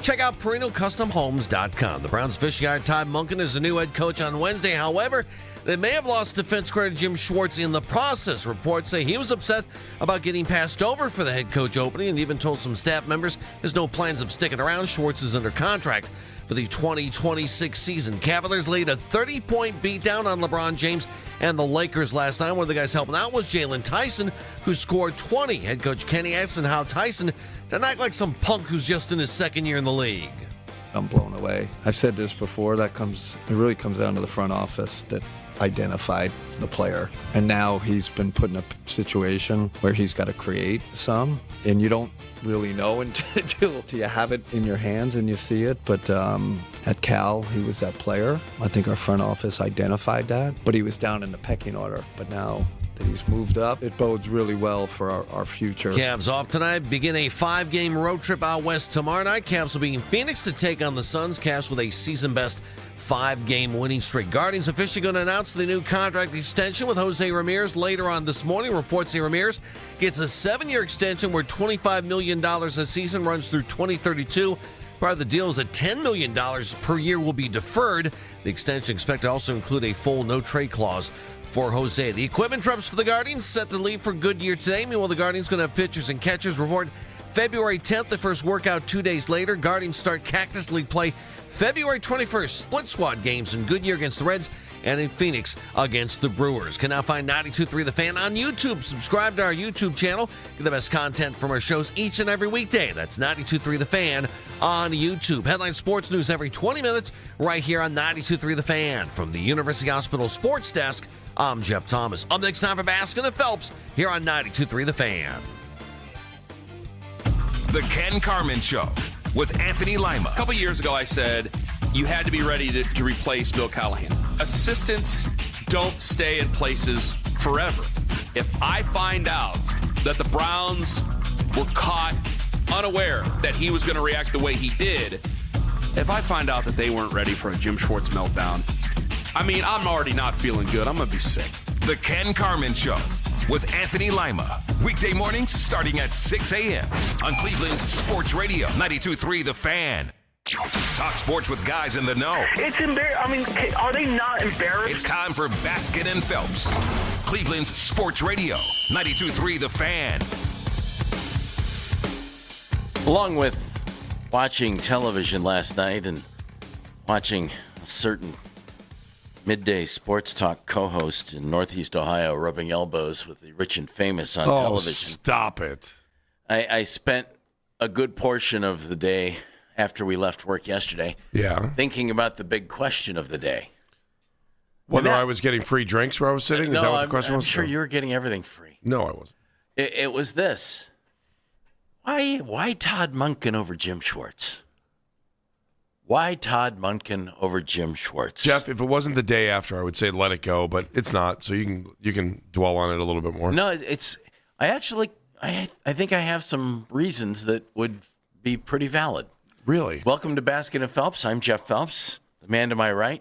Check out PerinoCustomHomes.com. The Browns officially hired Todd Monken as the new head coach on Wednesday. However, they may have lost defense coordinator Jim Schwartz in the process. Reports say he was upset about getting passed over for the head coach opening and even told some staff members he has no plans of sticking around. Schwartz is under contract for the 2026 season. Cavaliers laid a 30-point beatdown on LeBron James and the Lakers last night. One of the guys helping out was Jalen Tyson, who scored 20. Head coach Kenny asked how Tyson didn't act like some punk who's just in his second year in the league. I'm blown away. I've said this before. It really comes down to the front office that identified the player. And now he's been put in a situation where he's got to create some. And you don't really know until you have it in your hands and you see it. But at Cal, he was that player. I think our front office identified that. But he was down in the pecking order. But now that he's moved up, it bodes really well for our future. Cavs off tonight, begin a 5-game road trip out west tomorrow night. Cavs will be in Phoenix to take on the Suns. Cavs with a season-best 5-game winning streak. Guardians officially going to announce the new contract extension with Jose Ramirez later on this morning. Reports say Ramirez gets a 7-year extension worth $25 million a season, runs through 2032. Part of the deal is that $10 million per year will be deferred. The extension expected to also include a full no-trade clause for Jose. The equipment drops for the Guardians set to leave for Goodyear today. Meanwhile, the Guardians going to have pitchers and catchers report February 10th. The first workout 2 days later. Guardians start Cactus League play February 21st. Split squad games in Goodyear against the Reds and in Phoenix against the Brewers. Can now find 92.3 The Fan on YouTube. Subscribe to our YouTube channel. Get the best content from our shows each and every weekday. That's 92.3 The Fan on YouTube. Headline sports news every 20 minutes right here on 92.3 The Fan. From the University Hospital Sports Desk, I'm Jeff Thomas. Up next time for Baskin and Phelps here on 92.3 The Fan. The Ken Carman Show with Anthony Lima. A couple years ago, I said you had to be ready to replace Bill Callahan. Assistants don't stay in places forever. If I find out that the Browns were caught unaware that he was going to react the way he did, if I find out that they weren't ready for a Jim Schwartz meltdown, I'm already not feeling good. I'm going to be sick. The Ken Carman Show with Anthony Lima. Weekday mornings starting at 6 a.m. on Cleveland's Sports Radio, 92.3 The Fan. Talk sports with guys in the know. It's embarrassing. Are they not embarrassed? It's time for Baskin and Phelps. Cleveland's Sports Radio, 92.3 The Fan. Along with watching television last night and watching a certain midday sports talk co-host in Northeast Ohio rubbing elbows with the rich and famous on television. Stop it. I spent a good portion of the day after we left work yesterday thinking about the big question of the day. Whether I was getting free drinks where I was sitting? Is that what the question was? I'm sure you were getting everything free. No, I wasn't. It was this. Why Todd Monken over Jim Schwartz? Why Todd Monken over Jim Schwartz? Jeff, if it wasn't the day after, I would say let it go, but it's not, so you can dwell on it a little bit more. No, I think I have some reasons that would be pretty valid. Really? Welcome to Baskin and Phelps. I'm Jeff Phelps. The man to my right,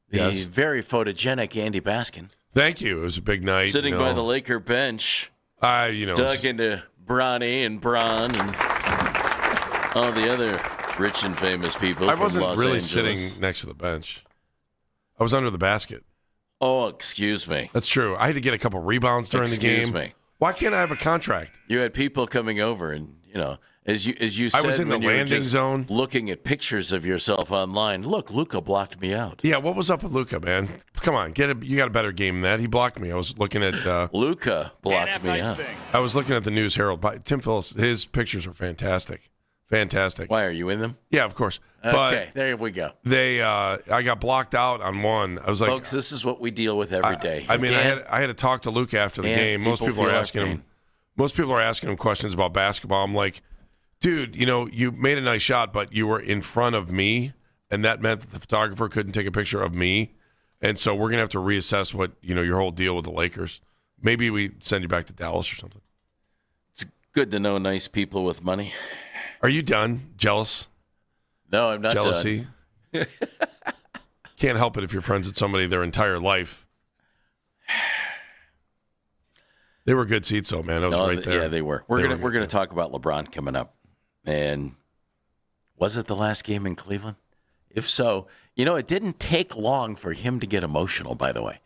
the very photogenic Andy Baskin. Thank you. It was a big night. Sitting by the Laker bench, talking to Bronny and Bron and all the other rich and famous people. I wasn't Los really Angeles. sitting next to the bench. I was under the basket. Oh, excuse me. That's true. I had to get a couple rebounds during the game. Excuse me. Why can't I have a contract? You had people coming over, and as you said, I was in the landing zone, looking at pictures of yourself online. Look, Luka blocked me out. Yeah, what was up with Luka, man? Come on, you got a better game than that. He blocked me. I was looking at Luka blocked me out. I was looking at the News Herald. Tim Phillips, his pictures are fantastic. Fantastic. Why, are you in them? Yeah, of course. Okay, there we go. I got blocked out on one. I was like, folks, this is what we deal with every day. I had to talk to Luke after the game. Most people are asking him questions about basketball. I'm like, dude, you made a nice shot, but you were in front of me, and that meant that the photographer couldn't take a picture of me. And so we're gonna have to reassess what your whole deal with the Lakers. Maybe we send you back to Dallas or something. It's good to know nice people with money. Are you done? Jealous? No, I'm not. Jealousy? Done. Can't help it if you're friends with somebody their entire life. They were good seats, though, man. I was right there. Yeah, they were. We're gonna talk about LeBron coming up, and Was it the last game in Cleveland? If so, it didn't take long for him to get emotional, by the way.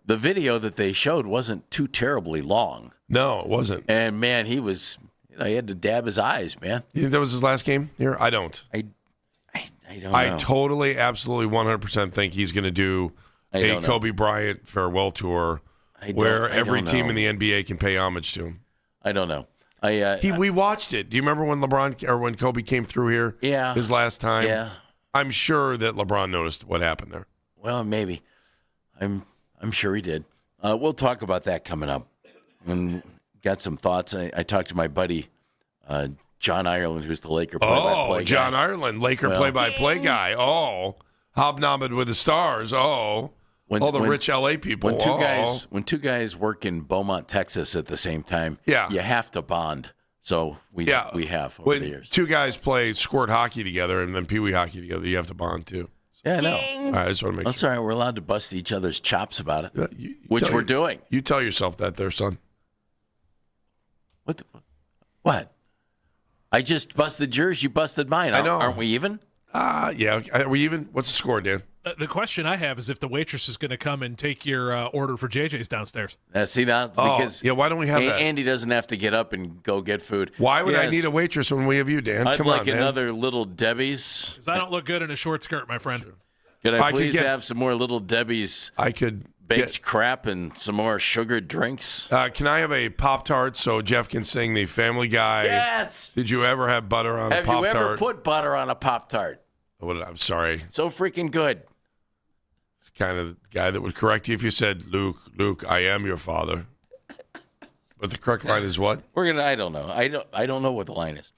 The video that they showed wasn't too terribly long. No, it wasn't. And, man, he was, he had to dab his eyes, man. You think that was his last game here? I don't. I don't know. I totally, absolutely 100% think he's going to do a Kobe Bryant farewell tour where every team in the NBA can pay homage to him. I don't know. We watched it. Do you remember when when Kobe came through here? Yeah. His last time? Yeah. I'm sure that LeBron noticed what happened there. Well, maybe. I'm sure he did. We'll talk about that coming up. And got some thoughts. I talked to my buddy, John Ireland, who's the Laker play-by-play guy. John Ireland, Laker play-by-play guy. Oh, hobnobbing with the stars. Oh, all the rich LA people. When two guys work in Beaumont, Texas at the same time, you have to bond. So we have over the years. Two guys play squirt hockey together and then peewee hockey together, you have to bond too. Yeah, I know. All right, I just want to make That's sure. all right. We're allowed to bust each other's chops about it, which we're doing. You tell yourself that there, son. What? I just busted yours. You busted mine. I know. Aren't we even? Yeah. Are we even? What's the score, Dan? The question I have is if the waitress is going to come and take your order for JJ's downstairs. See that? Because why don't we have that? Andy doesn't have to get up and go get food. Why would I need a waitress when we have you, Dan? I'd Come like on, man. another Little Debbie's. Because I don't look good in a short skirt, my friend. Could I please have some more Little Debbie's? I could baked crap and some more sugared drinks. Can I have a Pop-Tart so Jeff can sing the Family Guy? Yes. Did you ever have butter on a Pop-Tart? Have you ever put butter on a Pop-Tart? I'm sorry. So freaking good. It's kind of the guy that would correct you if you said, Luke, I am your father. But the correct line is what? I don't know. I don't know what the line is.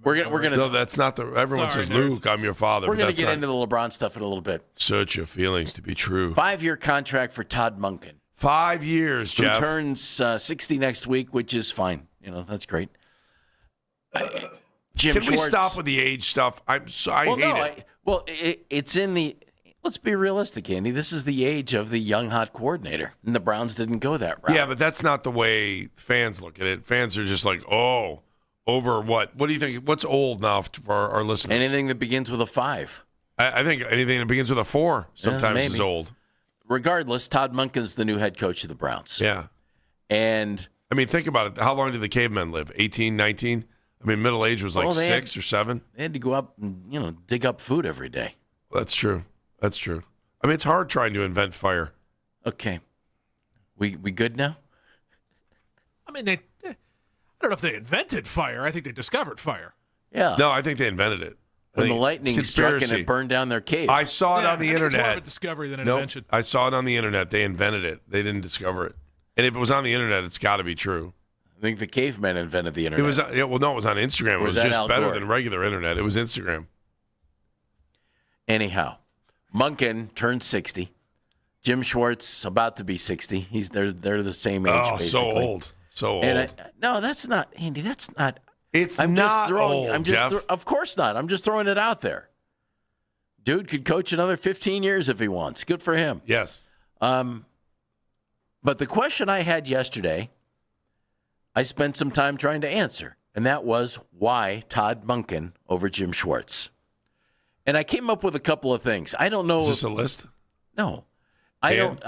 We're gonna. No, that's not the. Everyone says, Luke, I'm your father. We're gonna get into the LeBron stuff in a little bit. Search your feelings to be true. 5-year contract for Todd Monken. 5 years, Jeff. Who turns 60 next week, which is fine. That's great. Jim Can Schwartz. we stop with the age stuff? I hate it. It's in the. Let's be realistic, Andy. This is the age of the young hot coordinator, and the Browns didn't go that route. Yeah, but that's not the way fans look at it. Fans are just like, oh, over what? What do you think? What's old now for our listeners? Anything that begins with a 5. I think anything that begins with a 4 sometimes is old. Regardless, Todd Monken's the new head coach of the Browns. Yeah. And I mean, think about it. How long did the cavemen live? 18, 19? I mean, middle age was like 6 or 7. They had to go up and, dig up food every day. That's true. That's true. I mean, it's hard trying to invent fire. Okay. We good now? I mean, I don't know if they invented fire. I think they discovered fire. Yeah. No, I think they invented it. When the lightning struck and it burned down their cave. I saw it on the internet. It's more of a discovery than an invention. I saw it on the internet. They invented it. They didn't discover it. And if it was on the internet, it's got to be true. I think the cavemen invented the internet. It was. No, it was on Instagram. It was just Al better Gore? than regular internet. It was Instagram. Anyhow, Monken turned 60. Jim Schwartz about to be 60. They're the same age. Oh, basically. so old. So old. And no, that's not Andy. That's not. It's I'm not just throwing. old, I'm just. Jeff. Of course not. I'm just throwing it out there. Dude could coach another 15 years if he wants. Good for him. Yes. But the question I had yesterday, I spent some time trying to answer, and that was why Todd Monken over Jim Schwartz. And I came up with a couple of things. I don't know. Is this a list? No, I don't.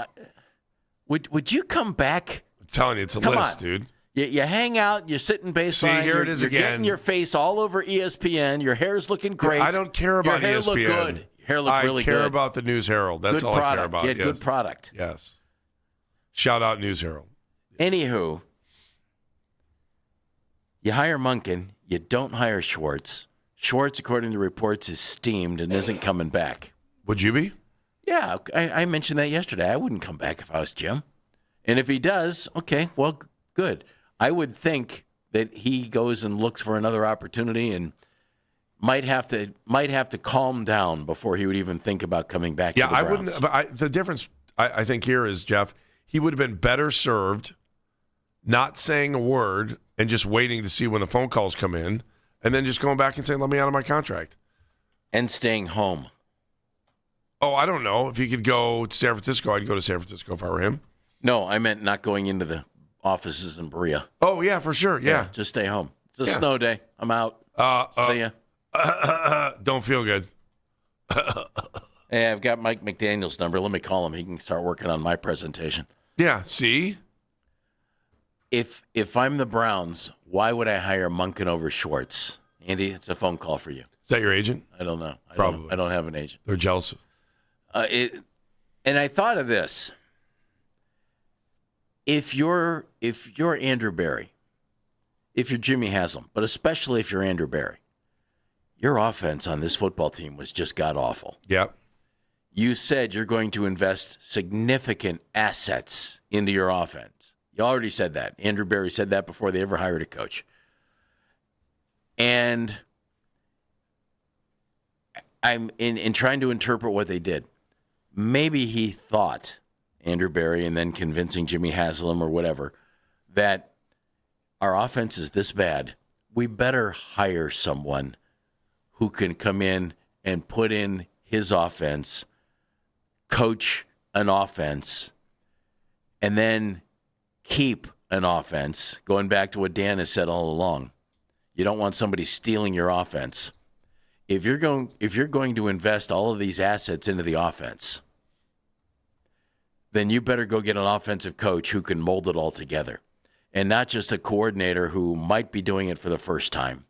Would you come back? I'm telling you, it's a list, dude. You hang out, you're sitting baseline. See, here it is you're again. Getting your face all over ESPN. Your hair's looking great. I don't care about your hair ESPN. Look good. Your hair look really good. I care about the News Herald. That's good all product. I care about. You had yes. good product. Yes. Shout out News Herald. Anywho, you hire Monken. You don't hire Schwartz. Schwartz, according to reports, is steamed and isn't coming back. Would you be? Yeah, I mentioned that yesterday. I wouldn't come back if I was Jim. And if he does, okay, well, good. I would think that he goes and looks for another opportunity and might have to calm down before he would even think about coming back. Yeah, to the Browns. wouldn't. But the difference, I think, here is, Jeff, he would have been better served not saying a word and just waiting to see when the phone calls come in, and then just going back and saying, "Let me out of my contract," and staying home. Oh, I don't know. If he could go to San Francisco, I'd go to San Francisco if I were him. No, I meant not going into the offices in Berea. Oh, yeah, for sure. Yeah. Just stay home. It's a snow day. I'm out. See ya. Don't feel good. Hey, I've got Mike McDaniel's number. Let me call him. He can start working on my presentation. Yeah, see? If I'm the Browns, why would I hire Monken over Schwartz? Andy, it's a phone call for you. Is that your agent? I don't know. Probably. I don't have an agent. They're jealous. And I thought of this. If you're Andrew Berry, if you're Jimmy Haslam, but especially if you're Andrew Berry, your offense on this football team was just god-awful. Yep. You said you're going to invest significant assets into your offense. You already said that. Andrew Berry said that before they ever hired a coach. And I'm in trying to interpret what they did. Maybe he thought, Andrew Berry, and then convincing Jimmy Haslam or whatever, that our offense is this bad. We better hire someone who can come in and put in his offense, coach an offense, and then keep an offense, going back to what Dan has said all along. You don't want somebody stealing your offense. If you're going to invest all of these assets into the offense, then you better go get an offensive coach who can mold it all together, and not just a coordinator who might be doing it for the first time.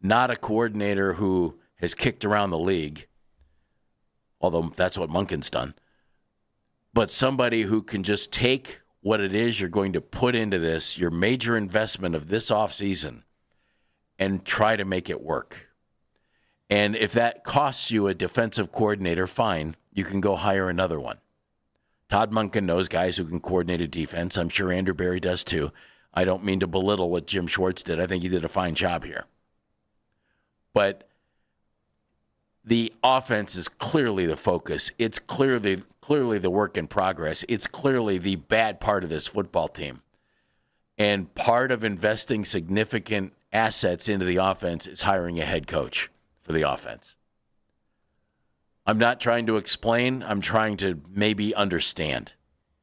Not a coordinator who has kicked around the league, although that's what Monken's done, but somebody who can just take what it is you're going to put into this, your major investment of this offseason, and try to make it work. And if that costs you a defensive coordinator, fine, you can go hire another one. Todd Monken knows guys who can coordinate a defense. I'm sure Andrew Berry does too. I don't mean to belittle what Jim Schwartz did. I think he did a fine job here. But the offense is clearly the focus. It's clearly the work in progress. It's clearly the bad part of this football team. And part of investing significant assets into the offense is hiring a head coach for the offense. I'm not trying to explain. I'm trying to maybe understand.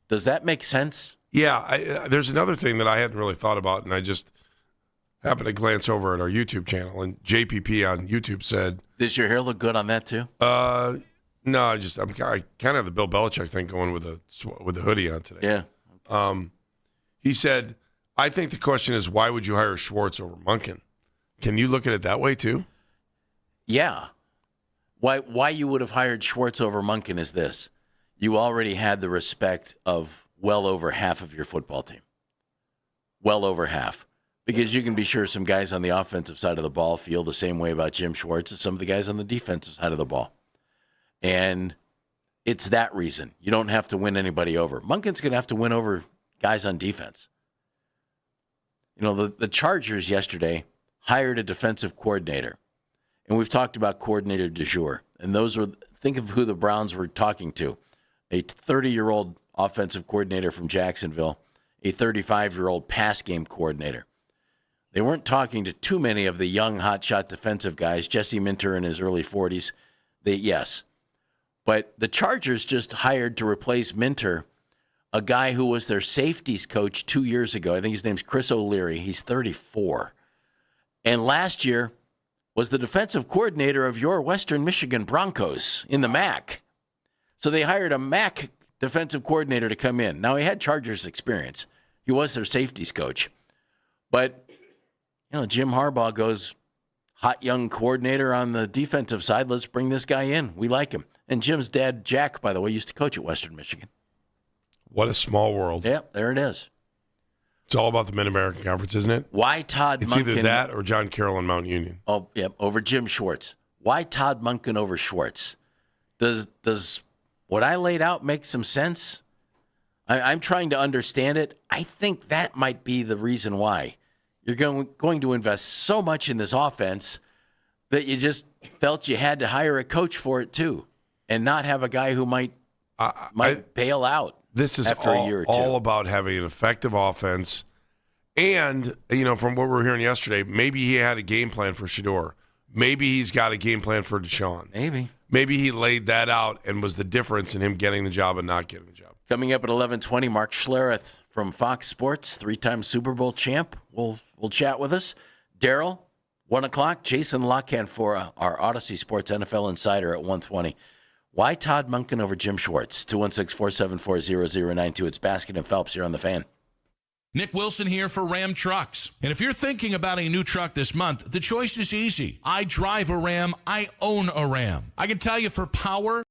Does that make sense? Yeah, there's another thing that I hadn't really thought about, and I just happened to glance over at our YouTube channel, and JPP on YouTube said, "Does your hair look good on that too?" No, I kind of have the Bill Belichick thing going with the hoodie on today. Yeah. He said, "I think the question is why would you hire Schwartz over Monken?" Can you look at it that way too? Yeah. Why you would have hired Schwartz over Monken is this: you already had the respect of well over half of your football team. Well over half. Because you can be sure some guys on the offensive side of the ball feel the same way about Jim Schwartz as some of the guys on the defensive side of the ball. And it's that reason. You don't have to win anybody over. Monken's going to have to win over guys on defense. You know, the Chargers yesterday hired a defensive coordinator. And we've talked about coordinator du jour. And think of who the Browns were talking to. A 30-year-old offensive coordinator from Jacksonville, a 35-year-old pass game coordinator. They weren't talking to too many of the young, hotshot defensive guys. Jesse Minter in his early 40s. Yes. But the Chargers just hired to replace Minter a guy who was their safeties coach 2 years ago. I think his name's Chris O'Leary. He's 34. And last year was the defensive coordinator of your Western Michigan Broncos in the MAC. So they hired a MAC defensive coordinator to come in. Now, he had Chargers experience. He was their safeties coach. But Jim Harbaugh goes, hot young coordinator on the defensive side. Let's bring this guy in. We like him. And Jim's dad, Jack, by the way, used to coach at Western Michigan. What a small world. Yeah, there it is. It's all about the Mid-American Conference, isn't it? Why Todd Monken? It's either that or John Carroll and Mount Union. Oh, yeah, over Jim Schwartz. Why Todd Monken over Schwartz? Does what I laid out make some sense? I'm trying to understand it. I think that might be the reason why. You're going to invest so much in this offense that you just felt you had to hire a coach for it too, and not have a guy who might bail out. This is after a year or two. All about having an effective offense. And, from what we were hearing yesterday, maybe he had a game plan for Shedeur. Maybe he's got a game plan for Deshaun. Maybe he laid that out and was the difference in him getting the job and not getting the job. Coming up at 11:20, Mark Schlereth from Fox Sports, 3-time Super Bowl champ, will chat with us. Daryl, 1 o'clock, Jason Lockhan for our Odyssey Sports NFL Insider at 1:20. Why Todd Monken over Jim Schwartz? 216-474-0092. It's Baskin and Phelps here on The Fan. Nick Wilson here for Ram Trucks. And if you're thinking about a new truck this month, the choice is easy. I drive a Ram. I own a Ram. I can tell you for power,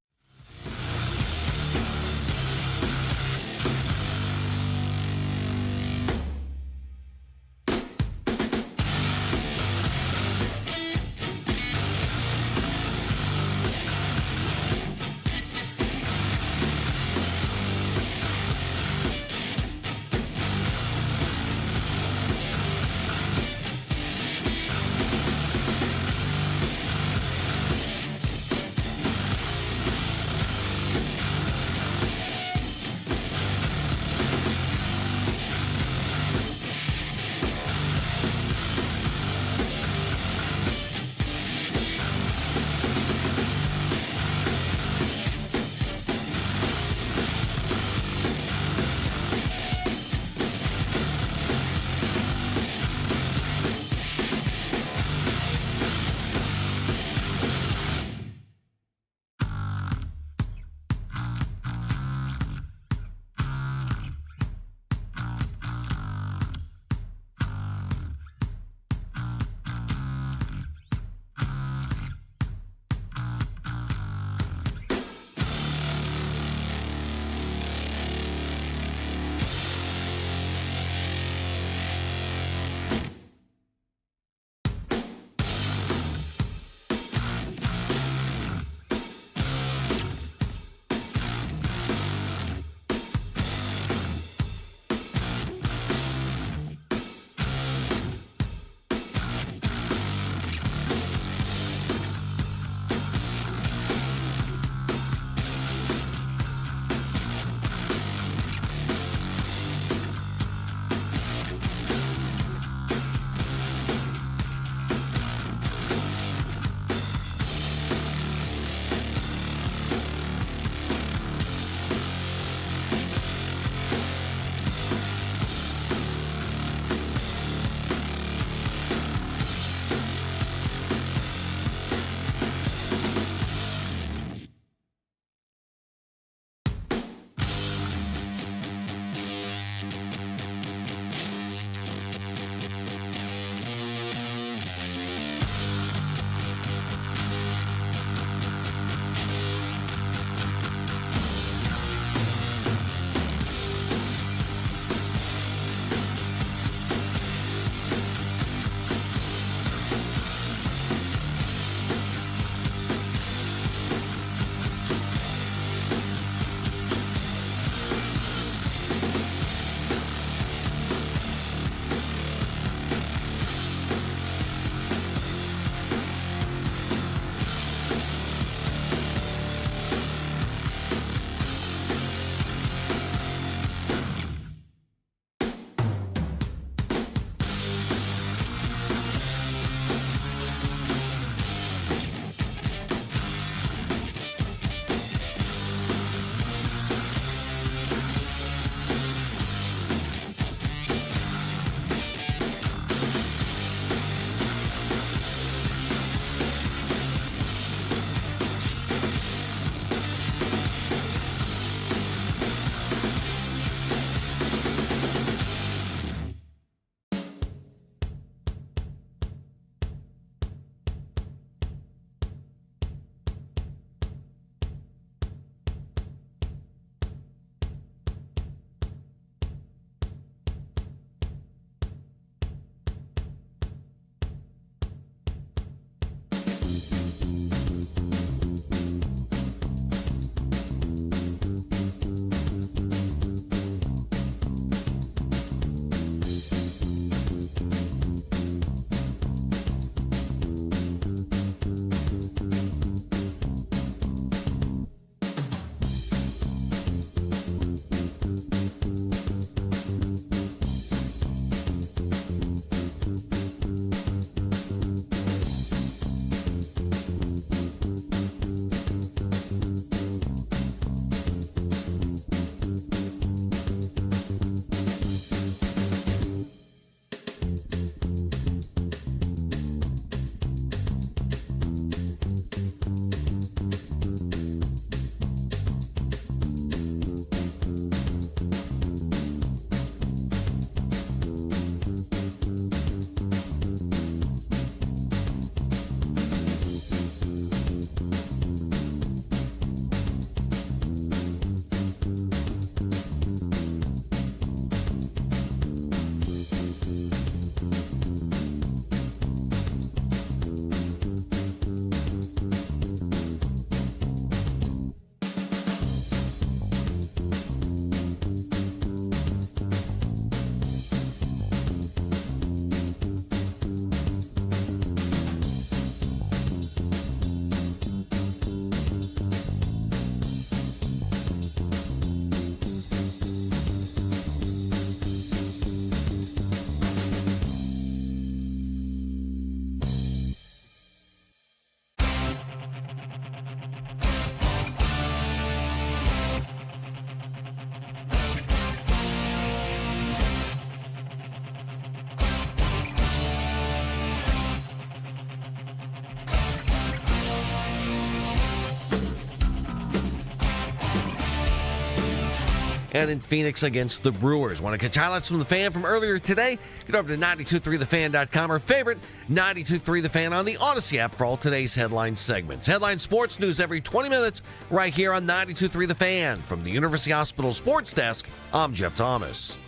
and in Phoenix against the Brewers. Want to catch highlights from the Fan from earlier today? Get over to 923thefan.com or favorite 923 The Fan on the Odyssey app for all today's headline segments. Headline sports news every 20 minutes right here on 923 The Fan. From the University Hospital Sports Desk, I'm Jeff Thomas.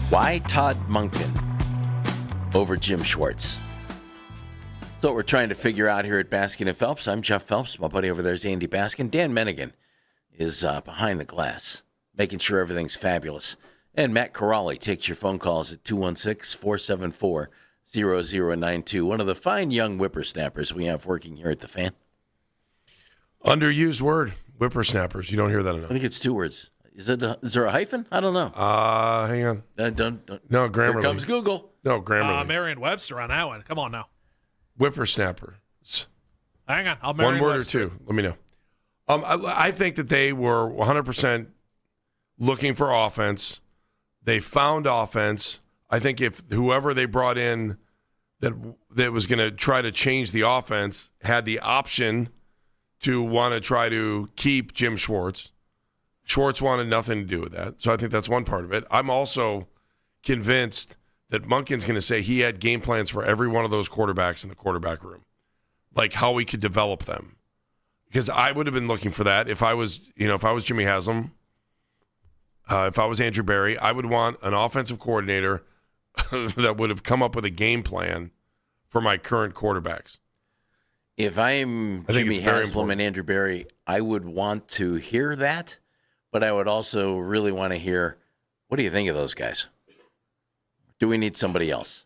Why Todd Monken over Jim Schwartz? That's what we're trying to figure out here at Baskin and Phelps. I'm Jeff Phelps. My buddy over there is Andy Baskin. Dan Mennigan is behind the glass, making sure everything's fabulous. And Matt Corrali takes your phone calls at 216-474-0092. One of the fine young whippersnappers we have working here at the Fan. Underused word, whippersnappers. You don't hear that enough. I think it's 2 words. Is there a hyphen? I don't know. Hang on. Don't. No, Grammarly. Here comes Google. No, Grammarly. Merriam-Webster on that one. Come on now. Whippersnapper. Hang on. I'll One word or Merriam-Webster. two. Let me know. I think that they were 100% looking for offense. They found offense. I think if whoever they brought in that was going to try to change the offense had the option to want to try to keep Jim Schwartz. Schwartz wanted nothing to do with that. So I think that's one part of it. I'm also convinced that Monken's going to say he had game plans for every one of those quarterbacks in the quarterback room, like how we could develop them. Because I would have been looking for that if I was Jimmy Haslam, if I was Andrew Berry, I would want an offensive coordinator that would have come up with a game plan for my current quarterbacks. If I'm Jimmy Haslam and Andrew Berry, I would want to hear that. But I would also really want to hear, what do you think of those guys? Do we need somebody else?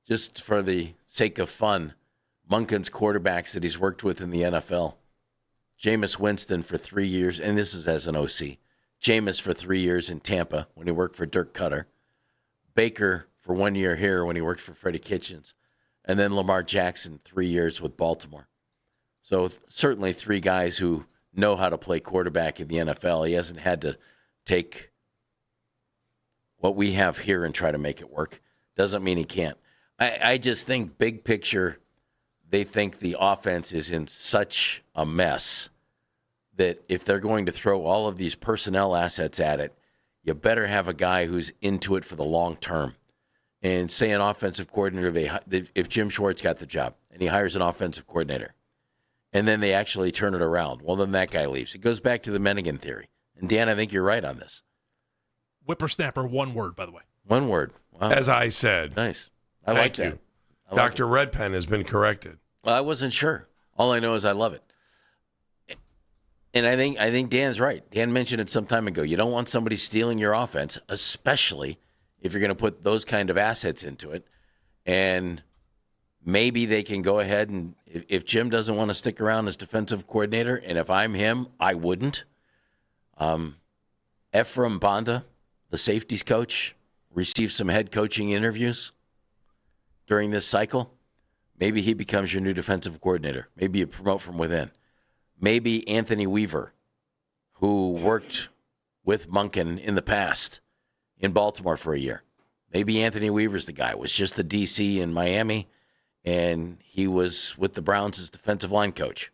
Just for the sake of fun, Monken's quarterbacks that he's worked with in the NFL. Jameis Winston for 3 years, and this is as an OC. Jameis for 3 years in Tampa when he worked for Dirk Cutter. Baker for 1 year here when he worked for Freddie Kitchens. And then Lamar Jackson, 3 years with Baltimore. So certainly 3 guys who know how to play quarterback in the NFL. He hasn't had to take what we have here and try to make it work. Doesn't mean he can't. I just think big picture, they think the offense is in such a mess that if they're going to throw all of these personnel assets at it, you better have a guy who's into it for the long term. And say an offensive coordinator, if Jim Schwartz got the job and he hires an offensive coordinator, and then they actually turn it around, well, then that guy leaves. It goes back to the Mennigan theory. And, Dan, I think you're right on this. Whippersnapper, 1 word, by the way. 1 word. Wow. As I said. Nice. I like that. Dr. Redpen has been corrected. Well, I wasn't sure. All I know is I love it. And I think Dan's right. Dan mentioned it some time ago. You don't want somebody stealing your offense, especially if you're going to put those kind of assets into it. And maybe they can go ahead and if Jim doesn't want to stick around as defensive coordinator, and if I'm him, I wouldn't. Ephraim Banda, the safeties coach, received some head coaching interviews during this cycle. Maybe he becomes your new defensive coordinator. Maybe you promote from within. Maybe Anthony Weaver, who worked with Monken in the past in Baltimore for a year. Maybe Anthony Weaver's the guy. Was just the DC in Miami, and he was with the Browns as defensive line coach.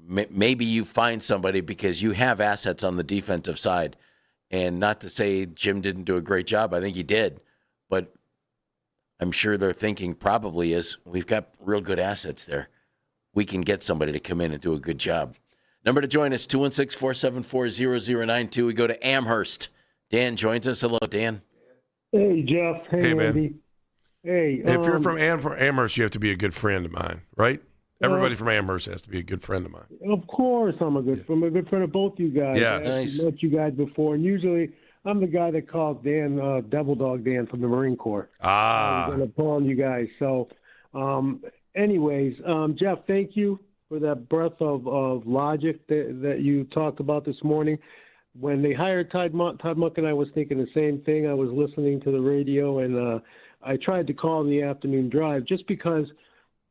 Maybe you find somebody because you have assets on the defensive side. And not to say Jim didn't do a great job. I think he did. But I'm sure their thinking probably is, we've got real good assets there. We can get somebody to come in and do a good job. Number to join us, 216-474-0092. We go to Amherst. Dan joins us. Hello, Dan. Hey, Jeff. Hey, man. Andy. Hey. If you're from Amherst, you have to be a good friend of mine, right? Everybody from Amherst has to be a good friend of mine. Of course, I'm a good friend of both you guys. Yes. I've met you guys before, and usually I'm the guy that calls Dan, Devil Dog Dan from the Marine Corps. I'm going to pull on you guys. So, anyways, Jeff, thank you for that breath of logic that you talked about this morning. When they hired Todd Monken, I was thinking the same thing. I was listening to the radio, and I tried to call in the afternoon drive just because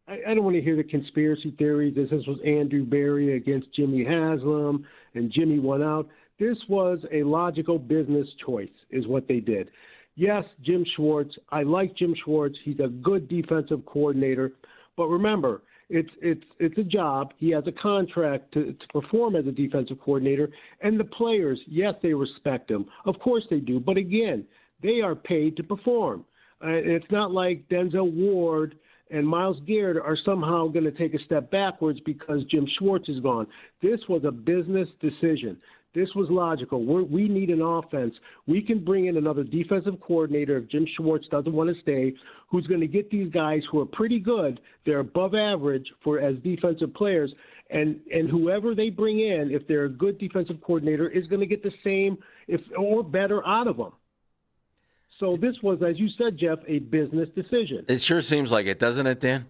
I don't want to hear the conspiracy theories. This was Andrew Berry against Jimmy Haslam, and Jimmy won out. This was a logical business choice is what they did. Yes, Jim Schwartz. I like Jim Schwartz. He's a good defensive coordinator. But remember, it's a job. He has a contract to perform as a defensive coordinator. And the players, yes, they respect him. Of course they do. But again, they are paid to perform. It's not like Denzel Ward and Myles Garrett are somehow going to take a step backwards because Jim Schwartz is gone. This was a business decision. This was logical. We need an offense. We can bring in another defensive coordinator if Jim Schwartz doesn't want to stay, who's going to get these guys who are pretty good. They're above average as defensive players. And whoever they bring in, if they're a good defensive coordinator, is going to get the same or better out of them. So this was, as you said, Jeff, a business decision. It sure seems like it, doesn't it, Dan?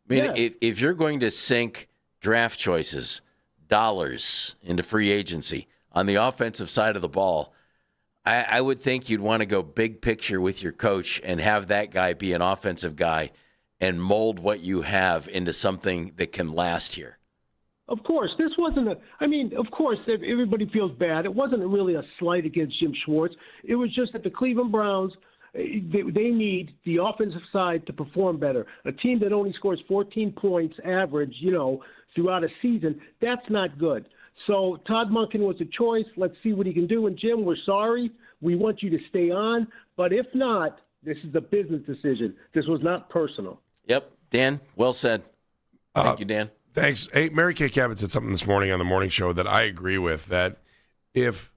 I mean, yes. if you're going to sink draft choices, dollars into free agency on the offensive side of the ball, I would think you'd want to go big picture with your coach and have that guy be an offensive guy and mold what you have into something that can last here. Of course, this wasn't of course, everybody feels bad. It wasn't really a slight against Jim Schwartz. It was just that the Cleveland Browns, they need the offensive side to perform better. A team that only scores 14 points average, throughout a season, that's not good. So Todd Monken was a choice. Let's see what he can do. And Jim, we're sorry. We want you to stay on. But if not, this is a business decision. This was not personal. Yep. Dan, well said. Thank you, Dan. Thanks. Hey, Mary Kay Cabot said something this morning on the morning show that I agree with, that if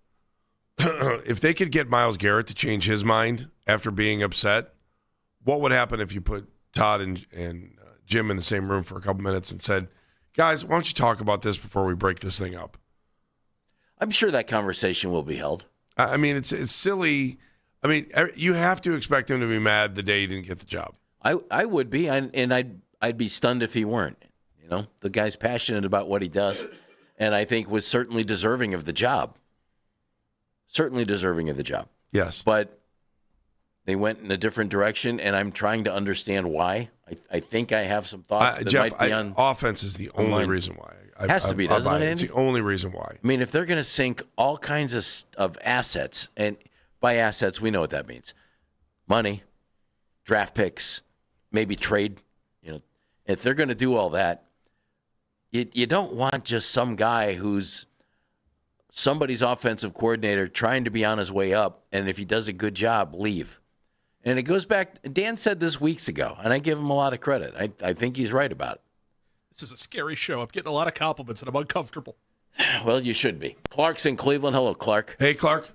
they could get Myles Garrett to change his mind after being upset, what would happen if you put Todd and Jim in the same room for a couple minutes and said, guys, why don't you talk about this before we break this thing up? I'm sure that conversation will be held. I mean, it's silly. I mean, you have to expect him to be mad the day he didn't get the job. I would be, and I'd be stunned if he weren't. The guy's passionate about what he does, and I think was certainly deserving of the job. Certainly deserving of the job. Yes. But they went in a different direction, and I'm trying to understand why. I think I have some thoughts that Jeff, might be on. Offense is the only reason why. Has to be, doesn't it, Andy? It's the only reason why. I mean, if they're going to sink all kinds of assets, and by assets, we know what that means. Money, draft picks, maybe trade. If they're going to do all that, you don't want just some guy who's somebody's offensive coordinator trying to be on his way up, and if he does a good job, leave. And it goes back, Dan said this weeks ago, and I give him a lot of credit. I think he's right about it. This is a scary show. I'm getting a lot of compliments, and I'm uncomfortable. Well, you should be. Clark's in Cleveland. Hello, Clark. Hey, Clark.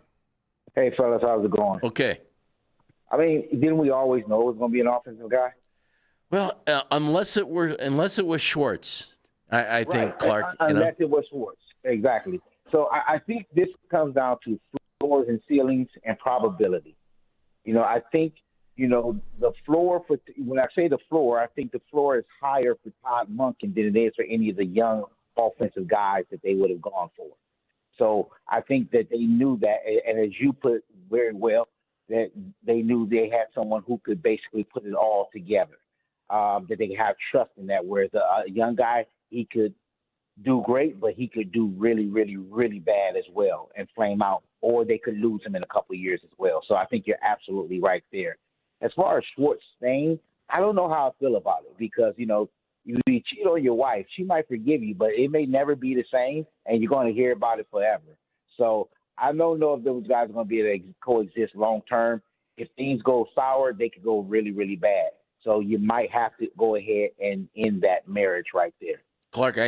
Hey, fellas, how's it going? Okay. I mean, didn't we always know it was going to be an offensive guy? Well, unless it was Schwartz, I think, right. Clark. Unless it was Schwartz, exactly. So I think this comes down to floors and ceilings and probability. I think, the floor when I say the floor, I think the floor is higher for Todd Monken than it is for any of the young offensive guys that they would have gone for. So I think that they knew that, and as you put very well, that they knew they had someone who could basically put it all together, that they have trust in that, whereas a young guy, he could do great, but he could do really, really, really bad as well and flame out, or they could lose him in a couple of years as well. So I think you're absolutely right there. As far as Schwartz staying, I don't know how I feel about it because, you cheat on your wife, she might forgive you, but it may never be the same, and you're going to hear about it forever. So I don't know if those guys are going to be able to coexist long term. If things go sour, they could go really, really bad. So you might have to go ahead and end that marriage right there. Clark,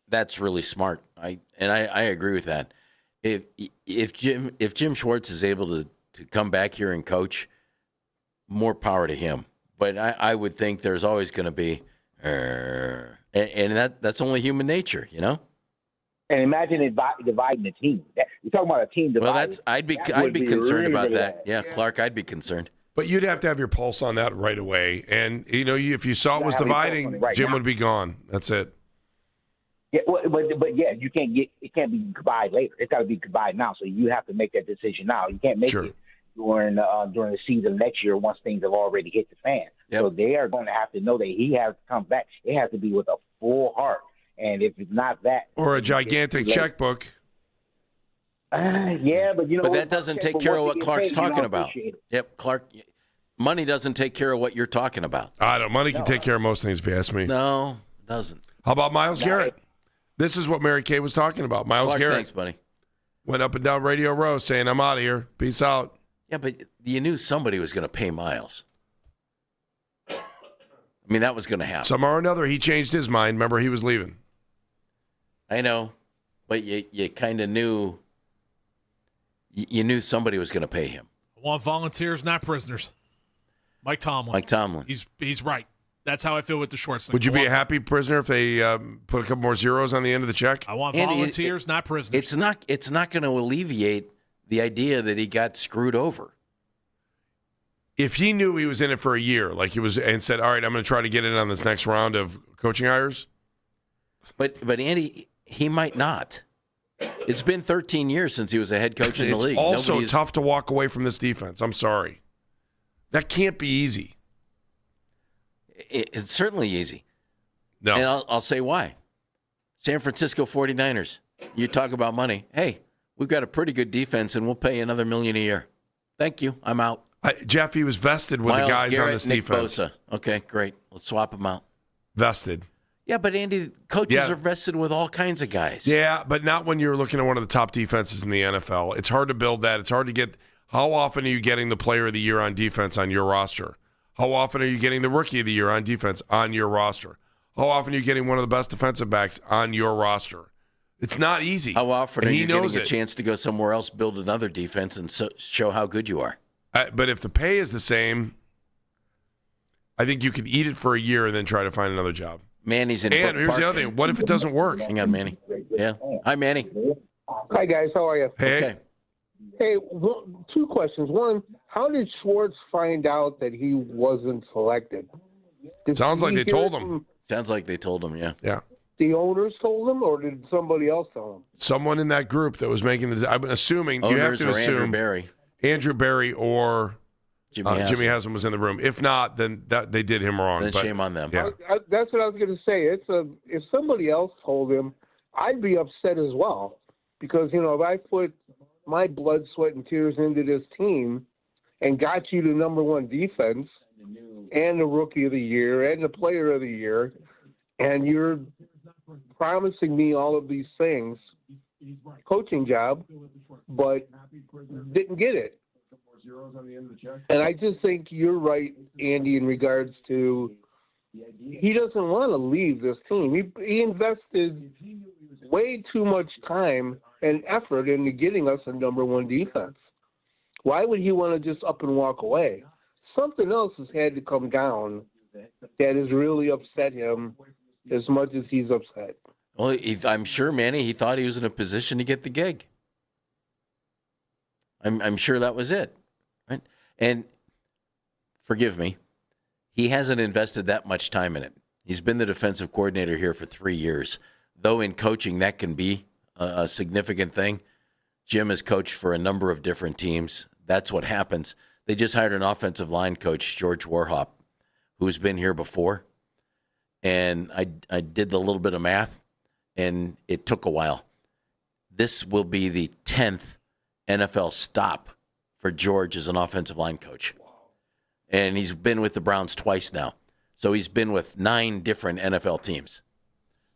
that's really smart. I agree with that. If Jim Schwartz is able to come back here and coach, more power to him. But I would think there's always going to be, and that's only human nature, And imagine dividing the team. You're talking about a team divided. Well, I'd be concerned really, about really that. Yeah, Clark, I'd be concerned. But you'd have to have your pulse on that right away. And, if you saw it was dividing, right Jim would be gone. That's it. Yeah, but you can't it can't be goodbye later. It's got to be goodbye now. So you have to make that decision now. You can't make it during the season next year once things have already hit the fan. Yep. So they are going to have to know that he has to come back. It has to be with a full heart. And if it's not that, or a gigantic checkbook. Yeah, but But that doesn't take care of what Clark's talking about. Yep, Clark. Money doesn't take care of what you're talking about. I don't. Money can take care of most things, if you ask me. No, it doesn't. How about Myles Garrett? This is what Mary Kay was talking about. Myles Garrett. Thanks, buddy. Went up and down Radio Row saying, I'm out of here. Peace out. Yeah, but you knew somebody was going to pay Myles. I mean, that was going to happen. Somehow or another, he changed his mind. Remember, he was leaving. I know, but you kind of knew. You knew somebody was going to pay him. I want volunteers, not prisoners. Mike Tomlin. He's right. That's how I feel with the Schwartz thing. Would you be a happy prisoner if they put a couple more zeros on the end of the check? I want volunteers, not prisoners. It's not going to alleviate the idea that he got screwed over. If he knew he was in it for a year, like he was, and said, all right, I'm going to try to get in on this next round of coaching hires. But Andy, he might not. It's been 13 years since he was a head coach in the league. It's also tough to walk away from this defense. I'm sorry. That can't be easy. It's certainly easy. No. And I'll say why. San Francisco 49ers. You talk about money. Hey, we've got a pretty good defense, and we'll pay you another $1 million a year. Thank you. I'm out. Jeff, he was vested with Myles the guys Garrett, on this Nick defense. Bosa. Okay, great. Let's swap them out. Vested. Yeah, but Andy, coaches are vested with all kinds of guys. Yeah, but not when you're looking at one of the top defenses in the NFL. It's hard to build that. It's hard to get. How often are you getting the player of the year on defense on your roster? How often are you getting the rookie of the year on defense on your roster? How often are you getting one of the best defensive backs on your roster? It's not easy. How often are you getting a it. chance to go somewhere else, build another defense, and show how good you are? But if the pay is the same, I think you could eat it for a year and then try to find another job. Manny's in. And here's the other thing. What if it doesn't work? Hang on, Manny. Yeah. Hi, Manny. Hi, guys. How are you? Hey. Okay. Hey, two questions. One, how did Schwartz find out that he wasn't selected? Sounds like they told him. Sounds like they told him, yeah. Yeah. The owners told him, or did somebody else tell him? Someone in that group that was making the. I'm assuming Owners you have to assume Andrew Berry. Andrew Berry or Jimmy Haslam was in the room. If not, then they did him wrong. Then but, shame on them. Yeah. That's what I was going to say. If somebody else told him, I'd be upset as well, because if I put my blood, sweat, and tears into this team and got you the number one defense and the rookie of the year and the player of the year, and you're promising me all of these things, coaching job, but didn't get it. And I just think you're right, Andy, in regards to he doesn't want to leave this team. He invested way too much time and effort into getting us a number one defense. Why would he want to just up and walk away? Something else has had to come down that has really upset him as much as he's upset. Well, I'm sure, Manny, he thought he was in a position to get the gig. I'm sure that was it. Right? And forgive me, he hasn't invested that much time in it. He's been the defensive coordinator here for 3 years. Though in coaching, that can be a significant thing. Jim has coached for a number of different teams. That's what happens. They just hired an offensive line coach, George Warhop, who's been here before. And I did the little bit of math, and it took a while. This will be the 10th NFL stop for George as an offensive line coach. And he's been with the Browns twice now. So he's been with 9 different NFL teams.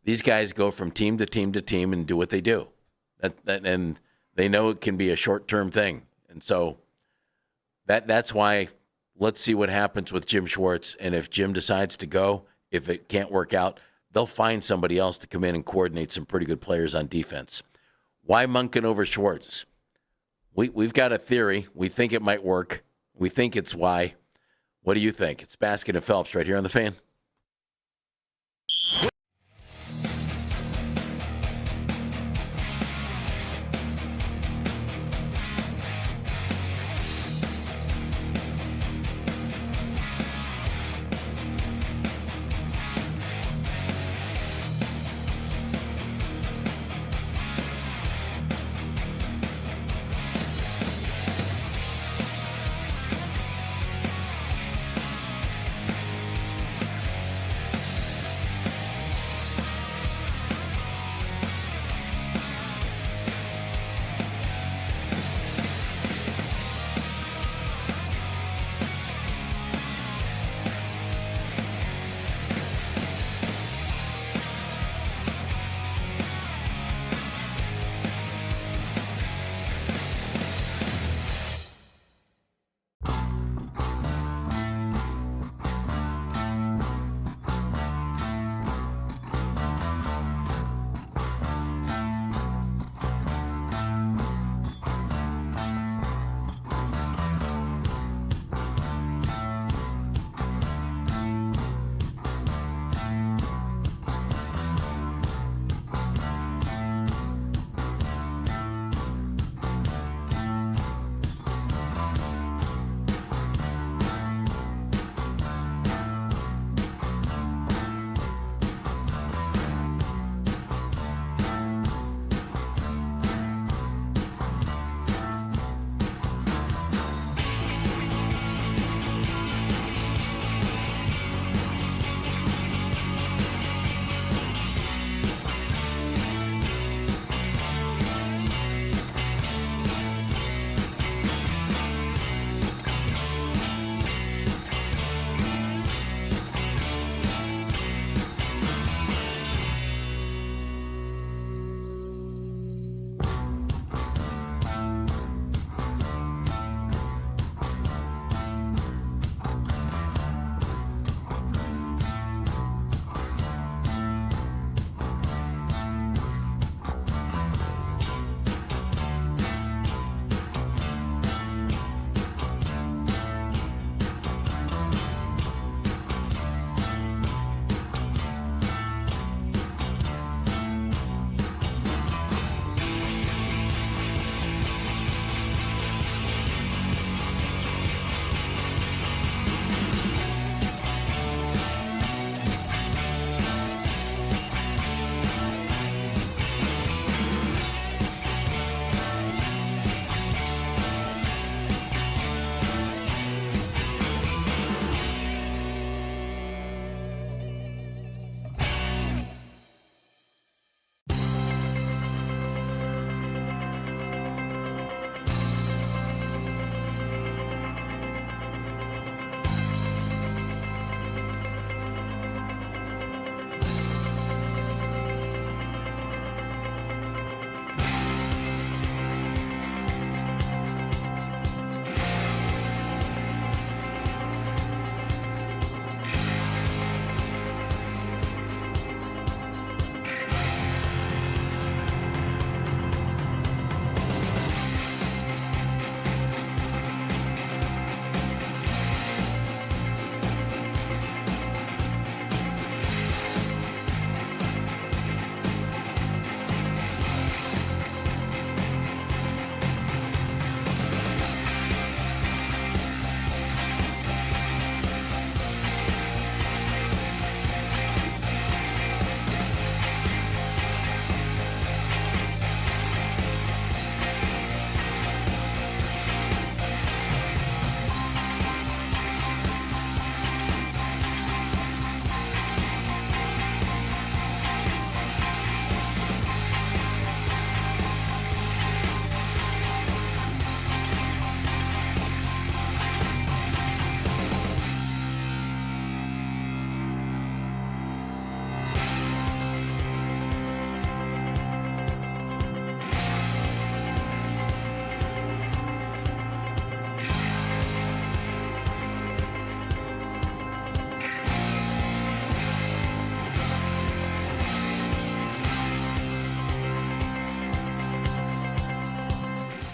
These guys go from team to team to team and do what they do. And they know it can be a short-term thing. And so that's why let's see what happens with Jim Schwartz. And if Jim decides to go, if it can't work out, they'll find somebody else to come in and coordinate some pretty good players on defense. Why Monken over Schwartz? We've got a theory. We think it might work. We think it's why. What do you think? It's Baskin and Phelps right here on The Fan.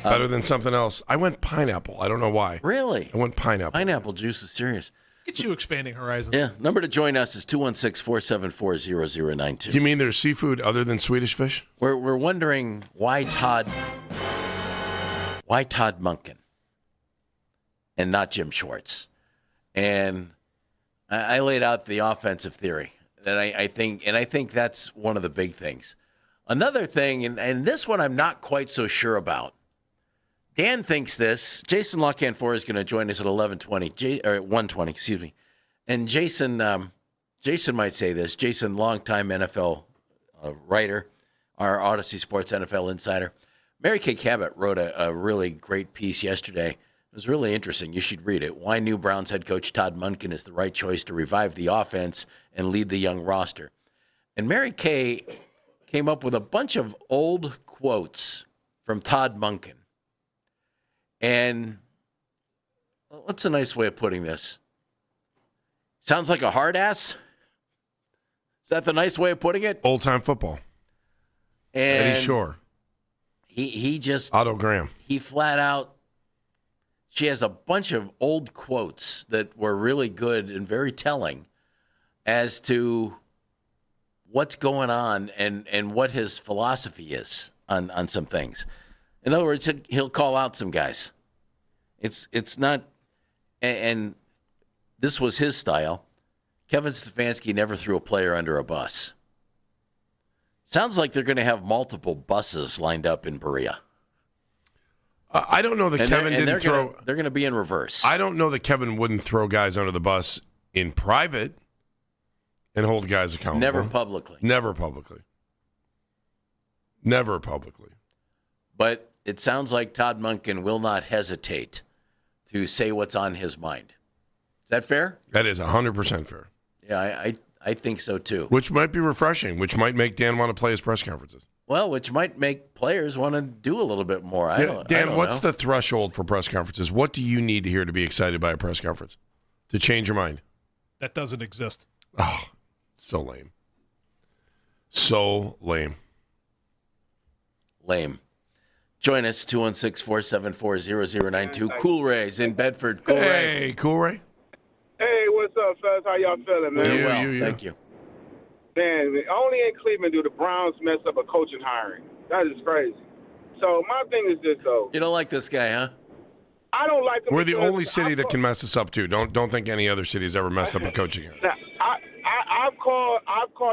Better than something else. I went pineapple. I don't know why. Really? I went pineapple. Pineapple juice is serious. Get you expanding horizons. Yeah. Number to join us is 216-474-0092. You mean there's seafood other than Swedish fish? We're wondering why Todd Monken and not Jim Schwartz. And I laid out the offensive theory that I think that's one of the big things. Another thing, and this one I'm not quite so sure about. Dan thinks this. Jason LaCanfora is going to join us at 1:20, excuse me. And Jason might say this. Jason, longtime NFL writer, our Odyssey Sports NFL insider. Mary Kay Cabot wrote a really great piece yesterday. It was really interesting. You should read it. Why new Browns head coach Todd Monken is the right choice to revive the offense and lead the young roster. And Mary Kay came up with a bunch of old quotes from Todd Monken. And what's a nice way of putting this? Sounds like a hard ass? Is that the nice way of putting it? Old-time football. And Eddie Shore. He just... Otto Graham. He flat out... She has a bunch of old quotes that were really good and very telling as to what's going on and what his philosophy is on some things. In other words, he'll call out some guys. It's not, and this was his style. Kevin Stefanski never threw a player under a bus. Sounds like they're going to have multiple buses lined up in Berea. I don't know that Kevin didn't throw. They're going to be in reverse. I don't know that Kevin wouldn't throw guys under the bus in private and hold guys accountable. Never publicly. Never publicly. Never publicly. But it sounds like Todd Monken will not hesitate to say what's on his mind. Is that fair? That is 100% fair. Yeah, I think so too. Which might be refreshing, which might make Dan want to play his press conferences. Well, which might make players want to do a little bit more. Dan, what's the threshold for press conferences? What do you need to hear to be excited by a press conference? To change your mind? That doesn't exist. Oh, so lame. So lame. Lame. Join us, 216-474-0092. Cool Ray's in Bedford. Cool Ray. Hey, Cool Ray. Hey, what's up, fellas? How y'all feeling, man? Very well, thank you. Man, only in Cleveland do the Browns mess up a coaching hiring. That is crazy. So my thing is this, though. You don't like this guy, huh? I don't like him. We're the only city that can mess us up, too. Don't think any other city's ever messed up a coaching hiring. Now, I've called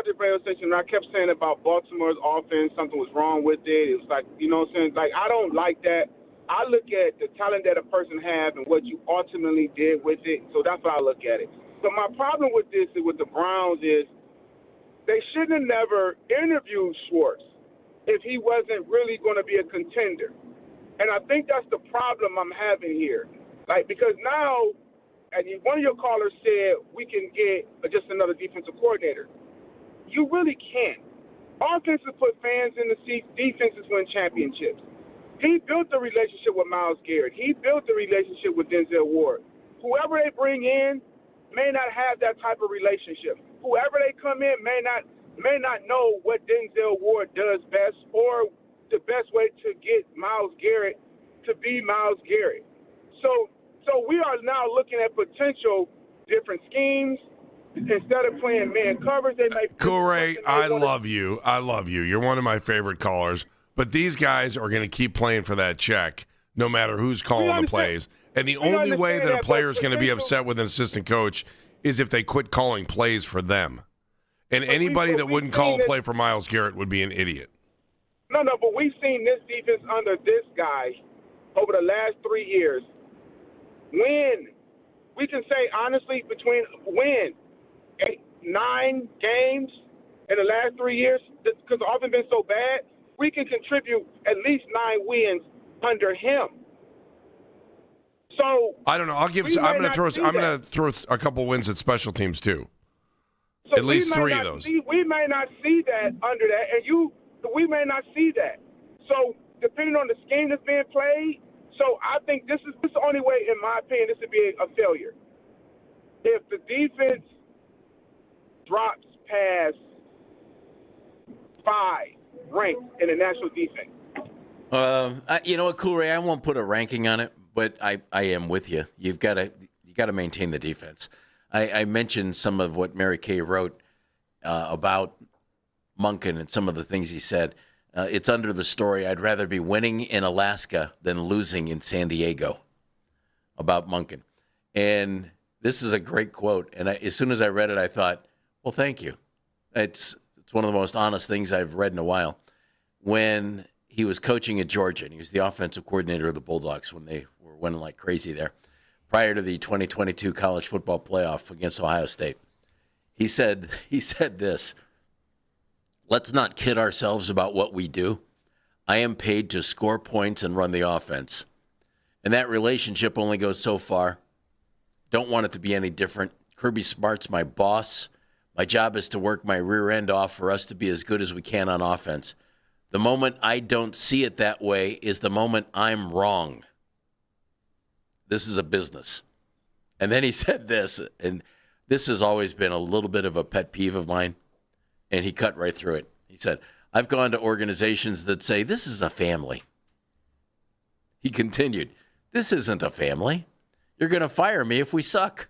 the radio station, and I kept saying about Baltimore's offense, something was wrong with it. It was like, you know what I'm saying? Like, I don't like that. I look at the talent that a person has and what you ultimately did with it. So that's how I look at it. So my problem with this, with the Browns, is they shouldn't have never interviewed Schwartz if he wasn't really going to be a contender. And I think that's the problem I'm having here. Like, because now, and one of your callers said we can get just another defensive coordinator. You really can't. Offenses put fans in the seats. Defenses win championships. He built the relationship with Myles Garrett. He built the relationship with Denzel Ward. Whoever they bring in may not have that type of relationship. Whoever they come in may not know what Denzel Ward does best or the best way to get Myles Garrett to be Myles Garrett. So we are now looking at potential different schemes. Instead of playing man covers, they may. Corey, I love you. I love you. You're one of my favorite callers. But these guys are going to keep playing for that check no matter who's calling the plays. And the only way that a player is going to be upset with an assistant coach is if they quit calling plays for them. And anybody that wouldn't call a play for Myles Garrett would be an idiot. No, but we've seen this defense under this guy over the last 3 years. Win. We can say, honestly, win 9 games in the last 3 years because the offense been so bad. We can contribute at least 9 wins under him. So I don't know. I'm going to throw a couple wins at special teams too. So at least 3 of those. We may not see that under that, and we may not see that. So depending on the scheme that's being played, so I think this is the only way, in my opinion, this would be a failure. If the defense drops past 5 ranked in the national defense, You know what, Cool Ray? I won't put a ranking on it, but I am with you. You got to maintain the defense. I mentioned some of what Mary Kay wrote about Monken and some of the things he said. It's under the story, I'd rather be winning in Alaska than losing in San Diego, about Monken. And this is a great quote. And as soon as I read it, I thought, well, thank you. It's one of the most honest things I've read in a while. When he was coaching at Georgia, and he was the offensive coordinator of the Bulldogs when they were winning like crazy there, prior to the 2022 college football playoff against Ohio State. He said this, let's not kid ourselves about what we do. I am paid to score points and run the offense. And that relationship only goes so far. Don't want it to be any different. Kirby Smart's my boss. My job is to work my rear end off for us to be as good as we can on offense. The moment I don't see it that way is the moment I'm wrong. This is a business. And then he said this, and this has always been a little bit of a pet peeve of mine, and he cut right through it. He said, I've gone to organizations that say, this is a family. He continued, this isn't a family. You're going to fire me if we suck.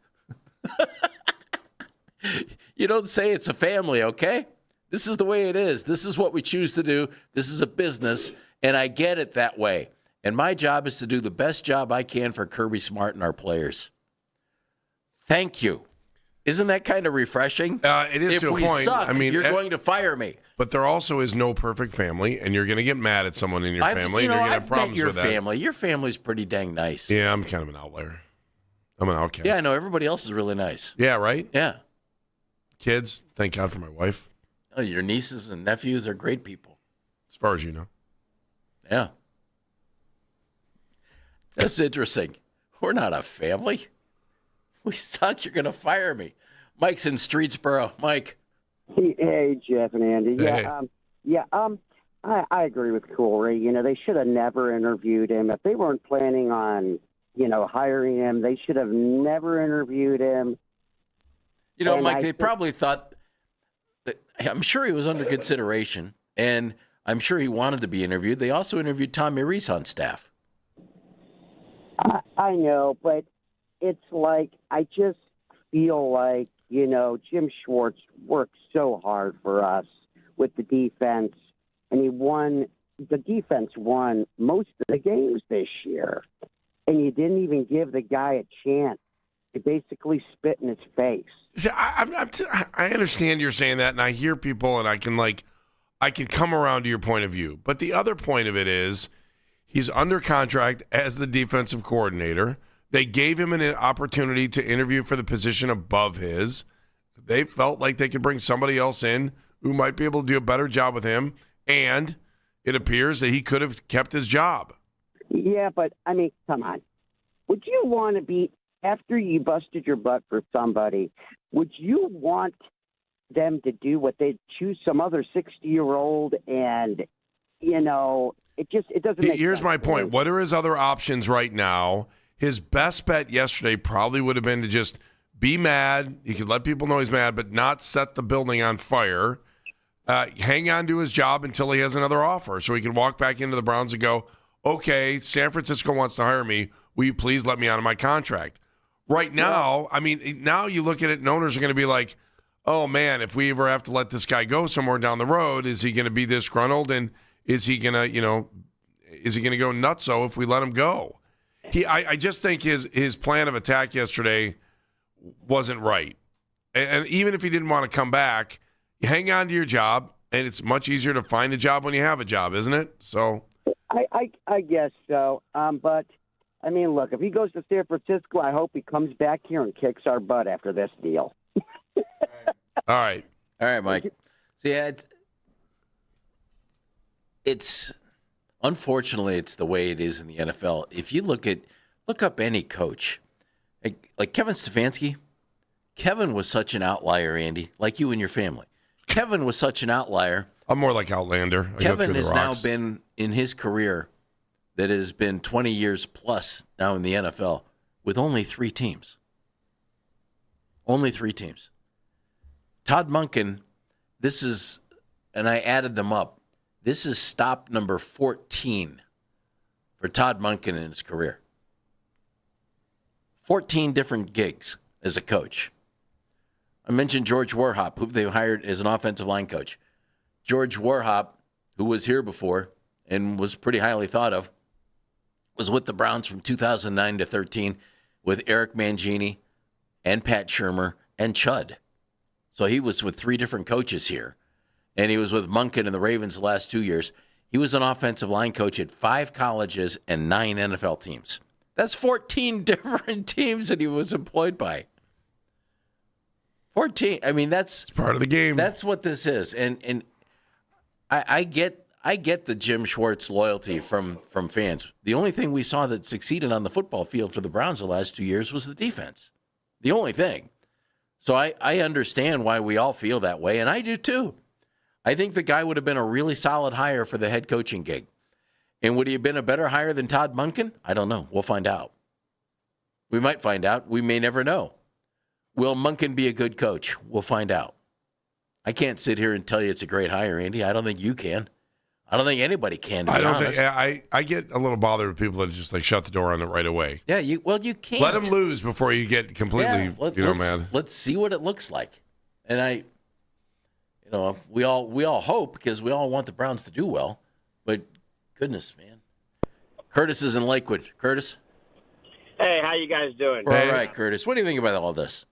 You don't say it's a family, okay? This is the way it is. This is what we choose to do. This is a business, and I get it that way. And my job is to do the best job I can for Kirby Smart and our players. Thank you. Isn't that kind of refreshing? It is if to a we point. Suck, I mean, you're going to fire me. But there also is no perfect family, and you're going to get mad at someone in your family, and you're going to have problems your with that. family. Your family's pretty dang nice. Yeah, I'm kind of an outlier. I'm an outcast. Yeah, I know. Everybody else is really nice. Yeah, right? Yeah. Kids, thank God for my wife. Oh, your nieces and nephews are great people. As far as you know. Yeah. That's interesting. We're not a family. We suck. You're going to fire me. Mike's in Streetsboro. Mike. Hey, Jeff and Andy. Hey. I agree with Corey. You know, they should have never interviewed him. If they weren't planning on, hiring him, they should have never interviewed him. You know, and Mike, they probably thought that, I'm sure he was under consideration, and I'm sure he wanted to be interviewed. They also interviewed Tommy Rees on staff. I know, but it's like, I just feel like, Jim Schwartz worked so hard for us with the defense, and the defense won most of the games this year, and you didn't even give the guy a chance. You basically spit in his face. See, I understand you're saying that, and I hear people, and I can come around to your point of view. But the other point of it is, he's under contract as the defensive coordinator. They gave him an opportunity to interview for the position above his. They felt like they could bring somebody else in who might be able to do a better job with him, and it appears that he could have kept his job. Yeah, but, come on. Would you want to be, after you busted your butt for somebody, would you want them to do what they choose some other 60-year-old and, it doesn't make Here's sense. my point. What are his other options right now? His best bet yesterday probably would have been to just be mad. He could let people know he's mad, but not set the building on fire. Hang on to his job until he has another offer so he can walk back into the Browns and go, okay, San Francisco wants to hire me. Will you please let me out of my contract? Right now, now you look at it and owners are going to be like, oh, man, if we ever have to let this guy go somewhere down the road, is he going to be disgruntled? And is he going to, go nutso if we let him go? I just think his plan of attack yesterday wasn't right. And even if he didn't want to come back, you hang on to your job, and it's much easier to find a job when you have a job, isn't it? So I guess so. But, look, if he goes to San Francisco, I hope he comes back here and kicks our butt after this deal. All right, Mike. See, it's unfortunately it's the way it is in the NFL. If you look up any coach, like Kevin Stefanski. Kevin was such an outlier, Andy, like you and your family. Kevin was such an outlier. I'm more like Outlander. Kevin has now been in his career that has been 20 years plus now in the NFL with only 3 teams. Only 3 teams. Todd Monken, and I added them up, this is stop number 14 for Todd Monken in his career. 14 different gigs as a coach. I mentioned George Warhop, who they hired as an offensive line coach. George Warhop, who was here before and was pretty highly thought of, was with the Browns from 2009 to 13 with Eric Mangini and Pat Shurmur and Chud. So he was with 3 different coaches here. And he was with Monken and the Ravens the last 2 years. He was an offensive line coach at 5 colleges and 9 NFL teams. That's 14 different teams that he was employed by. 14. I mean, it's part of the game. That's what this is. And I get the Jim Schwartz loyalty from fans. The only thing we saw that succeeded on the football field for the Browns the last 2 years was the defense. The only thing. So I understand why we all feel that way, and I do too. I think the guy would have been a really solid hire for the head coaching gig. And would he have been a better hire than Todd Monken? I don't know. We'll find out. We might find out. We may never know. Will Monken be a good coach? We'll find out. I can't sit here and tell you it's a great hire, Andy. I don't think you can. I don't think anybody can, to be honest. I get a little bothered with people that just like shut the door on it right away. Yeah, you can't. Let them lose before you get completely mad. Let's see what it looks like. And we all hope, because we all want the Browns to do well. But goodness, man. Curtis is in Lakewood. Curtis? Hey, how you guys doing? We're all right, Curtis. What do you think about all this?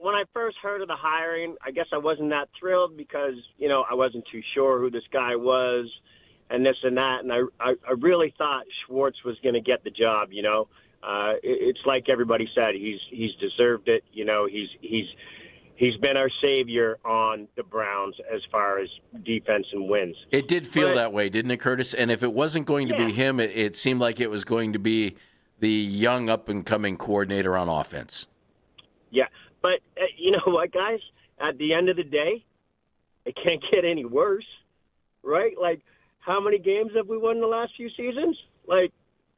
When I first heard of the hiring, I guess I wasn't that thrilled because, I wasn't too sure who this guy was and this and that. And I really thought Schwartz was going to get the job, It's like everybody said, he's deserved it. He's been our savior on the Browns as far as defense and wins. It did feel that way, didn't it, Curtis? And if it wasn't going to be him, it seemed like it was going to be the young up-and-coming coordinator on offense. Yeah, but you know what, guys? At the end of the day, it can't get any worse, right? Like, how many games have we won in the last few seasons?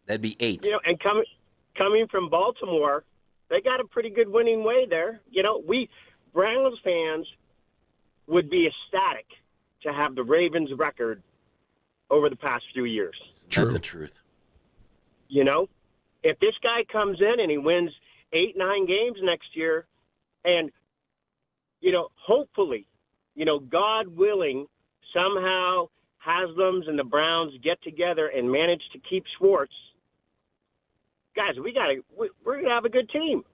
That'd be 8. And coming from Baltimore, they got a pretty good winning way there. We Browns fans would be ecstatic to have the Ravens record over the past few years. True. That's the truth. If this guy comes in and he wins 8-9 games next year, and hopefully, God willing, somehow Haslam's and the Browns get together and manage to keep Schwartz, guys, we're gonna have a good team,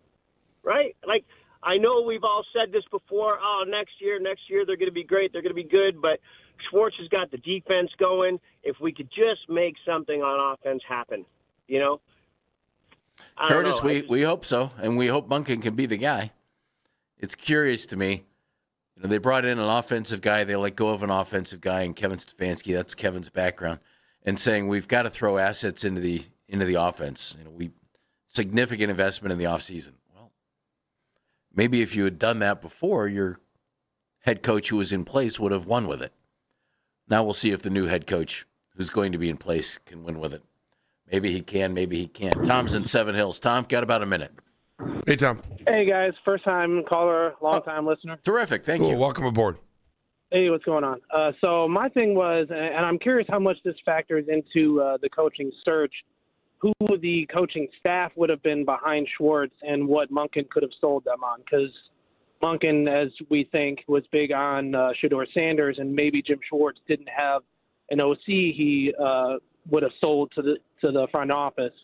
right? Like, I know we've all said this before. Oh, next year they're going to be great. They're going to be good. But Schwartz has got the defense going. If we could just make something on offense happen, Curtis, we hope so, and we hope Monken can be the guy. It's curious to me. They brought in an offensive guy. They let go of an offensive guy, and Kevin Stefanski. That's Kevin's background, and saying we've got to throw assets into the offense. Significant investment in the offseason. Maybe if you had done that before, your head coach who was in place would have won with it. Now we'll see if the new head coach who's going to be in place can win with it. Maybe he can, maybe he can't. Tom's in Seven Hills. Tom, got about a minute. Hey, Tom. Hey, guys. First-time caller, long-time listener. Terrific. Thank you. Welcome aboard. Hey, what's going on? So my thing was, and I'm curious how much this factors into the coaching search, who the coaching staff would have been behind Schwartz and what Monken could have sold them on. Because Monken, as we think, was big on Shedeur Sanders, and maybe Jim Schwartz didn't have an OC he would have sold to the front office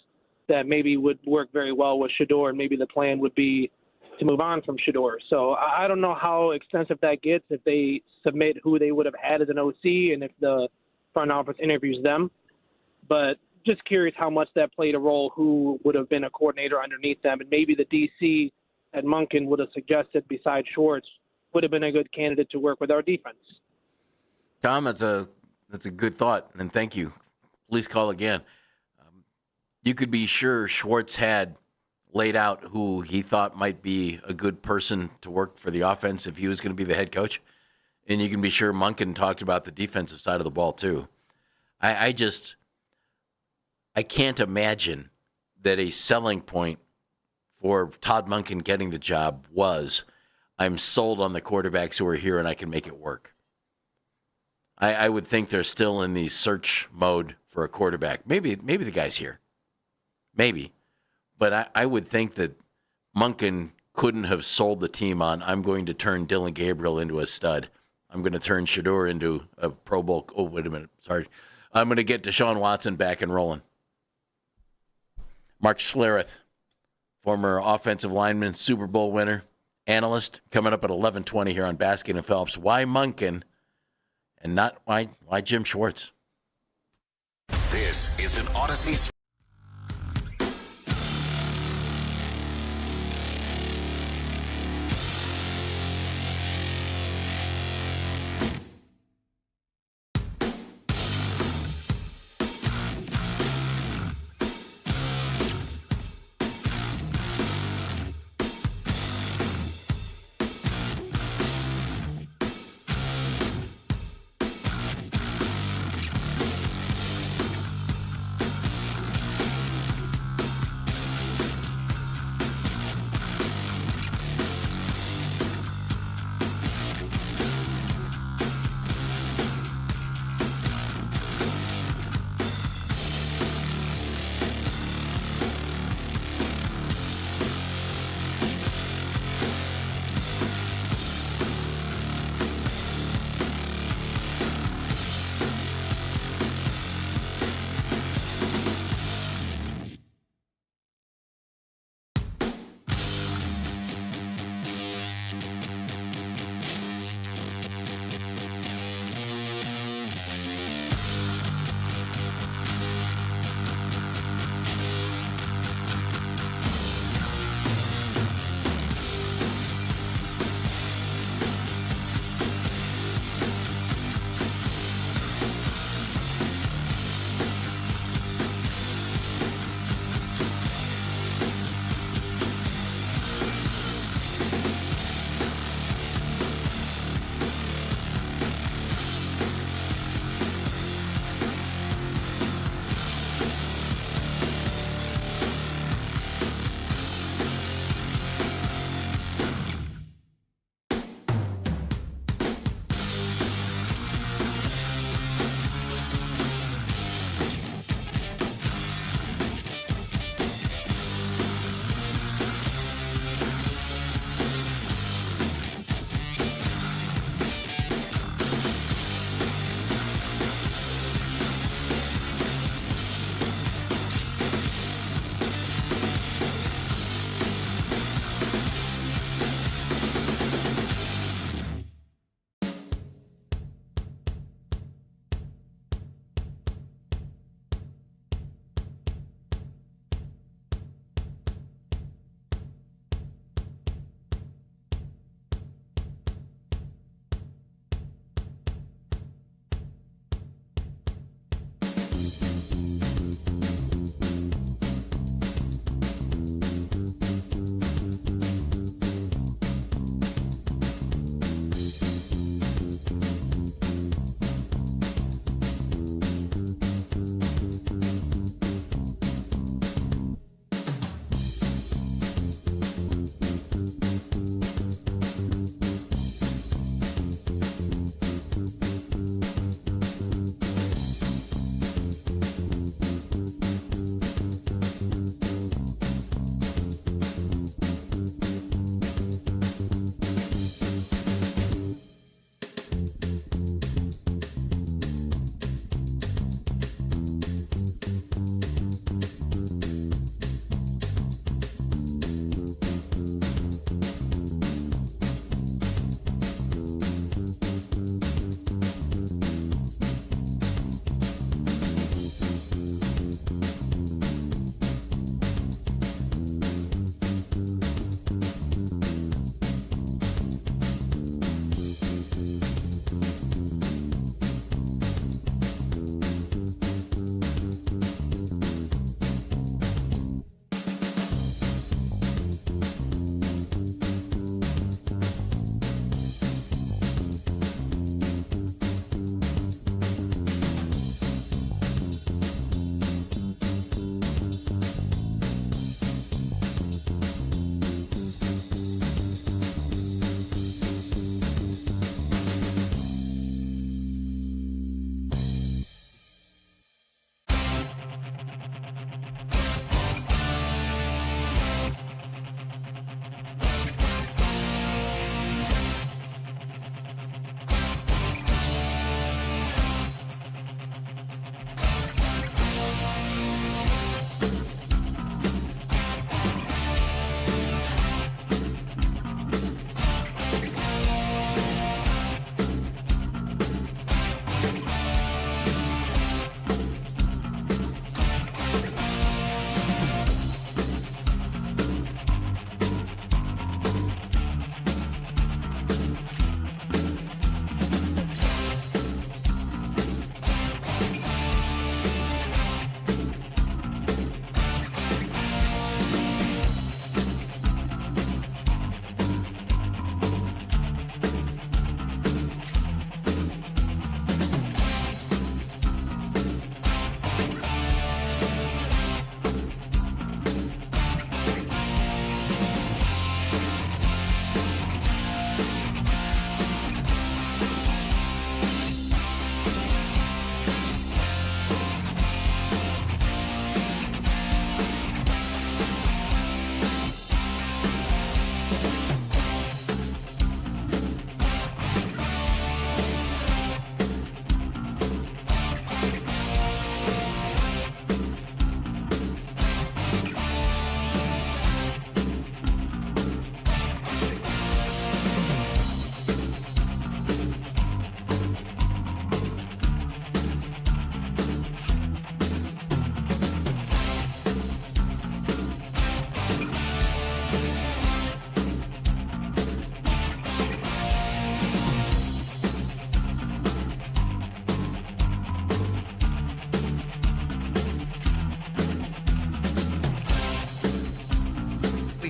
that maybe would work very well with Shedeur, and maybe the plan would be to move on from Shedeur. So I don't know how extensive that gets if they submit who they would have had as an OC and if the front office interviews them. But just curious how much that played a role, who would have been a coordinator underneath them, and maybe the DC that Monken would have suggested besides Schwartz would have been a good candidate to work with our defense. Tom, that's a good thought, and thank you. Please call again. You could be sure Schwartz had laid out who he thought might be a good person to work for the offense if he was going to be the head coach, and you can be sure Monken talked about the defensive side of the ball too. I can't imagine that a selling point for Todd Monken getting the job was, I'm sold on the quarterbacks who are here and I can make it work. I would think they're still in the search mode for a quarterback. Maybe the guy's here. Maybe. But I would think that Monken couldn't have sold the team on, I'm going to turn Dylan Gabriel into a stud. I'm going to turn Shedeur into a Pro Bowl. Oh, wait a minute. Sorry. I'm going to get Deshaun Watson back and rolling. Mark Schlereth, former offensive lineman, Super Bowl winner, analyst, coming up at 11:20 here on Baskin and Phelps. Why Monken and not why Jim Schwartz? This is an Odyssey.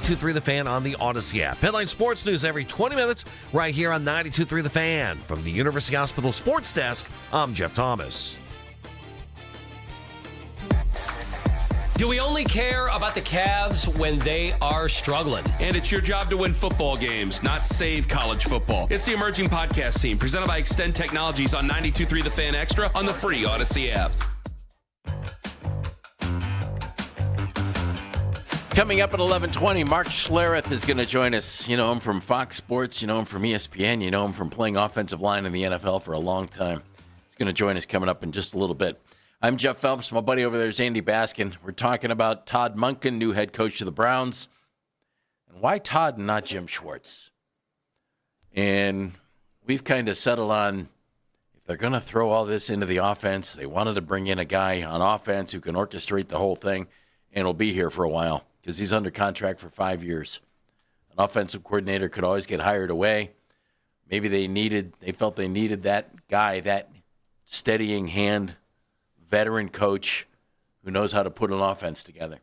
92.3 The Fan on the Odyssey app. Headline sports news every 20 minutes right here on 92.3 The Fan. From the University Hospital Sports Desk, I'm Jeff Thomas. Do we only care about the Cavs when they are struggling? And it's your job to win football games, not save college football. It's the Emerging Podcast Team, presented by Extend Technologies on 92.3 The Fan Extra on the free Odyssey app. Coming up at 11:20, Mark Schlereth is going to join us. You know him from Fox Sports. You know him from ESPN. You know him from playing offensive line in the NFL for a long time. He's going to join us coming up in just a little bit. I'm Jeff Phelps. My buddy over there is Andy Baskin. We're talking about Todd Monken, new head coach of the Browns. And why Todd and not Jim Schwartz? And we've kind of settled on, if they're going to throw all this into the offense, they wanted to bring in a guy on offense who can orchestrate the whole thing and will be here for a while because he's under contract for 5 years. An offensive coordinator could always get hired away. Maybe they felt they needed that guy, that steadying hand, veteran coach who knows how to put an offense together.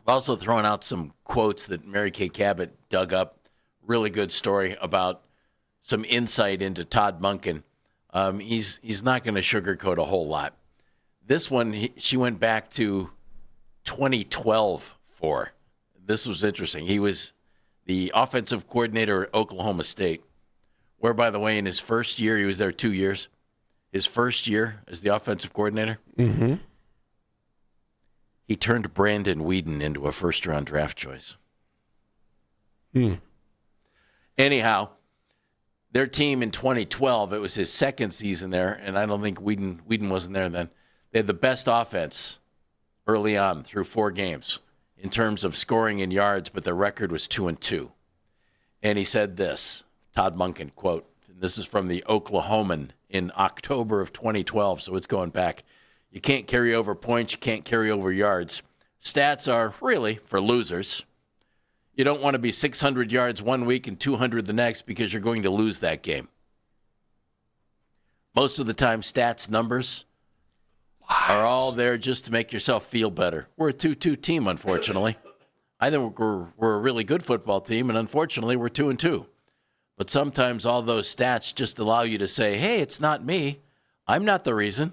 We're also throwing out some quotes that Mary Kay Cabot dug up. Really good story about some insight into Todd Monken. He's not going to sugarcoat a whole lot. This one, she went back to 2012 for. This was interesting. He was the offensive coordinator at Oklahoma State, where, by the way, in his first year, he was there 2 years. His first year as the offensive coordinator, he turned Brandon Weeden into a first-round draft choice. Anyhow, their team in 2012, it was his second season there, and I don't think Weeden wasn't there then. They had the best offense early on through 4 games in terms of scoring and yards, but their record was 2-2. And he said this, Todd Monken, quote, this is from the Oklahoman in October of 2012, so it's going back. You can't carry over points. You can't carry over yards. Stats are really for losers. You don't want to be 600 yards one week and 200 the next because you're going to lose that game. Most of the time, stats, numbers are all there just to make yourself feel better. We're a 2-2 team, unfortunately. I think we're a really good football team, and unfortunately, we're 2-2. But sometimes all those stats just allow you to say, hey, it's not me. I'm not the reason.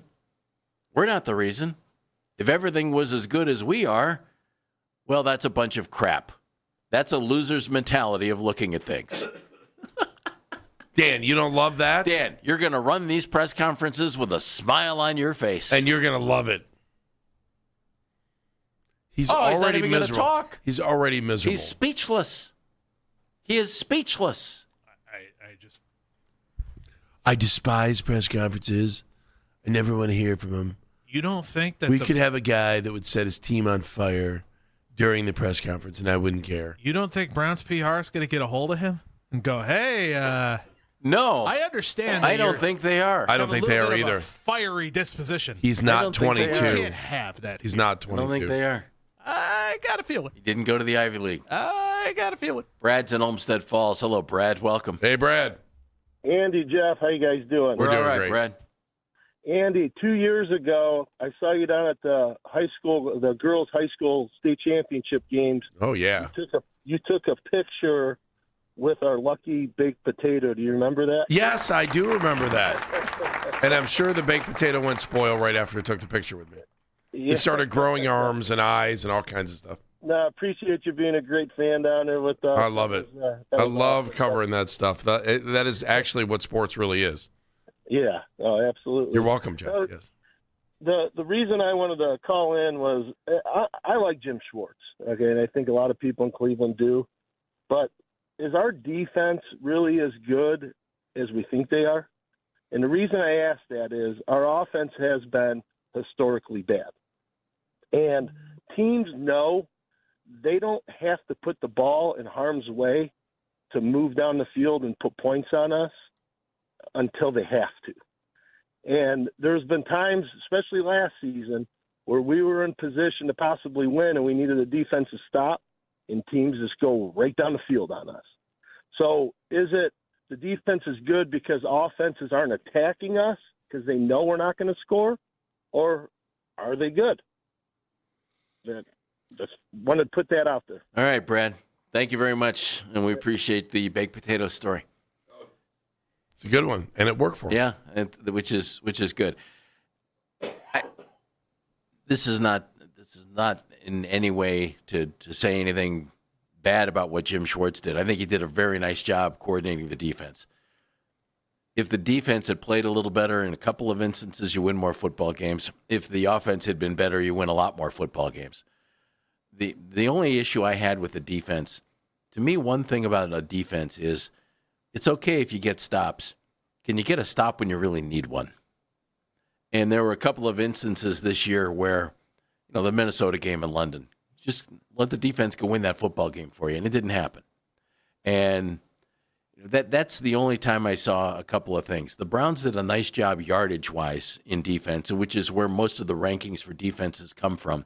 We're not the reason. If everything was as good as we are, well, that's a bunch of crap. That's a loser's mentality of looking at things. Dan, you don't love that? Dan, you're going to run these press conferences with a smile on your face. And you're going to love it. He's already not even miserable. Gonna talk. He's already miserable. He's speechless. He is speechless. I despise press conferences. I never want to hear from him. You don't think that we could have a guy that would set his team on fire during the press conference, and I wouldn't care. You don't think Browns PR is going to get a hold of him and go, hey, no. I understand. I don't think they are. I don't think they are either. A fiery disposition. He's not 22. You can't have that. He's not 22. I don't think they are. I got to feel it. He didn't go to the Ivy League. I got to feel it. Brad's in Olmsted Falls. Hello, Brad. Welcome. Hey, Brad. Andy, Jeff, how you guys doing? We're doing all right, great. Brad. Andy, 2 years ago, I saw you down at the girls' high school state championship games. Oh, yeah. You took a picture with our lucky baked potato. Do you remember that? Yes, I do remember that. And I'm sure the baked potato went spoil right after he took the picture with me. Yeah. He started growing arms and eyes and all kinds of stuff. No, I appreciate you being a great fan down there with us. I love it. I love covering that stuff. That is actually what sports really is. Yeah, oh, absolutely. You're welcome, Jeff. Yes. The reason I wanted to call in was I like Jim Schwartz, okay, and I think a lot of people in Cleveland do. But is our defense really as good as we think they are? And the reason I ask that is our offense has been historically bad. And teams know they don't have to put the ball in harm's way to move down the field and put points on us until they have to. And there's been times, especially last season, where we were in position to possibly win and we needed a defensive stop, and teams just go right down the field on us. So is it the defense is good because offenses aren't attacking us because they know we're not going to score, or are they good? Just wanted to put that out there. All right, Brad. Thank you very much, and we appreciate the baked potato story. It's a good one, and it worked for him. Yeah, which is good. This is not in any way to say anything bad about what Jim Schwartz did. I think he did a very nice job coordinating the defense. If the defense had played a little better in a couple of instances, you win more football games. If the offense had been better, you win a lot more football games. The only issue I had with the defense, to me, one thing about a defense is it's okay if you get stops. Can you get a stop when you really need one? And there were a couple of instances this year where, the Minnesota game in London, just let the defense go win that football game for you, and it didn't happen. And that's the only time I saw a couple of things. The Browns did a nice job yardage-wise in defense, which is where most of the rankings for defenses come from,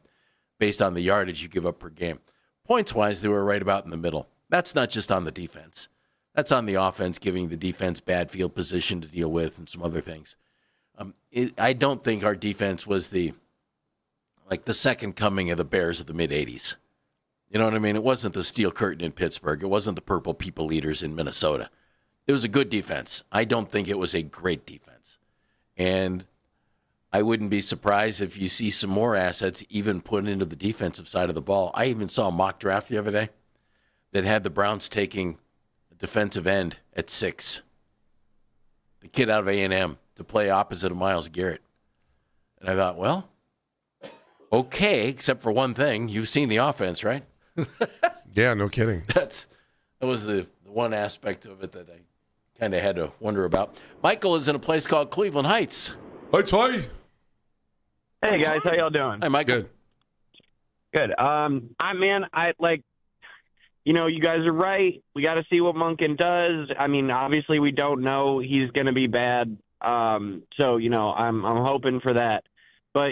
based on the yardage you give up per game. Points-wise, they were right about in the middle. That's not just on the defense. That's on the offense, giving the defense bad field position to deal with and some other things. I don't think our defense was the second coming of the Bears of the mid-'80s. You know what I mean? It wasn't the Steel Curtain in Pittsburgh. It wasn't the Purple People Eaters in Minnesota. It was a good defense. I don't think it was a great defense. And I wouldn't be surprised if you see some more assets even put into the defensive side of the ball. I even saw a mock draft the other day that had the Browns taking a defensive end at 6. The kid out of A&M to play opposite of Myles Garrett. And I thought, well, okay, except for one thing. You've seen the offense, right? Yeah, no kidding. That was the one aspect of it that I kind of had to wonder about. Michael is in a place called Cleveland Heights. Heights, hi. Hey guys, how y'all doing? Hi, Michael. Good. You guys are right. We got to see what Monken does. I mean, obviously we don't know he's going to be bad. I'm hoping for that. But,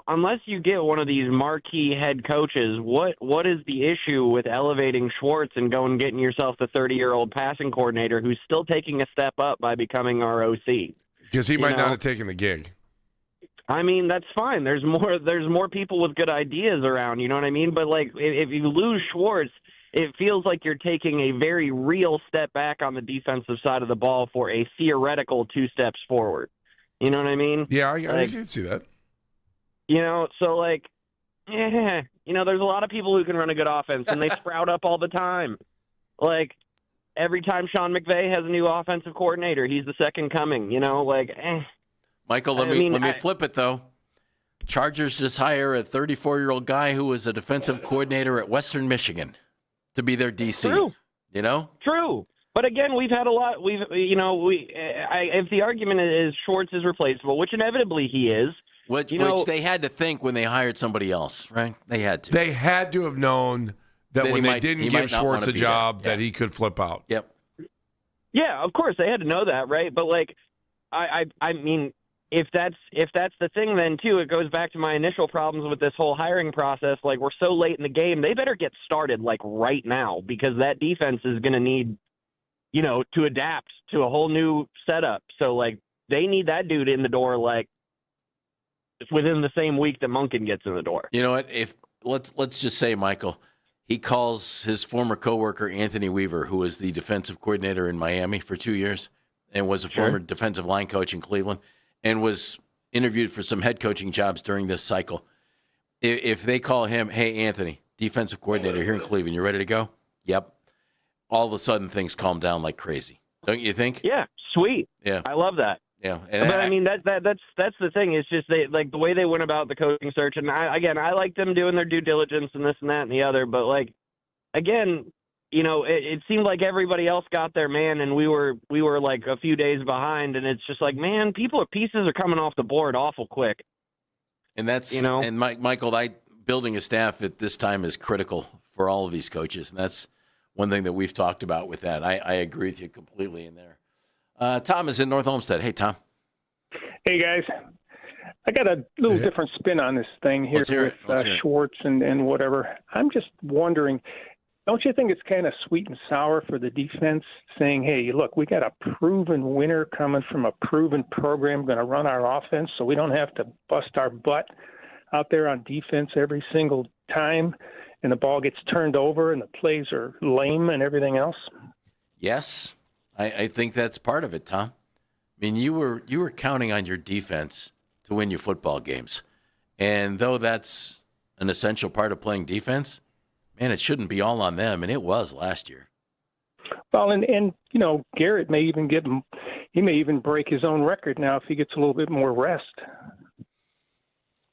unless you get one of these marquee head coaches, what is the issue with elevating Schwartz and getting yourself the 30-year-old passing coordinator who's still taking a step up by becoming our OC? Because he might not have taken the gig. I mean, that's fine. There's more people with good ideas around, you know what I mean? But, if you lose Schwartz, it feels like you're taking a very real step back on the defensive side of the ball for a theoretical 2 steps forward. You know what I mean? Yeah, I can see that. There's a lot of people who can run a good offense, and they sprout up all the time. Every time Sean McVay has a new offensive coordinator, he's the second coming, Michael, let me flip it, though. Chargers just hire a 34-year-old guy who was a defensive coordinator at Western Michigan to be their DC. True. True. But again, we've had a lot. If the argument is Schwartz is replaceable, which inevitably he is, which they had to think when they hired somebody else, right? They had to. They had to have known that when they didn't give Schwartz a job, that he could flip out. Yep. Yeah, of course they had to know that, right? But I mean, if that's the thing, then too, it goes back to my initial problems with this whole hiring process. We're so late in the game, they better get started right now, because that defense is going to need, to adapt to a whole new setup. So they need that dude in the door within the same week that Monken gets in the door. You know what? If let's just say, Michael, he calls his former coworker Anthony Weaver, who was the defensive coordinator in Miami for 2 years and was a former defensive line coach in Cleveland, and was interviewed for some head coaching jobs during this cycle. If they call him, hey, Anthony, defensive coordinator here in Cleveland, you ready to go? Yep. All of a sudden, things calm down like crazy. Don't you think? Yeah, sweet. Yeah. I love that. Yeah. But I mean, that's the thing. It's just the way they went about the coaching search. And I like them doing their due diligence and this and that and the other. But it seemed like everybody else got their man, and we were a few days behind. And it's just man, pieces are coming off the board awful quick. And that's and Michael, building a staff at this time is critical for all of these coaches, and that's one thing that we've talked about with that. I agree with you completely in there. Tom is in North Olmsted. Hey, Tom. Hey, guys. I got a little different spin on this thing here with Schwartz and whatever. I'm just wondering, don't you think it's kind of sweet and sour for the defense saying, hey, look, we got a proven winner coming from a proven program going to run our offense, so we don't have to bust our butt out there on defense every single time? and the ball gets turned over and the plays are lame and everything else? Yes, I think that's part of it, Tom. I mean, you were counting on your defense to win your football games. And though that's an essential part of playing defense, man, it shouldn't be all on them, and it was last year. Well, and you know, Garrett may even break his own record now if he gets a little bit more rest.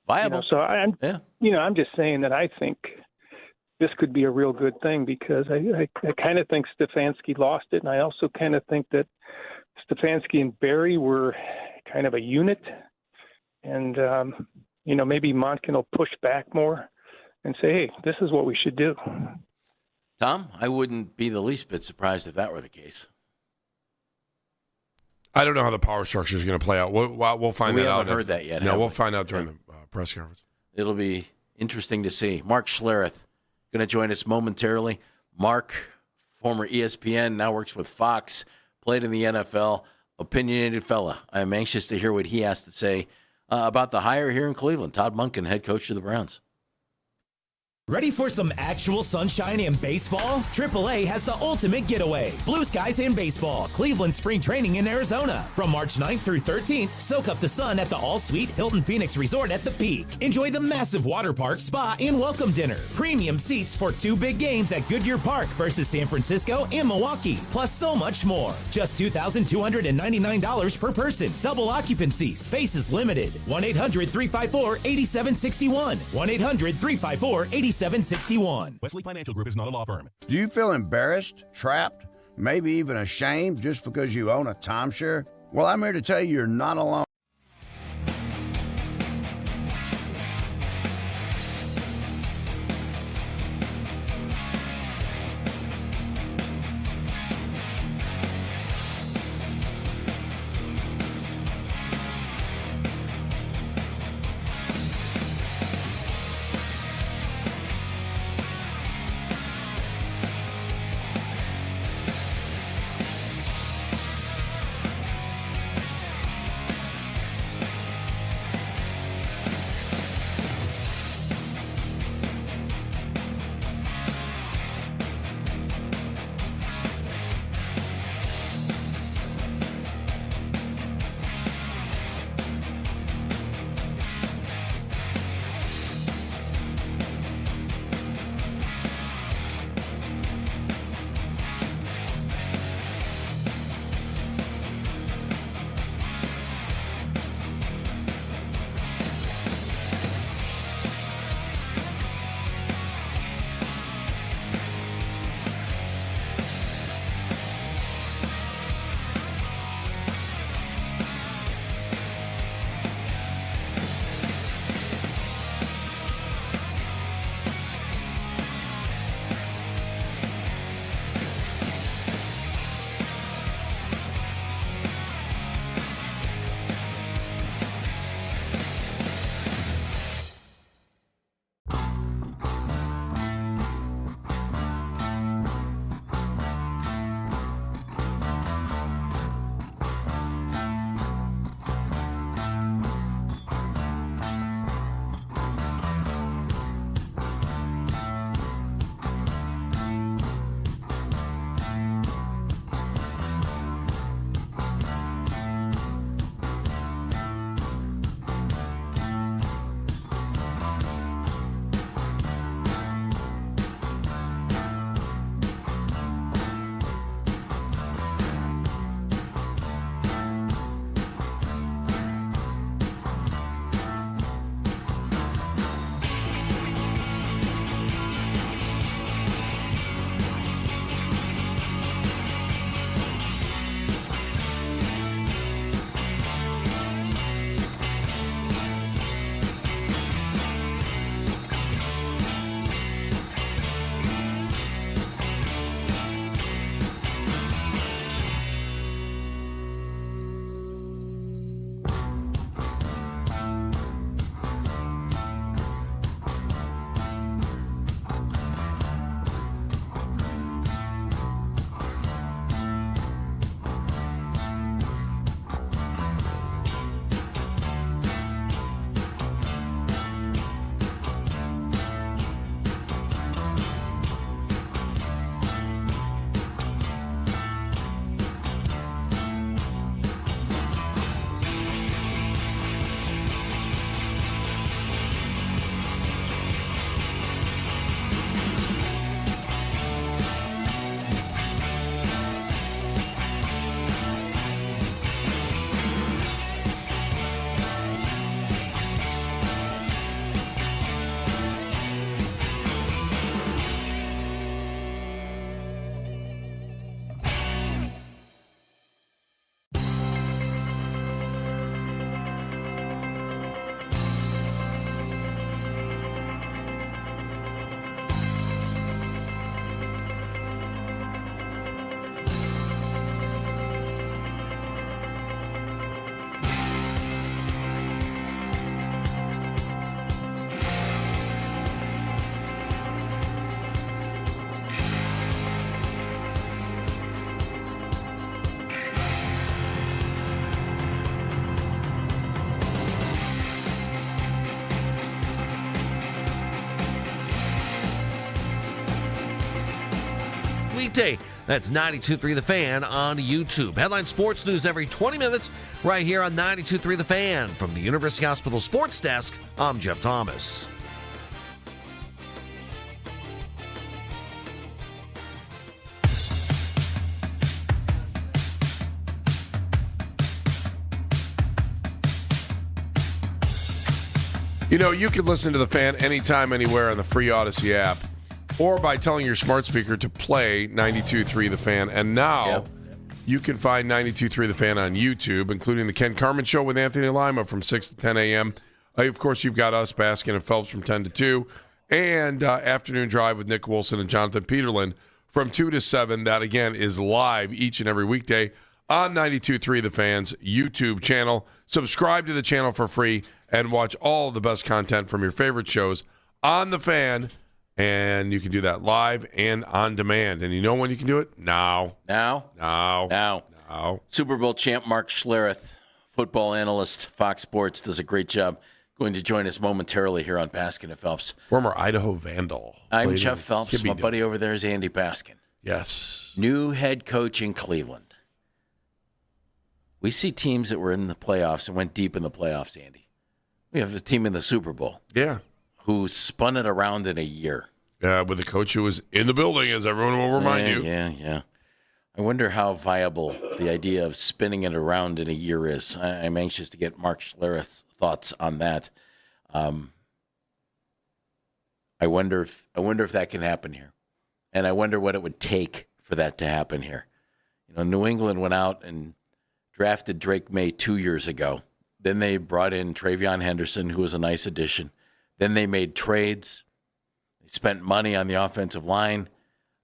Viable. You know, so I'm just saying that I think this could be a real good thing because I kind of think Stefanski lost it, and I also kind of think that Stefanski and Barry were kind of a unit, and you know, maybe Monken will push back more and say, hey, this is what we should do. Tom, I wouldn't be the least bit surprised if that were the case. I don't know how the power structure is going to play out. We'll find that out. We haven't heard that yet. No, we'll find out during the press conference. It'll be interesting to see. Mark Schlereth going to join us momentarily. Mark, former ESPN, now works with Fox, played in the NFL, opinionated fella. I am anxious to hear what he has to say about the hire here in Cleveland. Todd Monken, head coach of the Browns. Ready for some actual sunshine in baseball? AAA has the ultimate getaway. Blue skies in baseball. Cleveland spring training in Arizona. From March 9th through 13th, soak up the sun at the all-suite Hilton Phoenix Resort at the Peak. Enjoy the massive water park, spa, and welcome dinner. Premium seats for 2 big games at Goodyear Park versus San Francisco and Milwaukee. Plus so much more. Just $2,299 per person. Double occupancy. Space is limited. 1-800-354-8761. 1-800-354-8761. Wesley Financial Group is not a law firm. Do you feel embarrassed, trapped, maybe even ashamed just because you own a timeshare? Well, I'm here to tell you you're not alone. weekday. That's 92.3 The Fan on YouTube. Headline sports news every 20 minutes right here on 92.3 The Fan. From the University Hospital Sports Desk, I'm Jeff Thomas. You know, you can listen to The Fan anytime, anywhere on the free Odyssey app, or by telling your smart speaker to play 92.3 The Fan. And now you can find 92.3 The Fan on YouTube, including the Ken Carman Show with Anthony Lima from 6 to 10 a.m. Of course, you've got us, Baskin and Phelps, from 10 to 2, and Afternoon Drive with Nick Wilson and Jonathan Peterlin from 2 to 7. That, again, is live each and every weekday on 92.3 The Fan's YouTube channel. Subscribe to the channel for free and watch all the best content from your favorite shows on The Fan. And you can do that live and on demand. And you know when you can do it? Now. Super Bowl champ Mark Schlereth, football analyst, Fox Sports, does a great job. Going to join us momentarily here on Baskin and Phelps. Former Idaho Vandal. I'm Jeff Phelps. My buddy over there is Andy Baskin. Yes. New head coach in Cleveland. We see teams that were in the playoffs and went deep in the playoffs, Andy. We have a team in the Super Bowl. Yeah. Who spun it around in a year. With a coach who was in the building, as everyone will remind you. Yeah. I wonder how viable the idea of spinning it around in a year is. I'm anxious to get Mark Schlereth's thoughts on that. I wonder if that can happen here. And I wonder what it would take for that to happen here. You know, New England went out and drafted Drake May 2 years ago. Then they brought in Travion Henderson, who was a nice addition. Then they made trades. They spent money on the offensive line.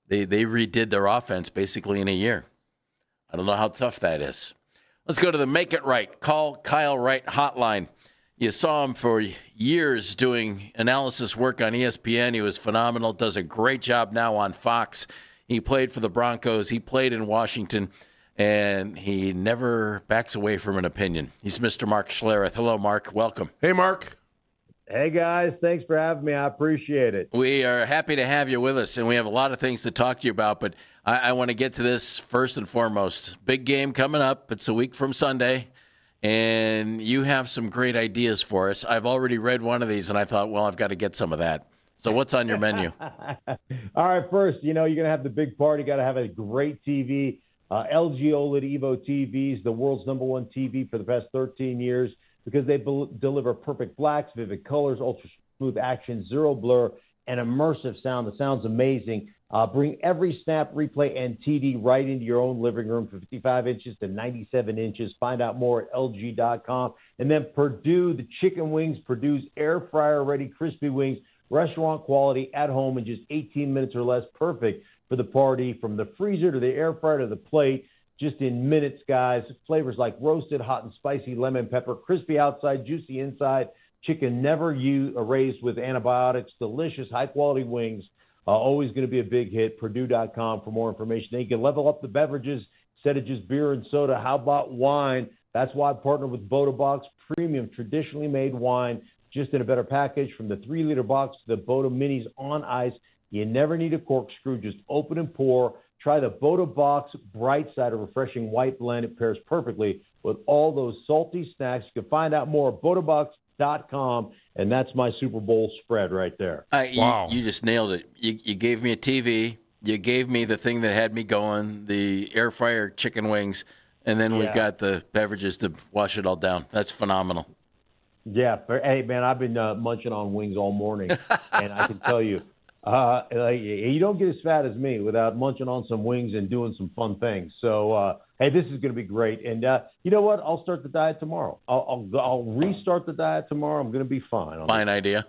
They redid their offense basically in a year. I don't know how tough that is. Let's go to the Make It Right. Call Kyle Wright hotline. You saw him for years doing analysis work on ESPN. He was phenomenal, does a great job now on Fox. He played for the Broncos. He played in Washington. And he never backs away from an opinion. He's Mr. Mark Schlereth. Hello, Mark. Welcome. Hey, Mark. Hey, guys. Thanks for having me. I appreciate it. We are happy to have you with us, and we have a lot of things to talk to you about, but I want to get to this first and foremost. Big game coming up. It's a week from Sunday, and you have some great ideas for us. I've already read one of these, and I thought, well, I've got to get some of that. So what's on your menu? All right, first, you're going to have the big party. Got to have a great TV. LG OLED Evo TVs, the world's #1 TV for the past 13 years, because they deliver perfect blacks, vivid colors, ultra smooth action, zero blur, and immersive sound. The sound's amazing. Bring every snap, replay, and TD right into your own living room from 55 inches to 97 inches. Find out more at LG.com. And then Purdue, the chicken wings, Purdue's air fryer ready crispy wings, restaurant quality at home in just 18 minutes or less. Perfect for the party, from the freezer to the air fryer to the plate, just in minutes, guys. Flavors like roasted, hot and spicy, lemon pepper, crispy outside, juicy inside, chicken never raised with antibiotics, delicious, high-quality wings. Always going to be a big hit. Purdue.com for more information. They can level up the beverages instead of just beer and soda. How about wine? That's why I partnered with Boda Box, premium, traditionally made wine, just in a better package, from the 3-liter box to the Boda Minis on ice. You never need a corkscrew. Just open and pour. Try the Boda Box Bright Side, a refreshing white blend. It pairs perfectly with all those salty snacks. You can find out more at BodaBox.com, and that's my Super Bowl spread right there. Wow. You just nailed it. You gave me a TV. You gave me the thing that had me going, the air fryer chicken wings, and then we've got the beverages to wash it all down. That's phenomenal. Yeah. Hey, man, I've been munching on wings all morning, and I can tell you, you don't get as fat as me without munching on some wings and doing some fun things. So, hey, this is going to be great. And you know what? I'll start the diet tomorrow. I'll restart the diet tomorrow. I'm going to be fine. Fine idea.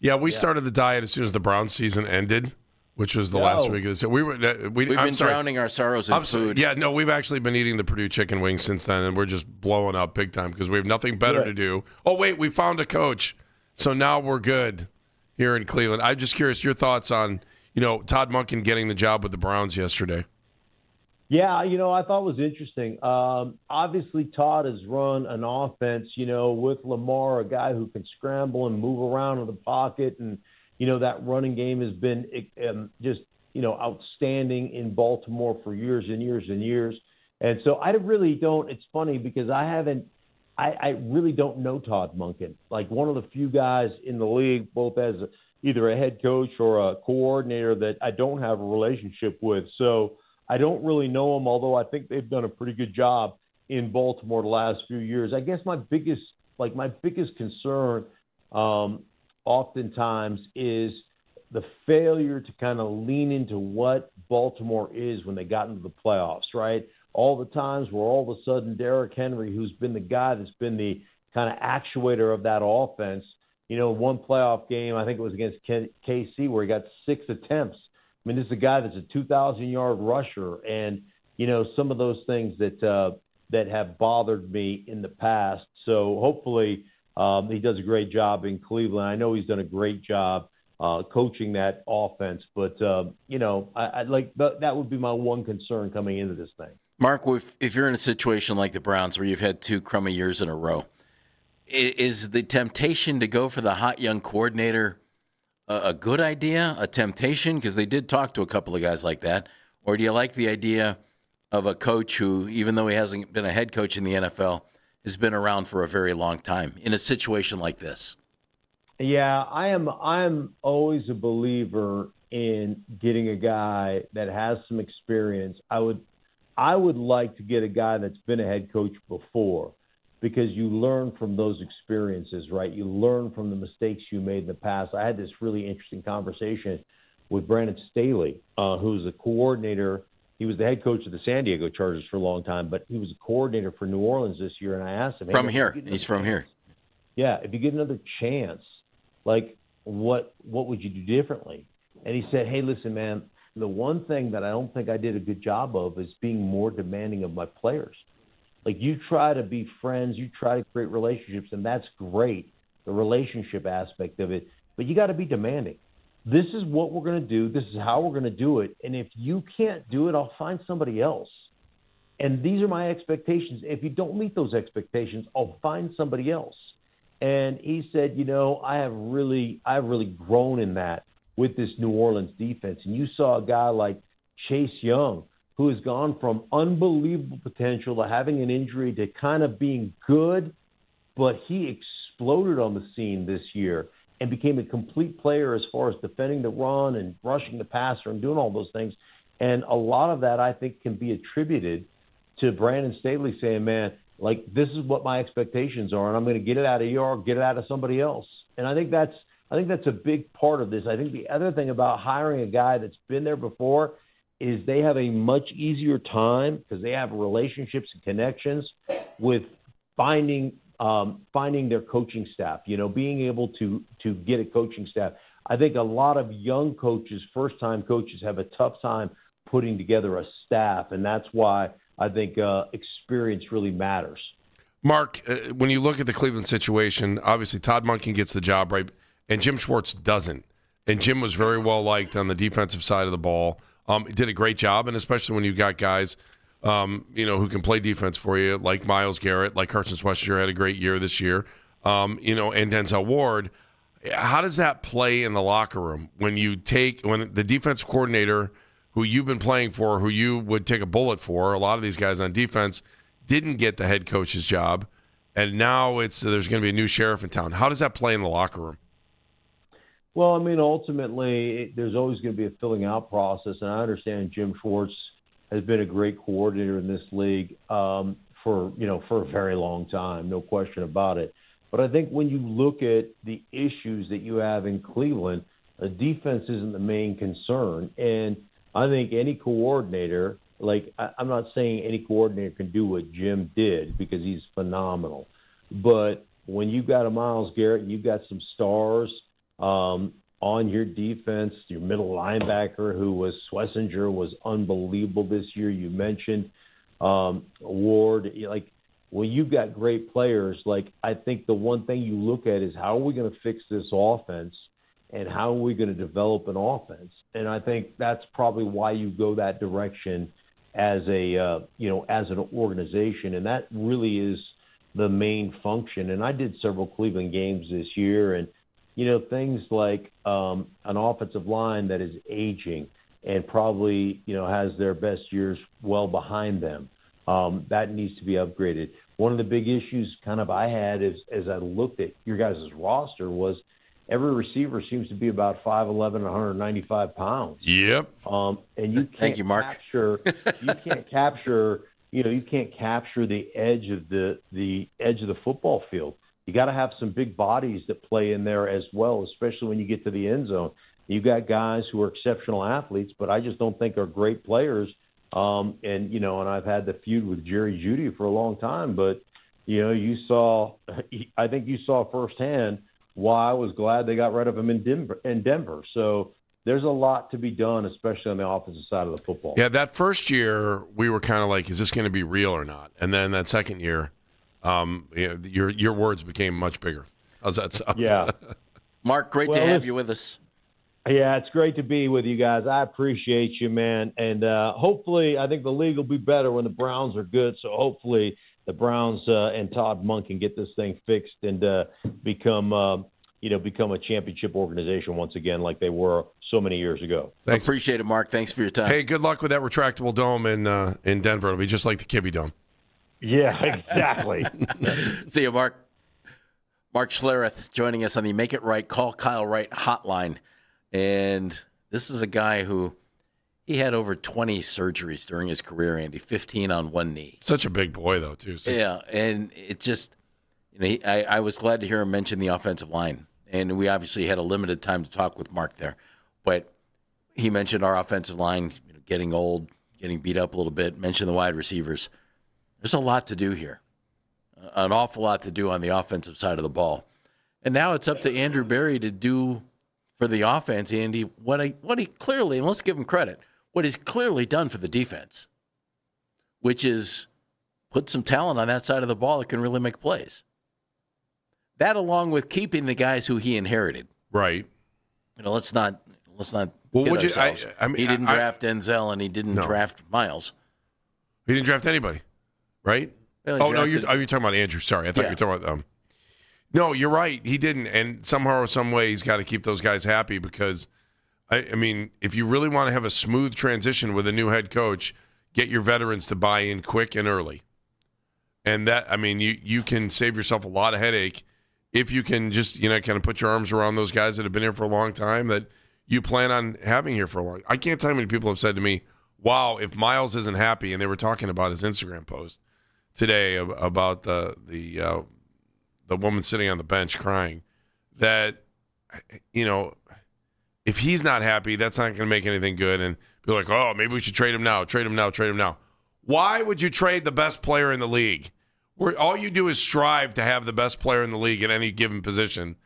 Yeah, we started the diet as soon as the Browns season ended, which was the last week of the season. We've been drowning our sorrows in food. Yeah, no, we've actually been eating the Purdue chicken wings since then, and we're just blowing up big time because we have nothing better to do. Oh, wait, we found a coach. So now we're good here in Cleveland. I'm just curious your thoughts on, Todd Monken getting the job with the Browns yesterday. Yeah, I thought it was interesting. Obviously, Todd has run an offense, with Lamar, a guy who can scramble and move around in the pocket. And, that running game has been just, outstanding in Baltimore for years and years and years. And so I really don't. It's funny because I really don't know Todd Monken. Like, one of the few guys in the league, both as either a head coach or a coordinator, that I don't have a relationship with. So I don't really know him, although I think they've done a pretty good job in Baltimore the last few years. I guess my biggest concern oftentimes is the failure to kind of lean into what Baltimore is when they got into the playoffs, right? All the times where all of a sudden Derrick Henry, who's been the guy that's been the kind of actuator of that offense, one playoff game, I think it was against KC, where he got 6 attempts. I mean, this is a guy that's a 2,000-yard rusher, and, some of those things that have bothered me in the past. So hopefully he does a great job in Cleveland. I know he's done a great job coaching that offense, but, I'd like that would be my one concern coming into this thing. Mark, if you're in a situation like the Browns where you've had 2 crummy years in a row, is the temptation to go for the hot young coordinator a good idea, a temptation? Because they did talk to a couple of guys like that. Or do you like the idea of a coach who, even though he hasn't been a head coach in the NFL, has been around for a very long time in a situation like this? Yeah, I'm always a believer in getting a guy that has some experience. I would like to get a guy that's been a head coach before, because you learn from those experiences, right? You learn from the mistakes you made in the past. I had this really interesting conversation with Brandon Staley, who's a coordinator. He was the head coach of the San Diego Chargers for a long time, but he was a coordinator for New Orleans this year. And I asked him, He's from here. Yeah, if you get another chance, like, what would you do differently? And he said, hey, listen, man, the one thing that I don't think I did a good job of is being more demanding of my players. Like, you try to be friends, you try to create relationships, and that's great, the relationship aspect of it, but you got to be demanding. This is what we're going to do. This is how we're going to do it. And if you can't do it, I'll find somebody else. And these are my expectations. If you don't meet those expectations, I'll find somebody else. And he said, I have really grown in that with this New Orleans defense. And you saw a guy like Chase Young, who has gone from unbelievable potential to having an injury to kind of being good, but he exploded on the scene this year and became a complete player as far as defending the run and rushing the passer and doing all those things. And a lot of that, I think, can be attributed to Brandon Staley saying, man, like, this is what my expectations are, and I'm going to get it out of you or get it out of somebody else. And I think that's a big part of this. I think the other thing about hiring a guy that's been there before is they have a much easier time, because they have relationships and connections with finding their coaching staff, being able to get a coaching staff. I think a lot of young coaches, first-time coaches, have a tough time putting together a staff, and that's why I think experience really matters. Mark, when you look at the Cleveland situation, obviously Todd Monken gets the job right, and Jim Schwartz doesn't. And Jim was very well liked on the defensive side of the ball. He did a great job, and especially when you've got guys, who can play defense for you, like Myles Garrett, like Carson Schwarzenegger had a great year this year, and Denzel Ward. How does that play in the locker room when the defensive coordinator who you've been playing for, who you would take a bullet for, a lot of these guys on defense didn't get the head coach's job, and now there's going to be a new sheriff in town. How does that play in the locker room? Well, I mean, ultimately, there's always going to be a filling out process, and I understand Jim Schwartz has been a great coordinator in this league for a very long time, no question about it. But I think when you look at the issues that you have in Cleveland, the defense isn't the main concern, and I think any coordinator, I'm not saying any coordinator can do what Jim did, because he's phenomenal. But when you've got a Myles Garrett and you've got some stars on your defense, your middle linebacker who was Schwarzenegger was unbelievable this year. You mentioned Ward. When you've got great players, I think the one thing you look at is how are we going to fix this offense? And how are we going to develop an offense? And I think that's probably why you go that direction as as an organization. And that really is the main function. And I did several Cleveland games this year, and things like an offensive line that is aging and probably, has their best years well behind them. That needs to be upgraded. One of the big issues I had as I looked at your guys' roster was every receiver seems to be about 5'11", 195 pounds. Yep. And you can't Thank you, Mark. you can't capture the edge of the football field. You got to have some big bodies that play in there as well, especially when you get to the end zone. You got guys who are exceptional athletes, but I just don't think are great players. And I've had the feud with Jerry Jeudy for a long time, but I think you saw firsthand why I was glad they got rid of him in Denver. So there's a lot to be done, especially on the offensive side of the football. Yeah, that first year we were kind of like, is this going to be real or not? And then that second year, your words became much bigger. How's that sound? Yeah. Mark, great to have you with us. Yeah, it's great to be with you guys. I appreciate you, man. And hopefully, I think the league will be better when the Browns are good. So hopefully the Browns and Todd Monk can get this thing fixed and become a championship organization once again like they were so many years ago. Thanks. Appreciate it, Mark. Thanks for your time. Hey, good luck with that retractable dome in Denver. It'll be just like the Kibbe Dome. Yeah, exactly. See you, Mark. Mark Schlereth joining us on the Make It Right, Call Kyle Wright hotline. And this is a guy who he had over 20 surgeries during his career, Andy, 15 on one knee. Such a big boy, though, too. Yeah, and it just, I was glad to hear him mention the offensive line. And we obviously had a limited time to talk with Mark there. But he mentioned our offensive line getting old, getting beat up a little bit, mentioned the wide receivers. There's a lot to do here, an awful lot to do on the offensive side of the ball. And now it's up to Andrew Berry to do for the offense, Andy, what he clearly, and let's give him credit, what he's clearly done for the defense, which is put some talent on that side of the ball that can really make plays. That along with keeping the guys who he inherited. Right. Let's not well, kid would you, ourselves. He didn't draft Denzel and he didn't draft Miles. He didn't draft anybody, right? Well, no, you're talking about Andrew. Sorry, I thought you were talking about No, you're right. He didn't, and somehow or some way he's got to keep those guys happy because, I mean, if you really want to have a smooth transition with a new head coach, get your veterans to buy in quick and early. And that, I mean, you can save yourself a lot of headache if you can just, kind of put your arms around those guys that have been here for a long time that you plan on having here for a long time. I can't tell you how many people have said to me, wow, if Miles isn't happy, and they were talking about his Instagram post today about the woman sitting on the bench crying, that, if he's not happy, that's not going to make anything good. And be like, oh, maybe we should trade him now. Why would you trade the best player in the league? Where all you do is strive to have the best player in the league at any given position.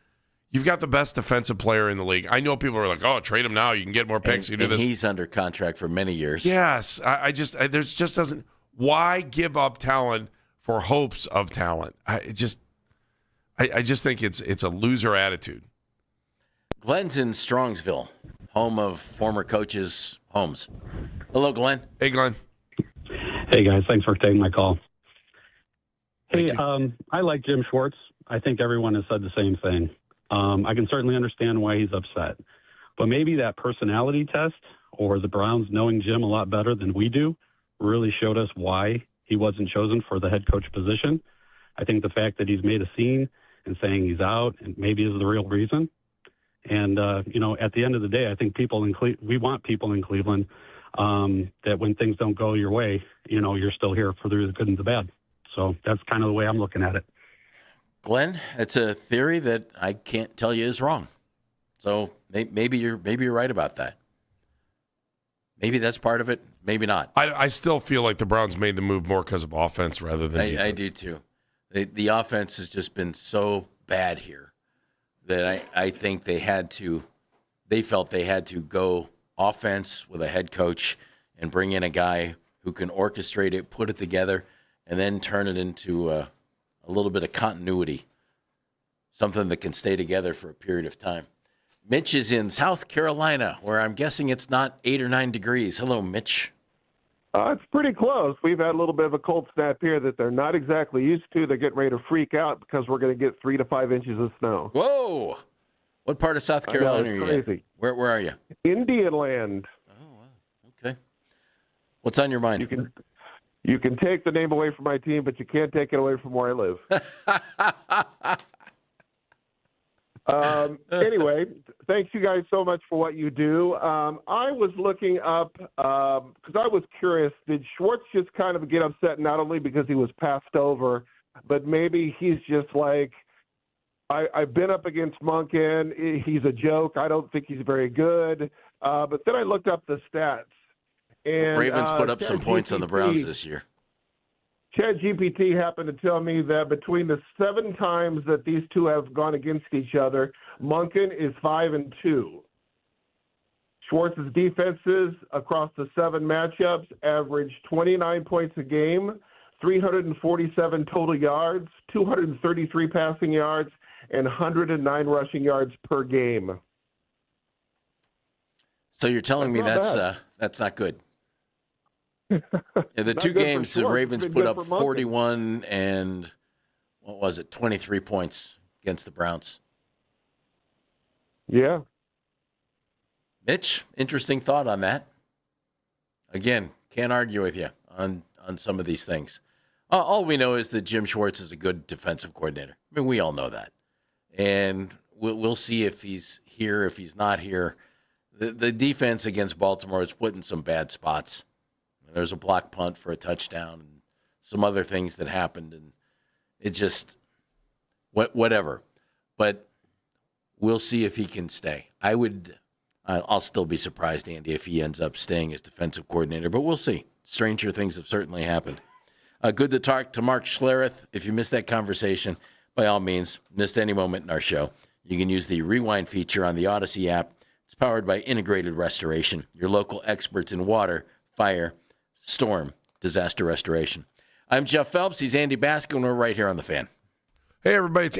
You've got the best defensive player in the league. I know people are like, oh, trade him now. You can get more picks. You do this. He's under contract for many years. Yes. There's just doesn't. Why give up talent for hopes of talent? I just think it's a loser attitude. Glenn's in Strongsville, home of former coaches' homes. Hello, Glenn. Hey, Glenn. Hey, guys. Thanks for taking my call. Hey, I like Jim Schwartz. I think everyone has said the same thing. I can certainly understand why he's upset. But maybe that personality test or the Browns knowing Jim a lot better than we do really showed us why he wasn't chosen for the head coach position. I think the fact that he's made a scene and saying he's out and maybe is the real reason. And, at the end of the day, I think we want people in Cleveland that when things don't go your way, you're still here for the good and the bad. So that's kind of the way I'm looking at it. Glenn, it's a theory that I can't tell you is wrong. So maybe you're right about that. Maybe that's part of it. Maybe not. I still feel like the Browns made the move more because of offense rather than defense. I do too. The offense has just been so bad here that I think they felt they had to go offense with a head coach and bring in a guy who can orchestrate it, put it together, and then turn it into a little bit of continuity, something that can stay together for a period of time. Mitch is in South Carolina, where I'm guessing it's not 8 or 9 degrees. Hello, Mitch. It's pretty close. We've had a little bit of a cold snap here that they're not exactly used to. They're getting ready to freak out because we're going to get 3 to 5 inches of snow. Whoa! What part of South Carolina are you in? Crazy. Where are you? Indian land. Oh, wow. What's on your mind? You can take the name away from my team, but you can't take it away from where I live. Anyway, thanks you guys so much for what you do. I was looking up because I was curious, did Schwartz just kind of get upset not only because he was passed over, but maybe he's just like, I've been up against Monken. He's a joke. I don't think he's very good. But then I looked up the stats. And Ravens put up some points on the Browns this year. ChatGPT happened to tell me that between the 7 times that these two have gone against each other, Monken is 5-2. Schwartz's defenses across the 7 matchups averaged 29 points a game, 347 total yards, 233 passing yards, and 109 rushing yards per game. So you're telling me that's not good? The 2 games, the Ravens put up 41 and, 23 points against the Browns. Yeah. Mitch, interesting thought on that. Again, can't argue with you on some of these things. All we know is that Jim Schwartz is a good defensive coordinator. I mean, we all know that. And we'll see if he's here, if he's not here. The defense against Baltimore is put in some bad spots. There's a block punt for a touchdown and some other things that happened, and it just whatever. But we'll see if he can stay. I'll still be surprised, Andy, if he ends up staying as defensive coordinator, but we'll see. Stranger things have certainly happened. Good to talk to Mark Schlereth. If you missed that conversation, by all means, missed any moment in our show, you can use the rewind feature on the Odyssey app. It's powered by Integrated Restoration, your local experts in water, fire, storm, disaster restoration. I'm Jeff Phelps. He's Andy Baskin, and we're right here on The Fan. Hey, everybody. It's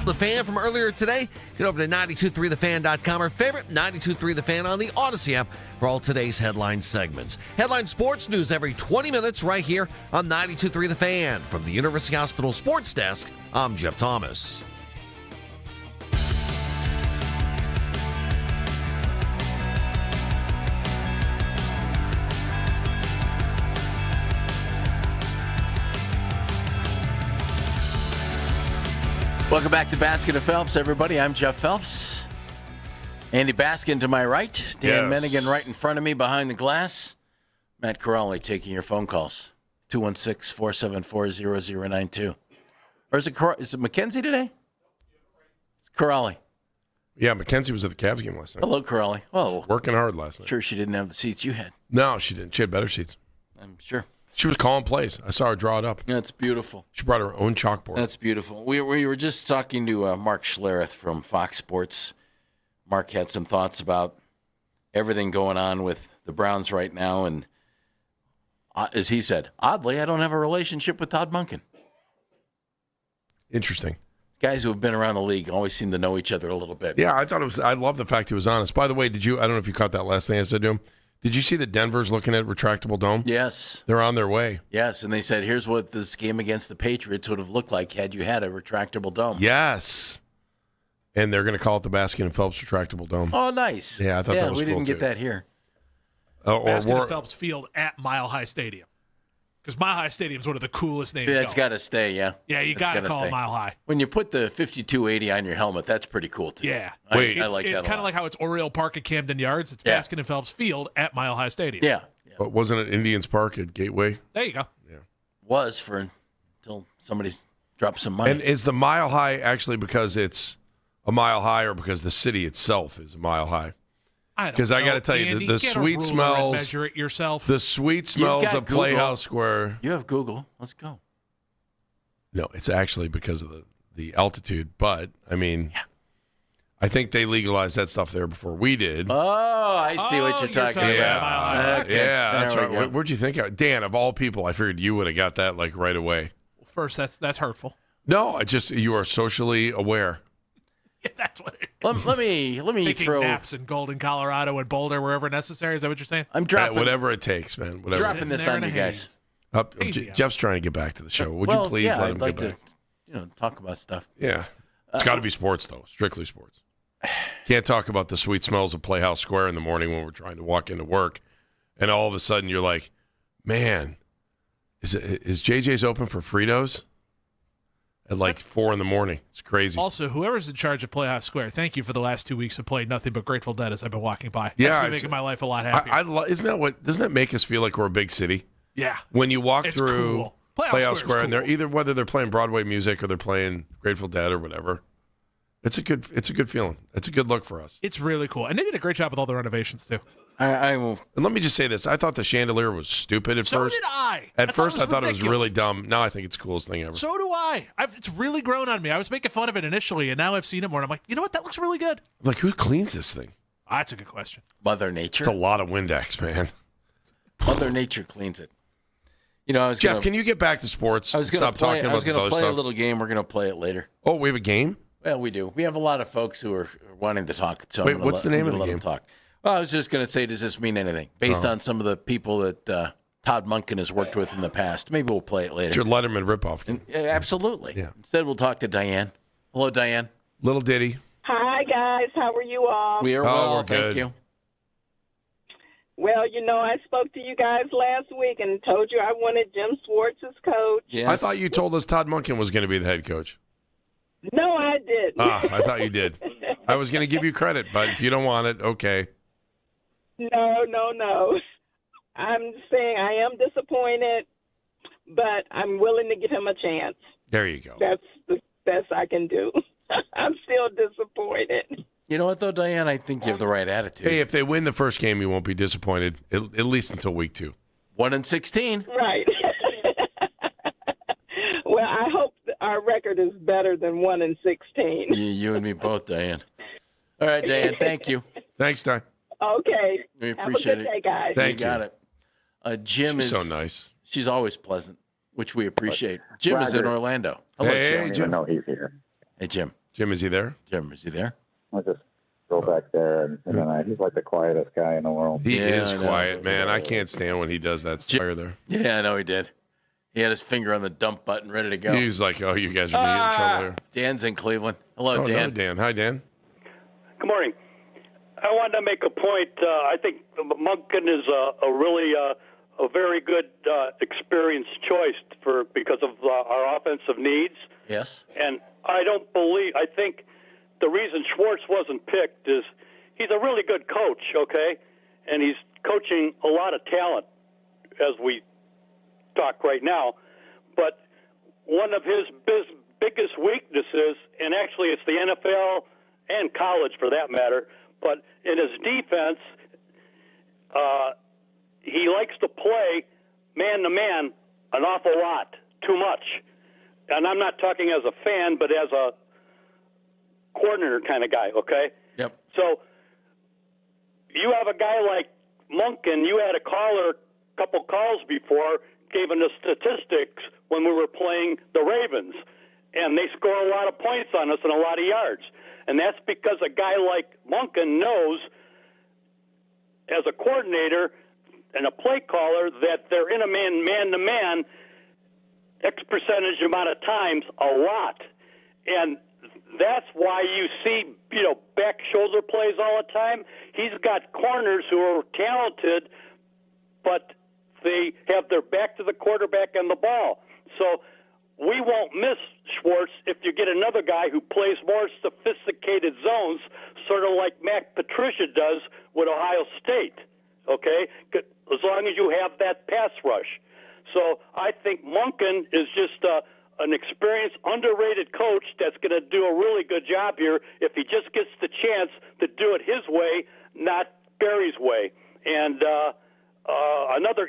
The Fan from earlier today, get over to 923thefan.com or favorite 923 The Fan on the Odyssey app for all today's headline segments. Headline sports news every 20 minutes right here on 923 The Fan. From the University Hospital Sports Desk, I'm Jeff Thomas. Welcome back to Baskin and Phelps, everybody. I'm Jeff Phelps. Andy Baskin to my right. Dan Mennigan right in front of me behind the glass. Matt Corrali taking your phone calls. 216-474-0092. Or is it Mackenzie today? It's Corrali. Yeah, Mackenzie was at the Cavs game last night. Hello, Corrali. Oh, working hard last night. Sure she didn't have the seats you had. No, she didn't. She had better seats. I'm sure. She was calling plays. I saw her draw it up. That's beautiful. She brought her own chalkboard. That's beautiful. We were just talking to Mark Schlereth from Fox Sports. Mark had some thoughts about everything going on with the Browns right now. And as he said, oddly, I don't have a relationship with Todd Monken. Interesting. Guys who have been around the league always seem to know each other a little bit. Yeah, I love the fact he was honest. By the way, I don't know if you caught that last thing I said to him. Did you see that Denver's looking at retractable dome? Yes. They're on their way. Yes, and they said, here's what this game against the Patriots would have looked like had you had a retractable dome. Yes. And they're going to call it the Baskin and Phelps retractable dome. Oh, nice. Yeah, I thought that was cool, we didn't get that here. Baskin and Phelps Field at Mile High Stadium. Because Mile High Stadium is one of the coolest names. That's got to stay, yeah. Yeah, you got to call it Mile High. When you put the 5280 on your helmet, that's pretty cool, too. Yeah. I like that. It's kind of like how it's Oriole Park at Camden Yards. It's Baskin and Phelps Field at Mile High Stadium. Yeah. But wasn't it Indians Park at Gateway? There you go. Yeah. Was until somebody dropped some money. And is the Mile High actually because it's a mile high or because the city itself is a mile high? Because I got to tell you, the sweet smells. Measure it yourself. The sweet smells of Playhouse Square. You have Google. Let's go. No, it's actually because of the altitude. But I mean, I think they legalized that stuff there before we did. Oh, I see what you're talking about. Okay. Yeah, that's right. Where'd you think of Dan? Of all people, I figured you would have got that like right away. Well, first, that's hurtful. No, you are socially aware. Yeah, that's what it is. Let me taking throw naps in Golden, Colorado, and Boulder wherever necessary. Is that what you're saying? I'm dropping whatever it takes, man. Whatever. Dropping this on you guys. Jeff's trying to get back to the show. Would you please let him get back? Talk about stuff. Yeah, it's got to be sports though. Strictly sports. Can't talk about the sweet smells of Playhouse Square in the morning when we're trying to walk into work, and all of a sudden you're like, "Man, is JJ's open for Fritos?" At like 4 a.m. It's crazy. Also, whoever's in charge of Playhouse Square, thank you for the last 2 weeks of playing nothing but Grateful Dead as I've been walking by. That's been making my life a lot happier. Doesn't that make us feel like we're a big city? Yeah. When you walk it's through cool. Playhouse Square, cool. and whether they're playing Broadway music or they're playing Grateful Dead or whatever, it's a good feeling. It's a good look for us. It's really cool, and they did a great job with all the renovations too. I will. And let me just say this: I thought the chandelier was stupid at first. So did I. At first, I thought it was really dumb. Now I think it's the coolest thing ever. So do I. It's really grown on me. I was making fun of it initially, and now I've seen it more, and I'm like, you know what? That looks really good. Like, who cleans this thing? That's a good question. Mother Nature. It's a lot of Windex, man. Mother Nature cleans it. Jeff, can you get back to sports? I was going to play a little game. We're going to play it later. Oh, we have a game? Well, we do. We have a lot of folks who are wanting to talk. So wait, what's the name of the game? Talk. Well, I was just going to say, does this mean anything? Based on some of the people that Todd Monken has worked with in the past. Maybe we'll play it later. It's your Letterman ripoff game. Absolutely. Yeah. Instead, we'll talk to Diane. Hello, Diane. Little ditty. Hi, guys. How are you all? We are well, thank you. Well, I spoke to you guys last week and told you I wanted Jim Schwartz as coach. Yes. I thought you told us Todd Monken was going to be the head coach. No, I didn't. I thought you did. I was going to give you credit, but if you don't want it, okay. No. I'm saying I am disappointed, but I'm willing to give him a chance. There you go. That's the best I can do. I'm still disappointed. You know what, though, Diane? I think you have the right attitude. Hey, if they win the first game, you won't be disappointed, at least until week 2. 1-16. Right. Well, I hope our record is better than 1-16. You and me both, Diane. All right, Diane, thank you. Thanks, Di. Okay. We appreciate Have a good day, guys. Thank you. Got it. Jim She's is so nice. She's always pleasant, which we appreciate. Jim is in Orlando. Hello, Hey, Jim. Jim. No, he's here. Hey, Jim. Jim, is he there? Jim, is he there? I'll just go back there, and he's like the quietest guy in the world. He is quiet, man. I can't stand when he does that fire there. Yeah, I know he did. He had his finger on the dump button, ready to go. He was like, "Oh, you guys are in trouble here." Dan's in Cleveland. Hello, Dan. No, Dan. Hi, Dan. Good morning. I wanted to make a point. I think Monken is a very good experienced choice because of our offensive needs. Yes. And I think the reason Schwartz wasn't picked is he's a really good coach, okay? And he's coaching a lot of talent as we talk right now. But one of his biggest weaknesses, and actually it's the NFL and college for that matter, but in his defense, he likes to play man-to-man an awful lot, too much. And I'm not talking as a fan, but as a coordinator kind of guy, okay? Yep. So you have a guy like Monken. You had a couple calls before, giving us statistics when we were playing the Ravens, and they score a lot of points on us and a lot of yards. And that's because a guy like Monken knows, as a coordinator and a play caller, that they're in a man-to-man X percentage amount of times a lot. And that's why you see, back shoulder plays all the time. He's got corners who are talented, but they have their back to the quarterback and the ball. So we won't miss Schwartz if you get another guy who plays more sophisticated zones, sort of like Matt Patricia does with Ohio State, okay, as long as you have that pass rush. So I think Monken is just an experienced, underrated coach that's going to do a really good job here if he just gets the chance to do it his way, not Barry's way. And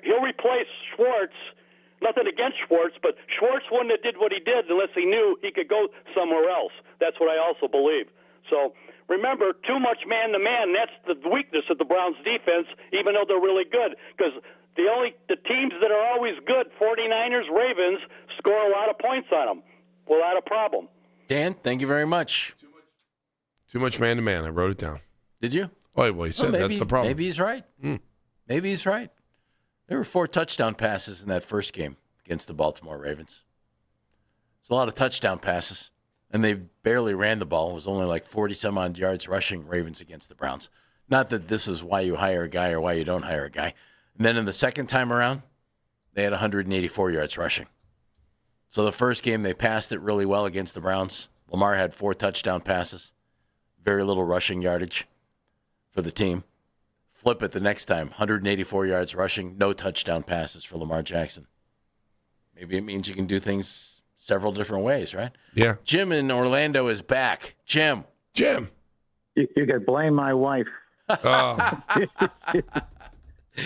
he'll replace Schwartz. Nothing against Schwartz, but Schwartz wouldn't have did what he did unless he knew he could go somewhere else. That's what I also believe. So remember, too much man-to-man, that's the weakness of the Browns' defense, even though they're really good. Because the teams that are always good, 49ers, Ravens, score a lot of points on them without a problem. Dan, thank you very much. Too much man-to-man. I wrote it down. Did you? Oh, well, he said that's the problem. Maybe he's right. Maybe he's right. There were 4 touchdown passes in that first game against the Baltimore Ravens. It's a lot of touchdown passes, and they barely ran the ball. It was only like 40-some-odd yards rushing Ravens against the Browns. Not that this is why you hire a guy or why you don't hire a guy. And then in the second time around, they had 184 yards rushing. So the first game, they passed it really well against the Browns. Lamar had 4 touchdown passes, very little rushing yardage for the team. Flip it the next time, 184 yards rushing, no touchdown passes for Lamar Jackson. Maybe it means you can do things several different ways, right? Yeah. Jim in Orlando is back. Jim. You could blame my wife.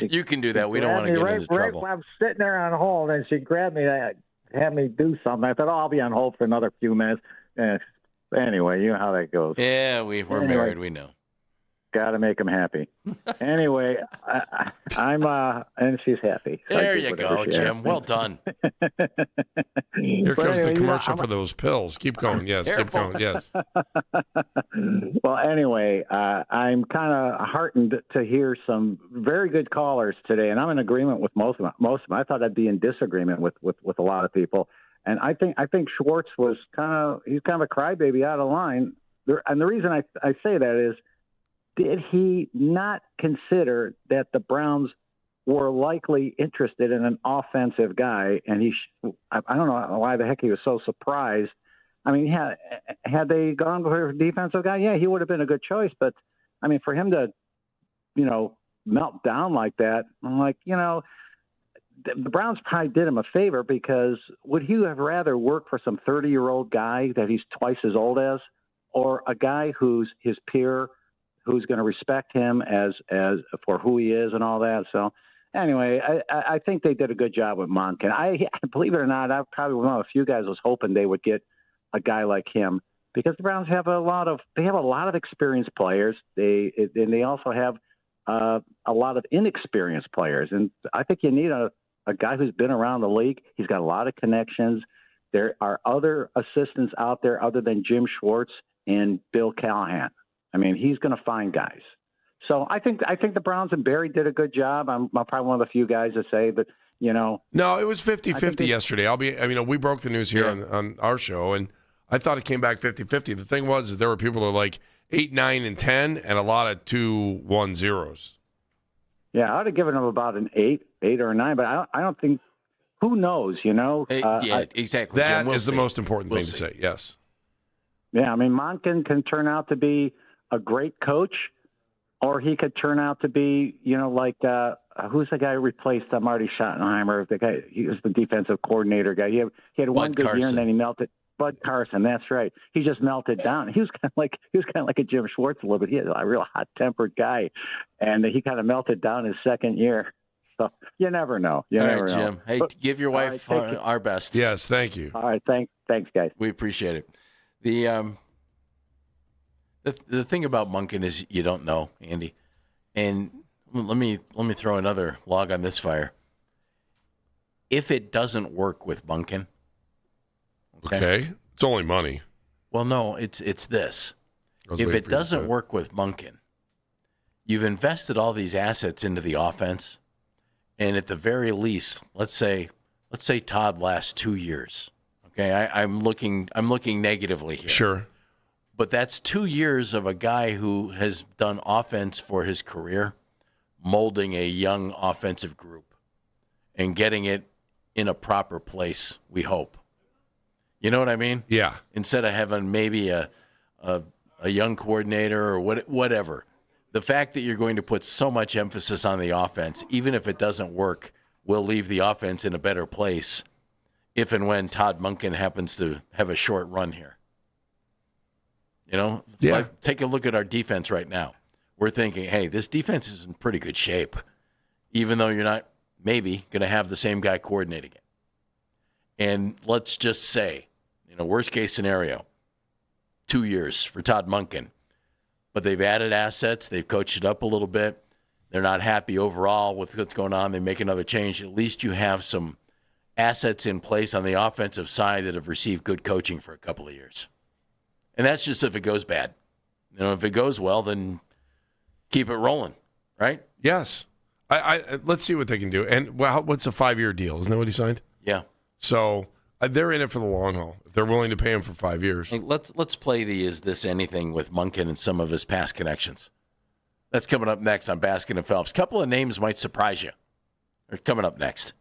You can do that. We don't want to get into trouble. Right, I'm sitting there on hold, and she grabbed me to have me do something. I thought, I'll be on hold for another few minutes. Anyway, you know how that goes. Yeah, we're married. We know. Got to make them happy. Anyway, I'm and she's happy. So there you go, Jim. Well done. Here comes the commercial for those pills. Keep going. Yes, Careful. keep going. Yes. Well, anyway, I'm kind of heartened to hear some very good callers today, and I'm in agreement with most of them. I thought I'd be in disagreement with a lot of people, and I think Schwartz was he's kind of a crybaby out of line. And the reason I say that is, did he not consider that the Browns were likely interested in an offensive guy? And I don't know why the heck he was so surprised. I mean, had they gone for a defensive guy, yeah, he would have been a good choice. But, I mean, for him to, melt down like that, I'm like, the Browns probably did him a favor, because would he have rather worked for some 30-year-old guy that he's twice as old as, or a guy who's his peer, who's going to respect him as for who he is and all that? So anyway, I think they did a good job with Monken. I believe it or not, I'm probably one of the few guys was hoping they would get a guy like him, because the Browns have a lot of experienced players. They also have a lot of inexperienced players, and I think you need a guy who's been around the league. He's got a lot of connections. There are other assistants out there other than Jim Schwartz in Bill Callahan. I mean, he's going to find guys. So I think the Browns and Barry did a good job. I'm probably one of the few guys to say, but No, it was 50-50 yesterday. We broke the news here on our show, and I thought it came back 50-50. The thing was, is there were people that were like 8, 9, and 10, and a lot of 2, 1, 0s. Yeah, I would have given him about an 8 or a 9, but I don't think. Who knows? Exactly. That Jim, is the most important thing to say. Yes. Yeah, I mean, Monken can turn out to be a great coach, or he could turn out to be, like who's the guy who replaced Marty Schottenheimer? The guy, he was the defensive coordinator guy. He had one good year, and then he melted. Bud Carson, that's right. He just melted down. He was kind of like a Jim Schwartz a little bit. He was a real hot-tempered guy, and he kind of melted down his second year. So you never know. All right, Jim. Hey, give your wife our best. Yes, thank you. All right, thanks, guys. We appreciate it. The thing about Monken is you don't know, Andy. And let me throw another log on this fire. If it doesn't work with Monken, okay, it's only money. Well, no, it's this. If it doesn't work with Monken, you've invested all these assets into the offense, and at the very least, let's say Todd lasts 2 years. Okay, I'm looking negatively here. Sure. But that's 2 years of a guy who has done offense for his career, molding a young offensive group and getting it in a proper place, we hope. You know what I mean? Yeah. Instead of having maybe a young coordinator or whatever. The fact that you're going to put so much emphasis on the offense, even if it doesn't work, will leave the offense in a better place if and when Todd Monken happens to have a short run here. Like, take a look at our defense right now. We're thinking, hey, this defense is in pretty good shape, even though you're not maybe going to have the same guy coordinating it. And let's just say, worst case scenario, 2 years for Todd Monken. But they've added assets. They've coached it up a little bit. They're not happy overall with what's going on. They make another change. At least you have some assets in place on the offensive side that have received good coaching for a couple of years. And that's just if it goes bad. If it goes well, then keep it rolling, right? Yes. I let's see what they can do. And what's a 5-year deal? Isn't that what he signed? Yeah. So they're in it for the long haul. If they're willing to pay him for 5 years. Hey, let's play the Is This Anything with Monken and some of his past connections. That's coming up next on Baskin and Phelps. A couple of names might surprise you. They're coming up next.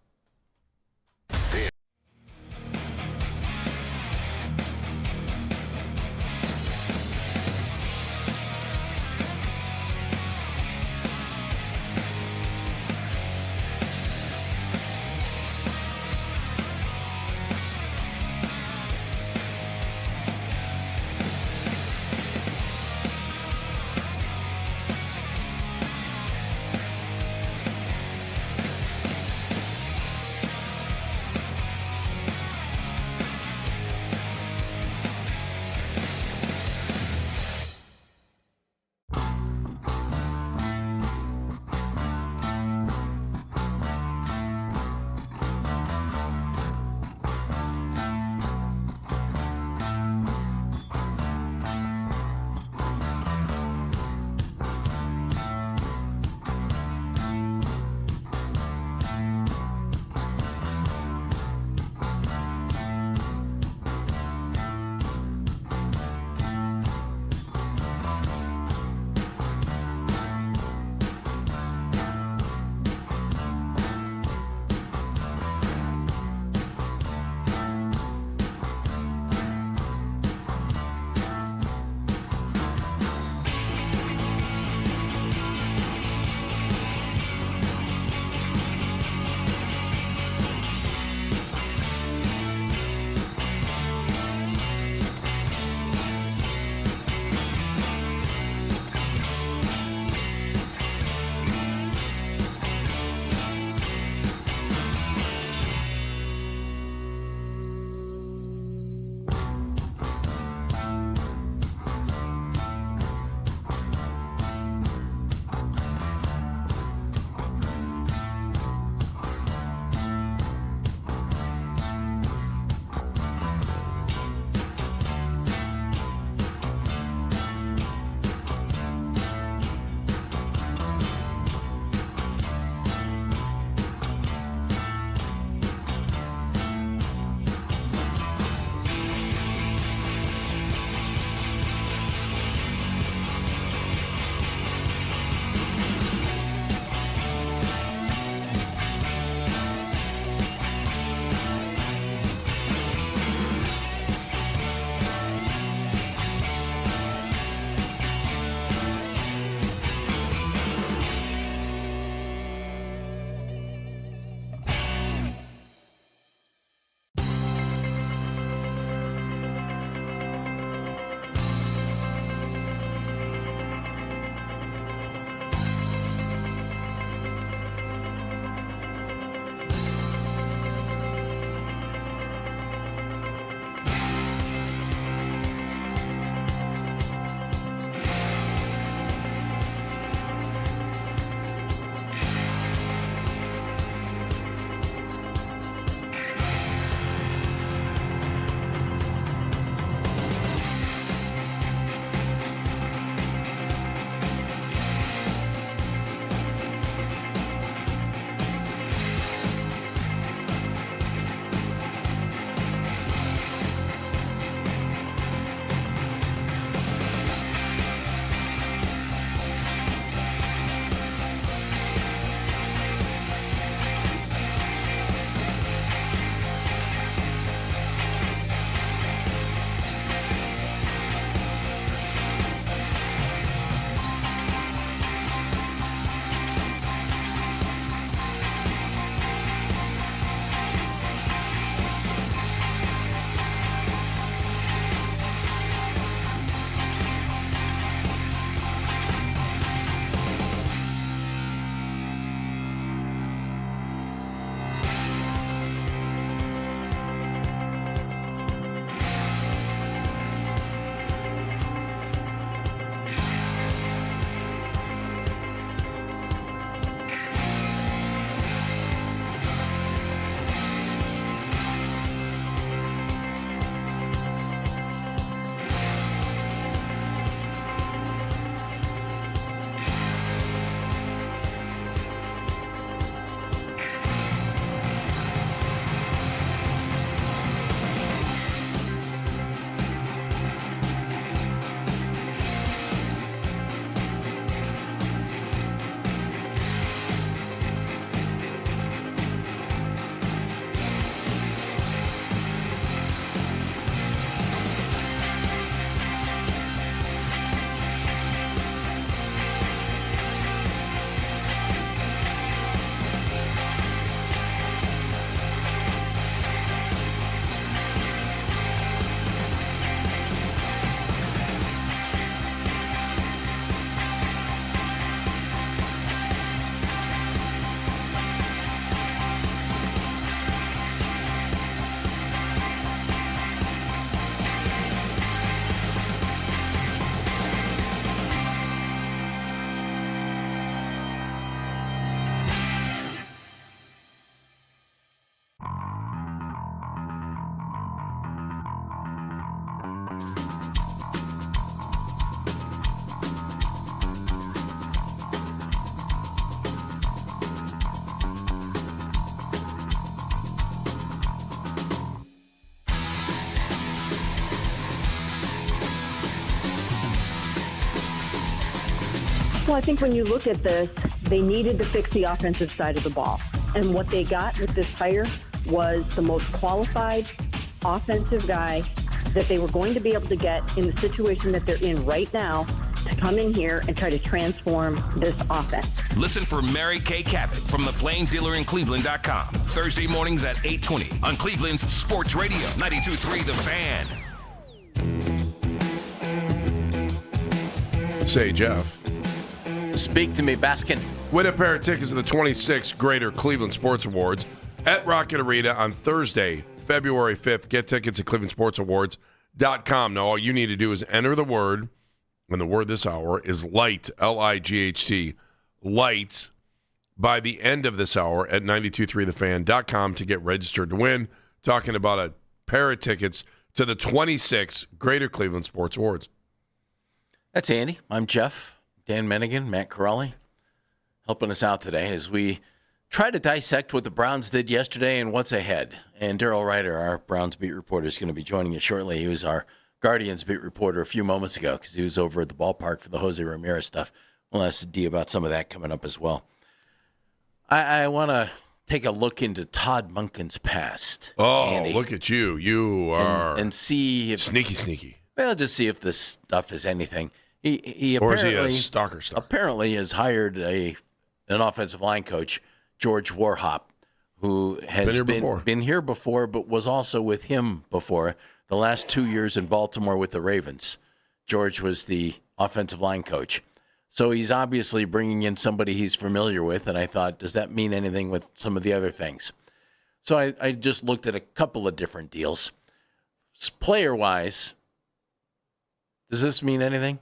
Well, I think when you look at this, they needed to fix the offensive side of the ball. And what they got with this hire was the most qualified offensive guy that they were going to be able to get in the situation that they're in right now to come in here and try to transform this offense. Listen for Mary Kay Cabot from the Plain Dealer in Cleveland.com. Thursday mornings at 8:20 on Cleveland's Sports Radio 92.3 The Fan. Say, Jeff. Speak to me, Baskin. Win a pair of tickets to the 26th Greater Cleveland Sports Awards at Rocket Arena on Thursday, February 5th. Get tickets at clevelandsportsawards.com. Now, all you need to do is enter the word, and the word this hour is LIGHT, L-I-G-H-T, LIGHT, by the end of this hour at 923thefan.com to get registered to win. Talking about a pair of tickets to the 26th Greater Cleveland Sports Awards. That's Andy. I'm Jeff. Dan Mennigan, Matt Corrali, helping us out today as we try to dissect what the Browns did yesterday and what's ahead. And Daryl Ryder, our Browns beat reporter, is going to be joining us shortly. He was our Guardians beat reporter a few moments ago because he was over at the ballpark for the Jose Ramirez stuff. We'll ask D about some of that coming up as well. I want to take a look into Todd Monken's past. Oh, Andy, look at you. You are and see if sneaky. Well, just see if this stuff is anything. He or apparently, is he a stalker? Apparently has hired an offensive line coach, George Warhop, who has been here before, but was also with him before. The last 2 years in Baltimore with the Ravens, George was the offensive line coach. So he's obviously bringing in somebody he's familiar with, and I thought, does that mean anything with some of the other things? So I just looked at a couple of different deals. Player-wise, does this mean anything?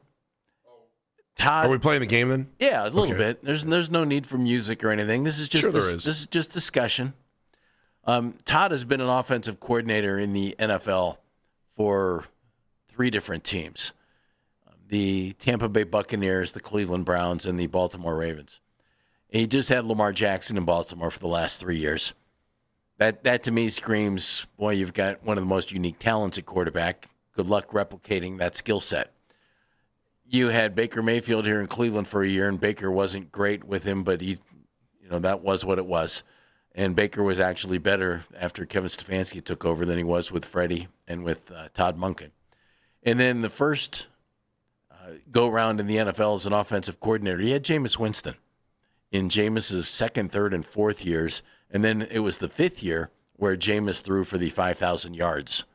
Todd, are we playing the game then? Yeah, a little bit. There's no need for music or anything. This is just this is just discussion. Todd has been an offensive coordinator in the NFL for 3 different teams: the Tampa Bay Buccaneers, the Cleveland Browns, and the Baltimore Ravens. And he just had Lamar Jackson in Baltimore for the last 3 years. That to me screams, boy, you've got one of the most unique talents at quarterback. Good luck replicating that skill set. You had Baker Mayfield here in Cleveland for a year, and Baker wasn't great with him, but that was what it was. And Baker was actually better after Kevin Stefanski took over than he was with Freddie and with Todd Monken. And then the first go-round in the NFL as an offensive coordinator, he had Jameis Winston in Jameis's second, third, and fourth years. And then it was the 5th year where Jameis threw for the 5,000 yards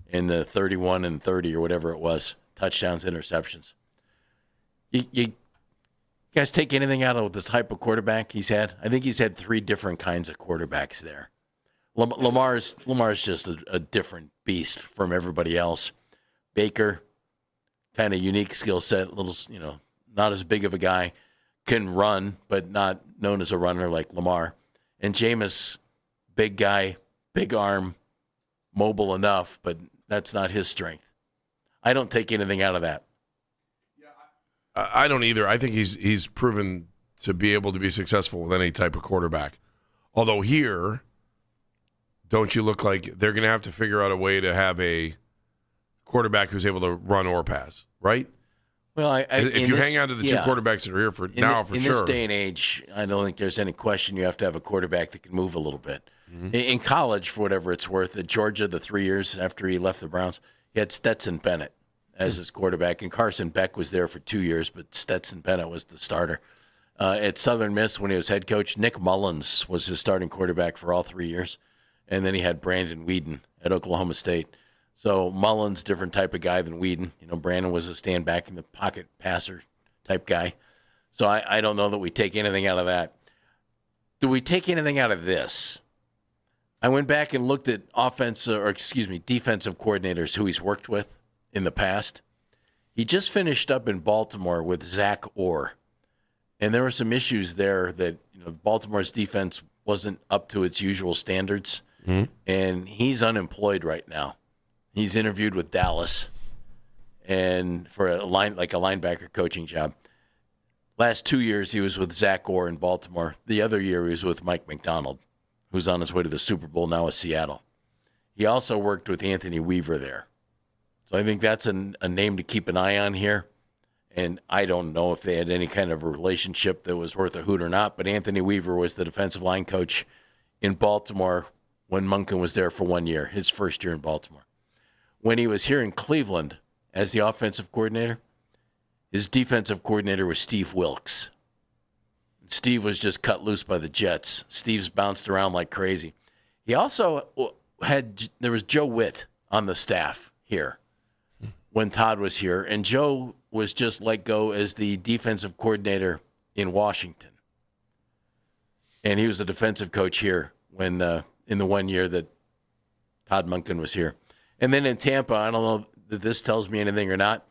in the 31 and 30 or whatever it was, touchdowns, interceptions. You guys take anything out of the type of quarterback he's had? I think he's had 3 different kinds of quarterbacks there. Lamar's just a different beast from everybody else. Baker, kind of unique skill set, little, not as big of a guy, can run, but not known as a runner like Lamar. And Jameis, big guy, big arm, mobile enough, but that's not his strength. I don't take anything out of that. I don't either. I think he's proven to be able to be successful with any type of quarterback. Although here, don't you look like they're going to have to figure out a way to have a quarterback who's able to run or pass, right? Well, if you hang on to the 2 quarterbacks that are here for sure. In this day and age, I don't think there's any question you have to have a quarterback that can move a little bit. Mm-hmm. In college, for whatever it's worth, at Georgia, the 3 years after he left the Browns, he had Stetson Bennett as his quarterback, and Carson Beck was there for 2 years, but Stetson Bennett was the starter. At Southern Miss, when he was head coach, Nick Mullins was his starting quarterback for all 3 years, and then he had Brandon Weeden at Oklahoma State. So Mullins, different type of guy than Weeden. Brandon was a stand back in the pocket passer type guy. So I don't know that we take anything out of that. Do we take anything out of this? I went back and looked at defensive coordinators who he's worked with in the past. He just finished up in Baltimore with Zach Orr. And there were some issues there that Baltimore's defense wasn't up to its usual standards. Mm-hmm. And he's unemployed right now. He's interviewed with Dallas and for a linebacker coaching job. Last 2 years he was with Zach Orr in Baltimore. The other year he was with Mike McDonald, who's on his way to the Super Bowl now with Seattle. He also worked with Anthony Weaver there. So I think that's a name to keep an eye on here. And I don't know if they had any kind of a relationship that was worth a hoot or not, but Anthony Weaver was the defensive line coach in Baltimore when Monken was there for 1 year, his first year in Baltimore. When he was here in Cleveland as the offensive coordinator, his defensive coordinator was Steve Wilkes. Steve was just cut loose by the Jets. Steve's bounced around like crazy. He also there was Joe Witt on the staff here when Todd was here, and Joe was just let go as the defensive coordinator in Washington. And he was the defensive coach here when in the 1 year that Todd Monken was here. And then in Tampa, I don't know if this tells me anything or not,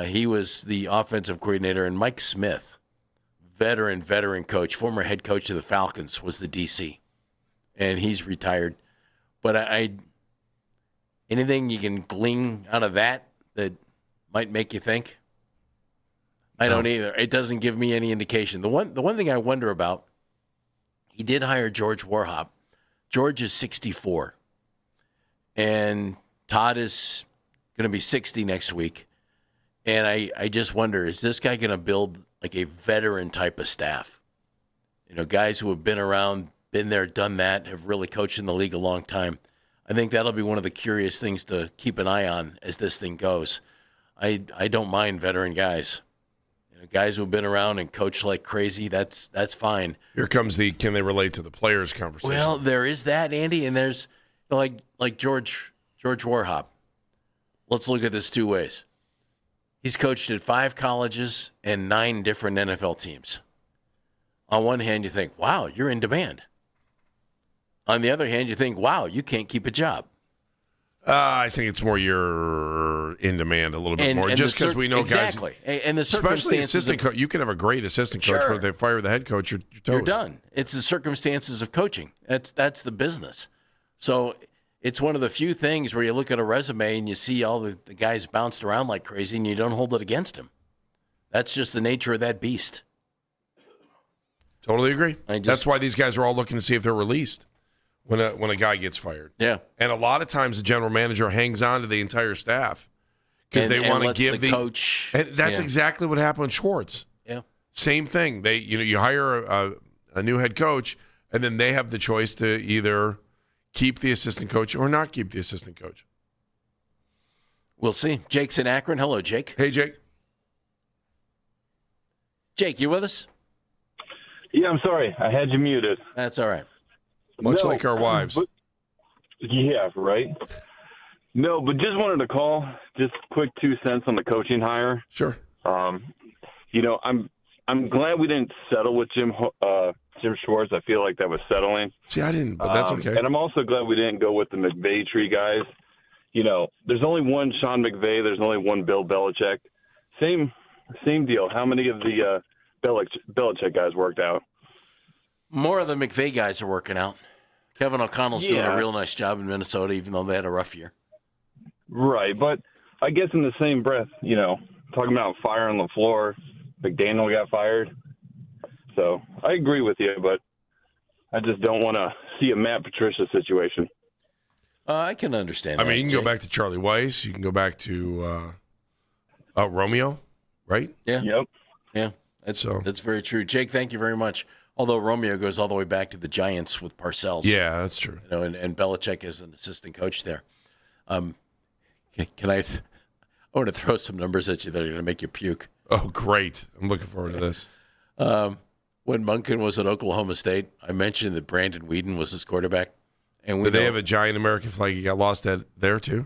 he was the offensive coordinator, and Mike Smith, veteran coach, former head coach of the Falcons, was the DC. And he's retired. But anything you can glean out of that might make you think? I don't either. It doesn't give me any indication. The one thing I wonder about, he did hire George Warhop. George is 64. And Todd is going to be 60 next week. And I just wonder, is this guy going to build like a veteran type of staff? You know, guys who have been around, been there, done that, have really coached in the league a long time. I think that'll be one of the curious things to keep an eye on as this thing goes. I don't mind veteran guys. You know, guys who've been around and coached like crazy, that's fine. Here comes the can they relate to the players conversation. Well, there is that, Andy, and there's like George Warhop. Let's look at this two ways. He's coached at 5 colleges and 9 different NFL teams. On one hand, you think, wow, you're in demand. On the other hand, you think, wow, you can't keep a job. I think it's more you're in demand a little bit more, just because we know exactly. guys. And the especially assistant coach. You can have a great assistant coach, but if they fire the head coach, you're toast. You're done. It's the circumstances of coaching. That's the business. So it's one of the few things where you look at a resume and you see all the guys bounced around like crazy and you don't hold it against him. That's just the nature of that beast. Totally agree. That's why these guys are all looking to see if they're released when a guy gets fired. Yeah. And a lot of times the general manager hangs on to the entire staff because they want to give the coach. And that's exactly what happened with Schwartz. Yeah. Same thing. You hire a new head coach, and then they have the choice to either keep the assistant coach or not keep the assistant coach. We'll see. Jake's in Akron. Hello, Jake. Hey, Jake. Jake, you with us? Yeah, I'm sorry. I had you muted. That's all right. Much like our wives. Yeah, right. No, but just wanted to call, just quick 2 cents on the coaching hire. Sure. You know, I'm glad we didn't settle with Jim Schwartz. I feel like that was settling. See, I didn't, but that's okay. And I'm also glad we didn't go with the McVay tree guys. You know, there's only one Sean McVay. There's only one Bill Belichick. Same deal. How many of the Belichick guys worked out? More of the McVay guys are working out. Kevin O'Connell's doing a real nice job in Minnesota, even though they had a rough year. Right, but I guess in the same breath, you know, talking about fire on the floor, McDaniel got fired. So I agree with you, but I just don't want to see a Matt Patricia situation. I can understand I that. mean, you can go back to Charlie Weiss. You can go back to Romeo, right? Yeah. Yep. Yeah, that's very true. Jake, thank you very much. Although Romeo goes all the way back to the Giants with Parcells. Yeah, that's true. You know, and Belichick is an assistant coach there. Can I want to throw some numbers at you that are going to make you puke. Oh, great. I'm looking forward to this. When Monken was at Oklahoma State, I mentioned that Brandon Weeden was his quarterback. And Did they have a giant American flag? He got lost there, too?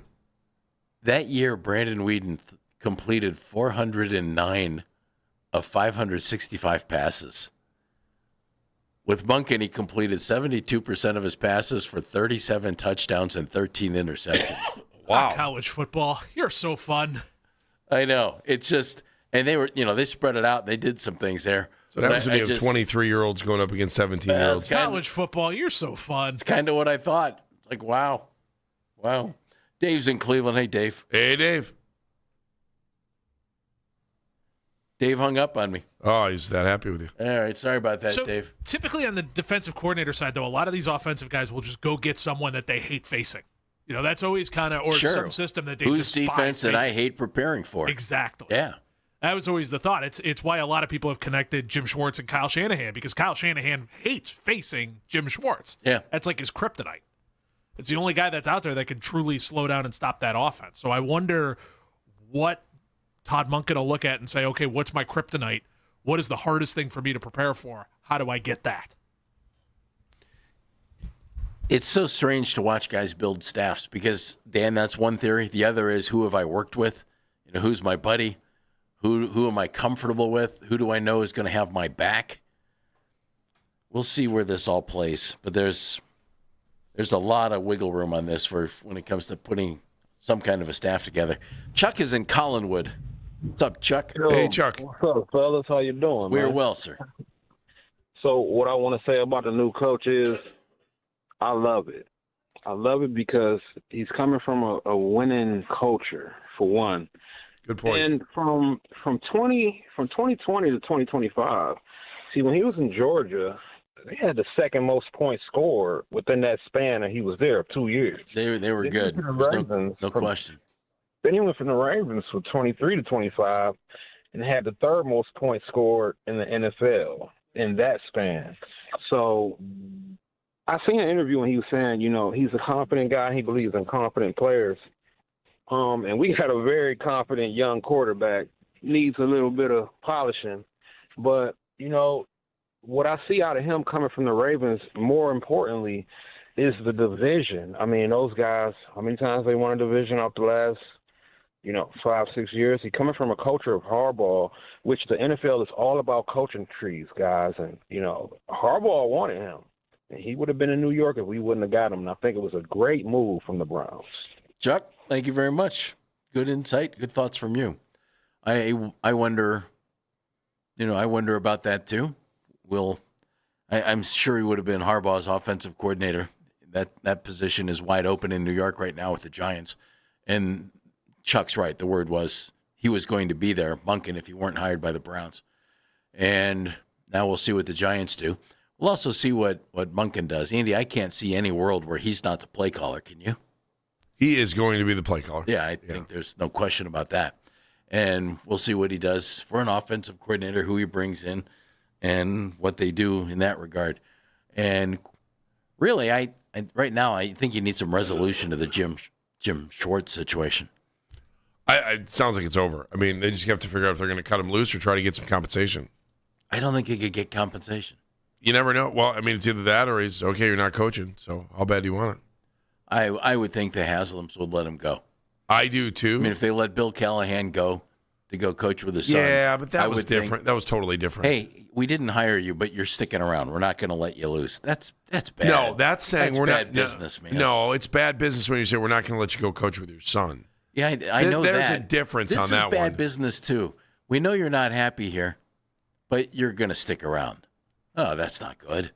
That year, Brandon Weeden completed 409 of 565 passes. With Monken, he completed 72% of his passes for 37 touchdowns and 13 interceptions. Wow. College football. You're so fun. I know. It's just, and they were, they spread it out. And they did some things there. So that was when you have 23-year-olds going up against 17-year-olds. College football. You're so fun. It's kind of what I thought. Like, wow. Dave's in Cleveland. Hey, Dave. Hey, Dave. Dave hung up on me. Oh, he's that happy with you. All right. Sorry about that, so, Dave. Typically on the defensive coordinator side, though, a lot of these offensive guys will just go get someone that they hate facing. That's always kind of, or some system that they Whose despise defense facing. that I hate preparing for. Exactly. Yeah. That was always the thought. It's why a lot of people have connected Jim Schwartz and Kyle Shanahan, because Kyle Shanahan hates facing Jim Schwartz. Yeah. That's like his kryptonite. It's the only guy that's out there that can truly slow down and stop that offense. So I wonder what Todd Monken will look at and say, okay, what's my kryptonite? What is the hardest thing for me to prepare for? How do I get that? It's so strange to watch guys build staffs because, Dan, that's one theory. The other is, who have I worked with? Who's my buddy? Who am I comfortable with? Who do I know is going to have my back? We'll see where this all plays. But there's a lot of wiggle room on this for when it comes to putting some kind of a staff together. Chuck is in Collinwood. What's up, Chuck? Yo, hey, Chuck. What's up, fellas? How you doing, We're man? well, sir. So what I want to say about the new coach is I love it. I love it because he's coming from a winning culture, for one. Good point. And from 2020 to 2025, see, when he was in Georgia, they had the second most points scored within that span that he was there, 2 years. They were good. No question. Then he went from the Ravens from 23 to 25 and had the third most points scored in the NFL in that span. So I seen an interview when he was saying, he's a confident guy. He believes in confident players. And we got a very confident young quarterback. Needs a little bit of polishing. But, what I see out of him coming from the Ravens, more importantly, is the division. I mean, those guys, how many times they won a division off the last, 5-6 years? He coming from a culture of hardball, which the NFL is all about coaching trees, guys. And, Harbaugh wanted him. And he would have been in New York if we wouldn't have got him. And I think it was a great move from the Browns. Chuck, thank you very much. Good insight, good thoughts from you. I wonder, I wonder about that too. I'm sure he would have been Harbaugh's offensive coordinator. That position is wide open in New York right now with the Giants. And Chuck's right. The word was he was going to be there, Monken, if he weren't hired by the Browns. And now we'll see what the Giants do. We'll also see what Monken does. Andy, I can't see any world where he's not the play caller. Can you? He is going to be the play caller. Yeah, I think there's no question about that. And we'll see what he does for an offensive coordinator, who he brings in, and what they do in that regard. And really, I right now, I think you need some resolution to the Jim Schwartz situation. It sounds like it's over. I mean, they just have to figure out if they're going to cut him loose or try to get some compensation. I don't think he could get compensation. You never know. Well, I mean, it's either that or he's, okay, you're not coaching, so how bad do you want it? I would think the Haslams would let him go. I do, too. I mean, if they let Bill Callahan go to go coach with his son. Yeah, but that was different. That was totally different. Hey, we didn't hire you, but you're sticking around. We're not going to let you loose. That's bad. No, that's saying that's we're bad not business, man. No, it's bad business when you say we're not going to let you go coach with your son. Yeah, I know There's that. a difference on that one. This is bad business, too. We know you're not happy here, but you're going to stick around. Oh, that's not good.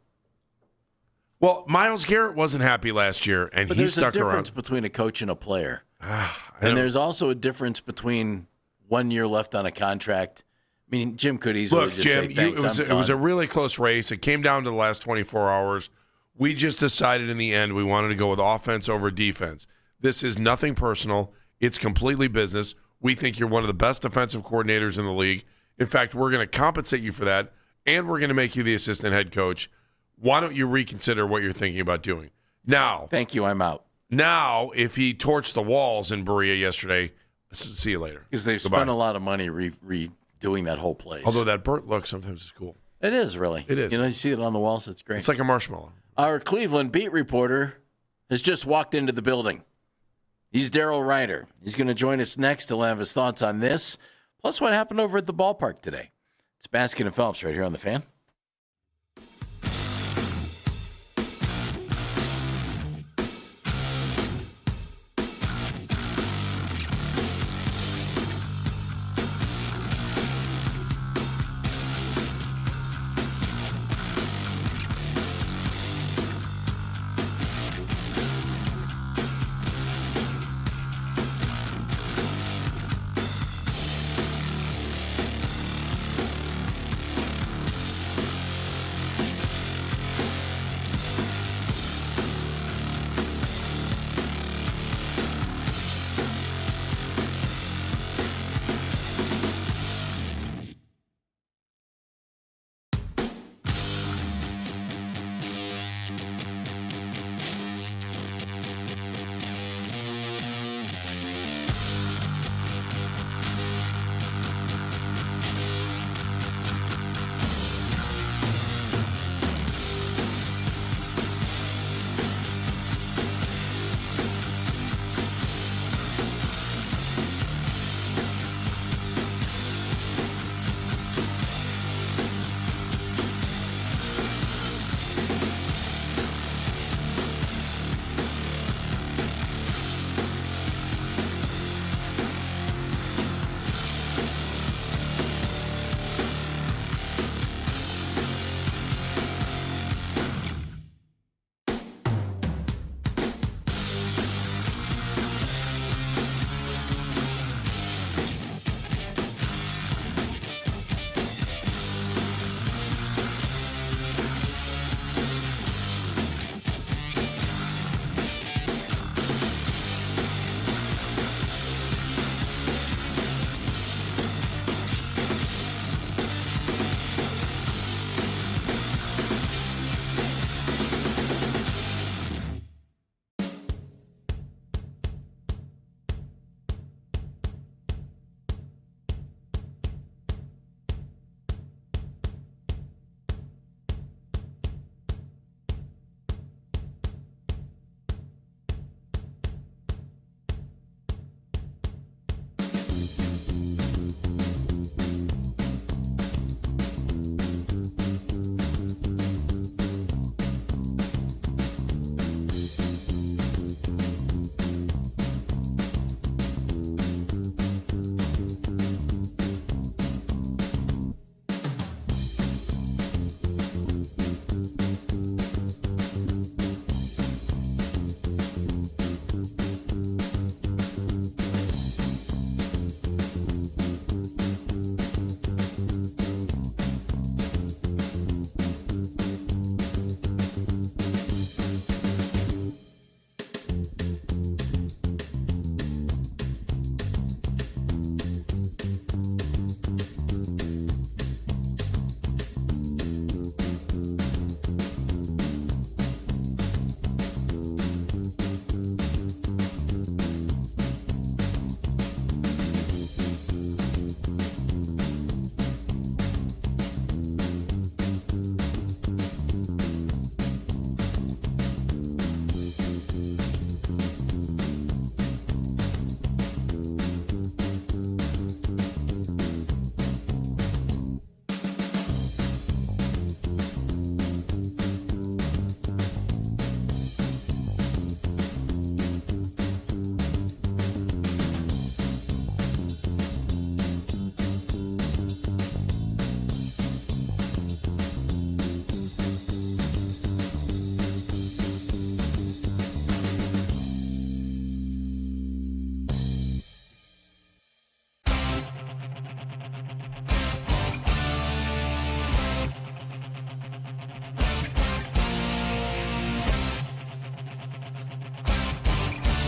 Well, Myles Garrett wasn't happy last year, and but he stuck around. There's a difference between a coach and a player. And there's also a difference between 1 year left on a contract. I mean, Jim could easily Look, just Jim, say, thanks, it was a really close race. It came down to the last 24 hours. We just decided in the end we wanted to go with offense over defense. This is nothing personal. It's completely business. We think you're one of the best defensive coordinators in the league. In fact, we're going to compensate you for that, and we're going to make you the assistant head coach. Why don't you reconsider what you're thinking about doing? Now. Thank you, I'm out. Now, if he torched the walls in Berea yesterday, see you later. Because they've spent a lot of money redoing that whole place. Although that burnt look sometimes is cool. It is, really. It is. You see it on the walls, it's great. It's like a marshmallow. Our Cleveland beat reporter has just walked into the building. He's Daryl Ryder. He's going to join us next. He'll have his thoughts on this, plus what happened over at the ballpark today. It's Baskin and Phelps right here on The Fan.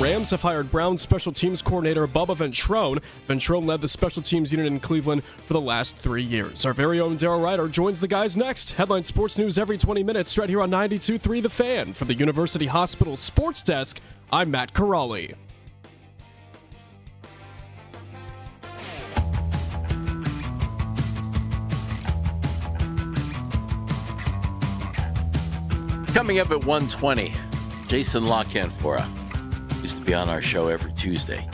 Rams have hired Browns special teams coordinator Bubba Ventrone. Ventrone led the special teams unit in Cleveland for the last 3 years. Our very own Daryl Ryder joins the guys next. Headline sports news every 20 minutes right here on 92.3 The Fan. From the University Hospital Sports Desk, I'm Matt Corrali. Coming up at 1:20, Jason LaCanfora used to be on our show every Tuesday.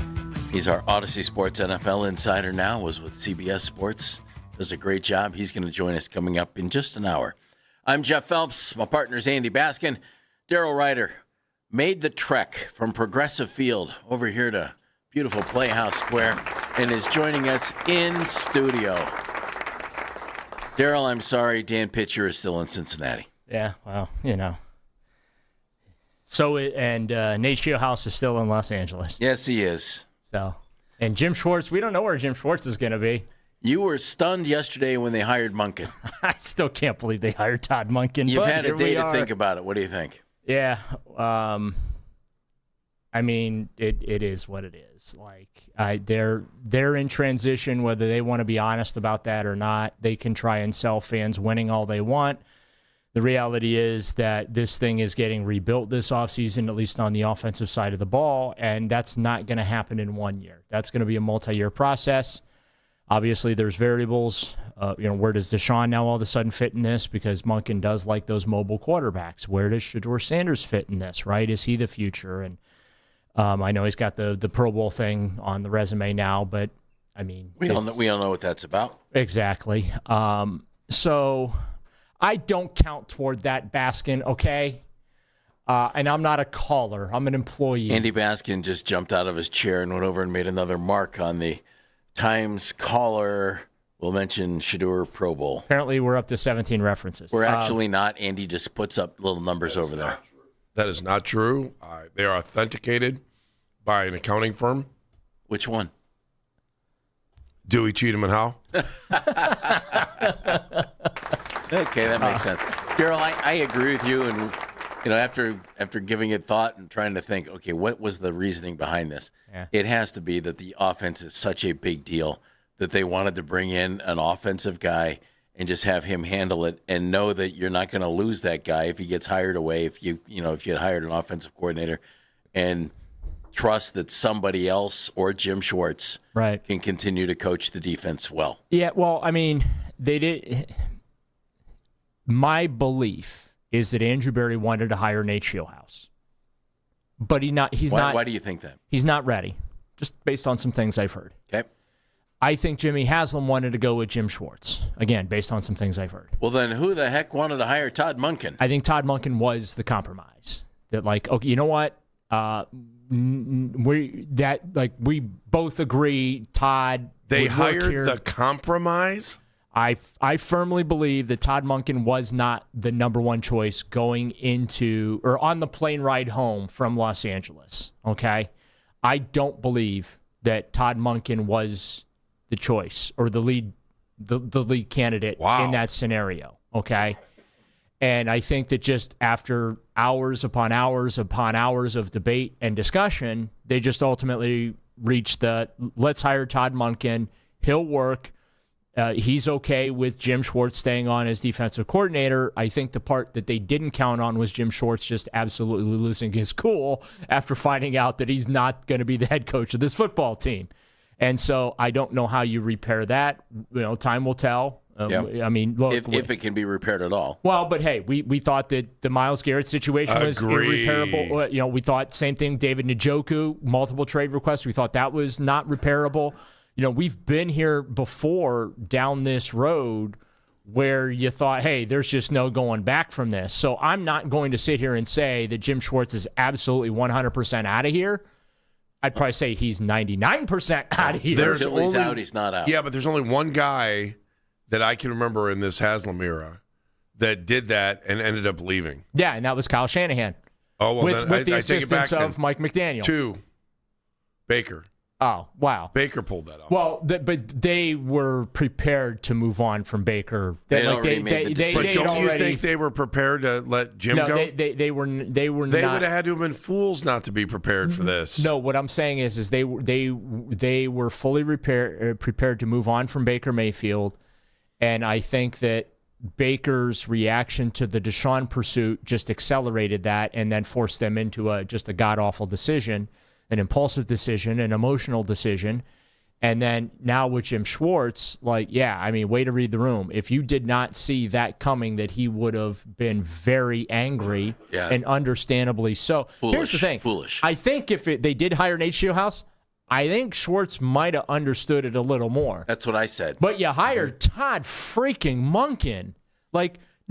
He's our Odyssey Sports NFL insider now, was with CBS Sports. Does a great job. He's going to join us coming up in just an hour. I'm Jeff Phelps. My partner's Andy Baskin. Daryl Ryder made the trek from Progressive Field over here to beautiful Playhouse Square and is joining us in studio. Daryl, I'm sorry, Dan Pitcher is still in Cincinnati. Yeah, well, you know. So, Nate Shieldhouse is still in Los Angeles. Yes, he is. So, and Jim Schwartz, we don't know where Jim Schwartz is going to be. You were stunned yesterday when they hired Monken. I still can't believe they hired Todd Monken. You've had a day to think about it. What do you think? Yeah. I mean, it is what it is. Like, they're in transition, whether they want to be honest about that or not. They can try and sell fans winning all they want. The reality is that this thing is getting rebuilt this offseason, at least on the offensive side of the ball, and that's not going to happen in 1 year. That's going to be a multi-year process. Obviously, there's variables. Where does Deshaun now all of a sudden fit in this? Because Monken does like those mobile quarterbacks. Where does Shedeur Sanders fit in this, right? Is he the future? And I know he's got the Pro Bowl thing on the resume now, but, I mean. We don't know what that's about. Exactly. So I don't count toward that, Baskin, okay? And I'm not a caller. I'm an employee. Andy Baskin just jumped out of his chair and went over and made another mark on the Times caller. We'll mention Shedeur Pro Bowl. Apparently, we're up to 17 references. We're actually not. Andy just puts up little numbers over there. That is not true. They are authenticated by an accounting firm. Which one? Dewey, Cheatham, and Howe. Okay, that makes sense. Daryl, I agree with you. And after giving it thought and trying to think, okay, what was the reasoning behind this? Yeah. It has to be that the offense is such a big deal that they wanted to bring in an offensive guy and just have him handle it, and know that you're not going to lose that guy if he gets hired away. If you had hired an offensive coordinator, and trust that somebody else or Jim Schwartz can continue to coach the defense well. Yeah, well, I mean, they did. My belief is that Andrew Berry wanted to hire Nate Shieldhouse, but he's not. Why do you think that? He's not ready, just based on some things I've heard. Okay. I think Jimmy Haslam wanted to go with Jim Schwartz, again, based on some things I've heard. Well, then who the heck wanted to hire Todd Monken? I think Todd Monken was the compromise. That, like, okay, you know what? We both agree, Todd. They hired the compromise? I firmly believe that Todd Monken was not the number one choice going into or on the plane ride home from Los Angeles. Okay? I don't believe that Todd Monken was the choice or the lead candidate in that scenario. Okay? And I think that just after hours upon hours upon hours of debate and discussion, they just ultimately reached the let's hire Todd Monken. He'll work. He's okay with Jim Schwartz staying on as defensive coordinator. I think the part that they didn't count on was Jim Schwartz just absolutely losing his cool after finding out that he's not going to be the head coach of this football team. And so I don't know how you repair that. Time will tell. I mean, look, if it can be repaired at all. Well, but hey, we thought that the Myles Garrett situation was irreparable. We thought same thing. David Njoku, multiple trade requests. We thought that was not repairable. We've been here before down this road where you thought, hey, there's just no going back from this. So I'm not going to sit here and say that Jim Schwartz is absolutely 100% out of here. I'd probably say he's 99% out of here. Until he's out, he's not out. Yeah, but there's only one guy that I can remember in this Haslam era that did that and ended up leaving. Yeah, and that was Kyle Shanahan. Oh, well, with the assistance of Mike McDaniel. 2, Baker. Oh, wow. Baker pulled that off. Well, but they were prepared to move on from Baker. They already made the decision. But don't you think they were prepared to let Jim go? They were not. They would have had to have been fools not to be prepared for this. No, what I'm saying is they were fully prepared to move on from Baker Mayfield, and I think that Baker's reaction to the Deshaun pursuit just accelerated that and then forced them into just a god-awful decision. An impulsive decision, an emotional decision. And then now with Jim Schwartz, way to read the room. If you did not see that coming, that he would have been very angry and understandably so. Here's the thing. Foolish. I think if they did hire Nate Shieldhouse, I think Schwartz might have understood it a little more. That's what I said. But you hired Todd freaking Monken.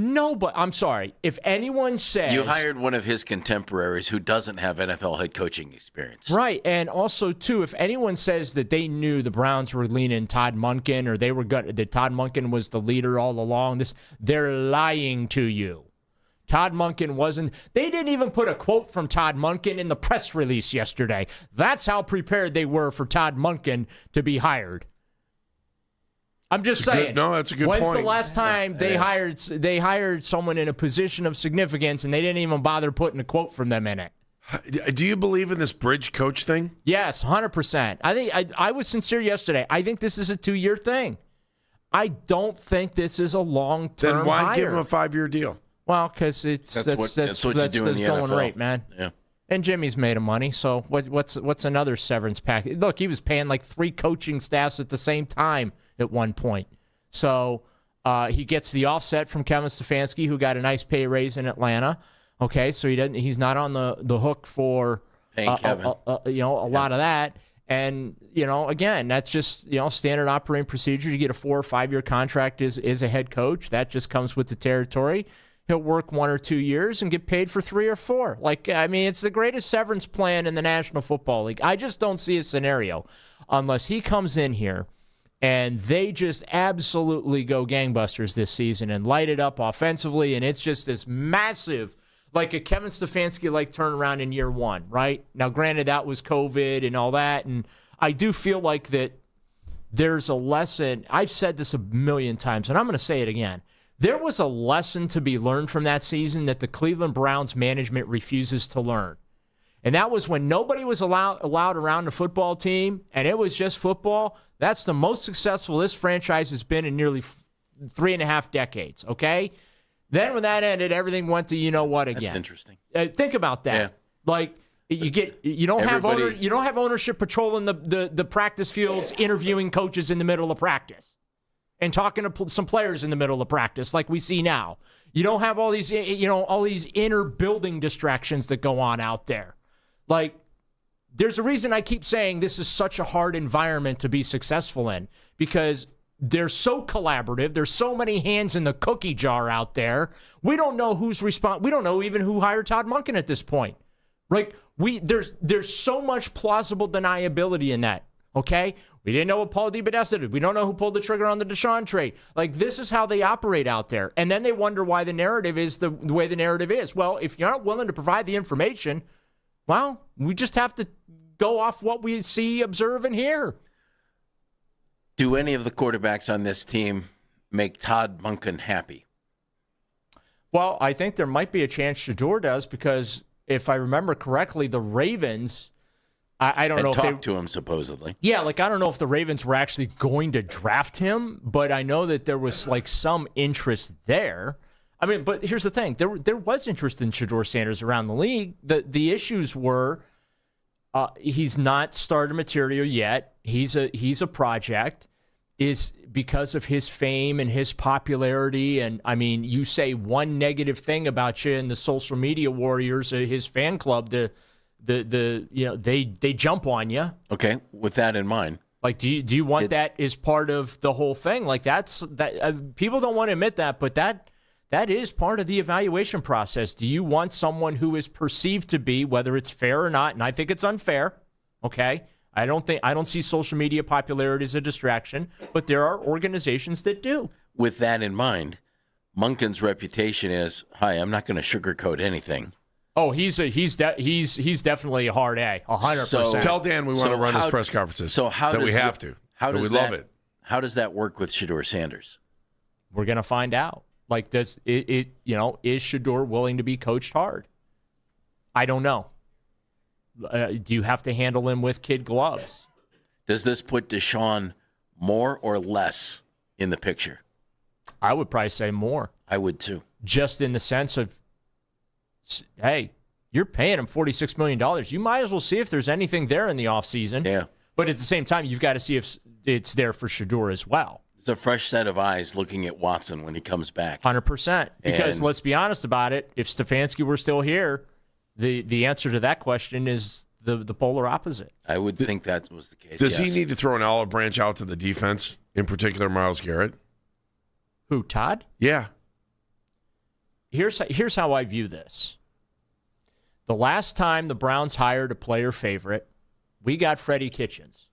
No, but I'm sorry. If anyone says... You hired one of his contemporaries who doesn't have NFL head coaching experience. Right, and also, too, if anyone says that they knew the Browns were leaning Todd Monken or that Todd Monken was the leader all along, they're lying to you. Todd Monken wasn't... They didn't even put a quote from Todd Monken in the press release yesterday. That's how prepared they were for Todd Monken to be hired. I'm just saying. That's a good point. When's the last time they hired someone in a position of significance and they didn't even bother putting a quote from them in it? Do you believe in this bridge coach thing? Yes, 100%. I think I was sincere yesterday. I think this is a 2-year thing. I don't think this is a long-term Then why hire. give him a 5-year deal? Well, because that's what you do in the going NFL. rate, man. Yeah. And Jimmy's made of money, so what's another severance package? Look, he was paying like 3 coaching staffs at the same time at one point. So he gets the offset from Kevin Stefanski, who got a nice pay raise in Atlanta. Okay, so he's not on the hook for paying Kevin. A lot of that. And again, that's just standard operating procedure. You get a 4 or 5 year contract as a head coach. That just comes with the territory. He'll work 1 or 2 years and get paid for 3 or 4. It's the greatest severance plan in the National Football League. I just don't see a scenario unless he comes in here and they just absolutely go gangbusters this season and light it up offensively, and it's just this massive, like a Kevin Stefanski-like turnaround in year 1, right? Now, granted, that was COVID and all that, and I do feel like that there's a lesson. I've said this a million times, and I'm going to say it again. There was a lesson to be learned from that season that the Cleveland Browns management refuses to learn. And that was when nobody was allowed around the football team, and it was just football. That's the most successful this franchise has been in nearly 3.5 decades, okay? Then when that ended, everything went to again. That's interesting. Think about that. Yeah. You don't have ownership patrolling the practice fields, interviewing coaches in the middle of practice and talking to some players in the middle of practice like we see now. You don't have all these inner building distractions that go on out there. There's a reason I keep saying this is such a hard environment to be successful in, because they're so collaborative. There's so many hands in the cookie jar out there. We don't know who's responsible. We don't know even who hired Todd Monken at this point. There's so much plausible deniability in that. Okay, we didn't know what Paul DiPodesta did. We don't know who pulled the trigger on the Deshaun trade. This is how they operate out there, and then they wonder why the narrative is the way the narrative is. Well, if you're not willing to provide the information, well, we just have to go off what we see, observe, and hear. Do any of the quarterbacks on this team make Todd Monken happy? Well, I think there might be a chance Shedeur does, because if I remember correctly, the Ravens, I don't know if they talked to him supposedly. Yeah, I don't know if the Ravens were actually going to draft him, but I know that there was some interest there. But here's the thing: there was interest in Shedeur Sanders around the league. The issues were he's not starter material yet. He's a project. Is because of his fame and his popularity, and you say one negative thing about you, and the social media warriors, his fan club, they jump on you. Okay, with that in mind, do you want that as part of the whole thing? People don't want to admit that, but that is part of the evaluation process. Do you want someone who is perceived to be, whether it's fair or not, and I think it's unfair, okay? I don't see social media popularity as a distraction, but there are organizations that do. With that in mind, Monken's reputation is, I'm not going to sugarcoat anything. Oh, he's definitely a hard A, 100%. So, tell Dan we want to run his press conferences. So how that does we have to? How does we love it? How does that work with Shedeur Sanders? We're gonna find out. Like, does it? Is Shedeur willing to be coached hard? I don't know. Do you have to handle him with kid gloves? Does this put Deshaun more or less in the picture? I would probably say more. I would too. Just in the sense of, hey, you're paying him $46 million. You might as well see if there's anything there in the offseason. Yeah. But at the same time, you've got to see if it's there for Shedeur as well. It's a fresh set of eyes looking at Watson when he comes back. 100%. Because let's be honest about it, if Stefanski were still here, the answer to that question is the polar opposite. I would think that was the case. Does he need to throw an olive branch out to the defense, in particular Myles Garrett? Who, Todd? Yeah. Here's how I view this. The last time the Browns hired a player favorite, we got Freddie Kitchens.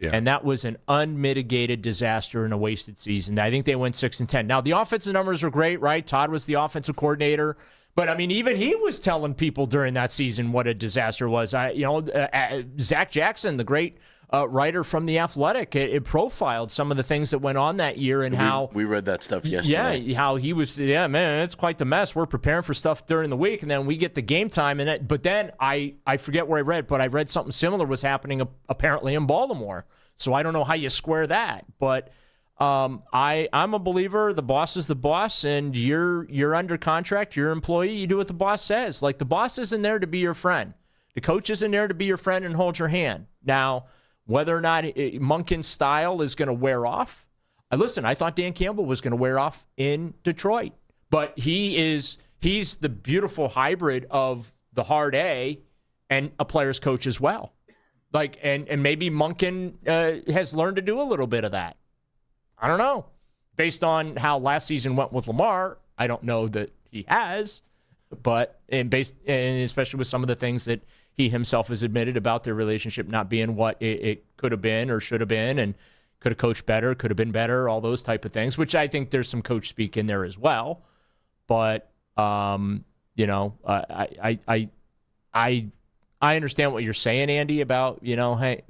Yeah. And that was an unmitigated disaster and a wasted season. I think they went 6-10. Now, the offensive numbers were great, right? Todd was the offensive coordinator. But, I mean, even he was telling people during that season what a disaster was. Zach Jackson, the great writer from The Athletic, it profiled some of the things that went on that year and how we read that stuff yesterday. Yeah, how he was. Yeah, man, it's quite the mess. We're preparing for stuff during the week, and then we get the game time. But then I forget where I read, but I read something similar was happening apparently in Baltimore. So I don't know how you square that, but. I'm a believer. The boss is the boss, and you're under contract. You're an employee. You do what the boss says. Like, the boss isn't there to be your friend. The coach isn't there to be your friend and hold your hand. Now, whether or not Monken's style is going to wear off, I thought Dan Campbell was going to wear off in Detroit, but he's the beautiful hybrid of the hard A and a player's coach as well. Like, and maybe Monken has learned to do a little bit of that. I don't know. Based on how last season went with Lamar, I don't know that he has, but and especially with some of the things that he himself has admitted about their relationship not being what it could have been or should have been, and could have coached better, could have been better, all those type of things, which I think there's some coach speak in there as well. But I understand what you're saying, Andy, about, hey,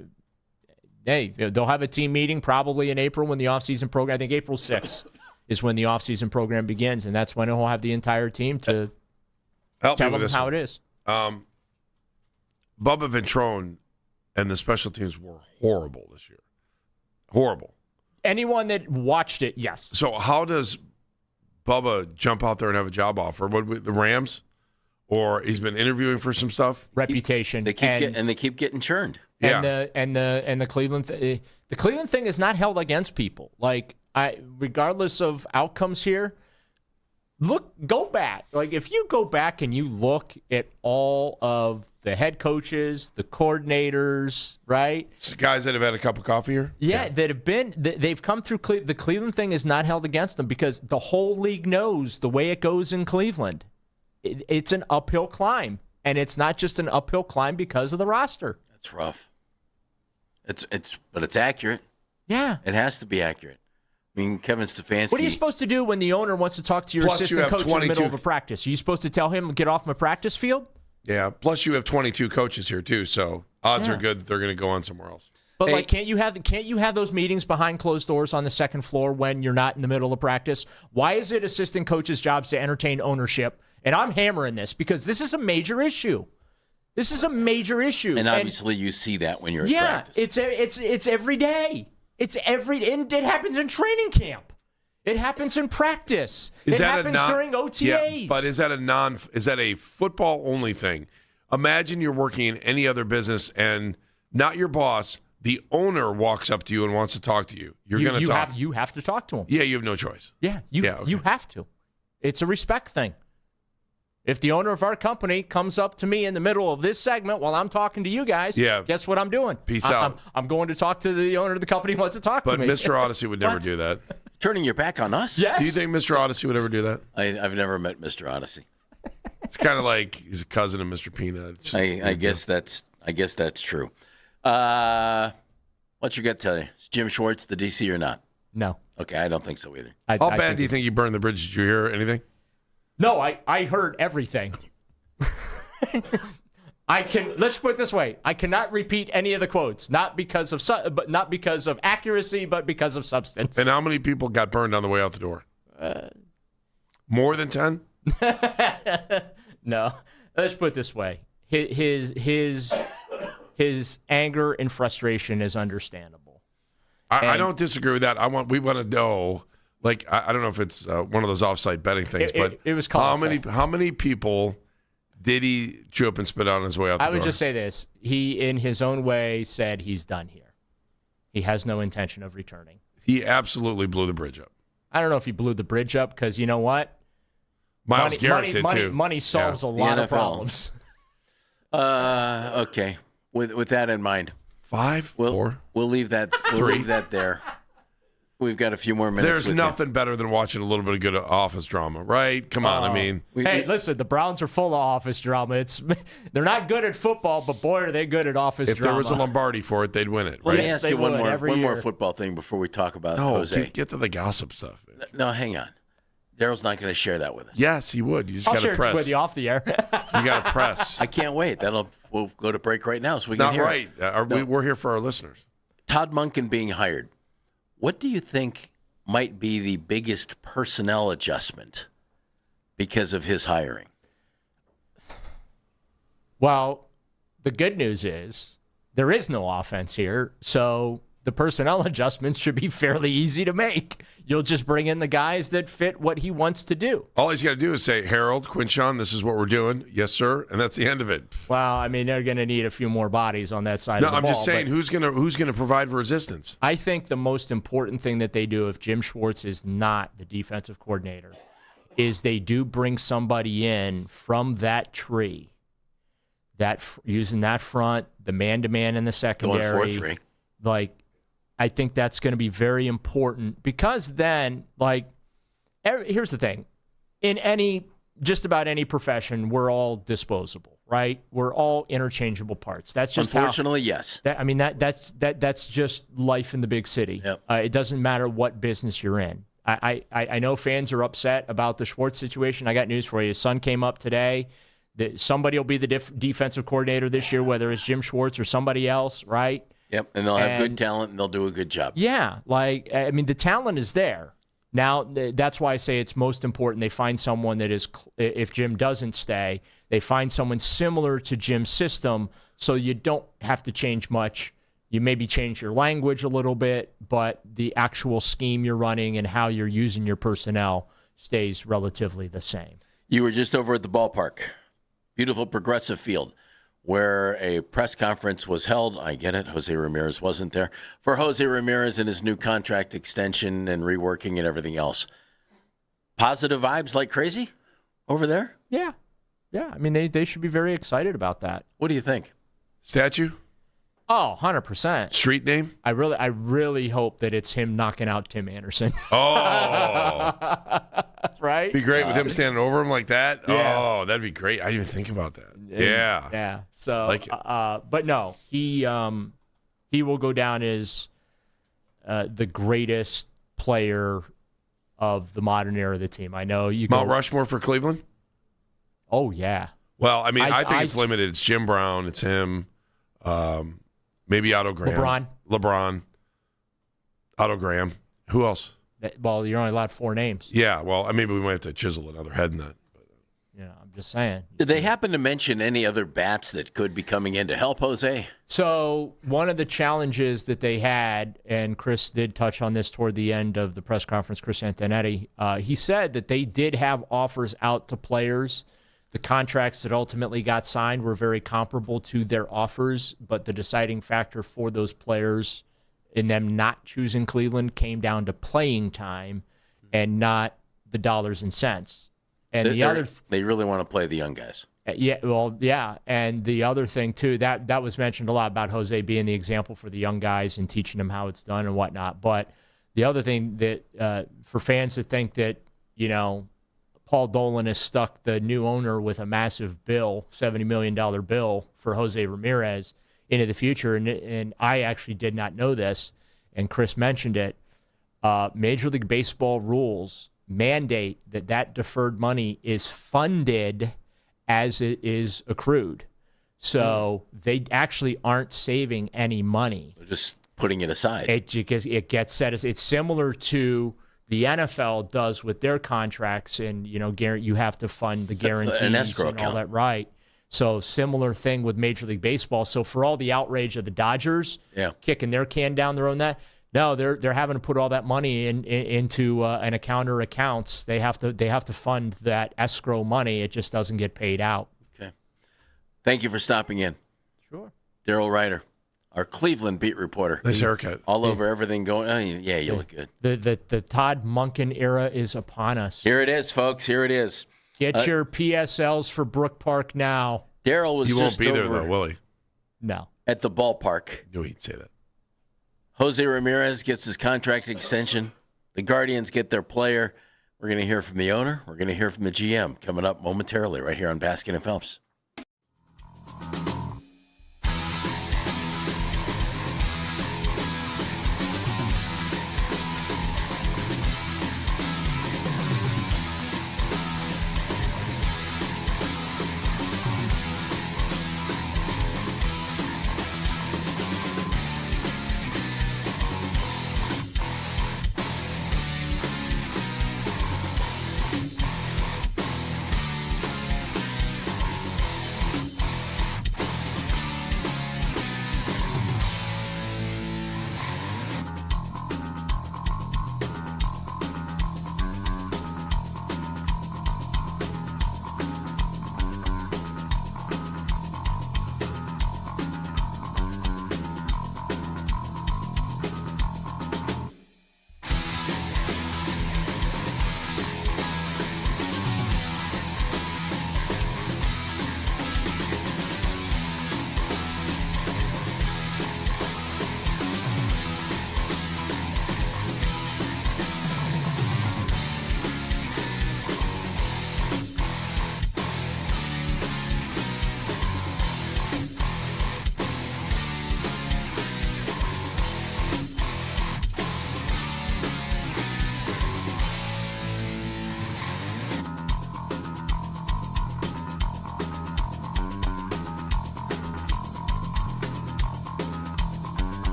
they'll have a team meeting probably in April when the offseason program, I think April 6th is when the offseason program begins, and that's when he'll have the entire team to tell them how it is. Bubba Ventrone and the special teams were horrible this year. Horrible. Anyone that watched it, yes. So how does Bubba jump out there and have a job offer? What, the Rams? Or he's been interviewing for some stuff? Reputation. They keep getting churned. Yeah. And the Cleveland the Cleveland thing is not held against people. Like, regardless of outcomes here, go back. Like, if you go back and you look at all of the head coaches, the coordinators, right? Guys that have had a cup of coffee here? Yeah. They've come through. The Cleveland thing is not held against them because the whole league knows the way it goes in Cleveland. It's an uphill climb, and it's not just an uphill climb because of the roster. That's rough. But it's accurate. Yeah. It has to be accurate. I mean, Kevin Stefanski. What are you supposed to do when the owner wants to talk to your assistant coach in the middle of a practice? Are you supposed to tell him, get off my practice field? Yeah. Plus, you have 22 coaches here, too, so odds are good that they're going to go on somewhere else. But can't you have those meetings behind closed doors on the second floor when you're not in the middle of practice? Why is it assistant coaches' jobs to entertain ownership? And I'm hammering this because this is a major issue. This is a major issue. And obviously you see that when you're at practice. Yeah, it's every day. And it happens in training camp. It happens in practice. It happens during OTAs. Yeah, but is that a football only thing? Imagine you're working in any other business and not your boss, the owner walks up to you and wants to talk to you. You're going to talk. You have to talk to him. Yeah, you have no choice. Yeah, you have to. It's a respect thing. If the owner of our company comes up to me in the middle of this segment while I'm talking to you guys, guess what I'm doing? Peace out. I'm going to talk to the owner of the company who wants to talk to me. But Mr. Odyssey would never do that. Turning your back on us? Yes. Do you think Mr. Odyssey would ever do that? I've never met Mr. Odyssey. It's kind of like he's a cousin of Mr. Peanut. I guess that's true. What's your gut tell you? Is Jim Schwartz the DC or not? No. Okay, I don't think so either. How bad do you think you burned the bridge? Did you hear anything? No, I heard everything. Let's put it this way. I cannot repeat any of the quotes, not because of accuracy, but because of substance. And how many people got burned on the way out the door? More than 10? No. Let's put it this way. His anger and frustration is understandable. I don't disagree with that. We want to know, like, I don't know if it's one of those offsite betting things, but it was colorful. How many people did he chew up and spit out on his way out the door? I would just say this. He, in his own way, said he's done here. He has no intention of returning. He absolutely blew the bridge up. I don't know if he blew the bridge up because you know what? Miles Garrett did too. Money solves a lot of problems. Okay. With that in mind, 4. We'll leave that. We'll 3. leave that there. We've got a few more minutes. There's nothing better than watching a little bit of good office drama, right? Come on, I mean. Listen, the Browns are full of office drama. They're not good at football, but boy, are they good at office drama. If there was a Lombardi for it, they'd win it, right? Let me ask you one more football thing before we talk about Jose. Get to the gossip stuff. No, hang on. Daryl's not going to share that with us. Yes, he would. You just I'll got to share press. it with you off the air. You got to press. I can't wait. We'll go to break right now so we It's can not hear right. it. We're here for our listeners. Todd Monken being hired. What do you think might be the biggest personnel adjustment because of his hiring? Well, the good news is there is no offense here, so the personnel adjustments should be fairly easy to make. You'll just bring in the guys that fit what he wants to do. All he's got to do is say, Harold, Quinshon, this is what we're doing. Yes, sir. And that's the end of it. Well, I mean, they're going to need a few more bodies on that side of the ball. No, I'm just saying, who's gonna provide resistance? I think the most important thing that they do if Jim Schwartz is not the defensive coordinator is they do bring somebody in from that tree, using that front, the man-to-man in the secondary. Going 4-3. Like, I think that's going to be very important because then, here's the thing. In just about any profession, we're all disposable, right? We're all interchangeable parts. That's just unfortunately, yes. That's just life in the big city. Yep. It doesn't matter what business you're in. I know fans are upset about the Schwartz situation. I got news for you. His son came up today. Somebody will be the defensive coordinator this year, whether it's Jim Schwartz or somebody else, right? Yep, and they'll have good talent, and they'll do a good job. Yeah, the talent is there. Now, that's why I say it's most important they find someone that is, if Jim doesn't stay, they find someone similar to Jim's system so you don't have to change much. You maybe change your language a little bit, but the actual scheme you're running and how you're using your personnel stays relatively the same. You were just over at the ballpark. Beautiful Progressive Field, where a press conference was held. I get it. Jose Ramirez wasn't there. For Jose Ramirez and his new contract extension and reworking and everything else. Positive vibes like crazy over there? Yeah. Yeah. I mean, they should be very excited about that. What do you think? Statue? Oh, 100%. Street name? I really hope that it's him knocking out Tim Anderson. Oh. Right? Be great with him standing over him like that. Yeah. Oh, that'd be great. I didn't even think about that. Yeah. Yeah. So, like it. But no, he will go down as the greatest player of the modern era of the team. I know you Mount Rushmore for Cleveland? Oh, yeah. Well, I mean, I think it's limited. It's Jim Brown. It's him. Maybe Otto Graham. LeBron. Otto Graham. Who else? Well, you're only allowed 4 names. Yeah, well, maybe we might have to chisel another head in that. I'm just saying. Did they happen to mention any other bats that could be coming in to help Jose? So one of the challenges that they had, and Chris did touch on this toward the end of the press conference, Chris Antonetti, he said that they did have offers out to players. The contracts that ultimately got signed were very comparable to their offers, but the deciding factor for those players in them not choosing Cleveland came down to playing time and not the dollars and cents. And they really want to play the young guys. Yeah, well, yeah. And the other thing, too, that was mentioned a lot about Jose being the example for the young guys and teaching them how it's done and whatnot. But the other thing that for fans that think that, Paul Dolan has stuck the new owner with a massive bill, $70 million bill for Jose Ramirez into the future. And I actually did not know this, and Chris mentioned it. Major League Baseball rules mandate that deferred money is funded as it is accrued. So they actually aren't saving any money. They're just putting it aside. It gets set as it's similar to the NFL does with their contracts, and you have to fund the guarantees An escrow and all account. that, right? So similar thing with Major League Baseball. So for all the outrage of the Dodgers kicking their can down their own net, no, they're having to put all that money into an account or accounts. They have to fund that escrow money. It just doesn't get paid out. Okay. Thank you for stopping in. Sure. Daryl Ryder, our Cleveland beat reporter. Nice haircut. All over everything going. Oh, yeah, you look good. The Todd Monken era is upon us. Here it is, folks. Here it is. Get your PSLs for Brook Park now. Daryl was He just won't be there, over though, will he? No. at the ballpark. No, he'd say that. Jose Ramirez gets his contract extension. The Guardians get their player. We're going to hear from the owner. We're going to hear from the GM coming up momentarily right here on Baskin and Phelps.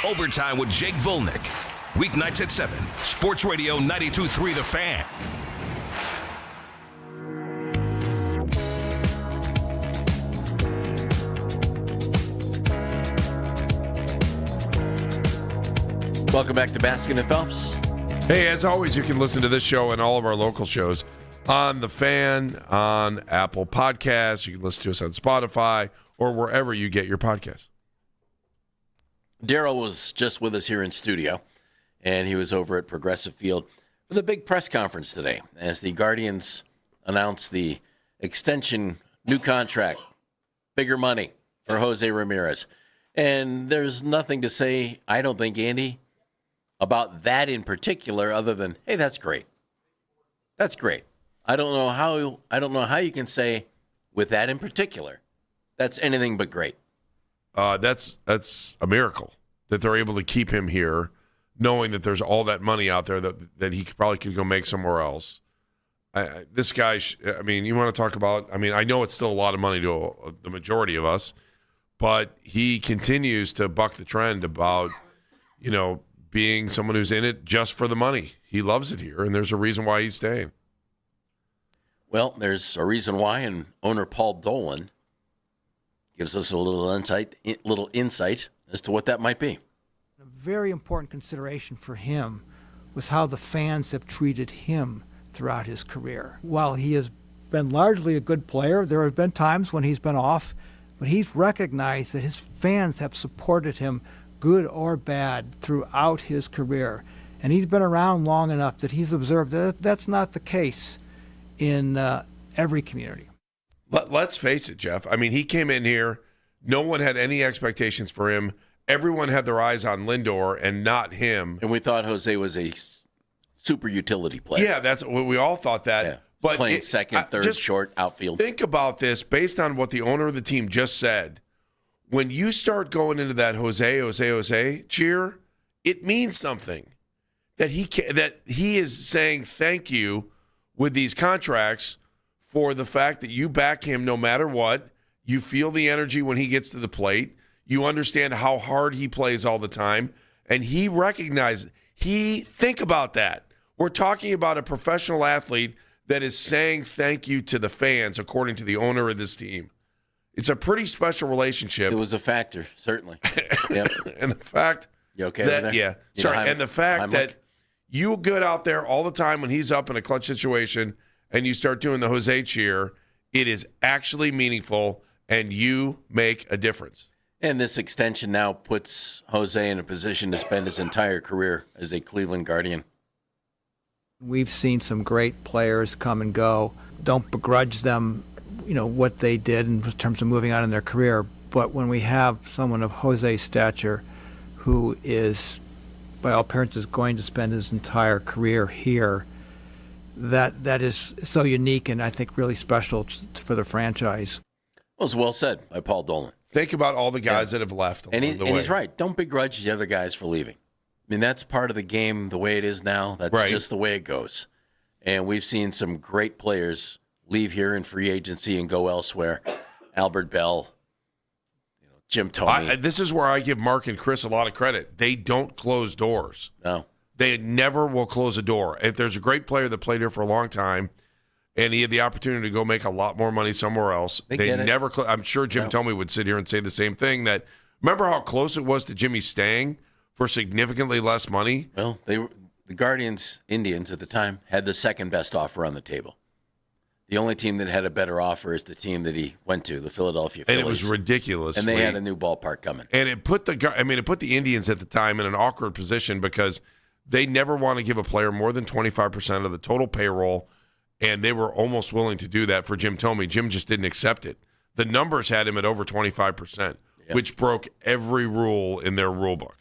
Overtime with Jake Volnick. Weeknights at 7. Sports Radio 92.3 The Fan. Welcome back to Baskin and Phelps. Hey, as always, you can listen to this show and all of our local shows on The Fan, on Apple Podcasts. You can listen to us on Spotify or wherever you get your podcasts. Daryl was just with us here in studio, and he was over at Progressive Field for the big press conference today as the Guardians announced the extension, new contract, bigger money for Jose Ramirez. And there's nothing to say, I don't think, Andy, about that in particular, other than, hey, that's great. That's great. I don't know how you can say with that in particular, that's anything but great. That's a miracle that they're able to keep him here, knowing that there's all that money out there that he probably could go make somewhere else. This guy, you want to talk about, I know it's still a lot of money to the majority of us, but he continues to buck the trend about, being someone who's in it just for the money. He loves it here, and there's a reason why he's staying. Well, there's a reason why, and owner Paul Dolan gives us a little insight as to what that might be. A very important consideration for him was how the fans have treated him throughout his career. While he has been largely a good player, there have been times when he's been off, but he's recognized that his fans have supported him, good or bad, throughout his career. And he's been around long enough that he's observed that that's not the case in every community. Let's face it, Jeff. He came in here. No one had any expectations for him. Everyone had their eyes on Lindor and not him. And we thought Jose was a super utility player. Yeah, that's what we all thought that. Yeah. But playing second, third, short, outfield. Think about this based on what the owner of the team just said. When you start going into that Jose cheer, it means something. That he is saying thank you with these contracts for the fact that you back him no matter what. You feel the energy when he gets to the plate. You understand how hard he plays all the time. And he recognizes, think about that. We're talking about a professional athlete that is saying thank you to the fans, according to the owner of this team. It's a pretty special relationship. It was a factor, certainly. Yep. And the fact you okay that, with that? yeah, sorry, and the fact that you get out there all the time when he's up in a clutch situation and you start doing the Jose cheer, it is actually meaningful and you make a difference. And this extension now puts Jose in a position to spend his entire career as a Cleveland Guardian. We've seen some great players come and go. Don't begrudge them, what they did in terms of moving on in their career. But when we have someone of Jose's stature who is, by all appearances, going to spend his entire career here, that is so unique and I think really special for the franchise. Well, it's well said by Paul Dolan. Think about all the guys that have left along the way. And he's right. Don't begrudge the other guys for leaving. That's part of the game the way it is now. That's right. Just the way it goes. And we've seen some great players leave here in free agency and go elsewhere. Albert Bell, Jim Thome. This is where I give Mark and Chris a lot of credit. They don't close doors. No. They never will close a door. If there's a great player that played here for a long time and he had the opportunity to go make a lot more money somewhere else, they never I'm sure Jim Thome would sit here and say the same thing. That remember how close it was to Jimmy staying for significantly less money? Well, the Guardians, Indians at the time, had the second best offer on the table. The only team that had a better offer is the team that he went to, the Philadelphia Phillies. And it was ridiculous. And they had a new ballpark coming. And it put the Indians at the time in an awkward position because they never want to give a player more than 25% of the total payroll, and they were almost willing to do that for Jim Thome. Jim just didn't accept it. The numbers had him at over 25%, which broke every rule in their rule book.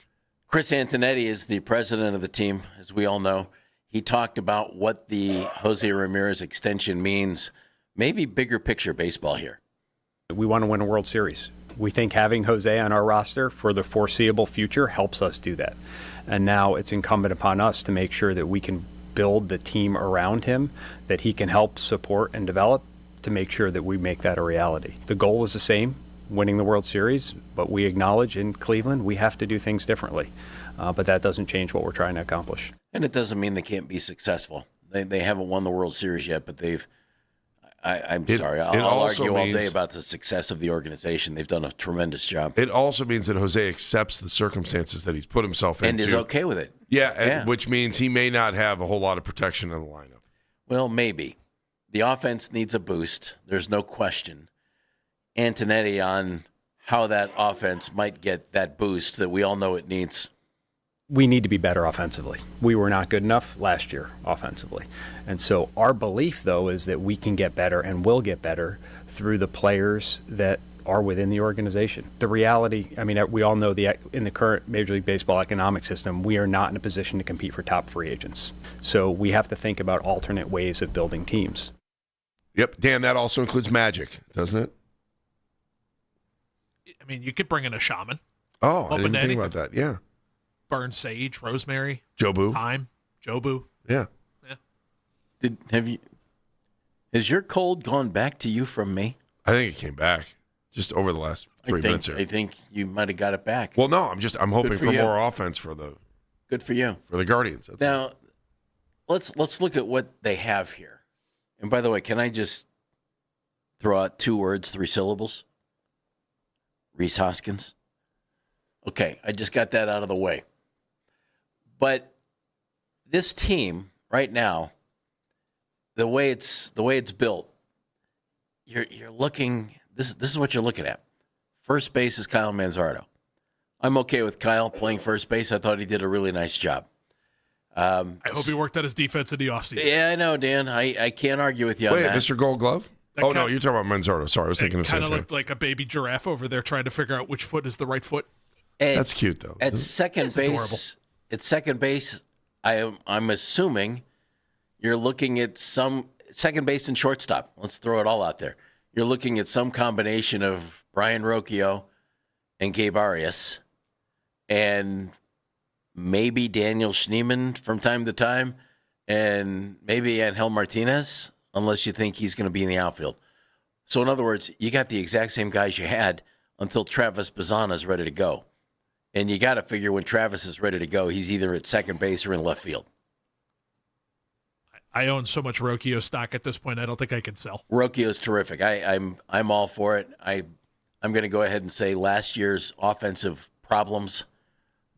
Chris Antonetti is the president of the team, as we all know. He talked about what the Jose Ramirez extension means, maybe bigger picture baseball here. We want to win a World Series. We think having Jose on our roster for the foreseeable future helps us do that. And now it's incumbent upon us to make sure that we can build the team around him, that he can help support and develop to make sure that we make that a reality. The goal is the same, winning the World Series, but we acknowledge in Cleveland we have to do things differently. But that doesn't change what we're trying to accomplish. And it doesn't mean they can't be successful. They haven't won the World Series yet, but I'm sorry. I'll argue all day about the success of the organization. They've done a tremendous job. It also means that Jose accepts the circumstances that he's put himself into. And is okay with it. Yeah, which means he may not have a whole lot of protection in the lineup. Well, maybe. The offense needs a boost. There's no question. Antonetti on how that offense might get that boost that we all know it needs. We need to be better offensively. We were not good enough last year offensively. And so our belief, though, is that we can get better and will get better through the players that are within the organization. The reality, I mean, we all know in the current Major League Baseball economic system, we are not in a position to compete for top free agents. So we have to think about alternate ways of building teams. Yep. Dan, that also includes magic, doesn't it? I mean, you could bring in a shaman. Oh, I didn't think about that. Yeah. Burn sage, rosemary, Jobu, thyme, Jobu. Yeah. Has your cold gone back to you from me? I think it came back just over the last 3 minutes here. I think you might have got it back. Well, no, I'm hoping for more offense for the. Good for you. For the Guardians. Now, let's look at what they have here. And by the way, can I just throw out 2 words, 3 syllables? Rhys Hoskins. Okay, I just got that out of the way. But this team right now, the way it's built, you're looking. This is what you're looking at. First base is Kyle Manzardo. I'm okay with Kyle playing first base. I thought he did a really nice job. I hope he worked on his defense in the offseason. Yeah, I know, Dan. I can't argue with you on that. Wait, Mr. Gold Glove? No, you're talking about Manzardo. Sorry, I was thinking of Santana. Kind of Santana. looked like a baby giraffe over there trying to figure out which foot is the right foot. That's cute, though. At second base, I'm assuming you're looking at some second base and shortstop. Let's throw it all out there. You're looking at some combination of Brian Rocchio and Gabe Arias, and maybe Daniel Schneemann from time to time, and maybe Angel Martinez, unless you think he's going to be in the outfield. So in other words, you got the exact same guys you had until Travis Bazzana is ready to go. And you got to figure when Travis is ready to go, he's either at second base or in left field. I own so much Rocchio stock at this point, I don't think I can sell. Rocchio's terrific. I'm all for it. I'm going to go ahead and say last year's offensive problems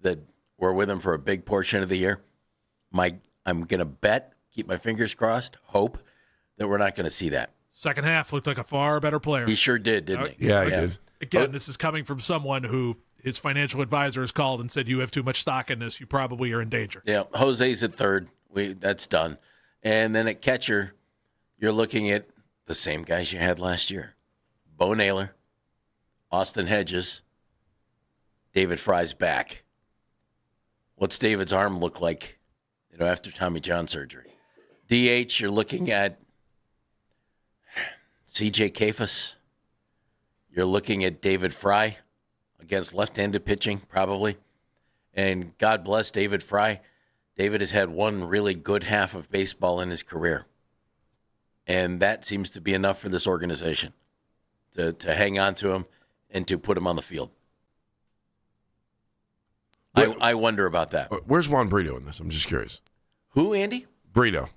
that were with him for a big portion of the year, I'm going to bet, keep my fingers crossed, hope that we're not going to see that. Second half looked like a far better player. He sure did, didn't he? Yeah, he did. Again, this is coming from someone who his financial advisor has called and said, you have too much stock in this. You probably are in danger. Yeah, Jose's at third. That's done. And then at catcher, you're looking at the same guys you had last year. Bo Naylor, Austin Hedges, David Fry's back. What's David's arm look like, after Tommy John surgery? DH, you're looking at C.J. Kefas. You're looking at David Fry against left-handed pitching, probably. And God bless David Fry. David has had one really good half of baseball in his career. And that seems to be enough for this organization to hang on to him and to put him on the field. I wonder about that. Where's Juan Brito in this? I'm just curious. Who, Andy? Brito.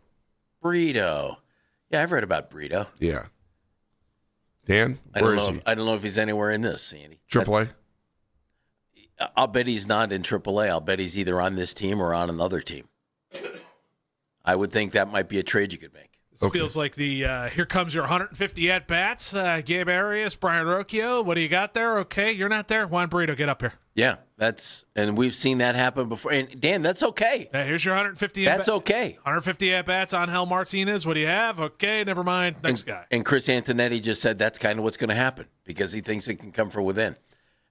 Yeah, I've read about Brito. Yeah. Dan, where is he? I don't know if he's anywhere in this, Andy. AAA? I'll bet he's not in AAA. I'll bet he's either on this team or on another team. I would think that might be a trade you could make. This feels like the here comes your 150 at-bats. Gabe Arias, Brian Rocchio. What do you got there? Okay, you're not there. Juan Brito, get up here. Yeah, and we've seen that happen before. And Dan, that's okay. Here's your 150 That's okay. 150 at-bats on Angel Martinez. What do you have? Okay, never mind. Next guy. And Chris Antonetti just said that's kind of what's going to happen because he thinks it can come from within.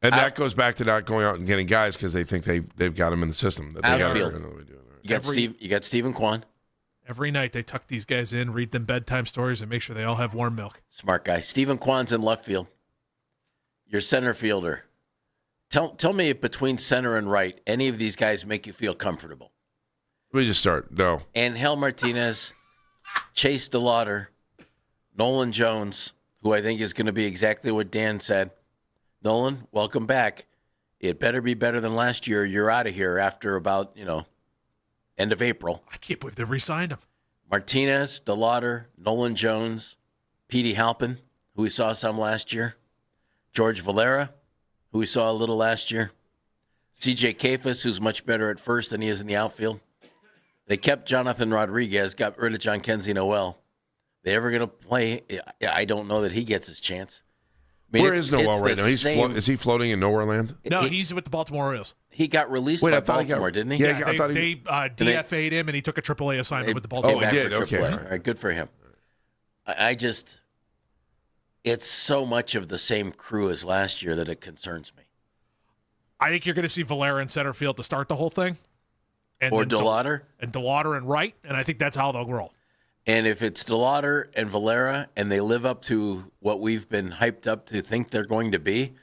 And that goes back to not going out and getting guys because they think they've got them in the system. That they outfield. You got Stephen Kwan. Every night they tuck these guys in, read them bedtime stories, and make sure they all have warm milk. Smart guy. Stephen Kwan's in left field. Your center fielder. Tell me if between center and right, any of these guys make you feel comfortable. Let me just start. No. Angel Martinez, Chase DeLauder, Nolan Jones, who I think is going to be exactly what Dan said. Nolan, welcome back. It better be better than last year. You're out of here after about, end of April. I can't believe they re-signed him. Martinez, DeLauder, Nolan Jones, Petey Halpin, who we saw some last year. George Valera, who we saw a little last year. CJ Kafis, who's much better at first than he is in the outfield. They kept Jonathan Rodriguez, got rid of John Kenzie Noel. They ever going to play? I don't know that he gets his chance. I mean, Where is Noel right now? Is he floating in nowhere land? No, he's with the Baltimore Orioles. He got released by Baltimore, didn't he? Yeah, they DFA'd him, and he took a AAA assignment with the Baltimore Orioles. Orioles. Okay. All right, good for him. It's so much of the same crew as last year that it concerns me. I think you're going to see Valera in center field to start the whole thing. Or DeLauder. And DeLauder and right, and I think that's how they'll roll. And if it's DeLauder and Valera and they live up to what we've been hyped up to think they're going to be,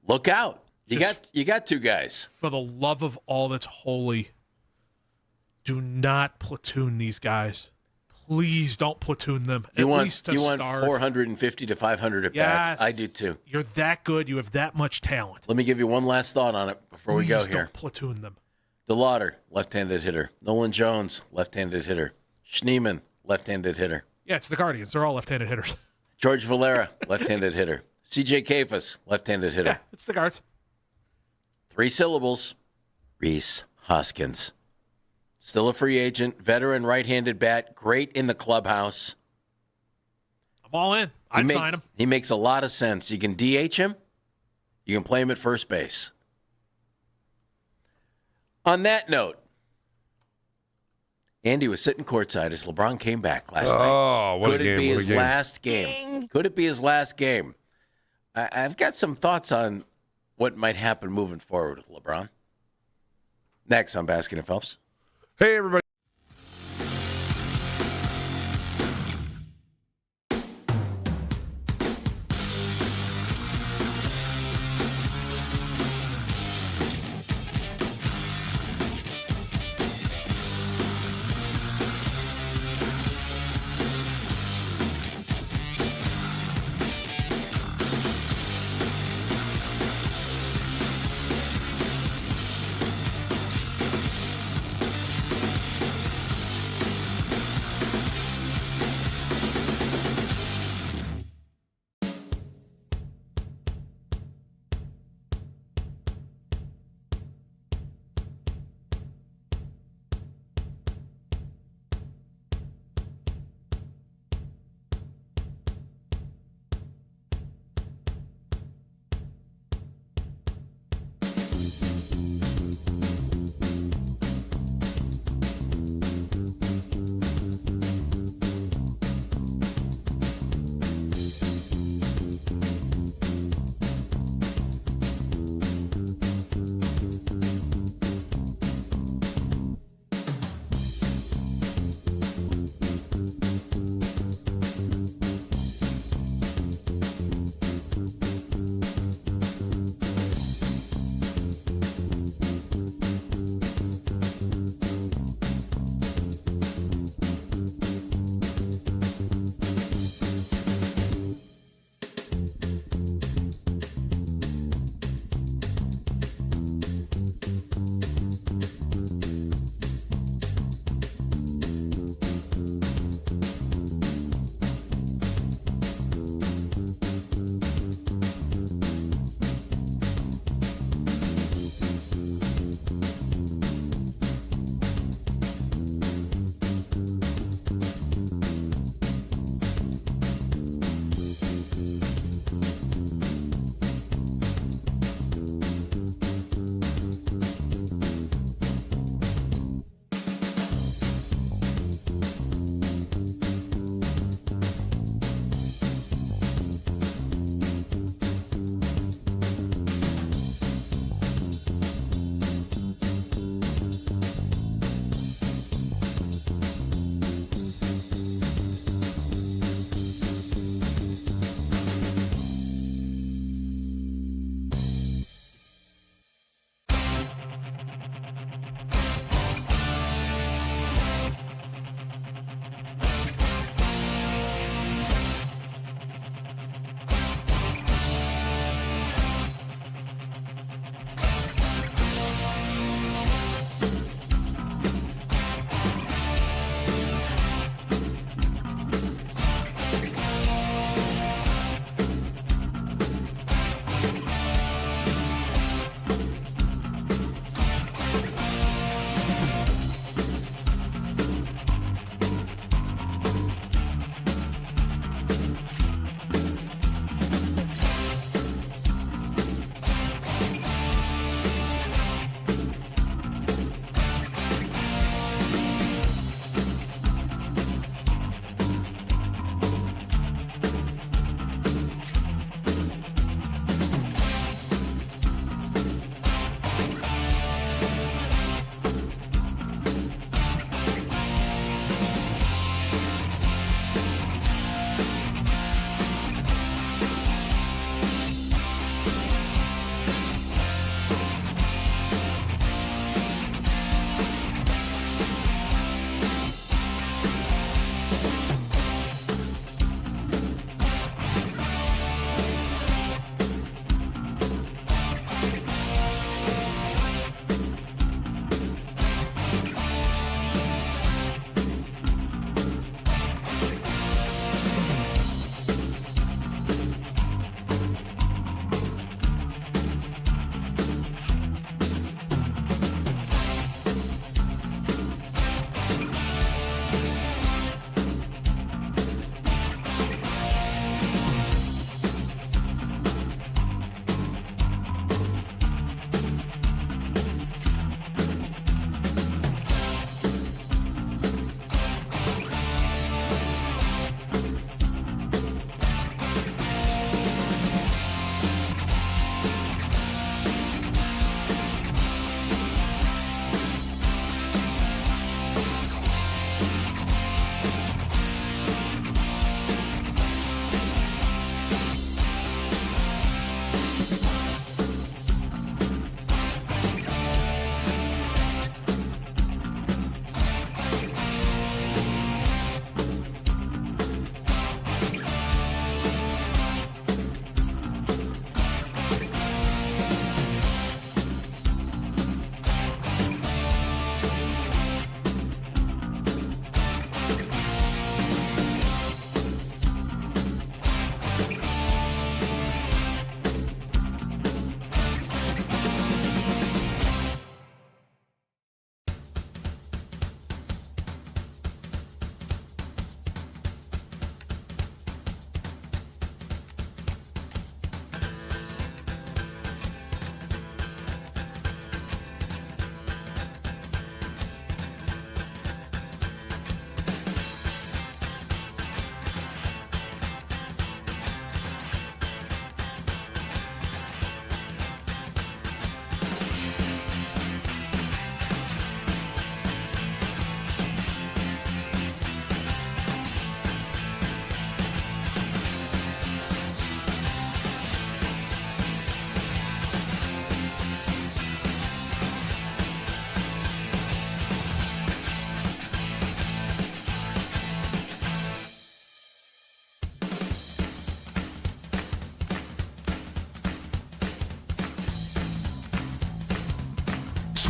look out. You got two guys. For the love of all that's holy, do not platoon these guys. Please don't platoon them. You want 450 to 500 at bats. I do too. You're that good. You have that much talent. Let me give you one last thought on it before we go here. Don't platoon them. DeLauder, left-handed hitter. Nolan Jones, left-handed hitter. Schneemann, left-handed hitter. Yeah, it's the Guardians. They're all left-handed hitters. George Valera, left-handed hitter. CJ Kafis, left-handed hitter. Yeah, it's the Guards. 3 syllables. Rhys Hoskins. Still a free agent, veteran right-handed bat, great in the clubhouse. I'm all in. I'd sign him. He makes a lot of sense. You can DH him. You can play him at first base. On that note, Andy was sitting courtside as LeBron came back last night. Oh, what a game. Could it be his last game? game? Could it be his last game? I've got some thoughts on what might happen moving forward with LeBron. Next on Baskin and Phelps. Hey, everybody.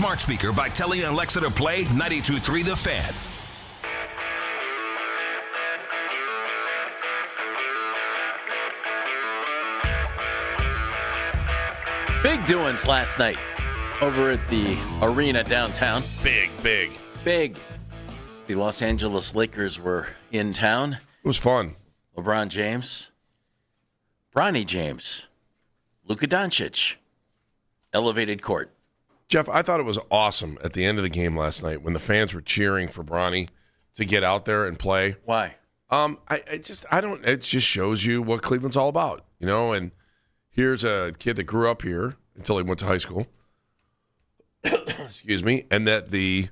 smart speaker by telling Alexa to play 92.3 The Fan. Big doings last night over at the arena downtown. Big. The Los Angeles Lakers were in town. It was fun. LeBron James, Bronny James, Luka Doncic, elevated court. Jeff, I thought it was awesome at the end of the game last night when the fans were cheering for Bronny to get out there and play. Why? It just shows you what Cleveland's all about, and here's a kid that grew up here until he went to high school. Excuse me. And that the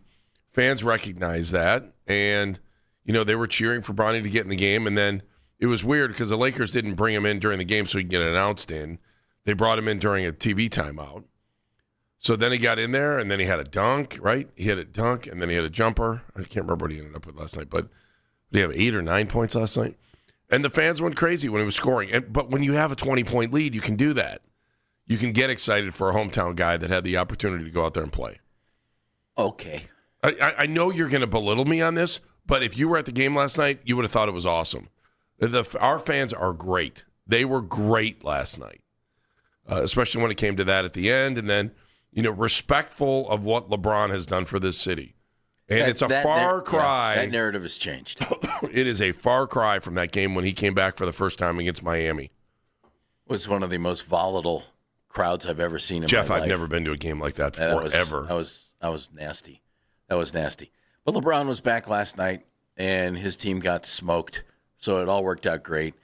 fans recognize that. And, they were cheering for Bronny to get in the game. And then it was weird because the Lakers didn't bring him in during the game so he could get announced in. They brought him in during a TV timeout. So then he got in there, and then he had a dunk, right? He had a dunk, and then he had a jumper. I can't remember what he ended up with last night, but did he have 8 or 9 points last night? And the fans went crazy when he was scoring. But when you have a 20-point lead, you can do that. You can get excited for a hometown guy that had the opportunity to go out there and play. Okay. I know you're going to belittle me on this, but if you were at the game last night, you would have thought it was awesome. Our fans are great. They were great last night, especially when it came to that at the end. And then, respectful of what LeBron has done for this city. And it's a far cry. That narrative has changed. It is a far cry from that game when he came back for the first time against Miami. It was one of the most volatile crowds I've ever seen in Jeff, my life. I've never been to a game like that forever. That was nasty. That was nasty. But LeBron was back last night, and his team got smoked, so it all worked out great.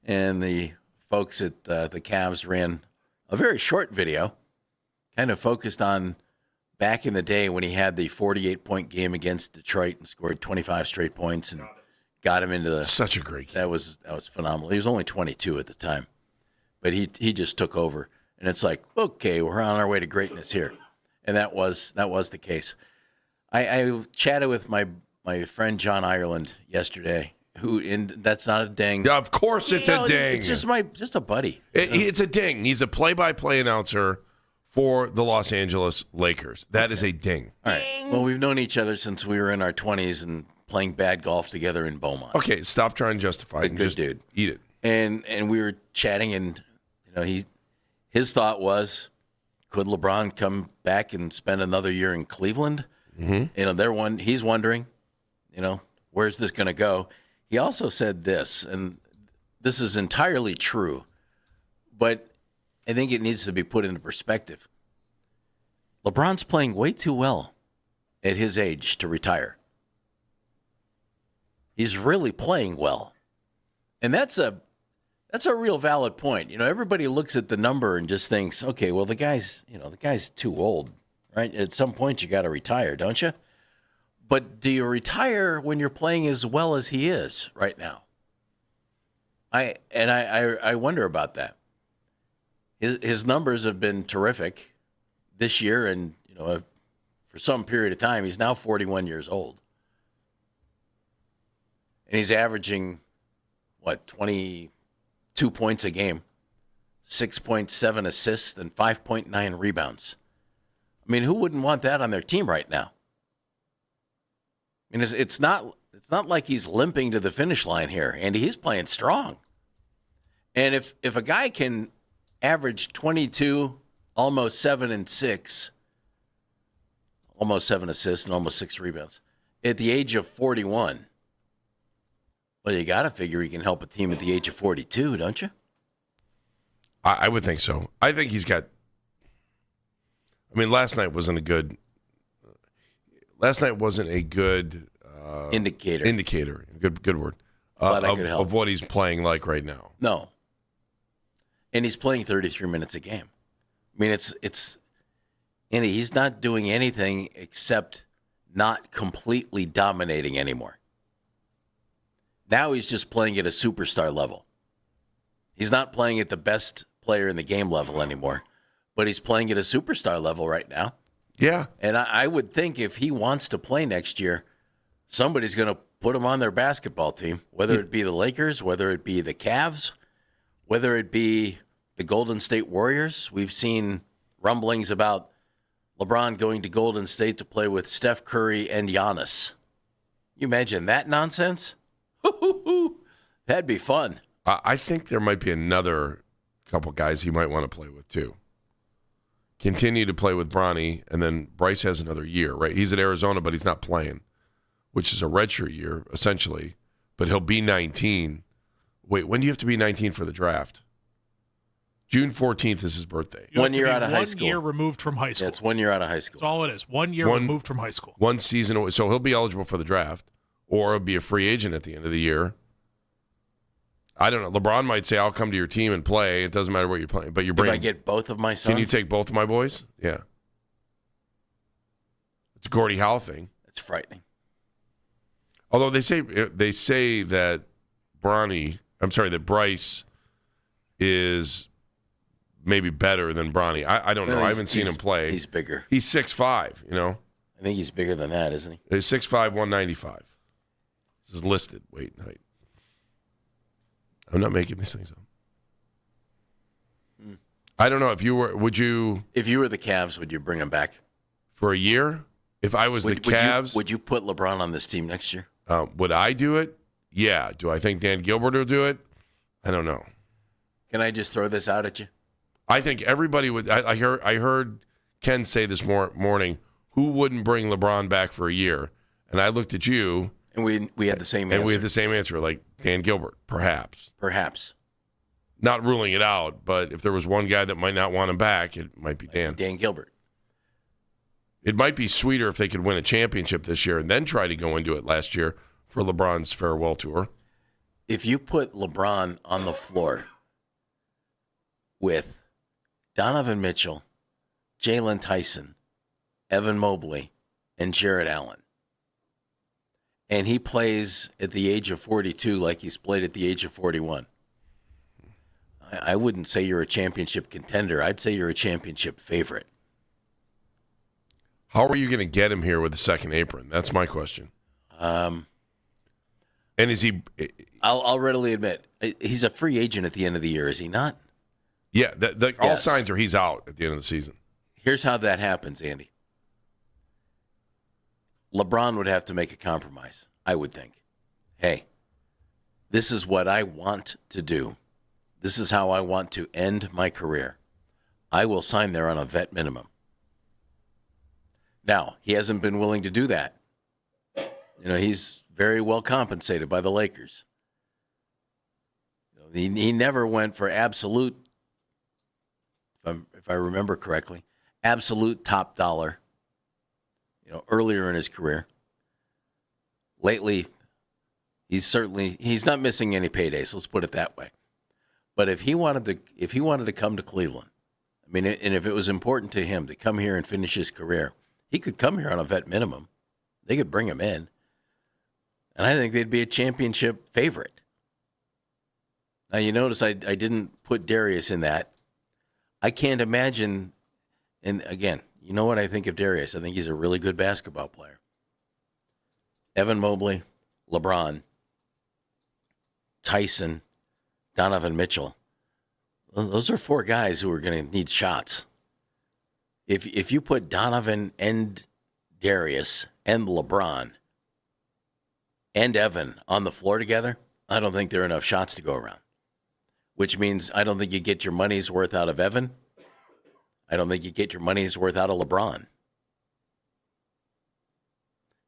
And the folks at the Cavs ran a very short video, kind of focused on back in the day when he had the 48-point game against Detroit and scored 25 straight points and got him into the... Such a great game. That was phenomenal. He was only 22 at the time, but he just took over. And it's like, okay, we're on our way to greatness here. And that was the case. I chatted with my friend John Ireland yesterday, and that's not a ding. Yeah, of course it's a ding. It's just a buddy. It's a ding. He's a play-by-play announcer for the Los Angeles Lakers. That is a ding. All right. Well, we've known each other since we were in our 20s and playing bad golf together in Beaumont. Okay, stop trying to justify it. Good dude. Eat it. And we were chatting, and his thought was, could LeBron come back and spend another year in Cleveland? Mm-hmm. He's wondering, where's this going to go? He also said this, and this is entirely true, but I think it needs to be put into perspective. LeBron's playing way too well at his age to retire. He's really playing well. And that's a real valid point. Everybody looks at the number and just thinks, okay, well, the guy's too old, right? At some point, you got to retire, don't you? But do you retire when you're playing as well as he is right now? I wonder about that. His numbers have been terrific this year, and for some period of time, he's now 41 years old, and he's averaging 22 points a game, 6.7 assists, and 5.9 rebounds. I mean, who wouldn't want that on their team right now? I mean, it's not like he's limping to the finish line here, Andy. He's playing strong. And if a guy can average 22, almost 7 and 6, almost 7 assists and almost 6 rebounds at the age of 41, well, you got to figure he can help a team at the age of 42, don't you? I would think so. I think he's got. I mean, last night wasn't a good indicator. Indicator, good word. Of what he's playing like right now. No. And he's playing 33 minutes a game. I mean, it's Andy, he's not doing anything except not completely dominating anymore. Now he's just playing at a superstar level. He's not playing at the best player in the game level anymore, but he's playing at a superstar level right now. Yeah. And I would think if he wants to play next year, somebody's going to put him on their basketball team, whether it be the Lakers, whether it be the Cavs, whether it be the Golden State Warriors. We've seen rumblings about LeBron going to Golden State to play with Steph Curry and Giannis. You imagine that nonsense? That'd be fun. I think there might be another couple guys he might want to play with, too. Continue to play with Bronny, and then Bryce has another year, right? He's at Arizona, but he's not playing, which is a redshirt year, essentially. But he'll be 19. Wait, when do you have to be 19 for the draft? June 14th is his birthday. 1 year out of high school. 1 year removed from high school. Yeah, it's 1 year out of high school. That's all it is. 1 year removed from high school. One season away. So he'll be eligible for the draft, or he'll be a free agent at the end of the year. I don't know. LeBron might say, I'll come to your team and play. It doesn't matter what you're playing. But you're bringing. If I get both of my sons? Can you take both of my boys? Yeah. It's a Gordie Howe thing. It's frightening. Although they say that that Bryce is maybe better than Bronny. I don't know. I haven't seen him play. He's bigger. He's 6'5", I think he's bigger than that, isn't he? He's 6'5", 195. This is listed weight and height. I'm not making these things up. I don't know. If you were the Cavs, would you bring him back? For a year? If I was the Cavs. Would you put LeBron on this team next year? Would I do it? Yeah. Do I think Dan Gilbert will do it? I don't know. Can I just throw this out at you? I think everybody would. I heard Ken say this morning, who wouldn't bring LeBron back for a year? And I looked at you. And we had the same answer. And we had the same answer, like Dan Gilbert, perhaps. Perhaps. Not ruling it out, but if there was one guy that might not want him back, it might be Dan. Dan Gilbert. It might be sweeter if they could win a championship this year and then try to go into it last year for LeBron's farewell tour. If you put LeBron on the floor with Donovan Mitchell, Jalen Tyson, Evan Mobley, and Jarrett Allen, and he plays at the age of 42 like he's played at the age of 41, I wouldn't say you're a championship contender. I'd say you're a championship favorite. How are you going to get him here with the second apron? That's my question. And is he? I'll readily admit he's a free agent at the end of the year, is he not? Yeah, all signs are he's out at the end of the season. Here's how that happens, Andy. LeBron would have to make a compromise, I would think. Hey, this is what I want to do. This is how I want to end my career. I will sign there on a vet minimum. Now, he hasn't been willing to do that. He's very well compensated by the Lakers. He never went for absolute, if I remember correctly, absolute top dollar, earlier in his career. Lately, he's not missing any paydays, let's put it that way. But if he wanted to come to Cleveland, and if it was important to him to come here and finish his career, he could come here on a vet minimum. They could bring him in. And I think they'd be a championship favorite. Now, you notice I didn't put Darius in that. I can't imagine, and again, you know what I think of Darius? I think he's a really good basketball player. Evan Mobley, LeBron, Tyson, Donovan Mitchell. Those are four guys who are going to need shots. If you put Donovan and Darius and LeBron and Evan on the floor together, I don't think there are enough shots to go around. Which means I don't think you get your money's worth out of Evan. I don't think you get your money's worth out of LeBron.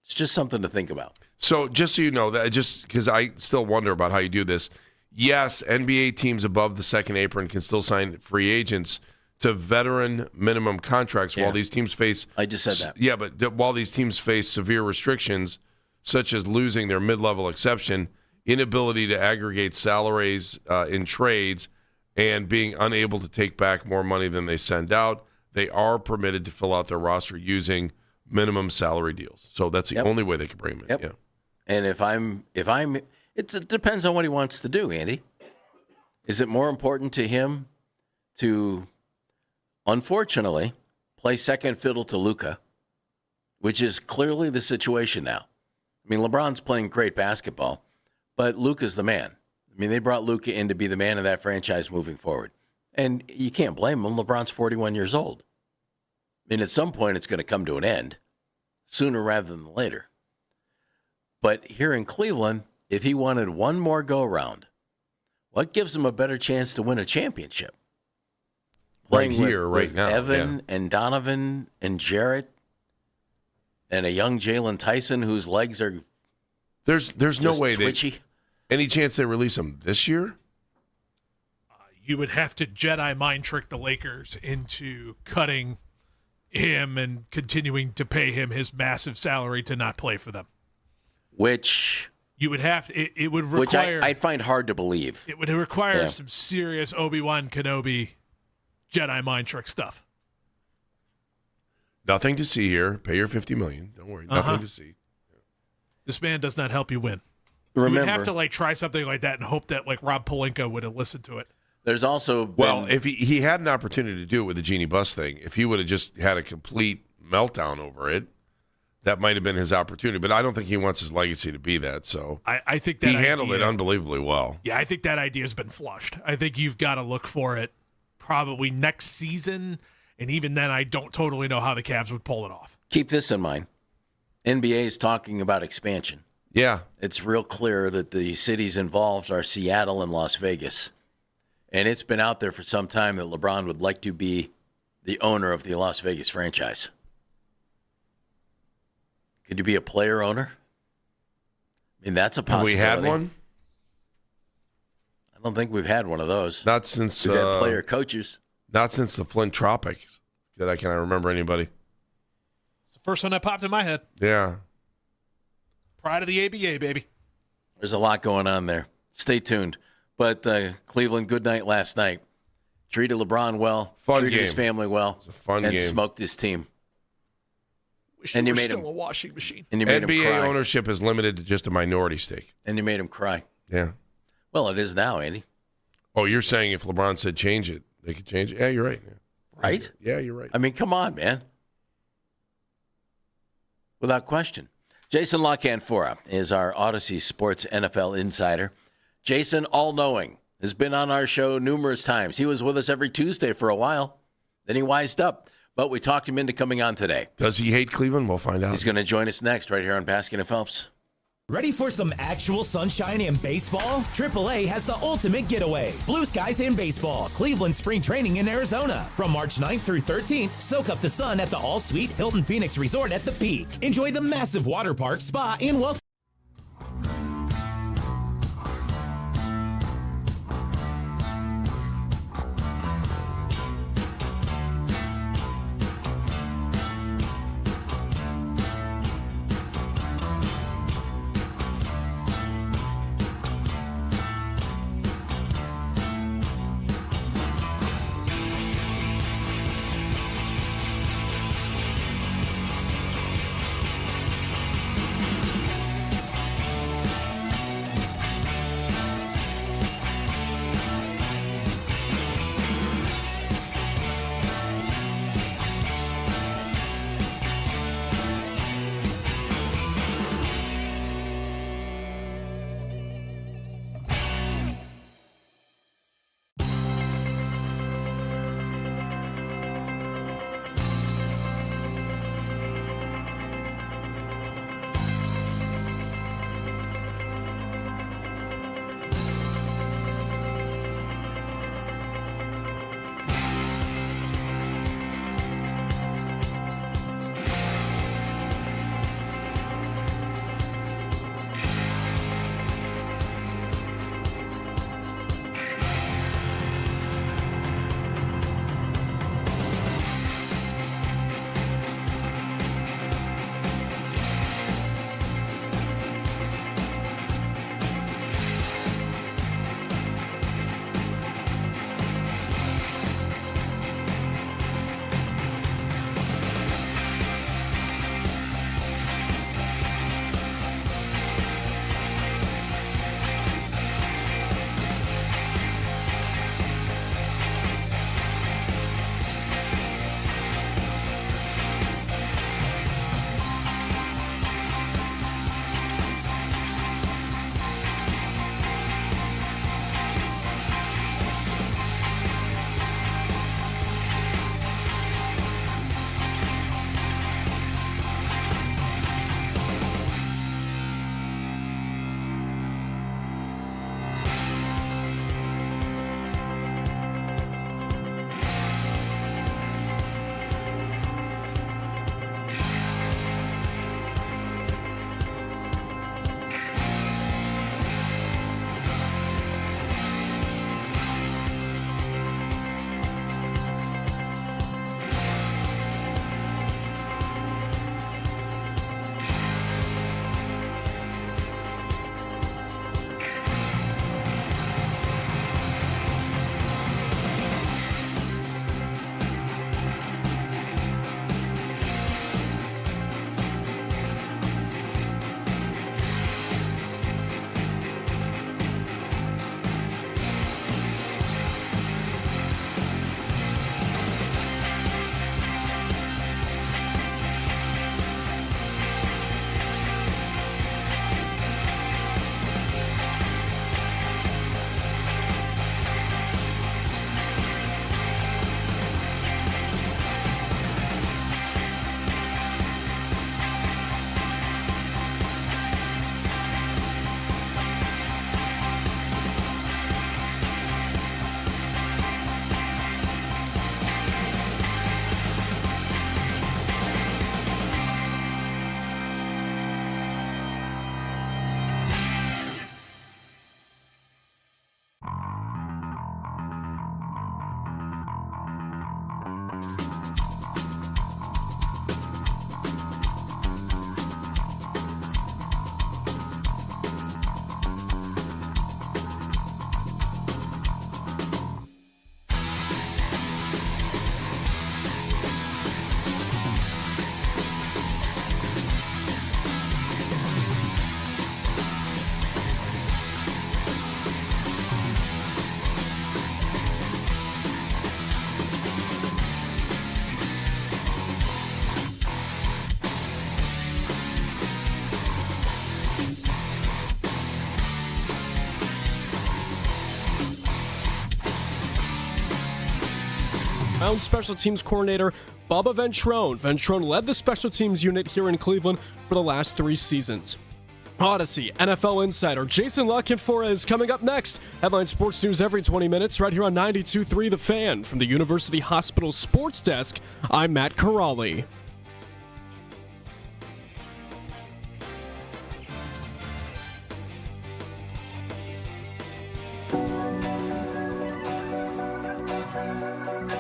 It's just something to think about. So just so you know, that just because I still wonder about how you do this, yes, NBA teams above the second apron can still sign free agents to veteran minimum contracts while these teams face... I just said that. Yeah, but while these teams face severe restrictions, such as losing their mid-level exception, inability to aggregate salaries in trades, and being unable to take back more money than they send out, they are permitted to fill out their roster using minimum salary deals. So that's the only way they can bring them in. Yep. Yeah. And it depends on what he wants to do, Andy. Is it more important to him to, unfortunately, play second fiddle to Luka, which is clearly the situation now? LeBron's playing great basketball, but Luka's the man. They brought Luka in to be the man of that franchise moving forward. And you can't blame him. LeBron's 41 years old. I mean, at some point, it's going to come to an end, sooner rather than later. But here in Cleveland, if he wanted one more go-around, what gives him a better chance to win a championship? Playing with now, Evan and Donovan and Jarrett and a young Jalen Tyson whose legs are There's no way twitchy. Any chance they release him this year? You would have to Jedi mind trick the Lakers into cutting him and continuing to pay him his massive salary to not play for them. Which you would have to, it would require. Which I'd find hard to believe. It would require some serious Obi-Wan Kenobi Jedi mind trick stuff. Nothing to see here. Pay your $50 million. Don't worry. Nothing to see. This man does not help you win. Remember, you would have to try something like that and hope that Rob Pelinka would have listened to it. There's also been, if he had an opportunity to do it with the Genie Bus thing, if he would have just had a complete meltdown over it, that might have been his opportunity. But I don't think he wants his legacy to be that. So I think that he handled it unbelievably well. Yeah, I think that idea has been flushed. I think you've got to look for it probably next season, and even then, I don't totally know how the Cavs would pull it off. Keep this in mind. NBA is talking about expansion. Yeah. It's real clear that the cities involved are Seattle and Las Vegas. And it's been out there for some time that LeBron would like to be the owner of the Las Vegas franchise. Could you be a player owner? I mean, that's a possibility. Have we had one? I don't think we've had one of those. Not since we've had player coaches. Not since the Flint Tropics that I can remember anybody. It's the first one that popped in my head. Yeah. Pride of the ABA, baby. There's a lot going on there. Stay tuned. But Cleveland, good night last night. Treated LeBron well. Treated his family well. It was a fun and game. smoked his team. Wish and you you were made still him a washing machine. And you made him NBA cry. ownership is limited to just a minority stake. And you made him cry. Yeah. Well, it is now, Andy. Oh, you're saying if LeBron said change it, they could change it? Yeah, you're right. Yeah. Right? Yeah, you're right. I mean, come on, man. Without question. Jason LaCanfora is our Odyssey Sports NFL insider. Jason, all-knowing, has been on our show numerous times. He was with us every Tuesday for a while. Then he wised up. But we talked him into coming on today. Does he hate Cleveland? We'll find out. He's going to join us next right here on Baskin and Phelps. Ready for some actual sunshine and baseball? AAA has the ultimate getaway. Blue skies and baseball. Cleveland spring training in Arizona. From March 9th through 13th, soak up the sun at the all-suite Hilton Phoenix Resort at the Peak. Enjoy the massive water park, spa, and welcome. Browns special teams coordinator Bubba Ventrone. Ventrone led the special teams unit here in Cleveland for the last 3 seasons. Odyssey NFL insider Jason La Canfora is coming up next. Headline Sports News every 20 minutes right here on 92.3 The Fan. From the University Hospital Sports Desk, I'm Matt Corrali.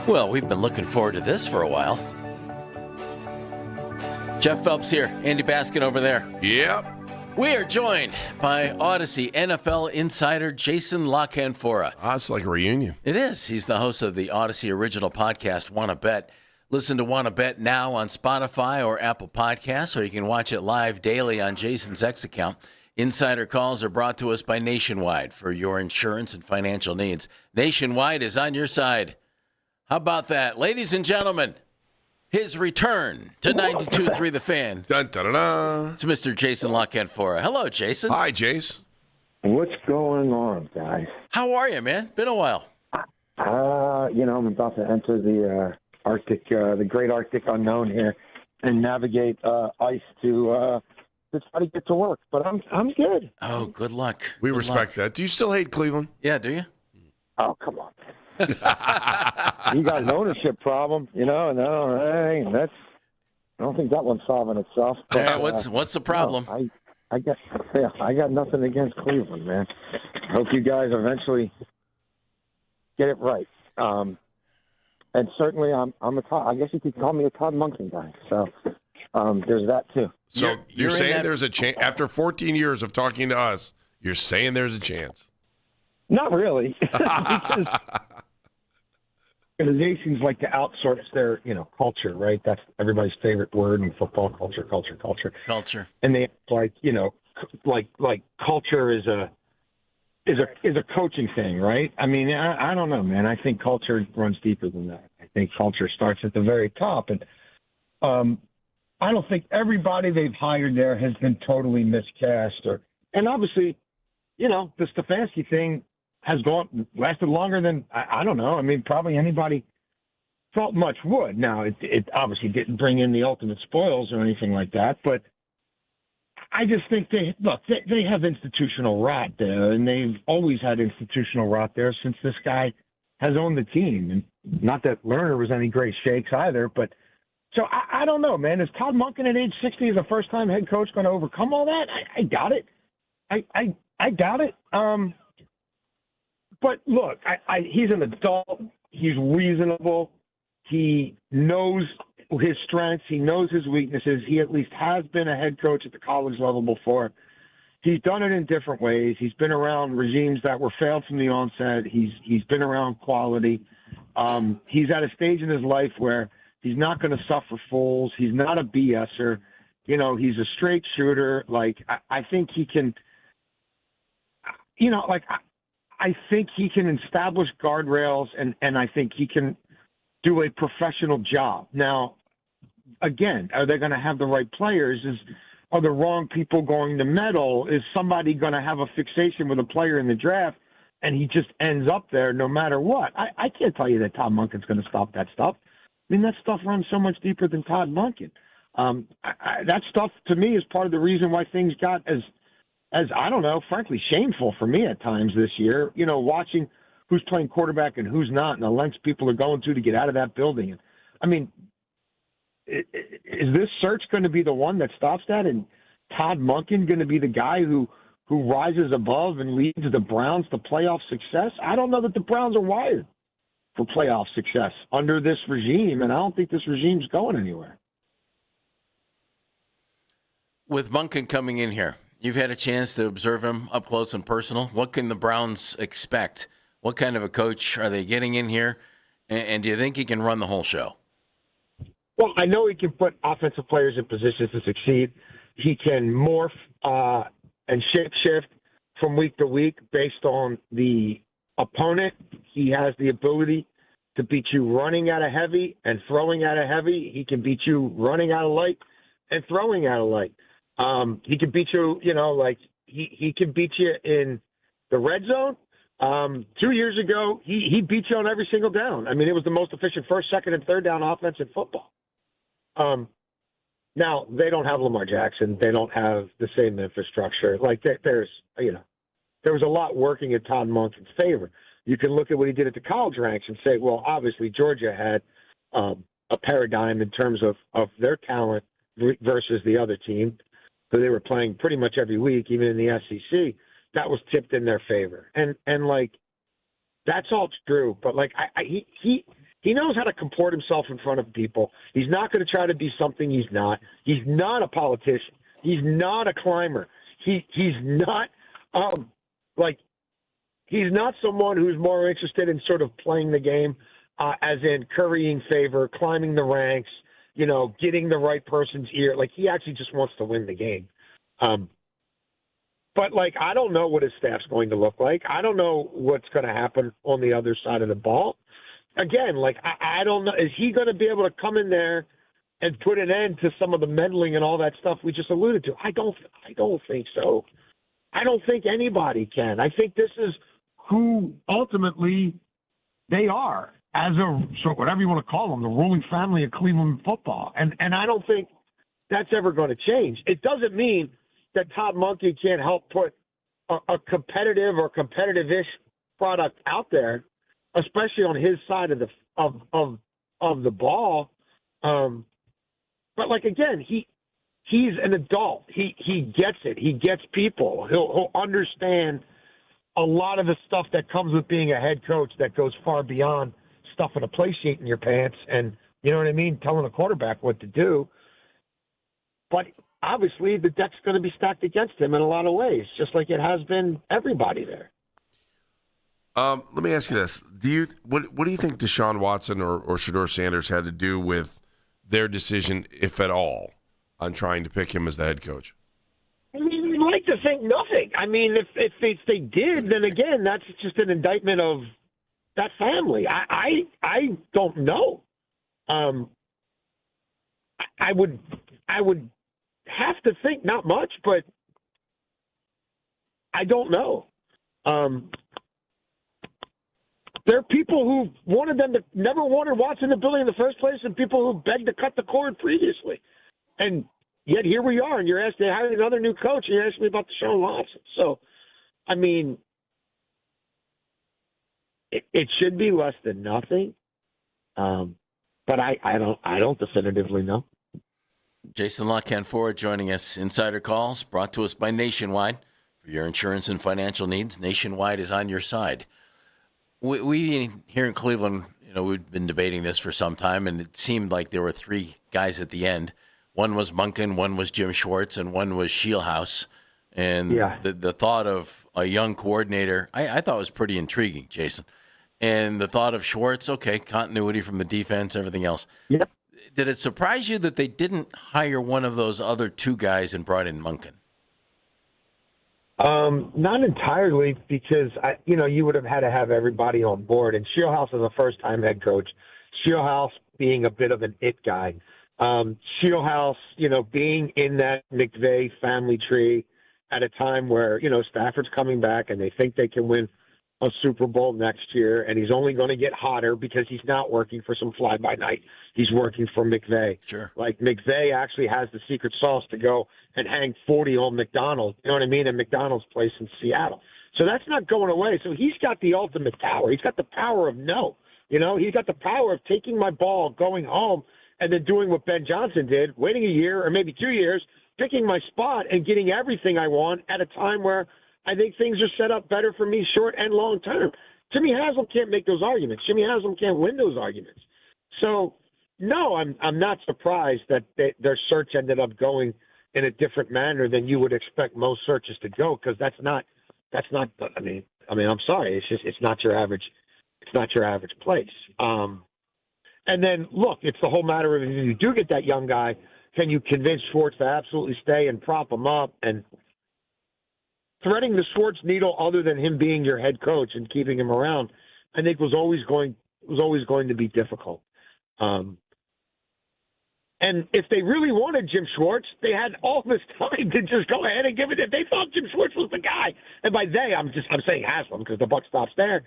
Well, we've been looking forward to this for a while. Jeff Phelps here, Andy Baskin over there. Yep. We are joined by Odyssey NFL insider Jason La Canfora. It's like a reunion. It is. He's the host of the Odyssey original podcast, Wanna Bet. Listen to Wanna Bet now on Spotify or Apple Podcasts, or you can watch it live daily on Jason's X account. Insider calls are brought to us by Nationwide for your insurance and financial needs. Nationwide is on your side. How about that? Ladies and gentlemen, his return to 92.3 The Fan. Dun, dun, dun, dun. It's Mr. Jason La Canfora. Hello, Jason. Hi, Jace. What's going on, guys? How are you, man? Been a while. I'm about to enter the Arctic, the great Arctic unknown here, and navigate ice to try to get to work. But I'm good. Oh, good luck. We Good respect luck. that. Do you still hate Cleveland? Yeah, do you? Oh, come on. You got an ownership problem, and I don't think that one's solving itself. But, All right, what's the problem? I got nothing against Cleveland, man. I hope you guys eventually get it right. And certainly, I guess you could call me a Todd Monken guy. So there's that too. So you're saying there's a chance after 14 years of talking to us? You're saying there's a chance? Not really, because organizations like to outsource their, culture, right? That's everybody's favorite word in football: culture. Culture. And they like culture is a coaching thing, right? I mean, I don't know, man. I think culture runs deeper than that. I think culture starts at the very top, and I don't think everybody they've hired there has been totally miscast, and obviously, the Stefanski thing has lasted longer than, I don't know. I mean, probably anybody thought much would. Now, it obviously didn't bring in the ultimate spoils or anything like that, but I just think they have institutional rot there, and they've always had institutional rot there since this guy has owned the team. And not that Lerner was any great shakes either, but so I don't know, man. Is Todd Monken at age 60 as a first-time head coach going to overcome all that? I doubt it. I doubt it. But look, he's an adult. He's reasonable. He knows his strengths. He knows his weaknesses. He at least has been a head coach at the college level before. He's done it in different ways. He's been around regimes that were failed from the onset. He's been around quality. He's at a stage in his life where he's not going to suffer fools. He's not a BSer. He's a straight shooter. I think he can, I think he can establish guardrails, and I think he can do a professional job. Now, again, are they going to have the right players? Are the wrong people going to meddle? Is somebody going to have a fixation with a player in the draft, and he just ends up there no matter what? I can't tell you that Todd Monken's going to stop that stuff. I mean, that stuff runs so much deeper than Todd Monken. That stuff, to me, is part of the reason why things got as I don't know, frankly, shameful for me at times this year, watching who's playing quarterback and who's not and the lengths people are going to get out of that building. I mean, is this search going to be the one that stops that? And Todd Monken going to be the guy who rises above and leads the Browns to playoff success? I don't know that the Browns are wired for playoff success under this regime, and I don't think this regime's going anywhere. With Monken coming in here, you've had a chance to observe him up close and personal. What can the Browns expect? What kind of a coach are they getting in here? And do you think he can run the whole show? Well, I know he can put offensive players in positions to succeed. He can morph and shape-shift from week to week based on the opponent. He has the ability to beat you running out of heavy and throwing out of heavy. He can beat you running out of light and throwing out of light. He can beat you, he can beat you in the red zone, 2 years ago, he beat you on every single down. I mean, it was the most efficient first, second, and third down offense in football. Now, they don't have Lamar Jackson. They don't have the same infrastructure. Like, there was a lot working in Todd Monken's favor. You can look at what he did at the college ranks and say, well, obviously Georgia had a paradigm in terms of their talent versus the other team, who they were playing pretty much every week, even in the SEC. That was tipped in their favor. And like, that's all true. But, like, he knows how to comport himself in front of people. He's not going to try to be something he's not. He's not a politician. He's not a climber. He's not he's not someone who's more interested in sort of playing the game, as in currying favor, climbing the ranks, getting the right person's ear. Like, he actually just wants to win the game. But, like, I don't know what his staff's going to look like. I don't know what's going to happen on the other side of the ball. Again, like, I don't know. Is he going to be able to come in there and put an end to some of the meddling and all that stuff we just alluded to? I don't think so. I don't think anybody can. I think this is who ultimately they are as whatever you want to call them, the ruling family of Cleveland football. And I don't think that's ever going to change. It doesn't mean that Todd Monken can't help put a competitive or competitive-ish product out there, especially on his side of the ball. But, like, again, he's an adult. He gets it. He gets people. He'll understand a lot of the stuff that comes with being a head coach that goes far beyond stuffing a play sheet in your pants and, you know what I mean, telling a quarterback what to do. But obviously the deck's going to be stacked against him in a lot of ways, just like it has been everybody there. Let me ask you this: what do you think Deshaun Watson or Shedeur Sanders had to do with their decision, if at all, on trying to pick him as the head coach? I mean, we'd like to think nothing. I mean, if they did, then again, that's just an indictment of that family. I don't know. I would have to think not much, but I don't know. There are people who wanted them to never wanted Watson to building in the first place, and people who begged to cut the cord previously. And yet here we are, and you're asking to hire another new coach, and you're asking me about Deshaun Watson. So, I mean, it should be less than nothing. But I don't definitively know. Jason La Canfora joining us. Insider Calls brought to us by Nationwide. For your insurance and financial needs, Nationwide is on your side. We here in Cleveland, we've been debating this for some time, and it seemed like there were three guys at the end. One was Monken, one was Jim Schwartz, and one was Scheelhaase. And the thought of a young coordinator, I thought was pretty intriguing, Jason. And the thought of Schwartz, okay, continuity from the defense, everything else. Yep. Did it surprise you that they didn't hire one of those other two guys and brought in Monken? Not entirely, because you would have had to have everybody on board. And Scheelhaase is a first-time head coach. Scheelhaase being a bit of an it guy. Scheelhaase, being in that McVay family tree at a time where Stafford's coming back and they think they can win a Super Bowl next year, and he's only going to get hotter because he's not working for some fly-by-night. He's working for McVay. Sure. Like, McVay actually has the secret sauce to go and hang 40 on McDonald's, you know what I mean, at McDonald's place in Seattle. So that's not going away. So he's got the ultimate power. He's got the power of no. He's got the power of taking my ball, going home, and then doing what Ben Johnson did, waiting a year or maybe 2 years, picking my spot and getting everything I want at a time where I think things are set up better for me short and long term. Jimmy Haslam can't make those arguments. Jimmy Haslam can't win those arguments. So, no, I'm not surprised that their search ended up going in a different manner than you would expect most searches to go, because that's not. I mean, I'm sorry. It's not your average place. And then look, it's the whole matter of, if you do get that young guy, can you convince Schwartz to absolutely stay and prop him up? And threading the Schwartz needle, other than him being your head coach and keeping him around, I think was always going to be difficult. And And if they really wanted Jim Schwartz, they had all this time to just go ahead and give it. If they thought Jim Schwartz was the guy, and by they, I'm saying Haslam because the buck stops there.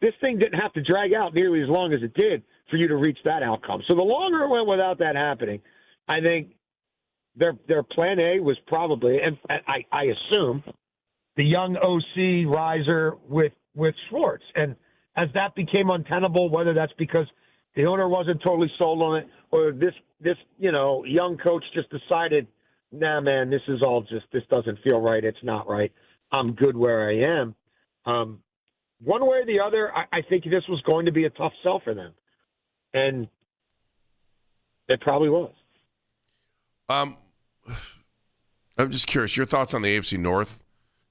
This thing didn't have to drag out nearly as long as it did for you to reach that outcome. So the longer it went without that happening, I think their plan A was probably, and I assume, the young OC riser with Schwartz. And as that became untenable, whether that's because the owner wasn't totally sold on it, or this young coach just decided, nah, man, this doesn't feel right. It's not right. I'm good where I am. One way or the other, I think this was going to be a tough sell for them. And it probably was. I'm just curious, your thoughts on the AFC North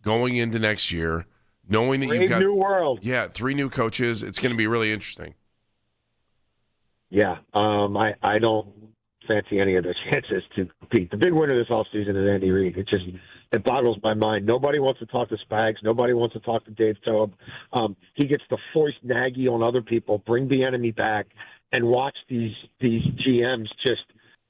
going into next year, knowing that you've got new world. Yeah, 3 new coaches. It's going to be really interesting. Yeah, I don't fancy any of their chances to compete. The big winner this offseason is Andy Reid. It boggles my mind. Nobody wants to talk to Spags. Nobody wants to talk to Dave Toub. He gets to foist Nagy on other people, bring the enemy back, and watch these GMs just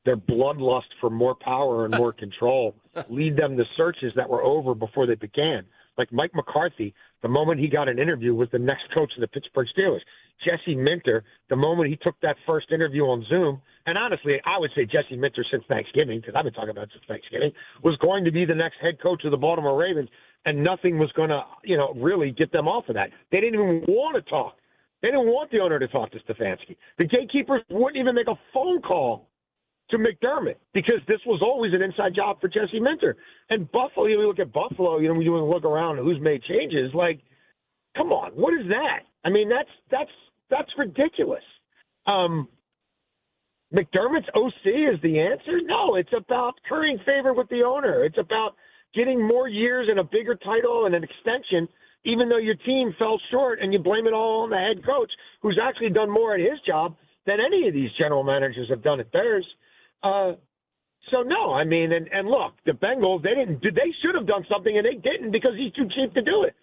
their bloodlust for more power and more control lead them to searches that were over before they began. Like Mike McCarthy, the moment he got an interview, was the next coach of the Pittsburgh Steelers. Jesse Minter, the moment he took that first interview on Zoom, and honestly, I would say Jesse Minter since Thanksgiving, because I've been talking about it since Thanksgiving, was going to be the next head coach of the Baltimore Ravens, and nothing was going to, really get them off of that. They didn't even want to talk. They didn't want the owner to talk to Stefanski. The gatekeepers wouldn't even make a phone call to McDermott because this was always an inside job for Jesse Minter. And Buffalo, you look at Buffalo, when you look around at who's made changes, like, come on, what is that? I mean, that's ridiculous. McDermott's OC is the answer? No, it's about currying favor with the owner. It's about getting more years and a bigger title and an extension, even though your team fell short, and you blame it all on the head coach, who's actually done more at his job than any of these general managers have done at theirs. So no, I mean, and look, the Bengals, they should have done something and they didn't because he's too cheap to do it.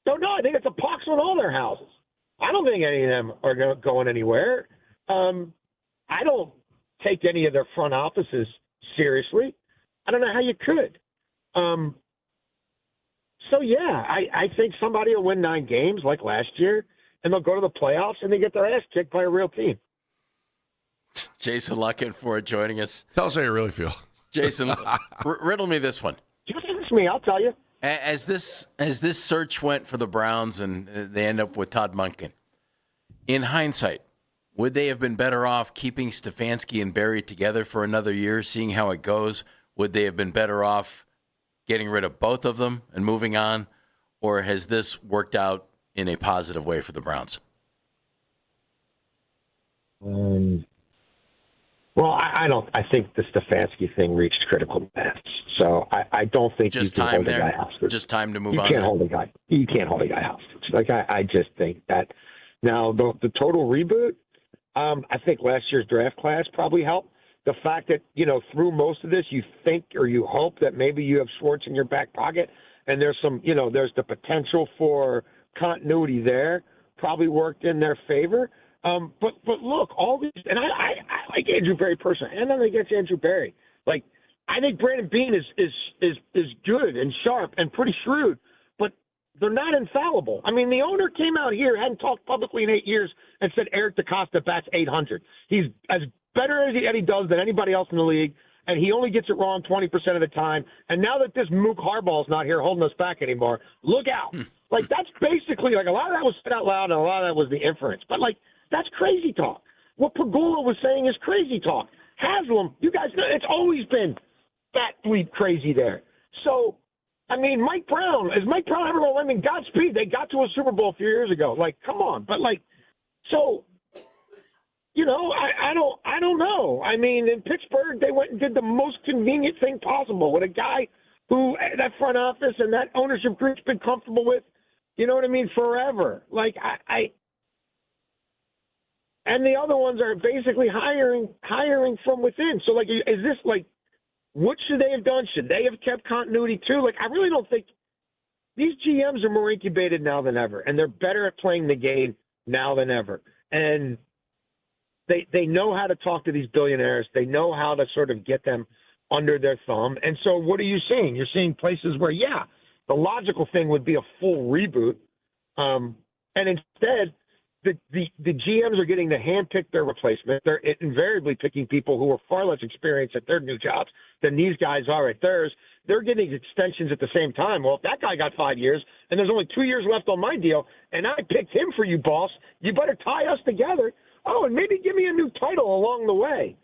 So no, I think it's a pox on all their houses. I don't think any of them are going anywhere. I don't take any of their front offices seriously. I don't know how you could. So yeah, I think somebody will win 9 games like last year, and they'll go to the playoffs and they get their ass kicked by a real team. Jason Luckenford joining us. Tell us how you really feel. Jason, riddle me this one. Just ask me, I'll tell you. As this search went for the Browns and they end up with Todd Monken, in hindsight, would they have been better off keeping Stefanski and Barry together for another year, seeing how it goes? Would they have been better off getting rid of both of them and moving on? Or has this worked out in a positive way for the Browns? Well, I think the Stefanski thing reached critical mass. So I don't think just you can hold a guy hostage. Just time to move on. You can't hold a guy hostage. Like I just think that now the total reboot. I think last year's draft class probably helped. The fact that through most of this you think or you hope that maybe you have Schwartz in your back pocket, and there's some there's the potential for continuity there. Probably worked in their favor. But look, all these, and I like Andrew Berry personally, and nothing against Andrew Berry. Like, I think Brandon Beane is good and sharp and pretty shrewd, but they're not infallible. I mean, the owner came out here, hadn't talked publicly in 8 years, and said Eric DeCosta bats 800. He's as better as he does than anybody else in the league, and he only gets it wrong 20% of the time. And now that this Mook Harbaugh's not here holding us back anymore, look out. Like, that's basically, like, a lot of that was said out loud, and a lot of that was the inference. But, like, that's crazy talk. What Pagula was saying is crazy talk. Haslam, you guys know, it's always been fat bleep crazy there. So, I mean, Mike Brown, is Mike Brown ever going to win? Godspeed. They got to a Super Bowl a few years ago. Like, come on. But, like, so, I don't know. I mean, in Pittsburgh, they went and did the most convenient thing possible with a guy who that front office and that ownership group's been comfortable with, you know what I mean, forever. Like, and the other ones are basically hiring from within. So, like, is this, like, what should they have done? Should they have kept continuity, too? Like, I really don't think – these GMs are more incubated now than ever, and they're better at playing the game now than ever. And They know how to talk to these billionaires. They know how to sort of get them under their thumb. And so what are you seeing? You're seeing places where, the logical thing would be a full reboot. And instead, the GMs are getting to handpick their replacement. They're invariably picking people who are far less experienced at their new jobs than these guys are at theirs. They're getting extensions at the same time. Well, if that guy got 5 years and there's only 2 years left on my deal and I picked him for you, boss, you better tie us together. Oh, and maybe give me a new title along the way.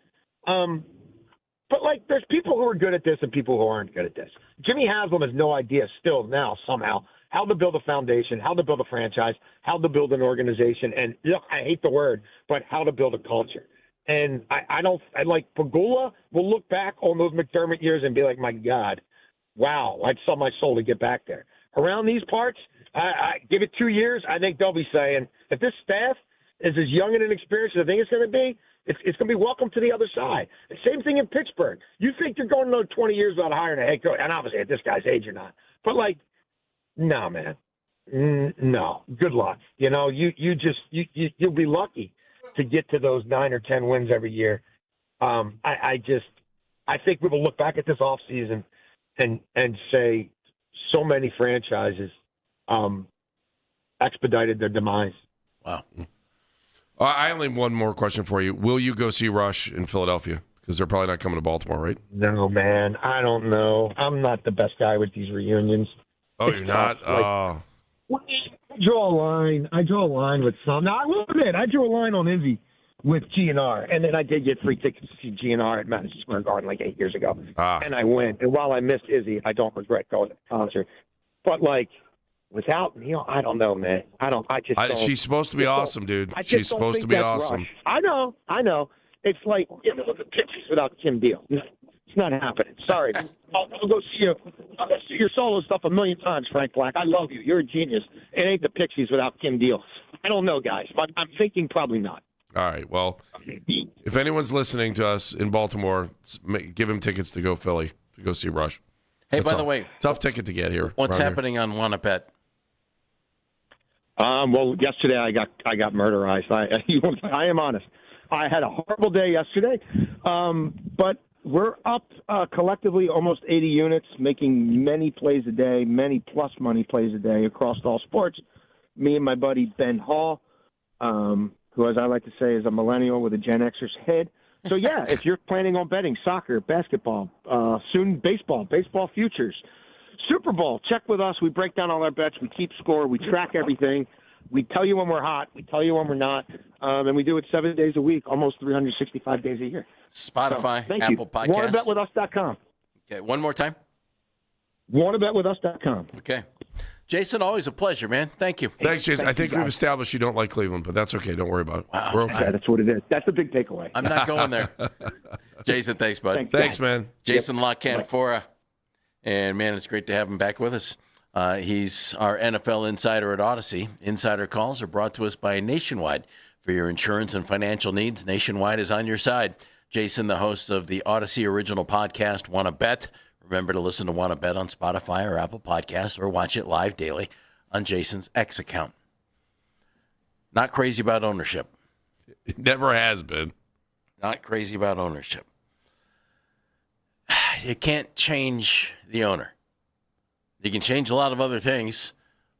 But, there's people who are good at this and people who aren't good at this. Jimmy Haslam has no idea still now somehow how to build a foundation, how to build a franchise, how to build an organization. And, look, I hate the word, but how to build a culture. And I Pegula will look back on those McDermott years and be like, my God, wow, I'd sell my soul to get back there. Around these parts, I give it 2 years, I think they'll be saying, if this staff is as young and inexperienced as I think it's going to be, it's going to be welcome to the other side. The same thing in Pittsburgh. You think you're going another 20 years without hiring a head coach, and obviously at this guy's age you're not. But, no, man. No. Good luck. You'll be lucky to get to those 9 or 10 wins every year. I think we will look back at this offseason and say so many franchises expedited their demise. Wow. I only have one more question for you. Will you go see Rush in Philadelphia? Because they're probably not coming to Baltimore, right? No, man. I don't know. I'm not the best guy with these reunions. Oh, you're not? I draw a line. I draw a line with some. Now, I will admit, I drew a line on Izzy with GNR, and then I did get free tickets to see GNR at Madison Square Garden 8 years ago. And I went. And while I missed Izzy, I don't regret going to the concert. But, without Neil, I don't know, man. She's supposed to be awesome, dude. She's supposed to be awesome. Rush. I know. It's like the Pixies without Kim Deal. It's not happening. Sorry. I'll go see you. I'll go see your solo stuff 1,000,000 times, Frank Black. I love you. You're a genius. It ain't the Pixies without Kim Deal. I don't know, guys. But I'm thinking probably not. All right. Well, if anyone's listening to us in Baltimore, give him tickets to go Philly to go see Rush. Hey, by the way, tough ticket to get here. What's happening on Wanna Bet? Well, yesterday I got murderized. I am honest. I had a horrible day yesterday, but we're up collectively almost 80 units, making many plays a day, many plus money plays a day across all sports. Me and my buddy Ben Hall, who, as I like to say, is a millennial with a Gen Xer's head. So, yeah, if you're planning on betting soccer, basketball, soon baseball futures, Super Bowl, check with us. We break down all our bets. We keep score. We track everything. We tell you when we're hot. We tell you when we're not. And we do it 7 days a week, almost 365 days a year. Spotify, so, Apple Podcasts. WannaBetWithUs.com. Okay, one more time. WannaBetWithUs.com. Okay. Jason, always a pleasure, man. Thank you. Thanks, Jason. I think we've established you don't like Cleveland, but that's okay. Don't worry about it. Wow. We're okay. Yeah, that's what it is. That's the big takeaway. I'm not going there. Jason, thanks, bud. Thanks, man. Jason La Canfora. And, man, it's great to have him back with us. He's our NFL insider at Odyssey. Insider calls are brought to us by Nationwide. For your insurance and financial needs, Nationwide is on your side. Jason, the host of the Odyssey original podcast, Wanna Bet. Remember to listen to Wanna Bet on Spotify or Apple Podcasts or watch it live daily on Jason's X account. Not crazy about ownership. It never has been. Not crazy about ownership. You can't change the owner. You can change a lot of other things,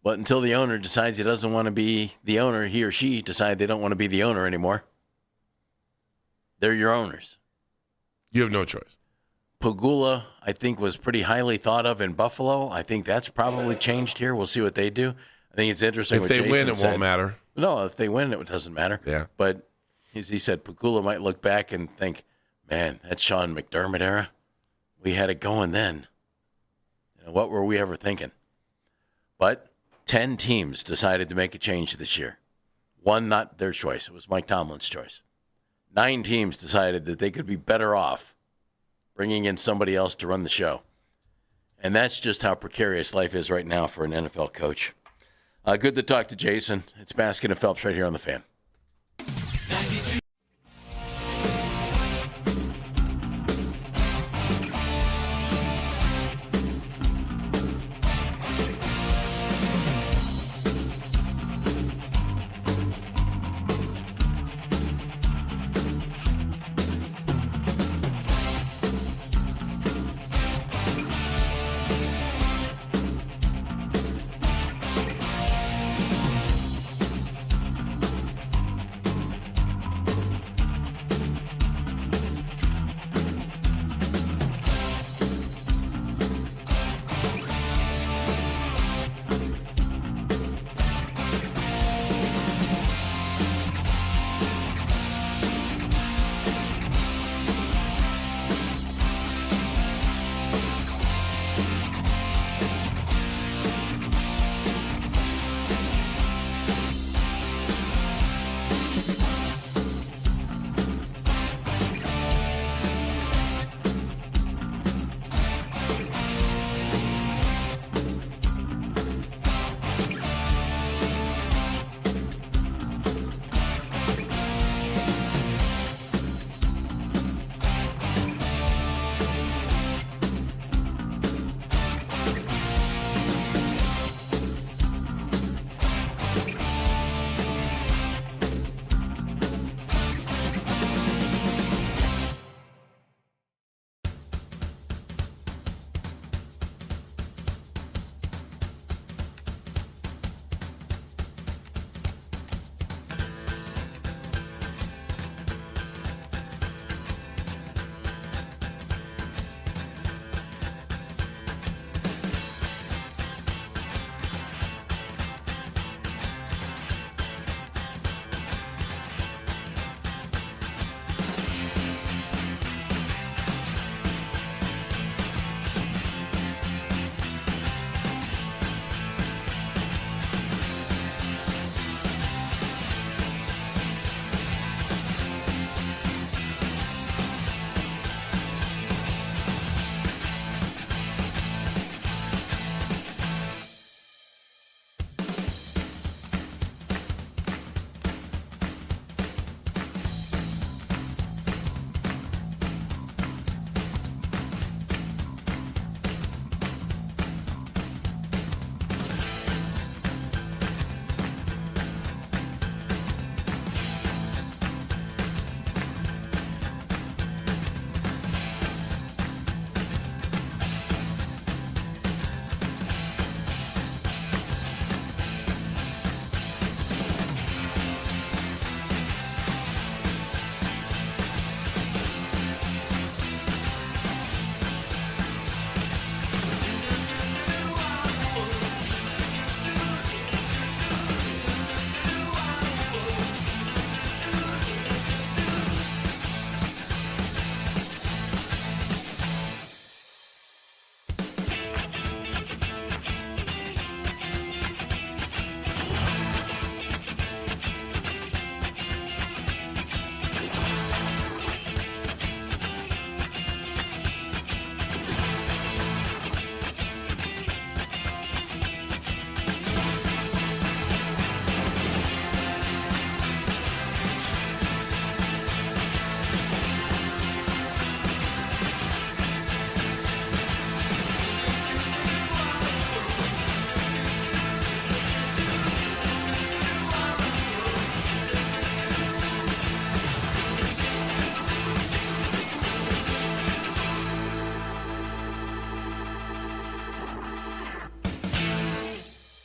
but until the owner decides he doesn't want to be the owner, he or she decide they don't want to be the owner anymore, they're your owners. You have no choice. Pegula, I think, was pretty highly thought of in Buffalo. I think that's probably changed here. We'll see what they do. I think it's interesting. If what they Jason win, it said. won't matter. No, if they win, it doesn't matter. Yeah. But as he said, Pegula might look back and think, man, that Sean McDermott era, we had it going then. What were we ever thinking? But 10 teams decided to make a change this year. One, not their choice. It was Mike Tomlin's choice. 9 teams decided that they could be better off bringing in somebody else to run the show. And that's just how precarious life is right now for an NFL coach. Good to talk to Jason. It's Baskin and Phelps right here on The Fan.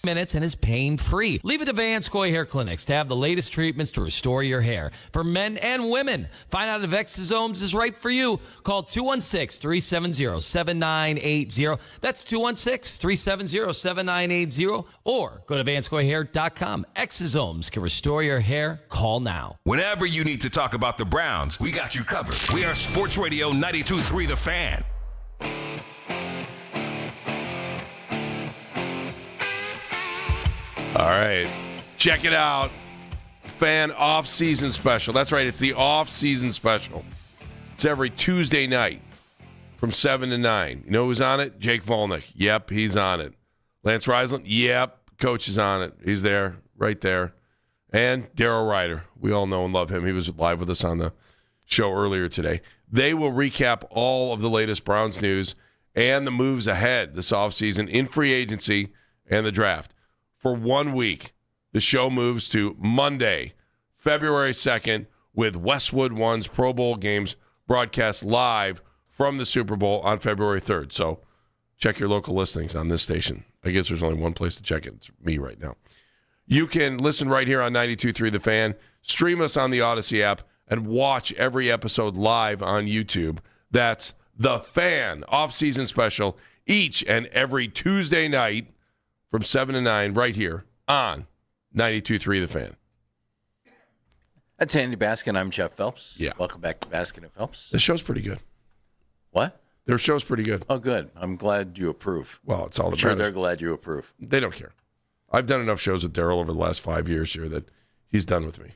minutes and is pain-free. Leave it to Vanscoy Hair Clinics to have the latest treatments to restore your hair for men and women. Find out if Exosomes is right for you. Call 216-370-7980. That's 216-370-7980. Or go to vanscoyhair.com. Exosomes can restore your hair. Call now. Whenever you need to talk about the Browns, we got you covered. We are Sports Radio 92.3 The Fan. All right. Check it out. Fan off-season special. That's right. It's the off-season special. It's every Tuesday night from 7 to 9. You know who's on it? Jake Volnick. Yep, he's on it. Lance Reisland. Yep, coach is on it. He's there, right there. And Daryl Ryder. We all know and love him. He was live with us on the show earlier today. They will recap all of the latest Browns news and the moves ahead this offseason in free agency and the draft. For 1 week, the show moves to Monday, February 2nd, with Westwood One's Pro Bowl games broadcast live from the Super Bowl on February 3rd. So check your local listings on this station. I guess there's only one place to check it. It's me right now. You can listen right here on 92.3 The Fan, stream us on the Odyssey app, and watch every episode live on YouTube. That's The Fan off-season special each and every Tuesday night from 7 to 9 right here on 92.3 The Fan. That's Andy Baskin. I'm Jeff Phelps. Yeah. Welcome back to Baskin and Phelps. The show's pretty good. What? Their show's pretty good. Oh, good. I'm glad you approve. Well, it's all I'm about sure they're glad you approve. They don't care. I've done enough shows with Daryl over the last 5 years here that he's done with me.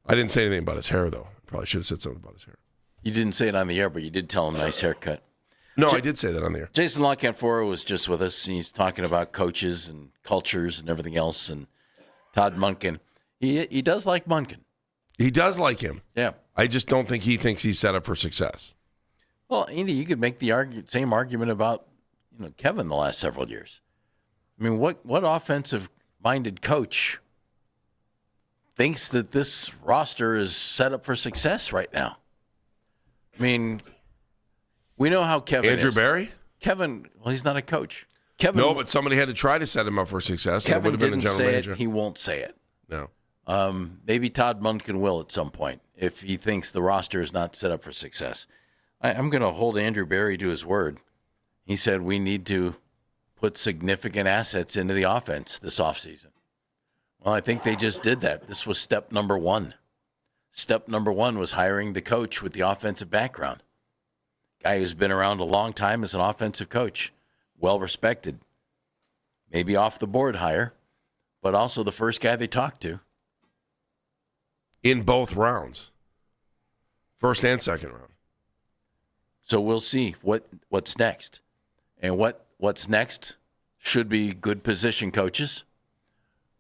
I didn't say anything about his hair, though. Probably should have said something about his hair. You didn't say it on the air, but you did tell him nice haircut. No, I did say that on the air. Jason LaCanfora was just with us. He's talking about coaches and cultures and everything else. And Todd Monken, he does like Monken. He does like him. Yeah. I just don't think he thinks he's set up for success. Well, Andy, you could make the same argument about Kevin the last several years. I mean, what offensive-minded coach thinks that this roster is set up for success right now? I mean, we know how Kevin Andrew is. Barry? Kevin, well, he's not a coach. Kevin, No, but somebody had to try to set him up for success. Kevin And it would have been the didn't general say manager. it. He won't say it. No. Maybe Todd Monken will at some point if he thinks the roster is not set up for success. I'm going to hold Andrew Barry to his word. He said we need to put significant assets into the offense this offseason. Well, I think they just did that. This was step number one. Step number one was hiring the coach with the offensive background. Guy who's been around a long time as an offensive coach. Well respected. Maybe off the board hire, but also the first guy they talked to. In both rounds. First and second round. So we'll see what's next. And what's next should be good position coaches.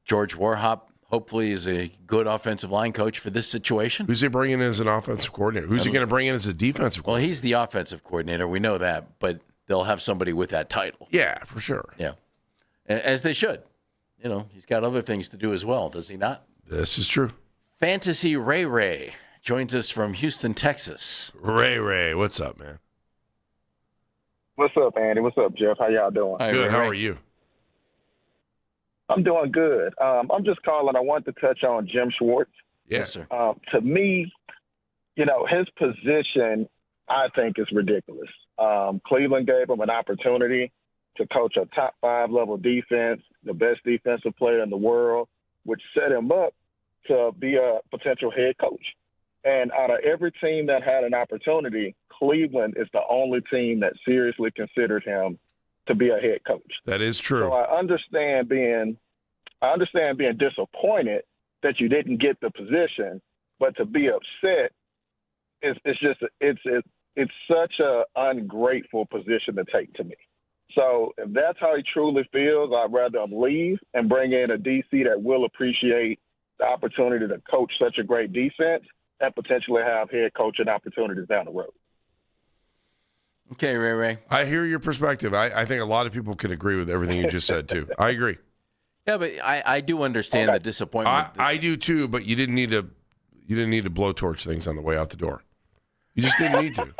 George Warhop hopefully is a good offensive line coach for this situation. Who's he bringing in as an offensive coordinator? Who's he going to bring in as a defensive coordinator? Well, he's the offensive coordinator. We know that, but they'll have somebody with that title. Yeah, for sure. Yeah. As they should. He's got other things to do as well, does he not? This is true. Fantasy Ray joins us from Houston, Texas. Ray, what's up, man? What's up, Andy? What's up, Jeff? How y'all doing? Hi, Good. Ray. How are you? I'm doing good. I'm just calling. I want to touch on Jim Schwartz. Yes, sir. To me, his position, I think, is ridiculous. Cleveland gave him an opportunity to coach a top 5 level defense, the best defensive player in the world, which set him up to be a potential head coach. And out of every team that had an opportunity, Cleveland is the only team that seriously considered him to be a head coach. That is true. So I understand being disappointed that you didn't get the position, but to be upset it's such a ungrateful position to take to me. So if that's how he truly feels, I'd rather him leave and bring in a DC that will appreciate the opportunity to coach such a great defense and potentially have head coaching opportunities down the road. Okay, Ray. I hear your perspective. I think a lot of people could agree with everything you just said, too. I agree. Yeah, but I do understand the disappointment. I do, too, but you didn't need to blowtorch things on the way out the door. You just didn't need to.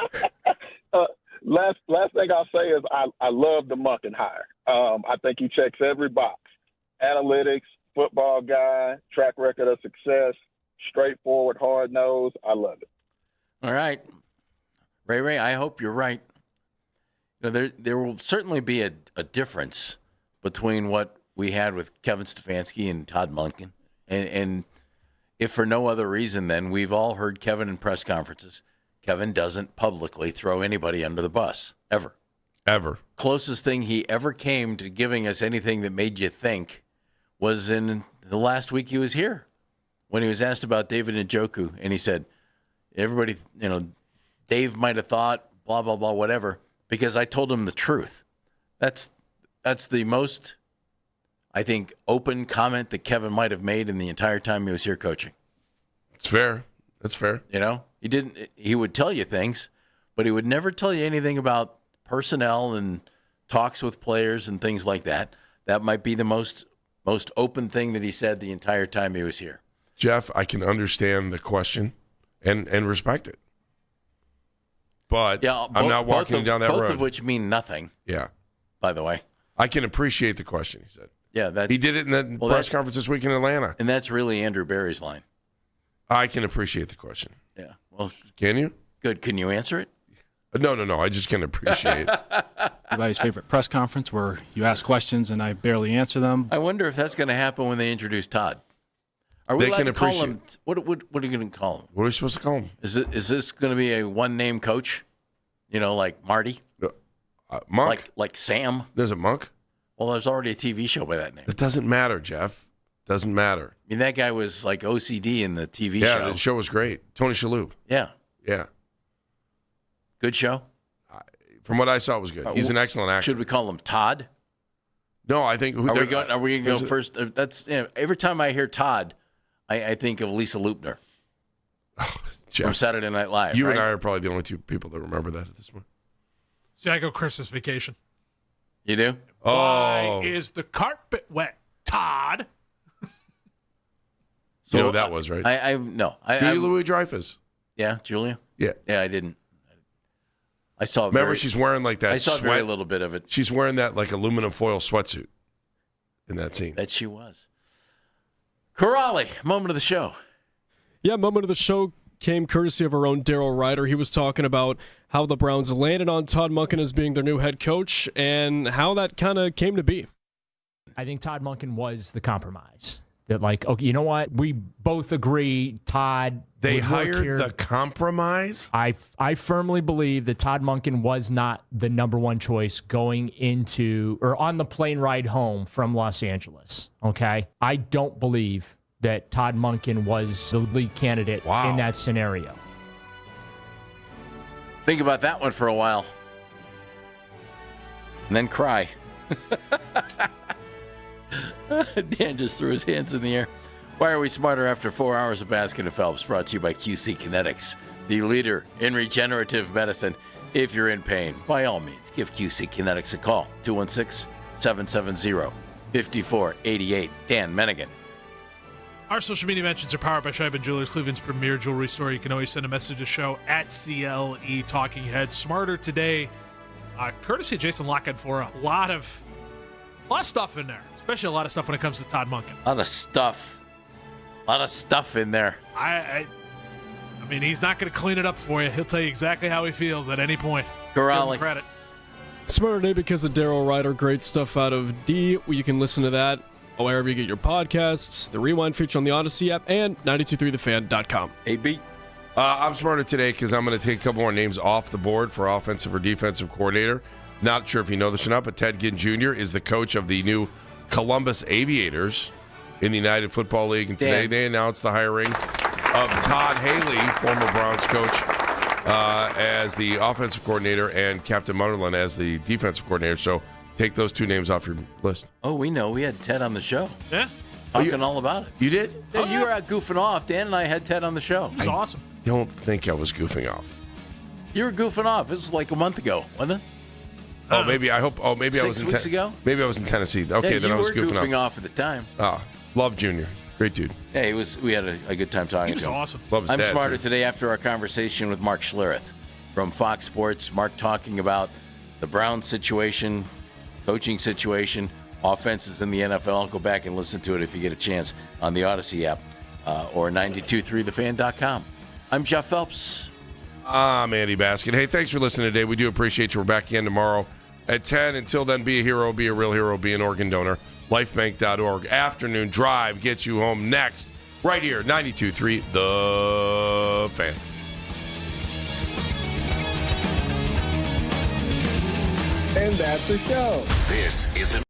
last thing I'll say is I love the Monken hire. I think he checks every box: analytics, football guy, track record of success, straightforward, hard nosed. I love it. All right, Ray, I hope you're right. You know, there will certainly be a difference between what we had with Kevin Stefanski and Todd Monken, and if for no other reason, then we've all heard Kevin in press conferences. Kevin doesn't publicly throw anybody under the bus, ever. Ever. Closest thing he ever came to giving us anything that made you think was in the last week he was here, when he was asked about David Njoku, and he said, everybody, Dave might have thought, blah, blah, blah, whatever, because I told him the truth. That's the most, I think, open comment that Kevin might have made in the entire time he was here coaching. It's fair. That's fair. He would tell you things, but he would never tell you anything about personnel and talks with players and things like that. That might be the most open thing that he said the entire time he was here. Jeff, I can understand the question and respect it. But I'm not walking down that road. Both of which mean nothing. Yeah. By the way. I can appreciate the question, he said. Yeah, he did it in the press conference this week in Atlanta. And that's really Andrew Barry's line. I can appreciate the question. Yeah. Well, can you? Good. Can you answer it? No. I just can appreciate everybody's favorite press conference where you ask questions and I barely answer them. I wonder if that's going to happen when they introduce Todd. Are we allowed to call him? What are you going to call him? What are we supposed to call him? Is this going to be a one-name coach? Like Marty? Monk? Like Sam? There's a Monk? Well, there's already a TV show by that name. It doesn't matter, Jeff. Doesn't matter. I mean, that guy was like OCD in the TV show. Yeah, the show was great. Tony Shalhoub. Yeah. Yeah. Good show? From what I saw, it was good. He's an excellent actor. Should we call him Todd? No, I think. Are we going to go first? That's every time I hear Todd, I think of Lisa Lupner from Saturday Night Live. You and I are probably the only two people that remember that at this point. See, I go Christmas Vacation. You do? Why is the carpet wet, Todd? So you know what that was, right? Julia Louis-Dreyfus. Yeah, Julia? Yeah. Yeah, I didn't. I saw. Remember, she's wearing like that. I saw very little bit of it. She's wearing that like aluminum foil sweatsuit in that scene. That she was. Corrali, moment of the show. Yeah, moment of the show came courtesy of our own Daryl Ryder. He was talking about how the Browns landed on Todd Monken as being their new head coach and how that kind of came to be. I think Todd Monken was the compromise. That okay, you know what? We both agree, Todd. They hired the compromise? I firmly believe that Todd Monken was not the number one choice going into or on the plane ride home from Los Angeles. Okay? I don't believe that Todd Monken was the lead candidate in that scenario. Think about that one for a while. And then cry. Dan just threw his hands in the air. Why are we smarter after 4 hours of Baskin and Phelps? Brought to you by QC Kinetics, the leader in regenerative medicine. If you're in pain, by all means, give QC Kinetics a call. 216-770-5488. Dan Mennigan. Our social media mentions are powered by Scheibman Jewelers, Cleveland's premier jewelry store. You can always send a message to show at CLE Talking Heads. Smarter today, courtesy of Jason Lockhead for a lot of stuff in there, especially a lot of stuff when it comes to Todd Monken. A lot of stuff in there. I mean, he's not going to clean it up for you. He'll tell you exactly how he feels at any point. Corrali. Credit. Smarter today because of Daryl Ryder. Great stuff out of D. You can listen to that wherever you get your podcasts, the Rewind feature on the Odyssey app, and 923thefan.com. AB. I'm smarter today because I'm going to take a couple more names off the board for offensive or defensive coordinator. Not sure if you know this or not, but Ted Ginn Jr. is the coach of the new Columbus Aviators in the United Football League. And today they announced the hiring of Todd Haley, former Browns coach, as the offensive coordinator, and Captain Munderland as the defensive coordinator. So take those two names off your list. Oh, we know. We had Ted on the show. Yeah. Talking all about it. You did? Yeah, you were out goofing off. Dan and I had Ted on the show. It was awesome. I don't think I was goofing off. You were goofing off. It was like a month ago, wasn't it? Oh, maybe I hope. Oh, maybe 6 I was in weeks ago. Maybe I was in Tennessee. Okay, then I was goofing off at the time. Oh, love Junior, great dude. Yeah, he was. We had a good time talking. He was to him. awesome. Love his I'm dad, smarter too. today after our conversation with Mark Schlereth. from Fox Sports. Mark talking about the Browns situation, coaching situation, offenses in the NFL. Go back and listen to it if you get a chance on the Odyssey app or 923thefan.com. I'm Jeff Phelps. I'm Andy Baskin. Hey, thanks for listening today. We do appreciate you. We're back again tomorrow at 10. Until then, be a hero, be a real hero, be an organ donor. Lifebank.org. Afternoon Drive gets you home next, right here, 92.3 The Fan. And that's the show. This is an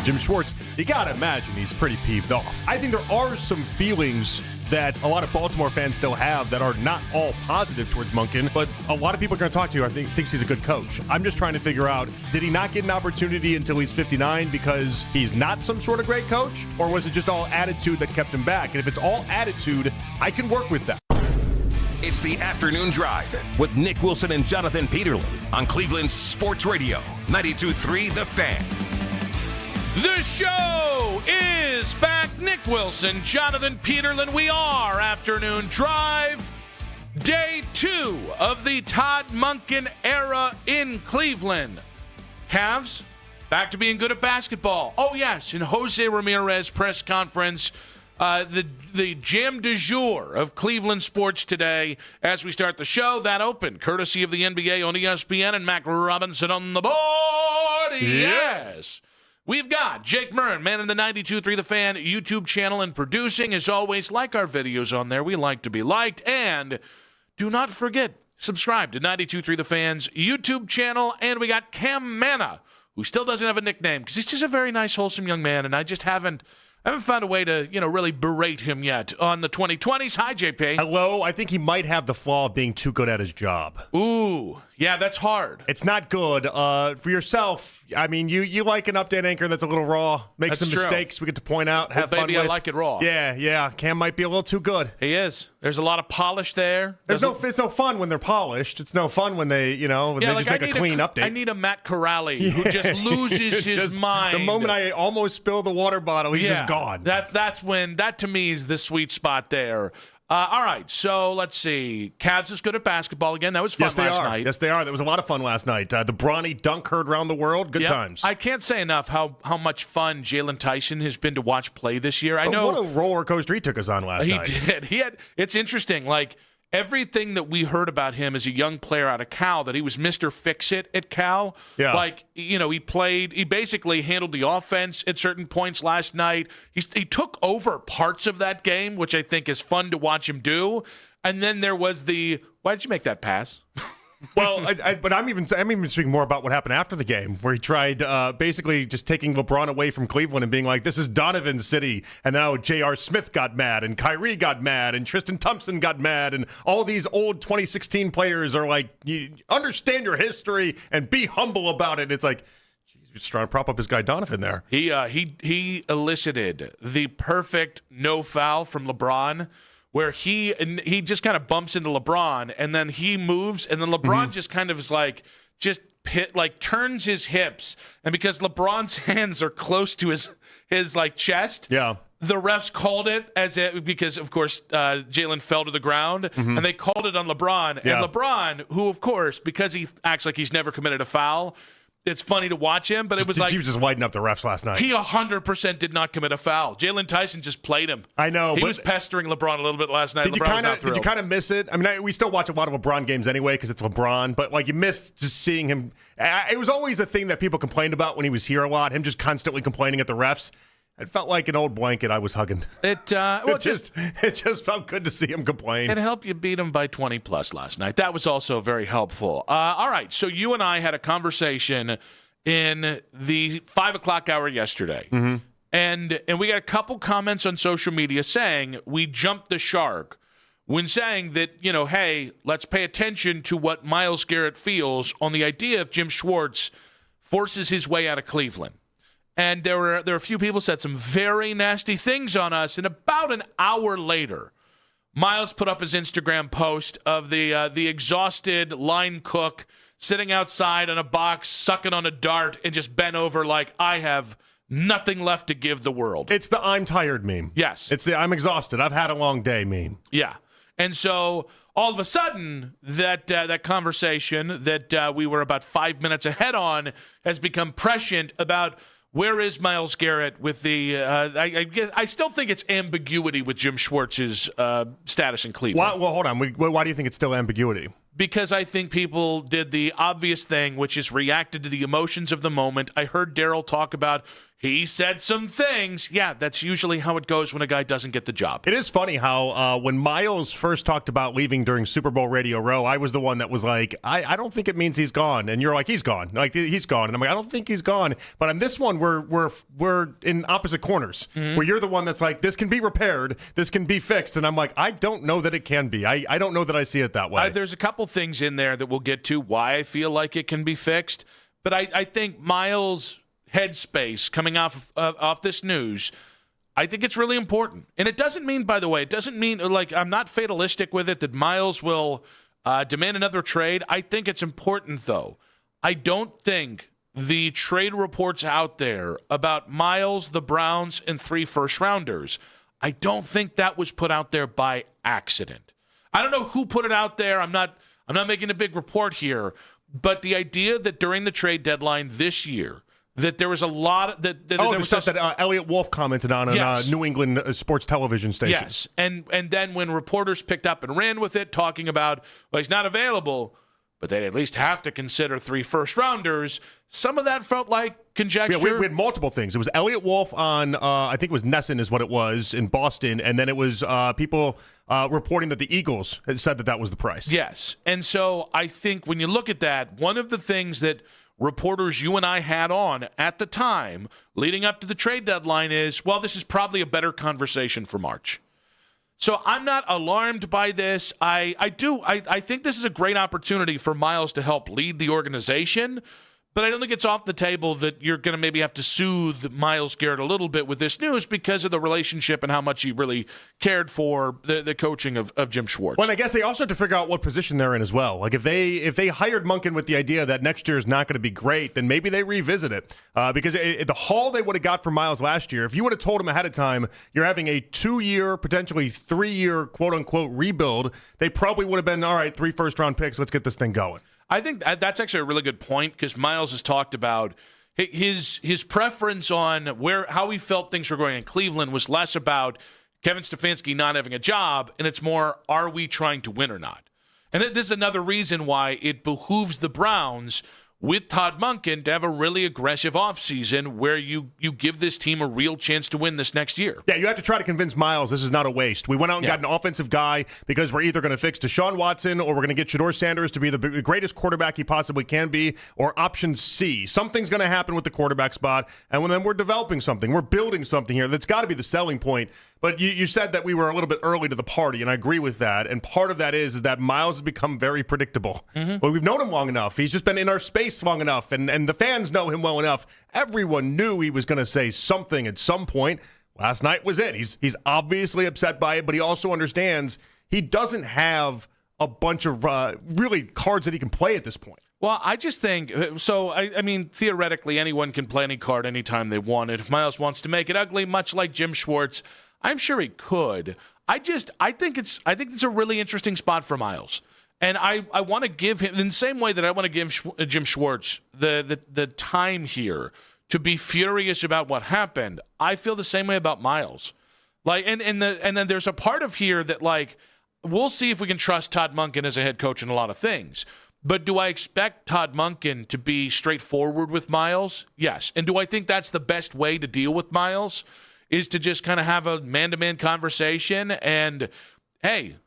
Jim Schwartz, you got to imagine he's pretty peeved off. I think there are some feelings that a lot of Baltimore fans still have that are not all positive towards Monken, but a lot of people are going to talk to you, I think, thinks he's a good coach. I'm just trying to figure out, did he not get an opportunity until he's 59 because he's not some sort of great coach? Or was it just all attitude that kept him back? And if it's all attitude, I can work with that. It's the Afternoon Drive with Nick Wilson and Jonathan Peterlin on Cleveland's Sports Radio, 92.3 The Fan. The show is back. Nick Wilson, Jonathan Peterlin. We are Afternoon Drive. Day 2 of the Todd Monken era in Cleveland. Cavs back to being good at basketball. Oh, yes, in Jose Ramirez press conference, the jam du jour of Cleveland sports today as we start the show. That open, courtesy of the NBA on ESPN and Mac Robinson on the board. Yes. We've got Jake Murren, man in the 92.3 The Fan YouTube channel and producing. As always, like our videos on there. We like to be liked. And do not forget, subscribe to 92.3 The Fan's YouTube channel. And we got Cam Manna, who still doesn't have a nickname because he's just a very nice, wholesome young man. And I just haven't found a way to, really berate him yet on the 2020s. Hi, JP. Hello. I think he might have the flaw of being too good at his job. Ooh, yeah, that's hard. It's not good. For yourself, I mean, you like an update anchor that's a little raw, make some mistakes we get to point out, have fun with. I like it raw. Yeah. Cam might be a little too good. He is. There's a lot of polish there. It's no fun when they're polished. It's no fun when they, they just make a clean update. I need a Matt Corrali who just loses his mind. The moment I almost spill the water bottle, he's just gone. That's when, that to me is the sweet spot there. All right, so let's see. Cavs is good at basketball again. That was fun last night. Yes, they are. That was a lot of fun last night. The Bronny dunk heard around the world. Good times. I can't say enough how much fun Jalen Tyson has been to watch play this year. I know what a roller coaster he took us on last night. He did. It's interesting. Like, everything that we heard about him as a young player out of Cal, that he was Mr. Fix-It at Cal. Yeah. Like, he basically handled the offense at certain points last night. He took over parts of that game, which I think is fun to watch him do. And then there was why did you make that pass? Well, but I'm even speaking more about what happened after the game, where he tried basically just taking LeBron away from Cleveland and being like, this is Donovan's city, and now J.R. Smith got mad, and Kyrie got mad, and Tristan Thompson got mad, and all these old 2016 players are like, you understand your history and be humble about it. It's like, geez, just trying to prop up his guy Donovan there. He elicited the perfect no foul from LeBron, where he just kind of bumps into LeBron, and then he moves, and then LeBron just kind of is like, turns his hips, and because LeBron's hands are close to his chest, yeah, the refs called it because of course Jalen fell to the ground, and they called it on LeBron, and LeBron, who of course because he acts like he's never committed a foul. It's funny to watch him, but it was he was just lighting up the refs last night. He 100% did not commit a foul. Jalen Tyson just played him. I know. He was pestering LeBron a little bit last night. Did you kind of miss it? I mean, we still watch a lot of LeBron games anyway because it's LeBron, but you missed just seeing him. It was always a thing that people complained about when he was here a lot, him just constantly complaining at the refs. It felt like an old blanket I was hugging. It just felt good to see him complain. It helped you beat him by 20+ last night. That was also very helpful. All right, so you and I had a conversation in the 5 o'clock hour yesterday, and we got a couple comments on social media saying we jumped the shark when saying that, hey, let's pay attention to what Myles Garrett feels on the idea if Jim Schwartz forces his way out of Cleveland. And there were a few people said some very nasty things on us. And about an hour later, Myles put up his Instagram post of the exhausted line cook sitting outside on a box, sucking on a dart, and just bent over like, I have nothing left to give the world. It's the I'm tired meme. Yes. It's the I'm exhausted, I've had a long day meme. Yeah. And so all of a sudden, that conversation that we were about 5 minutes ahead on has become prescient about where is Myles Garrett with the I still think it's ambiguity with Jim Schwartz's status in Cleveland. Well, hold on. Why do you think it's still ambiguity? Because I think people did the obvious thing, which is reacted to the emotions of the moment. I heard Daryl talk about He said some things. Yeah, that's usually how it goes when a guy doesn't get the job. It is funny how when Miles first talked about leaving during Super Bowl Radio Row, I was the one that was like, I don't think it means he's gone. And you're like, he's gone. Like, he's gone. And I'm like, I don't think he's gone. But on this one, we're in opposite corners, where you're the one that's like, this can be repaired. This can be fixed. And I'm like, I don't know that it can be. I don't know that I see it that way. There's a couple things in there that we'll get to why I feel like it can be fixed. But I think Miles' headspace coming off this news, I think it's really important. And it doesn't mean, by the way, like I'm not fatalistic with it that Miles will demand another trade. I think it's important, though. I don't think the trade reports out there about Miles, the Browns, and 3 first-rounders, I don't think that was put out there by accident. I don't know who put it out there. I'm not making a big report here. But the idea that during the trade deadline this year, that there was a lot of that. There was stuff that Elliot Wolf commented on yes. New England sports television station. Yes, and then when reporters picked up and ran with it, talking about, well, he's not available, but they'd at least have to consider 3 first-rounders, some of that felt like conjecture. Yeah, we had multiple things. It was Elliot Wolf on, I think it was Nesson is what it was, in Boston, and then it was people reporting that the Eagles had said that was the price. Yes, and so I think when you look at that, one of the things that reporters you and I had on at the time leading up to the trade deadline is, well, this is probably a better conversation for March. So I'm not alarmed by this. I think this is a great opportunity for Miles to help lead the organization, but I don't think it's off the table that you're going to maybe have to soothe Myles Garrett a little bit with this news because of the relationship and how much he really cared for the coaching of Jim Schwartz. Well, and I guess they also have to figure out what position they're in as well. Like if they hired Monken with the idea that next year is not going to be great, then maybe they revisit it. Because the haul they would have got for Miles last year, if you would have told him ahead of time you're having a 2-year, potentially 3-year, quote-unquote rebuild, they probably would have been, all right, 3 first-round picks, let's get this thing going. I think that's actually a really good point because Miles has talked about his preference on how he felt things were going in Cleveland was less about Kevin Stefanski not having a job, and it's more, are we trying to win or not? And this is another reason why it behooves the Browns with Todd Monken to have a really aggressive offseason where you give this team a real chance to win this next year. Yeah, you have to try to convince Miles this is not a waste. We went out and got an offensive guy because we're either going to fix Deshaun Watson or we're going to get Shedeur Sanders to be the greatest quarterback he possibly can be, or option C. Something's going to happen with the quarterback spot, and then we're developing something. We're building something here. That's got to be the selling point. But you said that we were a little bit early to the party, and I agree with that. And part of that is that Miles has become very predictable. Well, we've known him long enough. He's just been in our space long enough, and the fans know him well enough. Everyone knew he was going to say something at some point. Last night was it. He's obviously upset by it, but he also understands he doesn't have a bunch of really cards that he can play at this point. Well, I just think, I mean, theoretically, anyone can play any card anytime they want it. If Miles wants to make it ugly, much like Jim Schwartz, I'm sure he could. I think it's a really interesting spot for Miles. And I want to give him, in the same way that I want to give Jim Schwartz the time here to be furious about what happened, I feel the same way about Miles. Like, and then there's a part of here that, like, we'll see if we can trust Todd Monken as a head coach in a lot of things. But do I expect Todd Monken to be straightforward with Miles? Yes. And do I think that's the best way to deal with Miles? Is to just kind of have a man-to-man conversation and, hey,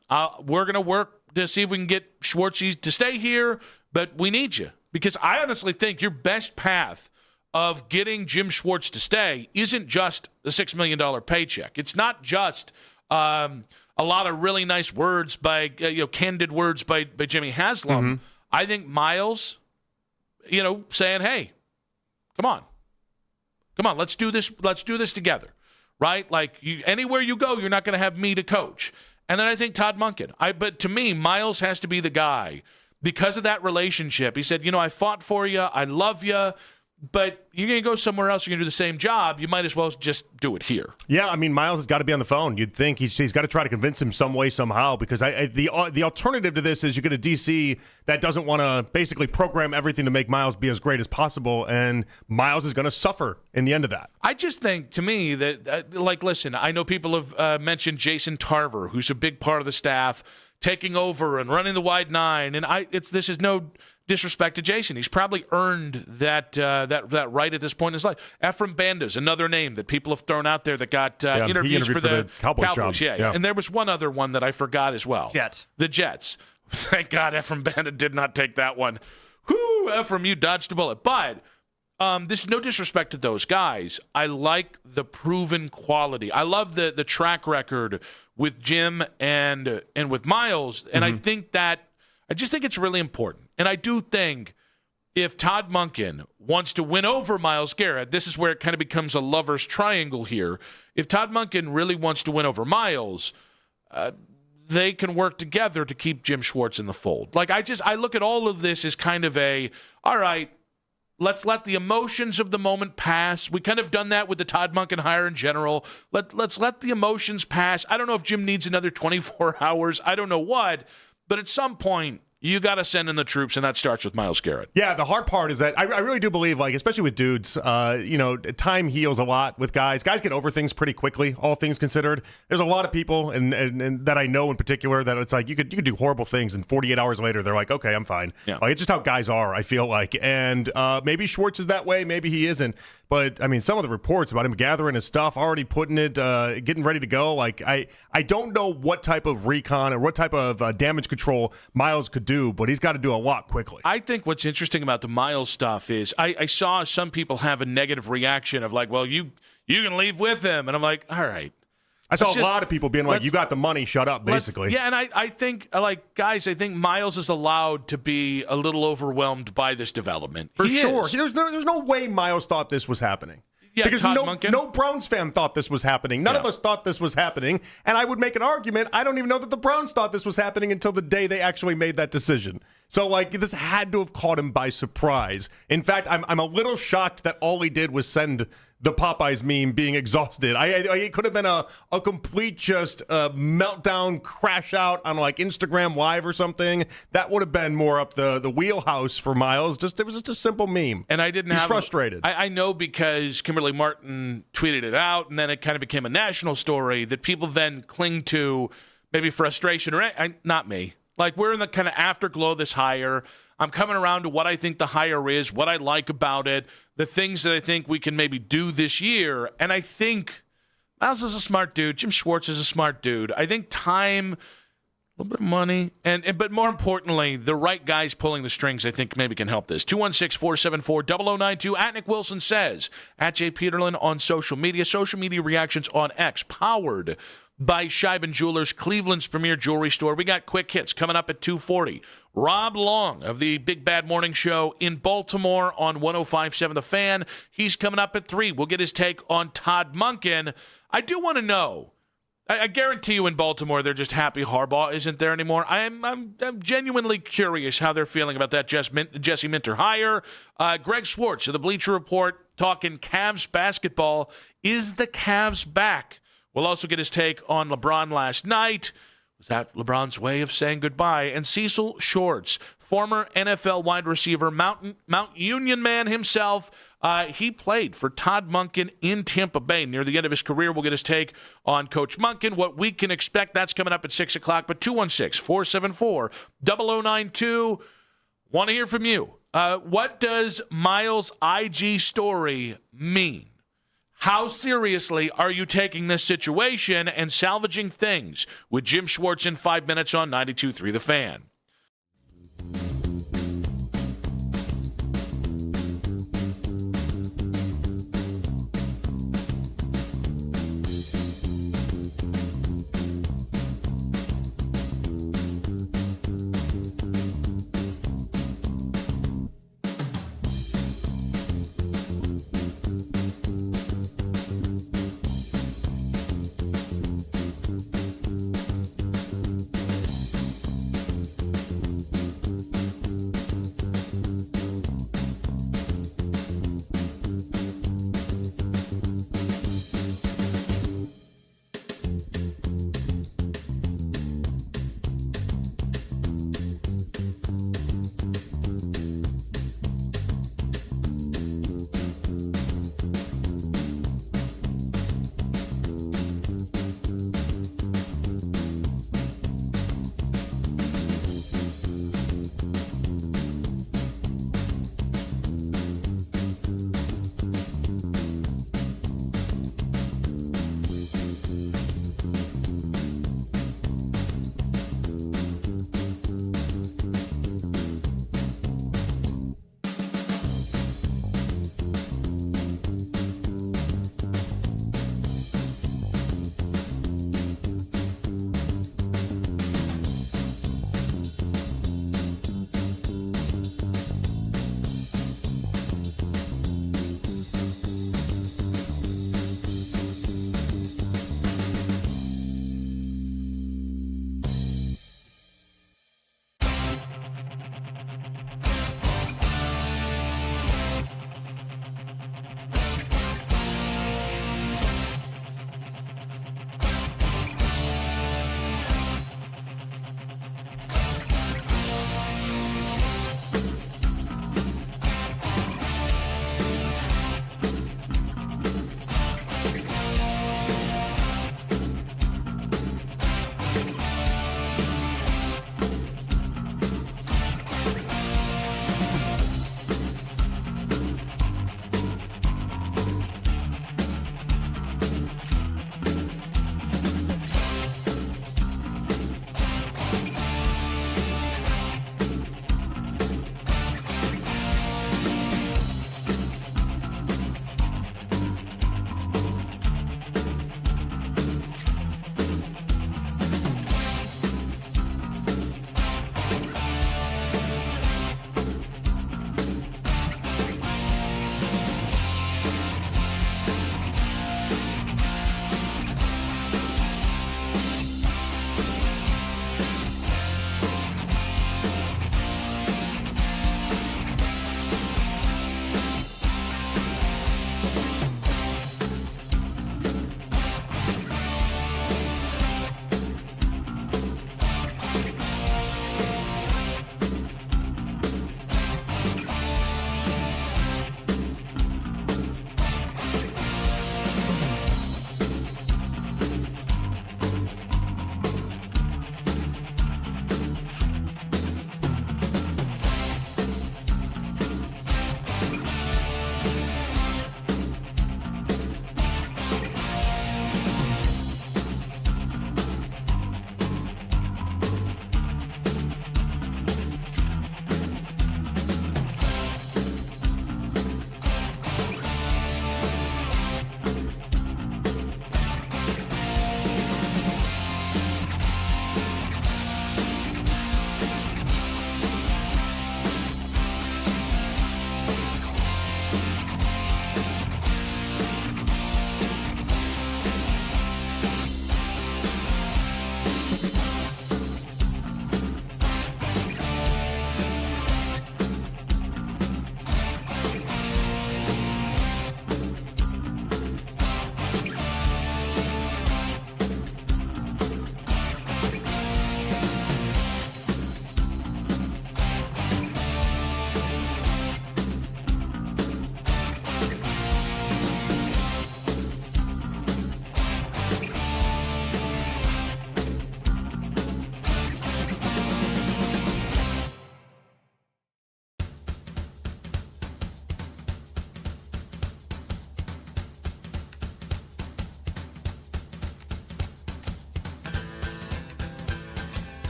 we're going to work to see if we can get Schwartzy to stay here, but we need you. Because I honestly think your best path of getting Jim Schwartz to stay isn't just the $6 million paycheck. It's not just a lot of really nice words by, candid words by Jimmy Haslam. I think Miles, saying, hey, come on, let's do this together. Right? Like, anywhere you go, you're not going to have me to coach. And then I think Todd Monken. But to me, Miles has to be the guy because of that relationship. He said, I fought for you. I love you. But you're going to go somewhere else. You're going to do the same job. You might as well just do it here. Yeah, I mean, Miles has got to be on the phone. You'd think he's got to try to convince him some way, somehow, because the alternative to this is you get a DC that doesn't want to basically program everything to make Miles be as great as possible, and Miles is going to suffer in the end of that. I just think, to me, that, listen, I know people have mentioned Jason Tarver, who's a big part of the staff, taking over and running the wide nine, and this is no disrespect to Jason. He's probably earned that right at this point in his life. Ephraim Banda's another name that people have thrown out there that got interviews for the Cowboys. Yeah. And there was one other one that I forgot as well. The Jets. Thank God Ephraim Banda did not take that one. Whoo, Ephraim, you dodged a bullet. But this is no disrespect to those guys. I like the proven quality. I love the track record with Jim and with Miles. And I just think it's really important. And I do think if Todd Monken wants to win over Myles Garrett, this is where it kind of becomes a lover's triangle here. If Todd Monken really wants to win over Myles, they can work together to keep Jim Schwartz in the fold. Like, I look at all of this as kind of all right, let's let the emotions of the moment pass. We kind of done that with the Todd Monken hire in general. Let's let the emotions pass. I don't know if Jim needs another 24 hours. I don't know what. But at some point, you got to send in the troops, and that starts with Myles Garrett. Yeah, the hard part is that I really do believe, like, especially with dudes, time heals a lot with guys. Guys get over things pretty quickly, all things considered. There's a lot of people, and that I know in particular, that it's like you could do horrible things, and 48 hours later, they're like, okay, I'm fine. Yeah. Like, it's just how guys are, I feel like. And maybe Schwartz is that way, maybe he isn't. But, I mean, some of the reports about him gathering his stuff, already putting it, getting ready to go, like, I don't know what type of recon or what type of damage control Myles could do, but he's got to do a lot quickly. I think what's interesting about the Myles stuff is I saw some people have a negative reaction of like, well, you can leave with him. And I'm like, all right. I saw a lot of people being like, you got the money, shut up, basically. Yeah, and I think, like, guys, I think Myles is allowed to be a little overwhelmed by this development. For sure. There's no way Myles thought this was happening. Yeah, because Todd Monken. No Browns fan thought this was happening. None of us thought this was happening. And I would make an argument, I don't even know that the Browns thought this was happening until the day they actually made that decision. So, like, this had to have caught him by surprise. In fact, I'm a little shocked that all he did was send the Popeyes meme being exhausted. It could have been a complete just meltdown, crash out on, like, Instagram Live or something. That would have been more up the wheelhouse for Myles. It was just a simple meme. And I didn't He's frustrated. I know because Kimberly Martin tweeted it out, and then it kind of became a national story that people then cling to maybe frustration. Or not me. Like, we're in the kind of afterglow of this hire. I'm coming around to what I think the hire is, what I like about it, the things that I think we can maybe do this year. And I think Myles is a smart dude. Jim Schwartz is a smart dude. I think time, a little bit of money, but more importantly, the right guys pulling the strings, I think maybe can help this. 216-474-0092. At Nick Wilson Says. At Jay Peterlin on social media. Social media reactions on X. Powered by Scheiben Jewelers, Cleveland's premier jewelry store. We got quick hits coming up at 2:40. Rob Long of the Big Bad Morning Show in Baltimore on 105.7 The Fan. He's coming up at 3. We'll get his take on Todd Monken. I do want to know. I guarantee you in Baltimore they're just happy Harbaugh isn't there anymore. I'm genuinely curious how they're feeling about that Jesse Minter hire. Greg Schwartz of the Bleacher Report talking Cavs basketball. Is the Cavs back? We'll also get his take on LeBron last night. Was that LeBron's way of saying goodbye? And Cecil Shorts, former NFL wide receiver, Mount Union man himself. He played for Todd Monken in Tampa Bay near the end of his career. We'll get his take on Coach Monken, what we can expect. That's coming up at 6 o'clock. But 216-474-0092. Want to hear from you. What does Myles' IG story mean? How seriously are you taking this situation and salvaging things with Jim Schwartz in 5 minutes on 92.3 The Fan?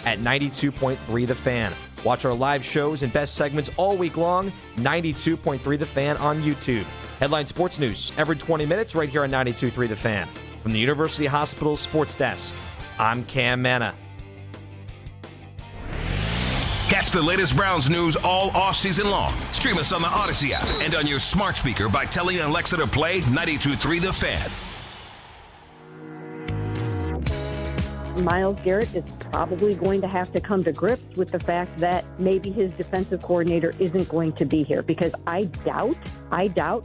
at 92.3 The Fan. Watch our live shows and best segments all week long, 92.3 The Fan on YouTube. Headline Sports News every 20 minutes right here on 92.3 The Fan. From the University Hospital Sports Desk, I'm Cam Manna. Catch the latest Browns news all offseason long. Stream us on the Odyssey app and on your smart speaker by telling Alexa to play 92.3 The Fan. Myles Garrett is probably going to have to come to grips with the fact that maybe his defensive coordinator isn't going to be here, because I doubt,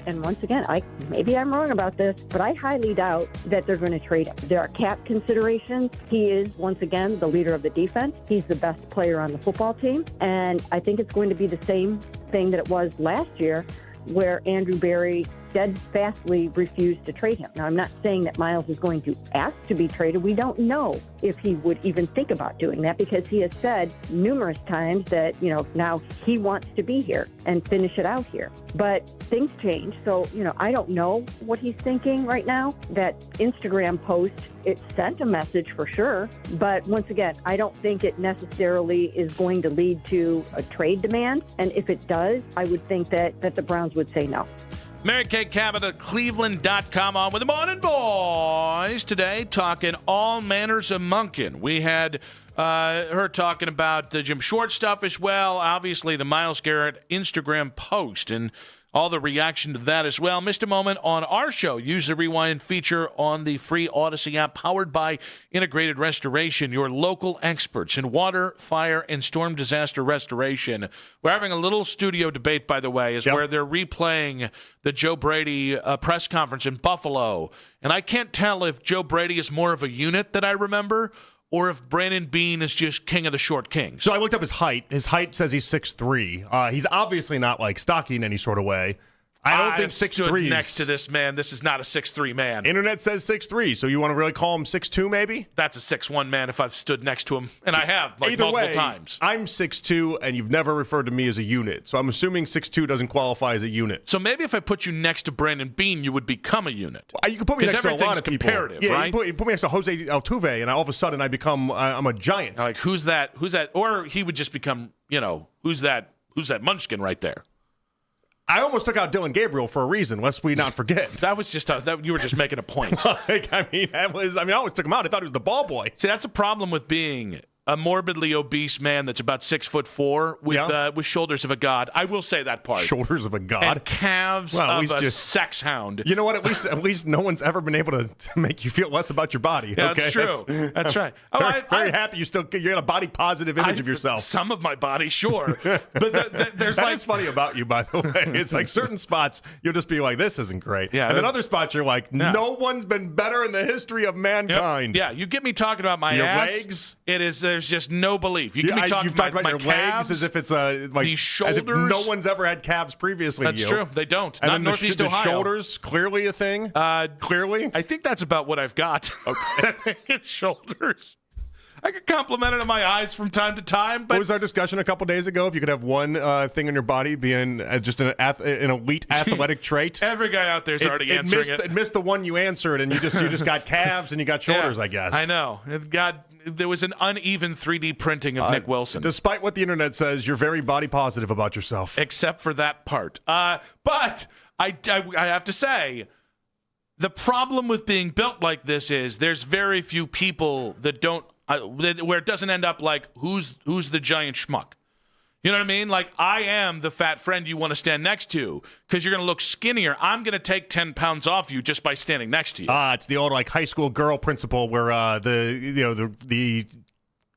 and once again, maybe I'm wrong about this, but I highly doubt that they're going to trade him. There are cap considerations. He is, once again, the leader of the defense. He's the best player on the football team, and I think it's going to be the same thing that it was last year, where Andrew Berry steadfastly refused to trade him. Now, I'm not saying that Myles is going to ask to be traded. We don't know if he would even think about doing that, because he has said numerous times that, now he wants to be here and finish it out here. But things change. So, I don't know what he's thinking right now. That Instagram post, it sent a message for sure. But once again, I don't think it necessarily is going to lead to a trade demand. And if it does, I would think that the Browns would say no. Mary Kay Cabot at Cleveland.com on with the Morning Boys today, talking all manners of Monken. We had her talking about the Jim Schwartz stuff as well, obviously the Myles Garrett Instagram post and all the reaction to that as well. Missed a moment on our show. Use the Rewind feature on the free Odyssey app, powered by Integrated Restoration, your local experts in water, fire, and storm disaster restoration. We're having a little studio debate, by the way, where they're replaying the Joe Brady press conference in Buffalo. And I can't tell if Joe Brady is more of a unit that I remember, or if Brandon Beane is just king of the short kings. So I looked up his height. His height says he's 6'3". He's obviously not stocky in any sort of way. I don't think 6'3". Next to this man, this is not a 6'3" man. Internet says 6'3", so you want to really call him 6'2", maybe? That's a 6'1" man if I've stood next to him, and I have multiple times. I'm 6'2", and you've never referred to me as a unit, so I'm assuming 6'2" doesn't qualify as a unit. So maybe if I put you next to Brandon Beane, you would become a unit. You can put me next to a lot of people. Comparative, right? You put me next to Jose Altuve, and all of a sudden I'm a giant. Like, who's that? Or he would just become, who's that munchkin right there? I almost took out Dylan Gabriel for a reason, lest we not forget. That was just you were just making a point. I always took him out. I thought he was the ball boy. See, that's a problem with being a morbidly obese man that's about 6'4" with shoulders of a god. I will say that part. Shoulders of a god. And calves of a sex hound. You know what? At least no one's ever been able to make you feel less about your body. Yeah, okay? That's true. That's right. Very happy you got a body positive image of yourself. Some of my body, sure. But there's that is funny about you, by the way. It's like certain spots you'll just be like, this isn't great. Yeah, and then other spots you're like, no one's been better in the history of mankind. Yep. Yeah, you get me talking about my ass. Legs. There's just no belief. You get me talking about my your calves, legs as if it's these shoulders. as if no one's ever had calves previously. That's true. They don't. And not then Northeast the Ohio. Shoulders, clearly a thing. Clearly, I think that's about what I've got. Okay, I think it's shoulders. I get complimented on my eyes from time to time. But what was our discussion a couple days ago? If you could have one thing in your body being just an elite athletic trait. Every guy out there's already answering it. It missed the one you answered, and you just got calves and you got shoulders, I guess. I know. There was an uneven 3D printing of Nick Wilson. Despite what the internet says, you're very body positive about yourself. Except for that part. But I have to say, the problem with being built like this is there's very few people that don't where it doesn't end up like who's the giant schmuck. You know what I mean? Like, I am the fat friend you want to stand next to because you're going to look skinnier. I'm going to take 10 pounds off you just by standing next to you. It's the old high school girl principle where the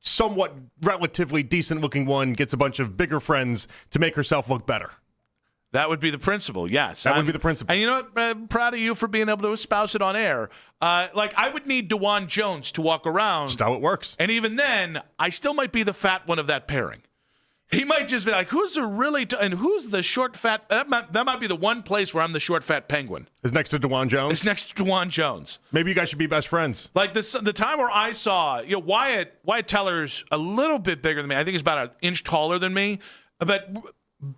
somewhat relatively decent looking one gets a bunch of bigger friends to make herself look better. That would be the principle, yes. That would be the principle. And you know what? I'm proud of you for being able to espouse it on air. I would need DeJuan Jones to walk around. That's how it works. And even then, I still might be the fat one of that pairing. He might just be like, who's the short, fat? That might be the one place where I'm the short, fat penguin. Is next to DeJuan Jones? It's next to DeJuan Jones. Maybe you guys should be best friends. Like the time where I saw, Wyatt Teller's a little bit bigger than me. I think he's about an inch taller than me, but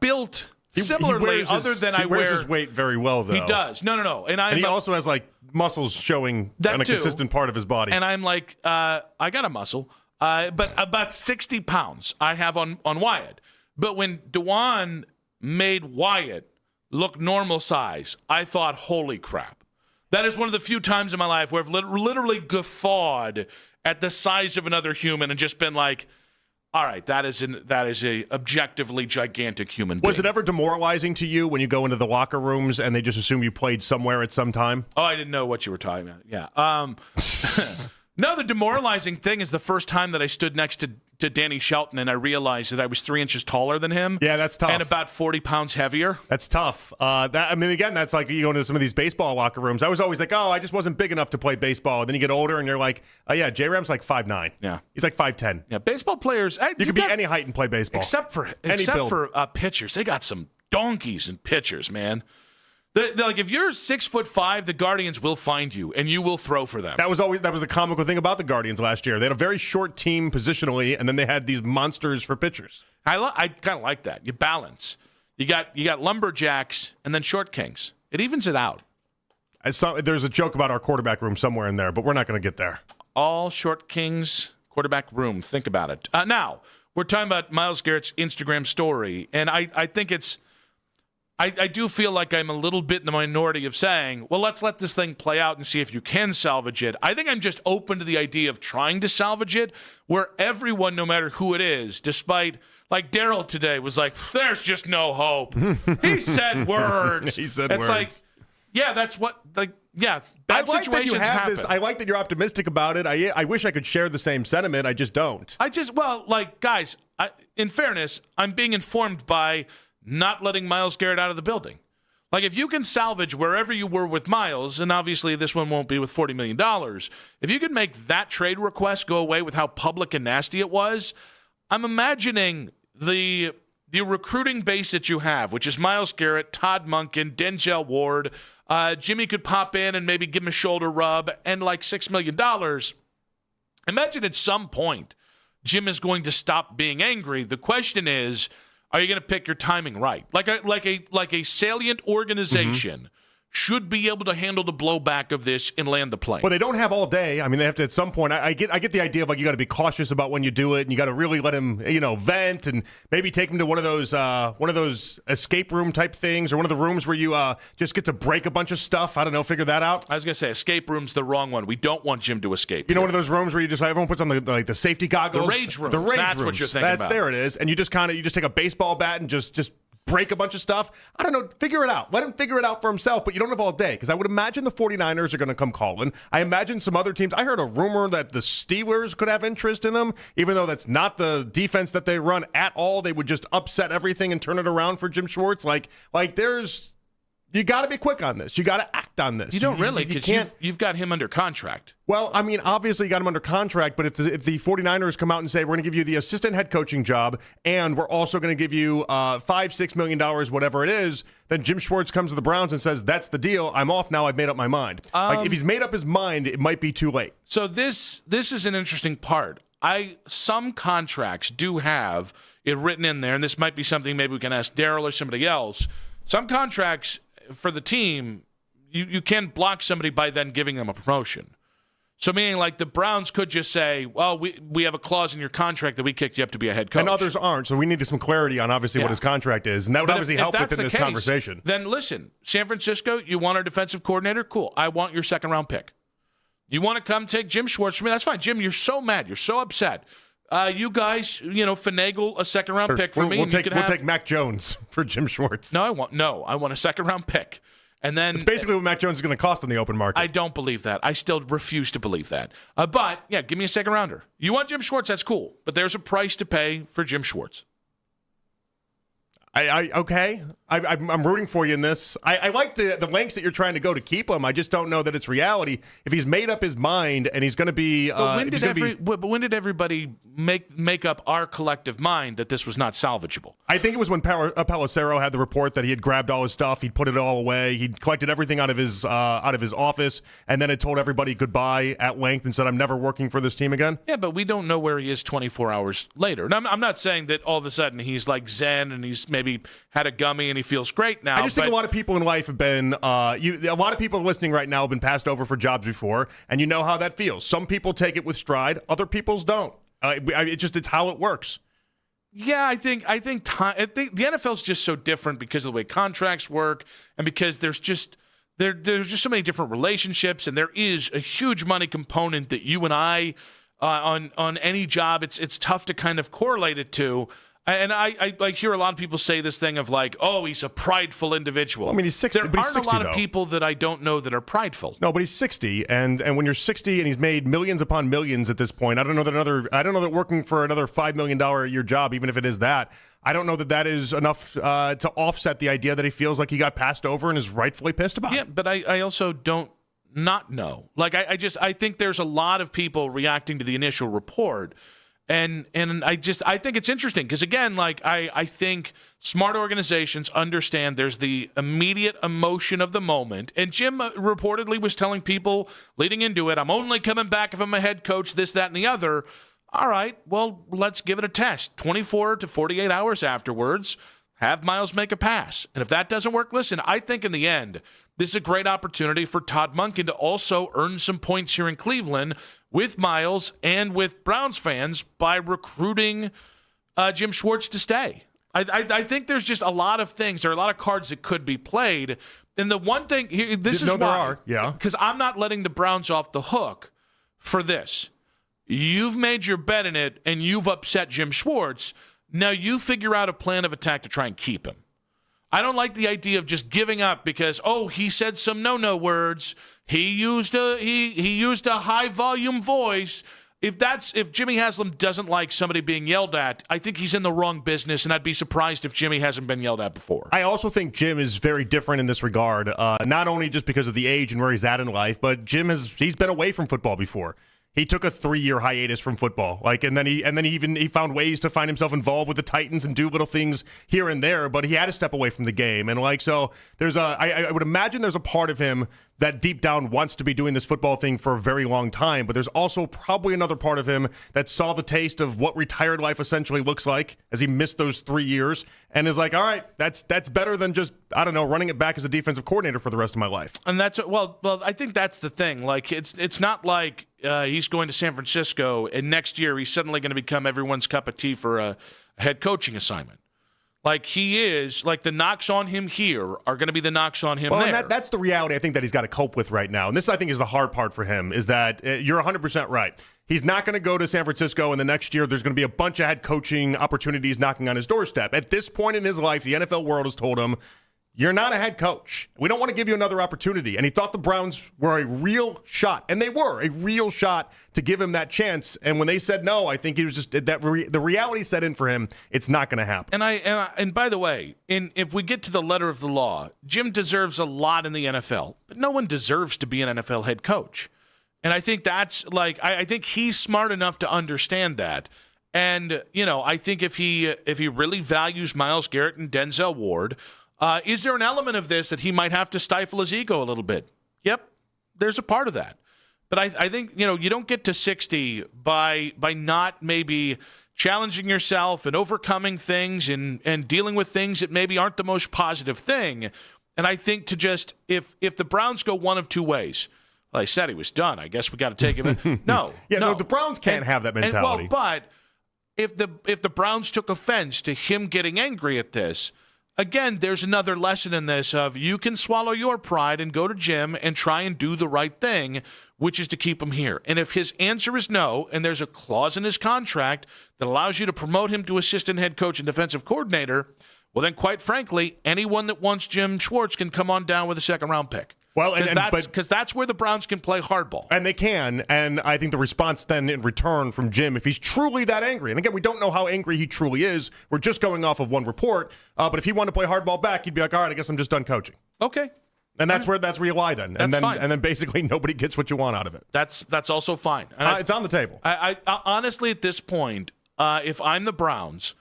built similarly. He wears his weight very well, though. He does. No. And he also has muscles showing on a consistent part of his body. And I'm like, I got a muscle. but about 60 pounds I have on Wyatt. But when DeJuan made Wyatt look normal size, I thought, holy crap. That is one of the few times in my life where I've literally guffawed at the size of another human and just been like, all right, that is a objectively gigantic human being. Was it ever demoralizing to you when you go into the locker rooms and they just assume you played somewhere at some time? Oh, I didn't know what you were talking about. Yeah. No, the demoralizing thing is the first time that I stood next to Danny Shelton and I realized that I was 3 inches taller than him. Yeah, that's tough. And about 40 pounds heavier. That's tough. Again, that's like you go into some of these baseball locker rooms. I was always like, oh, I just wasn't big enough to play baseball. And then you get older and you're like, oh, yeah, J-Ram's like 5'9". Yeah. He's like 5'10". Yeah, baseball players. You could be any height and play baseball. Except for pitchers. They got some donkeys and pitchers, man. Like if you're 6'5", the Guardians will find you and you will throw for them. That was the comical thing about the Guardians last year. They had a very short team positionally, and then they had these monsters for pitchers. I kind of like that. You balance. You got lumberjacks and then short kings. It evens it out. There's a joke about our quarterback room somewhere in there, but we're not going to get there. All short kings quarterback room. Think about it. Now we're talking about Myles Garrett's Instagram story, and I think it's. I do feel like I'm a little bit in the minority of saying, well, let's let this thing play out and see if you can salvage it. I think I'm just open to the idea of trying to salvage it where everyone, no matter who it is, despite, like Daryl today was like, there's just no hope. He said words. He said words. It's like, yeah, that's what, like, yeah, bad situations happen. I like that you're optimistic about it. I wish I could share the same sentiment. I just don't. Guys, in fairness, I'm being informed by not letting Myles Garrett out of the building. Like, if you can salvage wherever you were with Myles, and obviously this one won't be with $40 million, if you could make that trade request go away with how public and nasty it was, I'm imagining the recruiting base that you have, which is Myles Garrett, Todd Monken, Denzel Ward, Jimmy could pop in and maybe give him a shoulder rub, and like $6 million. Imagine at some point Jim is going to stop being angry. The question is, are you going to pick your timing right? Like a salient organization should be able to handle the blowback of this and land the plane. Well, they don't have all day. I mean, they have to at some point. I get the idea of like you got to be cautious about when you do it, and you got to really let him, vent, and maybe take him to one of those escape room type things, or one of the rooms where you just get to break a bunch of stuff. I don't know, figure that out. I was gonna say escape room's the wrong one. We don't want Jim to escape. One of those rooms where you just everyone puts on the safety goggles, the rage rooms. That's what you're thinking about. There it is, and you just take a baseball bat and just break a bunch of stuff. I don't know. Figure it out. Let him figure it out for himself, but you don't have all day, because I would imagine the 49ers are going to come calling. I imagine some other teams. I heard a rumor that the Steelers could have interest in him, even though that's not the defense that they run at all. They would just upset everything and turn it around for Jim Schwartz. You got to be quick on this. You got to act on this. You don't really, because you've got him under contract. Well, I mean, obviously you got him under contract, but if the 49ers come out and say, we're going to give you the assistant head coaching job, and we're also going to give you $5-6 million, whatever it is, then Jim Schwartz comes to the Browns and says, that's the deal. I'm off now. I've made up my mind. If he's made up his mind, it might be too late. So this is an interesting part. Some contracts do have it written in there, and this might be something maybe we can ask Daryl or somebody else. Some contracts for the team, you can block somebody by then giving them a promotion. So meaning like the Browns could just say, well, we have a clause in your contract that we kicked you up to be a head coach. And others aren't, so we needed some clarity on obviously what his contract is. And that would obviously help within this conversation. Then listen, San Francisco, you want our defensive coordinator? Cool. I want your second-round pick. You want to come take Jim Schwartz from me? That's fine. Jim, you're so mad. You're so upset. You guys, finagle a second-round pick for me. We'll take Mac Jones for Jim Schwartz. I want a second-round pick. And then it's basically what Mac Jones is going to cost on the open market. I don't believe that. I still refuse to believe that. But, yeah, give me a second-rounder. You want Jim Schwartz, that's cool. But there's a price to pay for Jim Schwartz. Okay. I'm rooting for you in this. I like the lengths that you're trying to go to keep him. I just don't know that it's reality. If he's made up his mind and he's going to be, but when did everybody make up our collective mind that this was not salvageable? I think it was when Pelissero had the report that he had grabbed all his stuff, he'd put it all away, he'd collected everything out of his office, and then had told everybody goodbye at length and said, "I'm never working for this team again." Yeah, but we don't know where he is 24 hours later. And I'm not saying that all of a sudden he's like Zen and he's maybe had a gummy and he feels great now. I just think a lot of people in life have been, a lot of people listening right now have been passed over for jobs before, and you know how that feels. Some people take it with stride, other people's don't. It's how it works. Yeah, I think the NFL is just so different because of the way contracts work, and because there's just so many different relationships, and there is a huge money component that you and I on any job, it's tough to kind of correlate it to. And I hear a lot of people say this thing of like, oh, he's a prideful individual. I mean, he's 60. There but he's aren't 60, a lot though. of people that I don't know that are prideful. No, but he's 60, and when you're 60 and he's made millions upon millions at this point, I don't know that working for another $5 million a year job, even if it is that, I don't know that is enough to offset the idea that he feels like he got passed over and is rightfully pissed about. Yeah, but I also don't not know. Like I think there's a lot of people reacting to the initial report. And I think it's interesting because, again, like I think smart organizations understand there's the immediate emotion of the moment. And Jim reportedly was telling people leading into it, I'm only coming back if I'm a head coach, this, that, and the other. All right, well, let's give it a test. 24 to 48 hours afterwards, have Miles make a pass. And if that doesn't work, listen, I think in the end, this is a great opportunity for Todd Monken to also earn some points here in Cleveland with Miles and with Browns fans by recruiting Jim Schwartz to stay. I think there's just a lot of things. There are a lot of cards that could be played. And the one thing, this is why. Yeah. Because I'm not letting the Browns off the hook for this. You've made your bet in it, and you've upset Jim Schwartz. Now you figure out a plan of attack to try and keep him. I don't like the idea of just giving up because, he said some no-no words. He used a high-volume voice. If Jimmy Haslam doesn't like somebody being yelled at, I think he's in the wrong business, and I'd be surprised if Jimmy hasn't been yelled at before. I also think Jim is very different in this regard, not only just because of the age and where he's at in life, but he's been away from football before. He took a 3-year hiatus from football, and then he found ways to find himself involved with the Titans and do little things here and there. But he had to step away from the game, and so there's I would imagine there's a part of him that deep down wants to be doing this football thing for a very long time. But there's also probably another part of him that saw the taste of what retired life essentially looks like as he missed those 3 years, and is like, all right, that's better than just running it back as a defensive coordinator for the rest of my life. And that's well, I think that's the thing. Like it's not like he's going to San Francisco and next year he's suddenly going to become everyone's cup of tea for a head coaching assignment. Like he is, like the knocks on him here are going to be the knocks on him there. And that's the reality I think that he's got to cope with right now. And this, I think, is the hard part for him, is that you're 100% right. He's not going to go to San Francisco, and the next year there's going to be a bunch of head coaching opportunities knocking on his doorstep. At this point in his life, the NFL world has told him, you're not a head coach. We don't want to give you another opportunity. And he thought the Browns were a real shot, and they were a real shot to give him that chance. And when they said no, I think he was just the reality set in for him. It's not going to happen. And by the way, if we get to the letter of the law, Jim deserves a lot in the NFL, but no one deserves to be an NFL head coach. And I think that's I think he's smart enough to understand that. And I think if he really values Myles Garrett and Denzel Ward. Is there an element of this that he might have to stifle his ego a little bit? Yep, there's a part of that. But I think, you don't get to 60 by not maybe challenging yourself and overcoming things and dealing with things that maybe aren't the most positive thing. And I think to just, if the Browns go one of two ways, well, I said he was done. I guess we got to take him in. No. The Browns can't have that mentality. But if the Browns took offense to him getting angry at this, again, there's another lesson in this of you can swallow your pride and go to Jim and try and do the right thing, which is to keep him here. And if his answer is no, and there's a clause in his contract that allows you to promote him to assistant head coach and defensive coordinator, well, then, quite frankly, anyone that wants Jim Schwartz can come on down with a second-round pick. Well, because that's where the Browns can play hardball. And they can, and I think the response then in return from Jim, if he's truly that angry, and again, we don't know how angry he truly is, we're just going off of one report, but if he wanted to play hardball back, he'd be like, all right, I guess I'm just done coaching. Okay. And that's where you lie then. That's fine. And then basically nobody gets what you want out of it. That's also fine. It's on the table. I honestly, at this point, if I'm the Browns,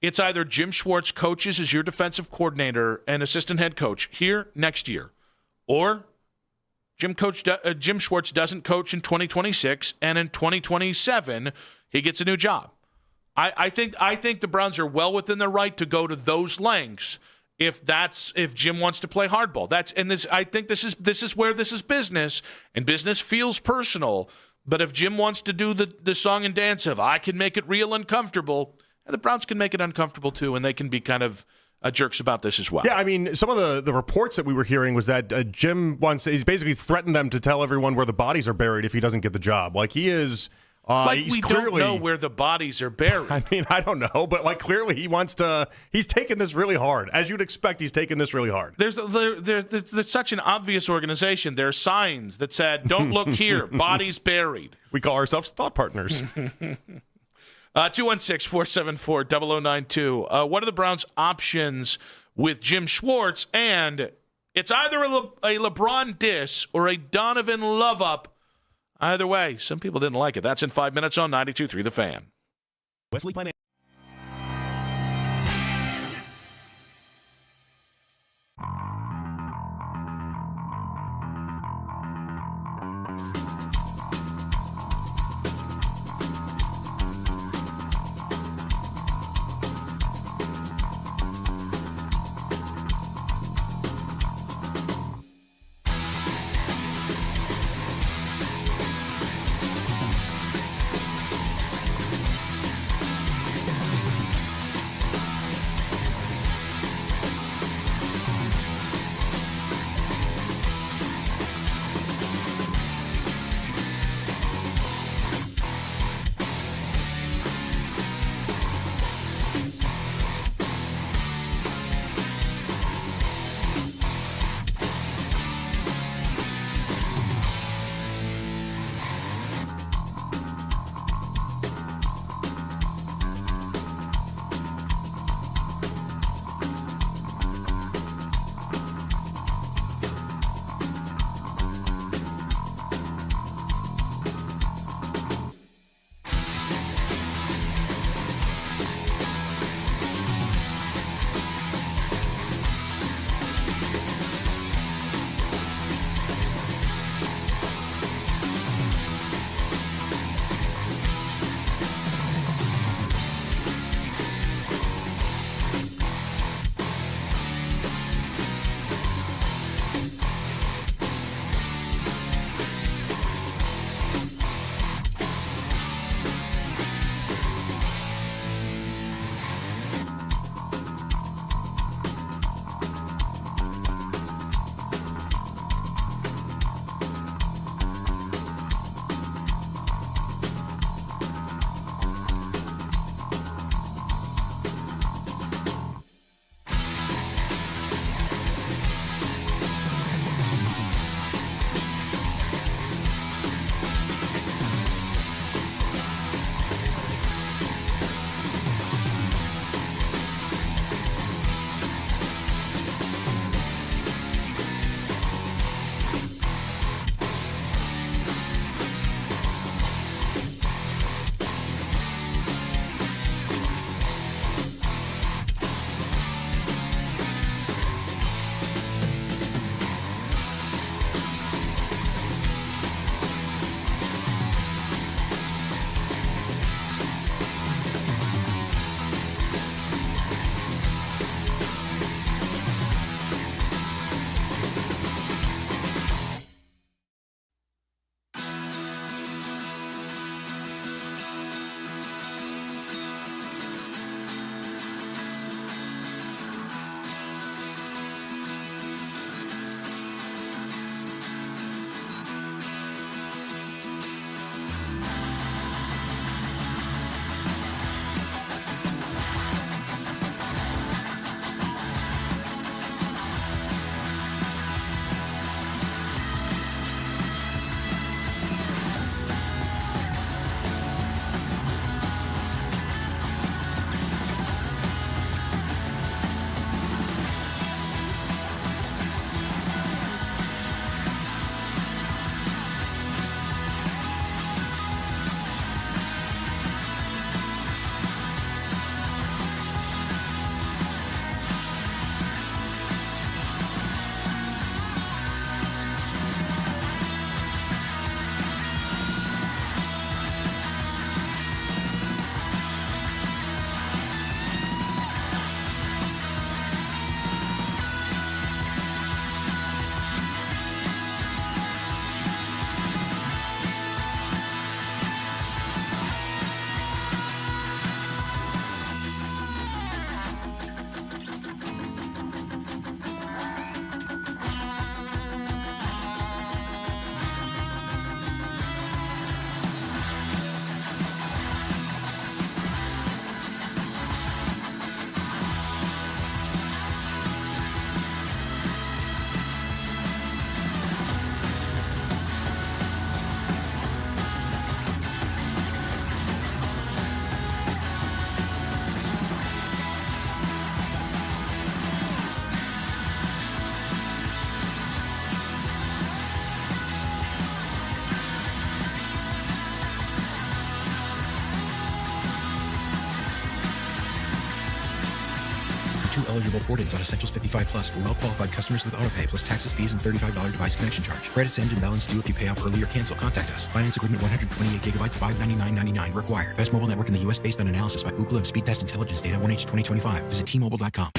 it's either Jim Schwartz coaches as your defensive coordinator and assistant head coach here next year, or Jim Schwartz doesn't coach in 2026, and in 2027 he gets a new job. I think the Browns are well within their right to go to those lengths if Jim wants to play hardball. I think this is where this is business, and business feels personal. But if Jim wants to do the song and dance of I can make it real uncomfortable, the Browns can make it uncomfortable too, and they can be kind of jerks about this as well. Yeah, I mean, some of the reports that we were hearing was that Jim he's basically threatened them to tell everyone where the bodies are buried if he doesn't get the job. Like he is. We don't know where the bodies are buried. I mean, I don't know, but clearly he wants to. He's taken this really hard, as you'd expect. He's taken this really hard. There's such an obvious organization. There are signs that said, "Don't look here, bodies buried." We call ourselves thought partners. 216-474-0092. What are the Browns' options with Jim Schwartz? And it's either a LeBron diss or a Donovan love up. Either way, some people didn't like it. That's in 5 minutes on 92.3 The Fan. Wesley Financial. 2 eligible port-ins on Essentials 55 Plus for well-qualified customers with autopay plus taxes, fees, and $35 device connection charge. Credits end and balance due if you pay off early or cancel. Contact us. Finance agreement 128 gigabytes, $599.99 required. Best mobile network in the U.S. based on analysis by Ookla of Speed Test Intelligence data 1H 2025. Visit T-Mobile.com.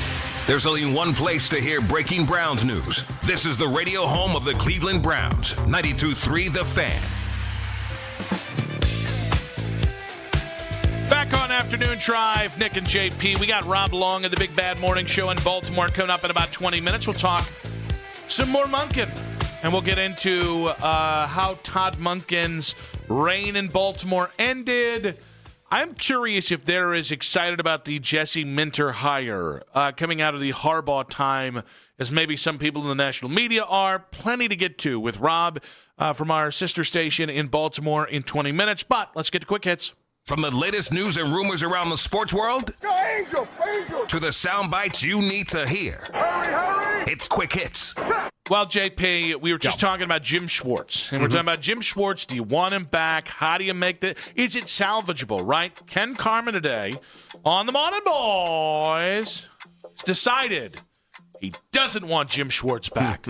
There's only one place to hear breaking Browns news. This is the radio home of the Cleveland Browns. 92.3 The Fan. Back on Afternoon Drive, Nick and JP. We got Rob Long of the Big Bad Morning Show in Baltimore coming up in about 20 minutes. We'll talk some more Monken, and we'll get into how Todd Monken's reign in Baltimore ended. I'm curious if they're as excited about the Jesse Minter hire coming out of the Harbaugh time as maybe some people in the national media are. Plenty to get to with Rob from our sister station in Baltimore in 20 minutes. But let's get to quick hits. From the latest news and rumors around the sports world to the sound bites you need to hear. Hurry. It's Quick Hits. Well, JP, we were just talking about Jim Schwartz. And we're talking about Jim Schwartz. Do you want him back? How do you make that? Is it salvageable, right? Ken Carman today on the Morning Boys decided he doesn't want Jim Schwartz back.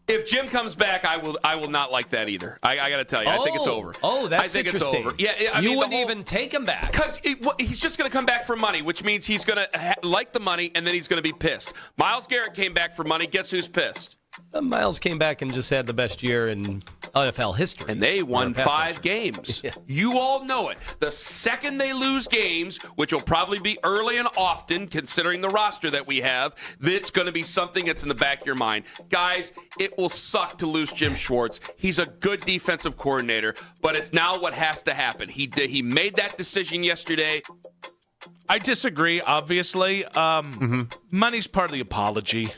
If Jim comes back, I will not like that either. I got to tell you, I think it's over. Oh, that's I think interesting. It's over. Yeah, you wouldn't even take him back because he's just going to come back for money, which means he's going to like the money, and then he's going to be pissed. Myles Garrett came back for money. Guess who's pissed? Myles came back and just had the best year in NFL history. And they won 5 games. Yeah. You all know it. The second they lose games, which will probably be early and often, considering the roster that we have, that's going to be something that's in the back of your mind. Guys, it will suck to lose Jim Schwartz. He's a good defensive coordinator, but it's now what has to happen. He made that decision yesterday. I disagree, obviously. Money's part of the apology.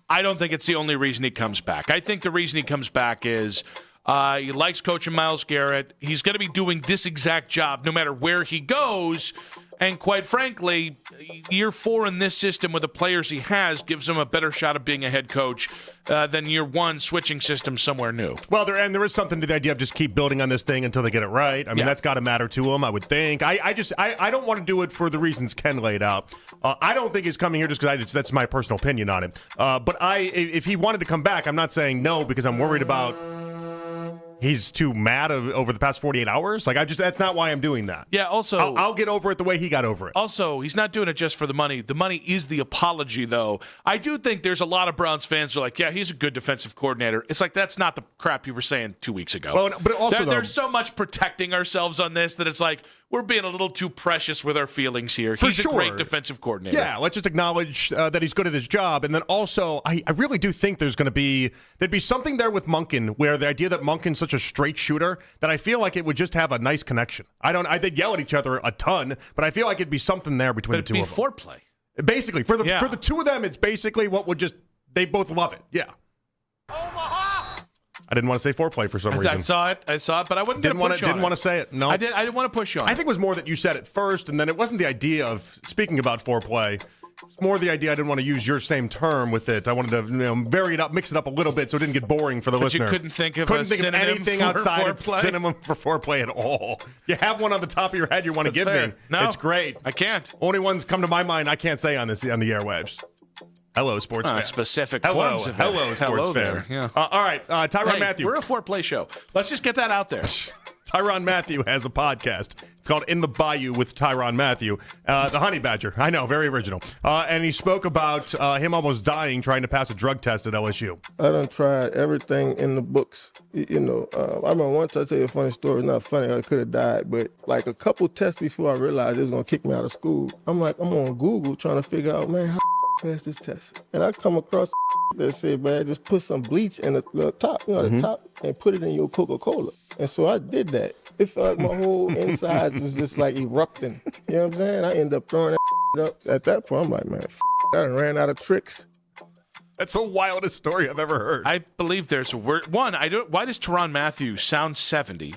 I don't think it's the only reason he comes back. I think the reason he comes back is he likes coaching Myles Garrett. He's going to be doing this exact job no matter where he goes. And quite frankly, year 4 in this system with the players he has gives him a better shot of being a head coach than year 1 switching system somewhere new. Well, there is something to the idea of just keep building on this thing until they get it right. I mean, that's got to matter to him, I would think. I don't want to do it for the reasons Ken laid out. I don't think he's coming here just because that's my personal opinion on it. But if he wanted to come back, I'm not saying no because I'm worried about he's too mad over the past 48 hours. That's not why I'm doing that. Yeah, also, I'll get over it the way he got over it. Also, he's not doing it just for the money. The money is the apology, though. I do think there's a lot of Browns fans who are like, yeah, he's a good defensive coordinator. It's like, that's not the crap you were saying 2 weeks ago. Well, but also, there's so much protecting ourselves on this that it's like, we're being a little too precious with our feelings here. He's a great defensive coordinator. Yeah, let's just acknowledge that he's good at his job. And then also, I really do think there'd be something there with Monken where the idea that Monken's such a straight shooter that I feel like it would just have a nice connection. They'd yell at each other a ton, but I feel like it'd be something there between the two of them. It'd be foreplay. Basically, for the two of them, it's basically what would just, they both love it. Yeah. I didn't want to say foreplay for some reason. I saw it, but I didn't want to say it. No, I didn't want to push you on. I think it was more that you said it first, and then it wasn't the idea of speaking about foreplay. It's more the idea I didn't want to use your same term with it. I wanted to vary it up, mix it up a little bit, so it didn't get boring for the listener. You couldn't think of anything outside foreplay? of synonym for foreplay at all. You have one on the top of your head you want to give fair. me. No, it's great. I can't. Only ones come to my mind I can't say on the airwaves. Hello, sports fan. Specific Hello, forms of it. hello, sports fan. Yeah. All right, Tyrann Mathieu. We're a foreplay show. Let's just get that out there. Tyrann Mathieu has a podcast. It's called In the Bayou with Tyrann Mathieu. The Honey Badger. I know, very original. And he spoke about him almost dying trying to pass a drug test at LSU. I done tried everything in the books. I remember once I tell you a funny story. It's not funny. I could have died. But like a couple tests before I realized it was going to kick me out of school, I'm on Google trying to figure out, man, how pass this test. And I come across that said, man, just put some bleach in the top, the top, and put it in your Coca-Cola. And so I did that. It felt like my whole insides was just like erupting. You know what I'm saying? I ended up throwing that up. At that point, I'm like, man, I done ran out of tricks. That's the wildest story I've ever heard. I believe there's a word. One, why does Tyrann Mathieu sound 70?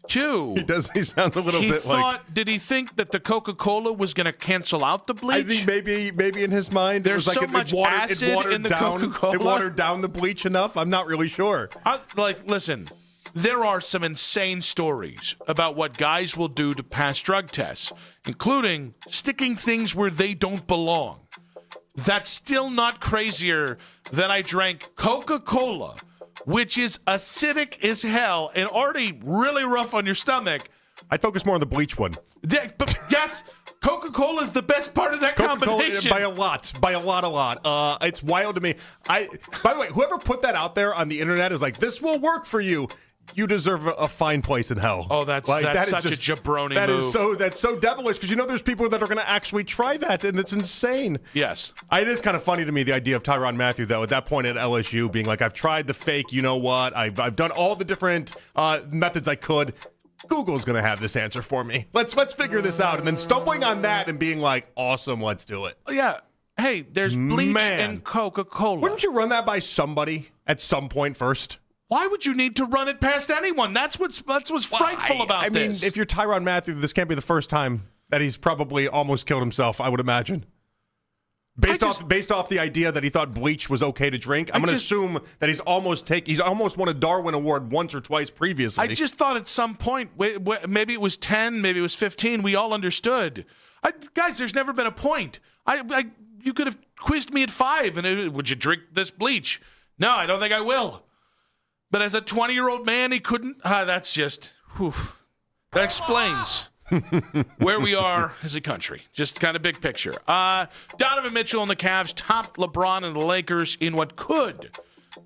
2, he sounds a little bit like. Did he think that the Coca-Cola was going to cancel out the bleach? I think maybe in his mind there's so much acid in the Coca-Cola. It watered down the bleach enough. I'm not really sure. Listen, there are some insane stories about what guys will do to pass drug tests, including sticking things where they don't belong. That's still not crazier than I drank Coca-Cola, which is acidic as hell and already really rough on your stomach. I'd focus more on the bleach one. But yes, Coca-Cola is the best part of that combination. By a lot. It's wild to me. By the way, whoever put that out there on the internet is like, this will work for you. You deserve a fine place in hell. Oh, that's such a jabroni move. That's so devilish because there's people that are going to actually try that, and it's insane. Yes. It is kind of funny to me, the idea of Tyrann Mathieu, though, at that point at LSU being like, I've tried the fake, you know what? I've done all the different methods I could. Google's going to have this answer for me. Let's figure this out. And then stumbling on that and being like, awesome, let's do it. Yeah. Hey, there's bleach in Coca-Cola. Wouldn't you run that by somebody at some point first? Why would you need to run it past anyone? That's what's frightful about this. I mean, if you're Tyrann Mathieu, this can't be the first time that he's probably almost killed himself, I would imagine. Based off the idea that he thought bleach was okay to drink, I'm going to assume that he's almost won a Darwin Award once or twice previously. I just thought at some point, maybe it was 10, maybe it was 15, we all understood. Guys, there's never been a point. You could have quizzed me at 5, and would you drink this bleach? No, I don't think I will. But as a 20-year-old man, he couldn't. That's just, that explains where we are as a country. Just kind of big picture. Donovan Mitchell and the Cavs topped LeBron and the Lakers in what could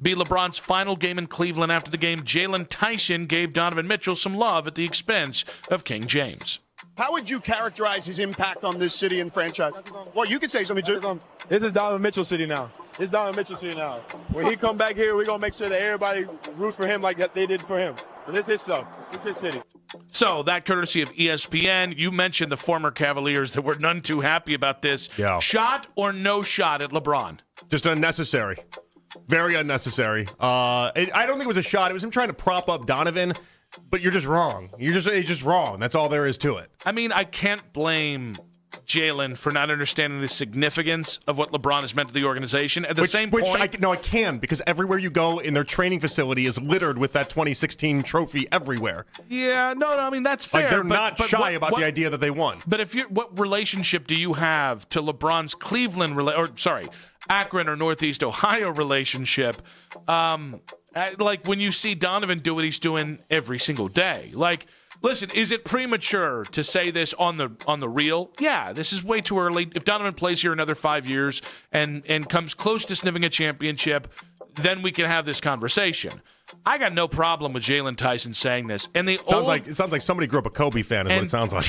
be LeBron's final game in Cleveland. After the game, Jalen Tyson gave Donovan Mitchell some love at the expense of King James. How would you characterize his impact on this city and franchise? Well, you could say something too. This is Donovan Mitchell city now. It's Donovan Mitchell city now. When he come back here, we're going to make sure that everybody root for him like they did for him. So this is his stuff. This is his city. So that courtesy of ESPN. You mentioned the former Cavaliers that were none too happy about this. Yeah. Shot or no shot at LeBron? Just unnecessary. Very unnecessary. I don't think it was a shot. It was him trying to prop up Donovan. But you're just wrong. It's just wrong. That's all there is to it. I mean, I can't blame Jalen for not understanding the significance of what LeBron has meant to the organization. At the same point, I can, because everywhere you go in their training facility is littered with that 2016 trophy everywhere. Yeah, no, I mean that's fair. Like they're not shy about the idea that they won. But what relationship do you have to LeBron's Cleveland Akron or Northeast Ohio relationship? Like when you see Donovan do what he's doing every single day. Like, listen, is it premature to say this on the real? Yeah, this is way too early. If Donovan plays here another 5 years and comes close to sniffing a championship, then we can have this conversation. I got no problem with Jalen Tyson saying this. And it sounds like somebody grew up a Kobe fan is what it sounds like.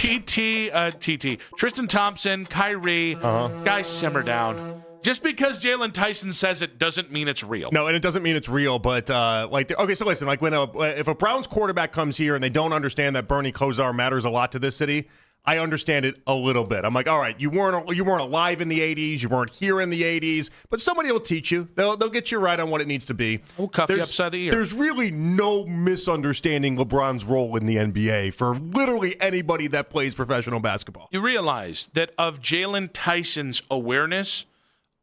Tristan Thompson, Kyrie, guys, simmer down. Just because Jalen Tyson says it doesn't mean it's real. No, and it doesn't mean it's real. But okay, so listen, like if a Browns quarterback comes here and they don't understand that Bernie Kosar matters a lot to this city, I understand it a little bit. I'm like, all right, you weren't alive in the '80s, you weren't here in the '80s, but somebody will teach you. They'll get you right on what it needs to be. We'll cuff you upside the ear. There's really no misunderstanding LeBron's role in the NBA for literally anybody that plays professional basketball. You realize that of Jalen Tyson's awareness.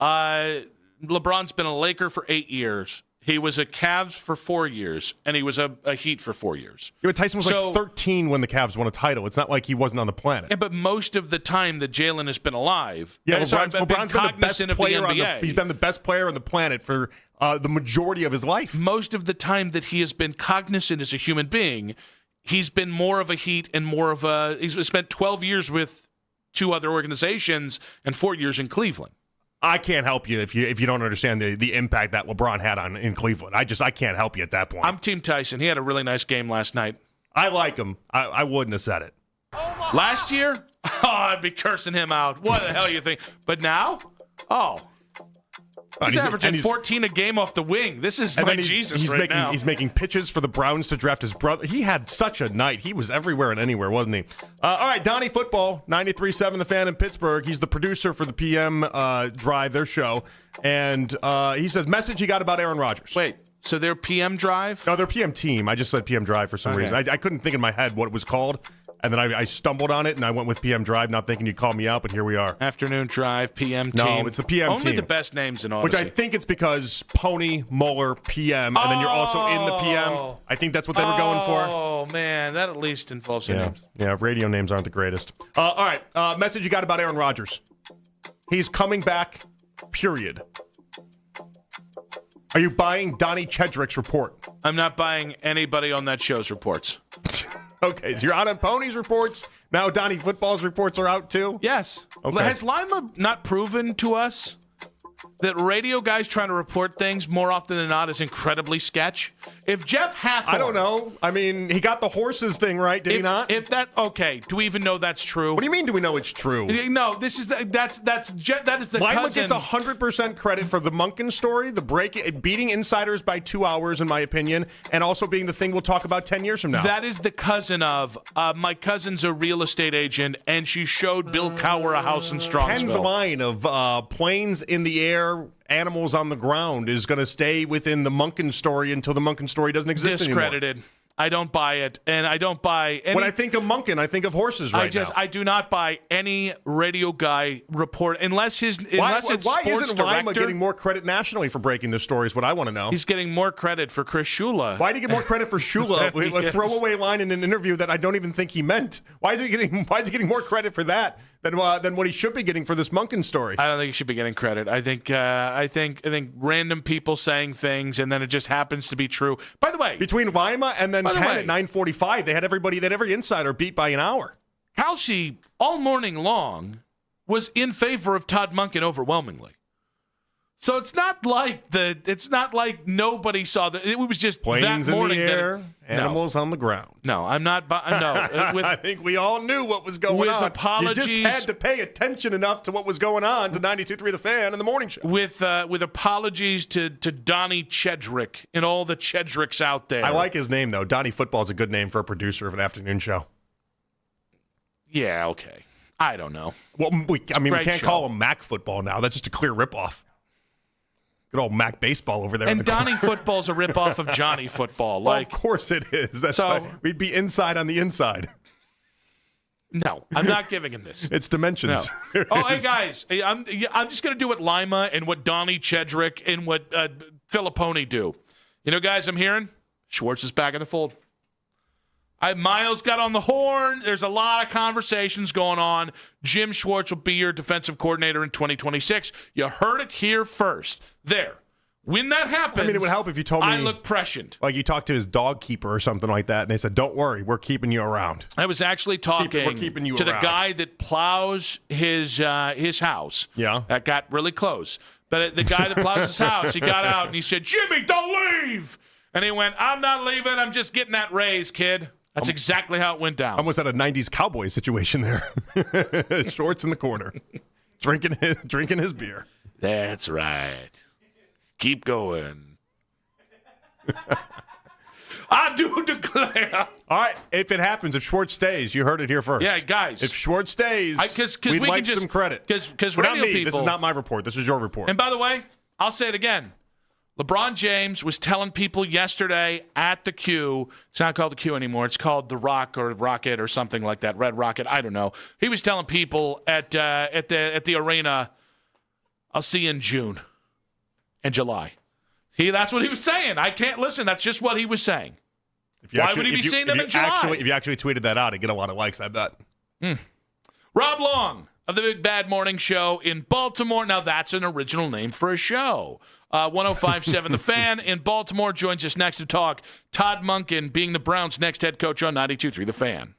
LeBron's been a Laker for 8 years. He was a Cavs for 4 years, and he was a Heat for 4 years. Yeah, but Tyson was like 13 when the Cavs won a title. It's not like he wasn't on the planet. Yeah, but most of the time that Jalen has been alive, LeBron's been the best player he's been the best player on the planet for the majority of his life. Most of the time that he has been cognizant as a human being, he's been more of a Heat and more of a. He's spent 12 years with 2 other organizations and 4 years in Cleveland. I can't help you if you don't understand the impact that LeBron had in Cleveland. I can't help you at that point. I'm Team Tyson. He had a really nice game last night. I like him. I wouldn't have said it. Last year? Oh, I'd be cursing him out. What the hell you think? But now? Oh. He's averaging 14 a game off the wing. This is my Jesus right now. He's making pitches for the Browns to draft his brother. He had such a night. He was everywhere and anywhere, wasn't he? All right, Donnie Football, 93.7 The Fan in Pittsburgh. He's the producer for the PM Drive, their show. And he says, message he got about Aaron Rodgers. Wait, so they're PM Drive? No, they're PM Team. I just said PM Drive for some reason. I couldn't think in my head what it was called. And then I stumbled on it, and I went with PM Drive, not thinking you'd call me out, but here we are. Afternoon Drive, PM Team. No, it's the PM Team. Only the best names in Odyssey. Which I think it's because Pony, Mueller, PM, and then you're also in the PM. I think that's what they were going for. Oh, man, that at least involves your names. Yeah, radio names aren't the greatest. All right, message you got about Aaron Rodgers. He's coming back Period. Are you buying Donnie Chedrick's report? I'm not buying anybody on that show's reports. Okay, so you're out on Pony's reports. Now Donnie Football's reports are out too? Yes. Okay. Has Lima not proven to us that radio guys trying to report things more often than not is incredibly sketch? If Jeff Hathorn... I don't know. I mean, he got the horses thing right, did he not? Okay, do we even know that's true? What do you mean do we know it's true? No, that is the Lima cousin... gets 100% credit for the Monken story, the beating insiders by 2 hours, in my opinion, and also being the thing we'll talk about 10 years from now. That is the cousin of, my cousin's a real estate agent, and she showed Bill Cowher a house in Strongsville. Ken's line of planes in the air, animals on the ground is going to stay within the Monken story until the Monken story doesn't exist Discredited. anymore. I don't buy it, and I don't buy any... When I think of Monken, I think of horses now. I do not buy any radio guy report unless it's why sports isn't Lima director. getting more credit nationally for breaking this story is what I want to know. He's getting more credit for Chris Shula. Why did he get more credit for Shula? A throwaway line in an interview that I don't even think he meant. Why is he getting more credit for that than what he should be getting for this Monken story? I don't think he should be getting credit. I think random people saying things and then it just happens to be true. By the way, between Lima and then Ken at 9:45, they had every insider beat by an hour. Kalsi all morning long was in favor of Todd Monken overwhelmingly. So it's not like nobody saw that. It was just planes that morning in the air, animals on the ground. No, I'm not. No, I think we all knew what was going on. Apologies, you just had to pay attention enough to what was going on to 92.3 The Fan in the morning show. With apologies to Donnie Chedrick and all the Chedricks out there. I like his name though. Donnie Football is a good name for a producer of an afternoon show. Yeah. Okay. I don't know. Well, we can't show. call him Mac Football now. That's just a clear ripoff. Good old Mac Baseball over there. And Donnie Football's a ripoff of Johnny Football. Well, of course it is. That's why we'd be inside on the inside. No, I'm not giving him this. It's dimensions. No. Oh, hey, guys. I'm just going to do what Lima and what Donnie Chedrick and what Filipponi do. You know, guys, I'm hearing Schwartz is back in the fold. Miles got on the horn. There's a lot of conversations going on. Jim Schwartz will be your defensive coordinator in 2026. You heard it here first. There. When that happens, I mean, it would help if you told me. I look prescient. Like you talked to his dog keeper or something like that, and they said, "Don't worry, we're keeping you around." I was actually talking we're keeping you to around. the guy that plows his house. Yeah, that got really close. But the guy that plows his house, he got out and he said, "Jimmy, don't leave." And he went, "I'm not leaving. I'm just getting that raise, kid." That's exactly how it went down. Almost at a 90s cowboy situation there. Shorts in the corner, drinking his beer. That's right. Keep going. I do declare. All right, if it happens, if Schwartz stays, you heard it here first. Yeah, guys. If Schwartz stays, we'd we like can just, some credit. Because not radio me. people. This is not my report. This is your report. And by the way, I'll say it again. LeBron James was telling people yesterday at the Q. It's not called the Q anymore. It's called the Rock or Rocket or something like that. Red Rocket. I don't know. He was telling people at the arena, "I'll see you in June and July." That's what he was saying. I can't listen. That's just what he was saying. Why would he be seeing them in July? If you actually tweeted that out, it'd get a lot of likes, I bet. Rob Long of the Big Bad Morning Show in Baltimore. Now, that's an original name for a show. 105.7 The Fan in Baltimore joins us next to talk Todd Monken being the Browns' next head coach on 92.3 The Fan.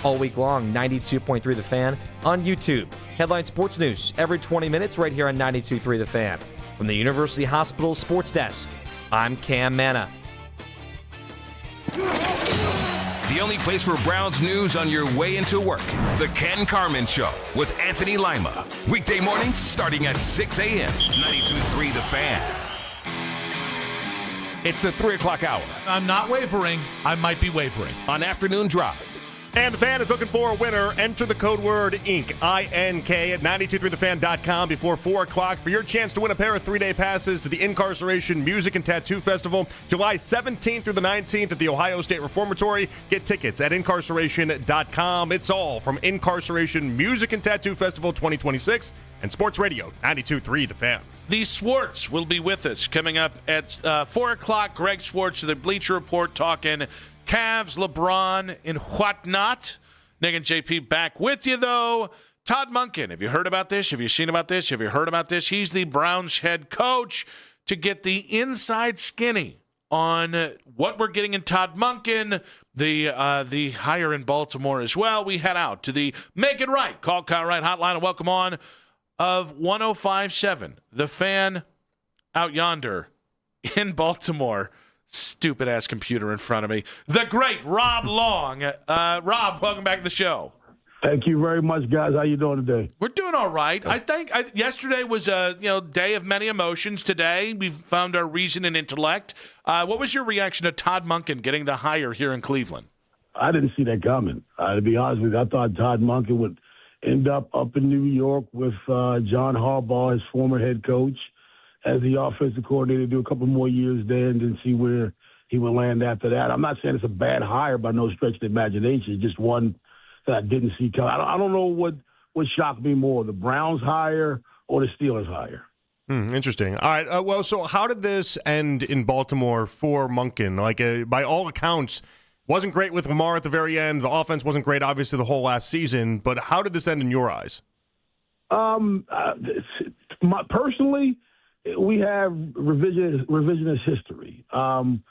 all week long. 92.3 The Fan on YouTube. Headline Sports News every 20 minutes right here on 92.3 The Fan. From the University Hospital Sports Desk, I'm Cam Manna. The only place for Browns news on your way into work. The Ken Carman Show with Anthony Lima. Weekday mornings starting at 6 a.m. 92.3 The Fan. It's the 3 o'clock hour. I'm not wavering. I might be wavering. On Afternoon Drive. And the Fan is looking for a winner. Enter the code word INK, I-N-K, at 923thefan.com before 4 o'clock for your chance to win a pair of 3-day passes to the Incarceration Music and Tattoo Festival, July 17th through the 19th at the Ohio State Reformatory. Get tickets at incarceration.com. It's all from Incarceration Music and Tattoo Festival 2026 and Sports Radio 92.3 The Fan. The Swartz will be with us coming up at 4 o'clock. Greg Swartz of the Bleacher Report talking Cavs, LeBron, and whatnot. Nick and JP back with you, though. Todd Monken, have you heard about this? Have you seen about this? Have you heard about this? He's the Browns head coach. To get the inside skinny on what we're getting in Todd Monken, the hire in Baltimore as well, we head out to the Make It Right Call Kyle Wright hotline and welcome on of 105.7, The Fan out yonder in Baltimore. Stupid-ass computer in front of me. The great Rob Long. Rob, welcome back to the show. Thank you very much, guys. How you doing today? We're doing all right. I think yesterday was a day of many emotions. Today, we've found our reason and intellect. What was your reaction to Todd Monken getting the hire here in Cleveland? I didn't see that coming. To be honest with you, I thought Todd Monken would end up in New York with John Harbaugh, his former head coach, as the offensive coordinator, do a couple more years there and then see where he would land after that. I'm not saying it's a bad hire by no stretch of the imagination. It's just one that I didn't see coming. I don't know what shocked me more, the Browns hire or the Steelers hire. Interesting. All right. Well, so how did this end in Baltimore for Monken? Like, by all accounts, wasn't great with Lamar at the very end. The offense wasn't great, obviously, the whole last season. But how did this end in your eyes? Personally, we have revisionist history. Todd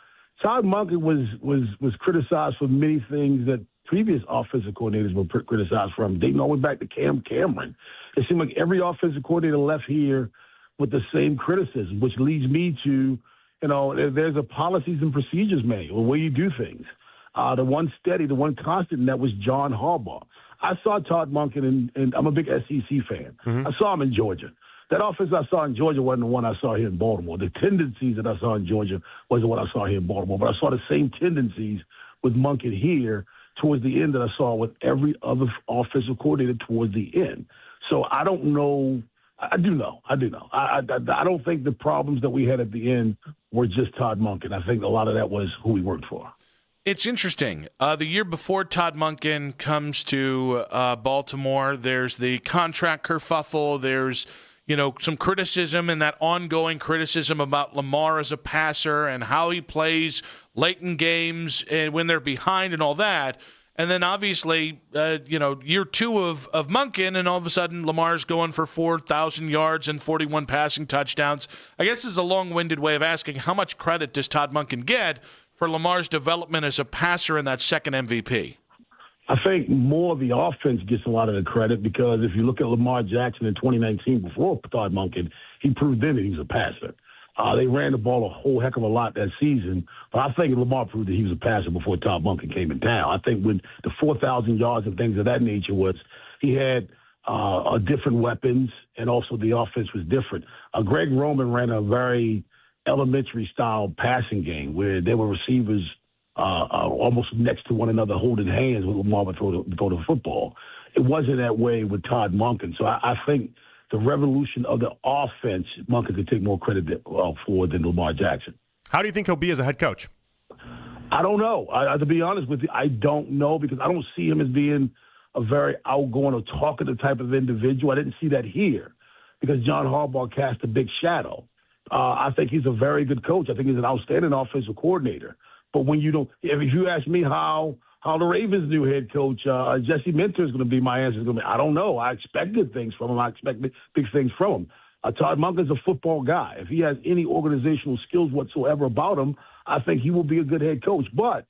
Monken was criticized for many things that previous offensive coordinators were criticized from, dating all the way back to Cam Cameron. It seemed like every offensive coordinator left here with the same criticism, which leads me to, there's a policies and procedures manual, the way you do things. The one steady, the one constant, and that was John Harbaugh. I saw Todd Monken, and I'm a big SEC fan. I saw him in Georgia. That offense I saw in Georgia wasn't the one I saw here in Baltimore. The tendencies that I saw in Georgia wasn't what I saw here in Baltimore. But I saw the same tendencies with Monken here towards the end that I saw with every other offensive coordinator towards the end. So I don't know. I do know. I don't think the problems that we had at the end were just Todd Monken. I think a lot of that was who he worked for. It's interesting. The year before Todd Monken comes to Baltimore, there's the contract kerfuffle. There's some criticism and that ongoing criticism about Lamar as a passer and how he plays late in games and when they're behind and all that. And then obviously, year two of Monken, and all of a sudden Lamar's going for 4,000 yards and 41 passing touchdowns. I guess this is a long-winded way of asking, how much credit does Todd Monken get for Lamar's development as a passer in that second MVP? I think more of the offense gets a lot of the credit because if you look at Lamar Jackson in 2019 before Todd Monken, he proved then that he was a passer. They ran the ball a whole heck of a lot that season, but I think Lamar proved that he was a passer before Todd Monken came in town. I think when the 4,000 yards and things of that nature was, he had different weapons, and also the offense was different. Greg Roman ran a very elementary-style passing game where there were receivers almost next to one another holding hands with Lamar would throw the football. It wasn't that way with Todd Monken. So I think the revolution of the offense, Monken could take more credit for than Lamar Jackson. How do you think he'll be as a head coach? I don't know. To be honest with you, I don't know because I don't see him as being a very outgoing or talkative type of individual. I didn't see that here because John Harbaugh cast a big shadow. I think he's a very good coach. I think he's an outstanding offensive coordinator. But when you don't, if you ask me how the Ravens' new head coach, Jesse Minter, is going to be, my answer is going to be, I don't know. I expect good things from him. I expect big things from him. Todd Monken's a football guy. If he has any organizational skills whatsoever about him, I think he will be a good head coach. But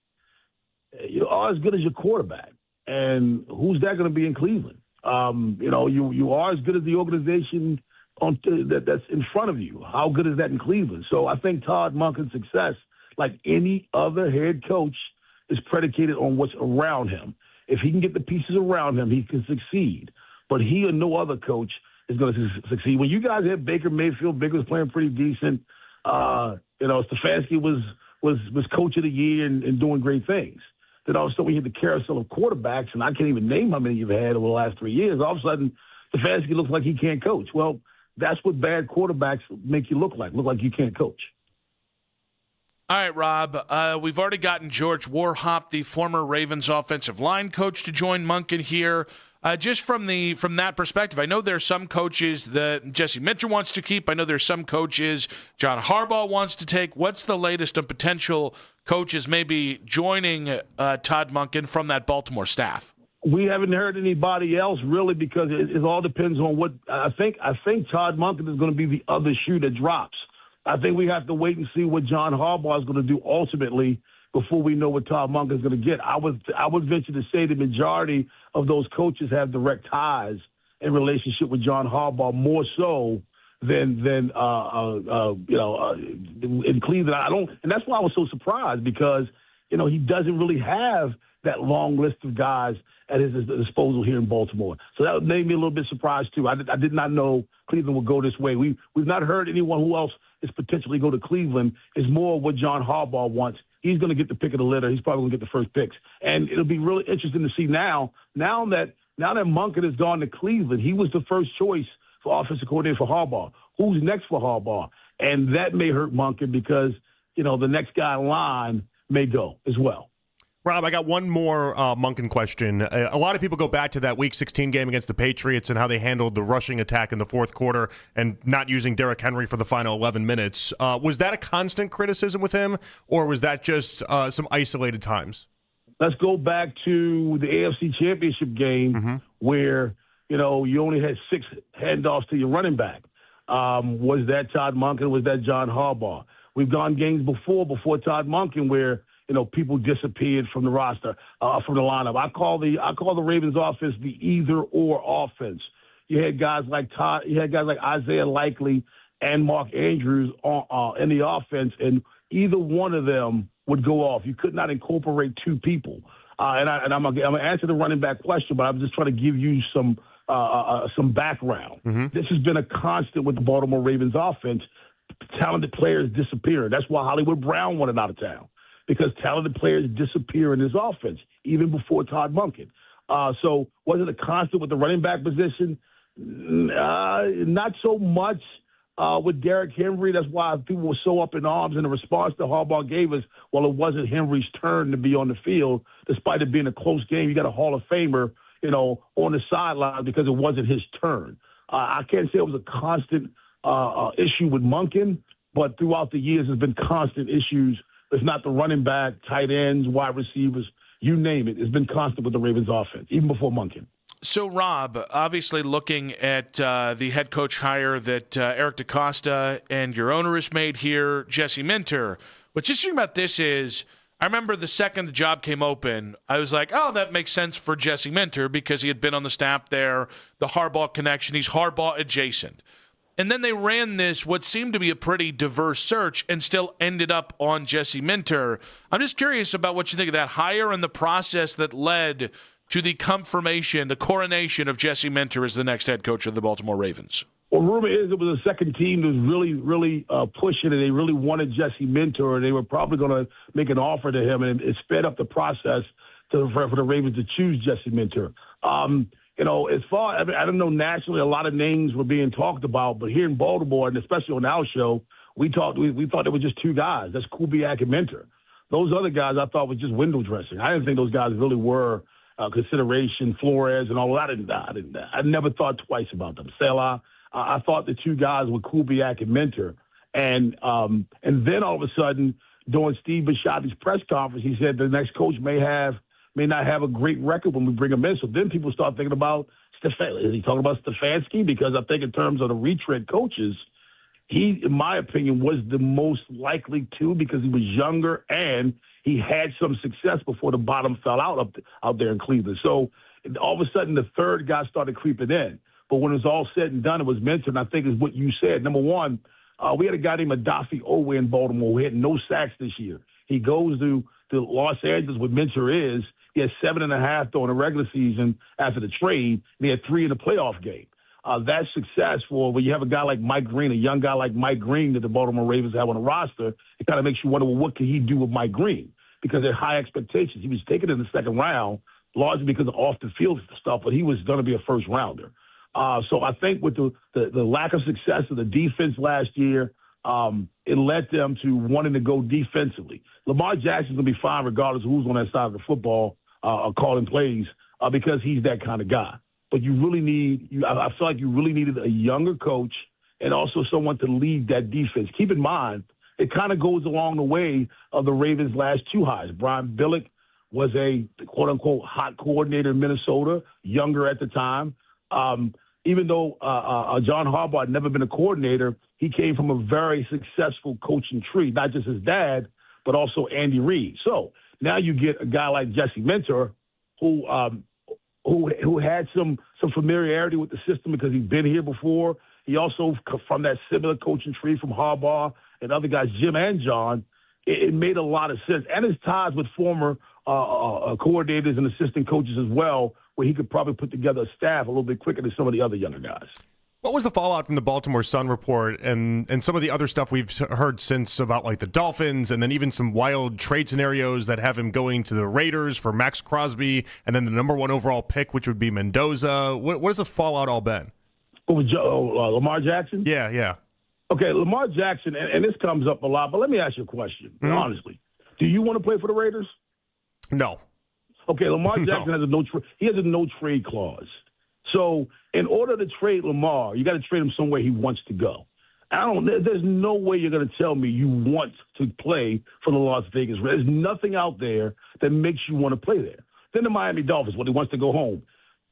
you are as good as your quarterback. And who's that going to be in Cleveland? You are as good as the organization that's in front of you. How good is that in Cleveland? So I think Todd Monken's success, like any other head coach, is predicated on what's around him. If he can get the pieces around him, he can succeed. But he or no other coach is going to succeed. When you guys had Baker Mayfield, Baker was playing pretty decent. Stefanski was coach of the year and doing great things. Then all of a sudden we hit the carousel of quarterbacks, and I can't even name how many you've had over the last 3 years. All of a sudden, Stefanski looks like he can't coach. Well, that's what bad quarterbacks make you look like you can't coach. All right, Rob, we've already gotten George Warhop, the former Ravens offensive line coach, to join Monken here. Just from that perspective, I know there's some coaches that Jesse Minter wants to keep. I know there's some coaches John Harbaugh wants to take. What's the latest on potential coaches maybe joining Todd Monken from that Baltimore staff? We haven't heard anybody else really, because it all depends on what I think. I think Todd Monken is going to be the other shoe that drops. I think we have to wait and see what John Harbaugh is going to do ultimately before we know what Todd Monken is going to get. I would venture to say the majority of those coaches have direct ties in relationship with John Harbaugh, more so than in Cleveland. And that's why I was so surprised, because he doesn't really have that long list of guys at his disposal here in Baltimore. So that made me a little bit surprised too. I did not know Cleveland would go this way. We've not heard anyone who else is potentially go to Cleveland. It's more what John Harbaugh wants. He's going to get the pick of the litter. He's probably going to get the first picks. And it'll be really interesting to see now that Monken has gone to Cleveland, he was the first choice for offensive coordinator for Harbaugh. Who's next for Harbaugh? And that may hurt Monken, because, the next guy in line may go as well. Rob, I got one more Monken question. A lot of people go back to that Week 16 game against the Patriots and how they handled the rushing attack in the fourth quarter and not using Derrick Henry for the final 11 minutes. Was that a constant criticism with him, or was that just some isolated times? Let's go back to the AFC Championship game where, you only had 6 handoffs to your running back. Was that Todd Monken? Was that John Harbaugh? We've gone games before Todd Monken where people disappeared from the roster, from the lineup. I call the Ravens offense the either-or offense. You had guys like Isaiah Likely and Mark Andrews in the offense, and either one of them would go off. You could not incorporate 2 people. And I'm gonna answer the running back question, but I'm just trying to give you some background. This has been a constant with the Baltimore Ravens offense. Talented players disappear. That's why Hollywood Brown wanted out of town, because talented players disappear in this offense, even before Todd Monken. So was it a constant with the running back position? Not so much with Derrick Henry. That's why people were so up in arms. And the response that Harbaugh gave us, well, it wasn't Henry's turn to be on the field, despite it being a close game. You got a Hall of Famer, on the sideline because it wasn't his turn. I can't say it was a constant issue with Monken, but throughout the years, there's been constant issues. It's not the running back, tight ends, wide receivers, you name it. It's been constant with the Ravens offense, even before Monken. So, Rob, obviously looking at the head coach hire that Eric DeCosta and your owner has made here, Jesse Minter, what's interesting about this is I remember the second the job came open, I was like, oh, that makes sense for Jesse Minter because he had been on the staff there, the Harbaugh connection, he's Harbaugh adjacent. And then they ran this, what seemed to be a pretty diverse search, and still ended up on Jesse Minter. I'm just curious about what you think of that hire and the process that led to the confirmation, the coronation of Jesse Minter as the next head coach of the Baltimore Ravens. Well, rumor is it was a second team that was really pushing it. They really wanted Jesse Minter, and they were probably going to make an offer to him, and it sped up the process for the Ravens to choose Jesse Minter. As far, I don't know, nationally, a lot of names were being talked about, but here in Baltimore, and especially on our show, we thought there were just 2 guys. That's Kubiak and Minter. Those other guys I thought was just window dressing. I didn't think those guys really were consideration, Flores and all that. I never thought twice about them. Salah, I thought the 2 guys were Kubiak and Minter. And then all of a sudden, during Steve Bisciotti's press conference, he said the next coach may not have a great record when we bring him in. So then people start thinking about Stefanski. Is he talking about Stefanski? Because I think in terms of the retread coaches, he, in my opinion, was the most likely to, because he was younger and he had some success before the bottom fell out there in Cleveland. So all of a sudden, the third guy started creeping in. But when it was all said and done, it was Minter, and I think is what you said. Number one, we had a guy named Adafi Owe in Baltimore who had no sacks this year. He goes to Los Angeles, what Minter is. He had 7.5 during the regular season after the trade, and he had 3 in the playoff game. That's successful when you have a guy like Mike Green, a young guy like Mike Green that the Baltimore Ravens have on the roster. It kind of makes you wonder, well, what can he do with Mike Green? Because they're high expectations. He was taken in the second round, largely because of off-the-field stuff, but he was going to be a first-rounder. So I think with the lack of success of the defense last year, it led them to wanting to go defensively. Lamar Jackson's going to be fine regardless of who's on that side of the football calling plays because he's that kind of guy. But you really I feel like you really needed a younger coach and also someone to lead that defense. Keep in mind, it kind of goes along the way of the Ravens' last 2 hires. Brian Billick was a quote-unquote hot coordinator in Minnesota, younger at the time. Even though John Harbaugh had never been a coordinator, he came from a very successful coaching tree, not just his dad, but also Andy Reid. So now you get a guy like Jesse Minter who had some familiarity with the system because he's been here before. He also, from that similar coaching tree from Harbaugh and other guys, Jim and John, it made a lot of sense. And his ties with former coordinators and assistant coaches as well, where he could probably put together a staff a little bit quicker than some of the other younger guys. What was the fallout from the Baltimore Sun report and some of the other stuff we've heard since about like the Dolphins and then even some wild trade scenarios that have him going to the Raiders for Max Crosby and then the number 1 overall pick, which would be Mendoza? What has the fallout all been? Lamar Jackson? Yeah. Okay, Lamar Jackson, and this comes up a lot, but let me ask you a question, honestly. Do you want to play for the Raiders? No. Okay, Lamar Jackson has a no-trade clause. So in order to trade Lamar, you got to trade him somewhere he wants to go. There's no way you're going to tell me you want to play for the Las Vegas Raiders. There's nothing out there that makes you want to play there. Then the Miami Dolphins, when he wants to go home.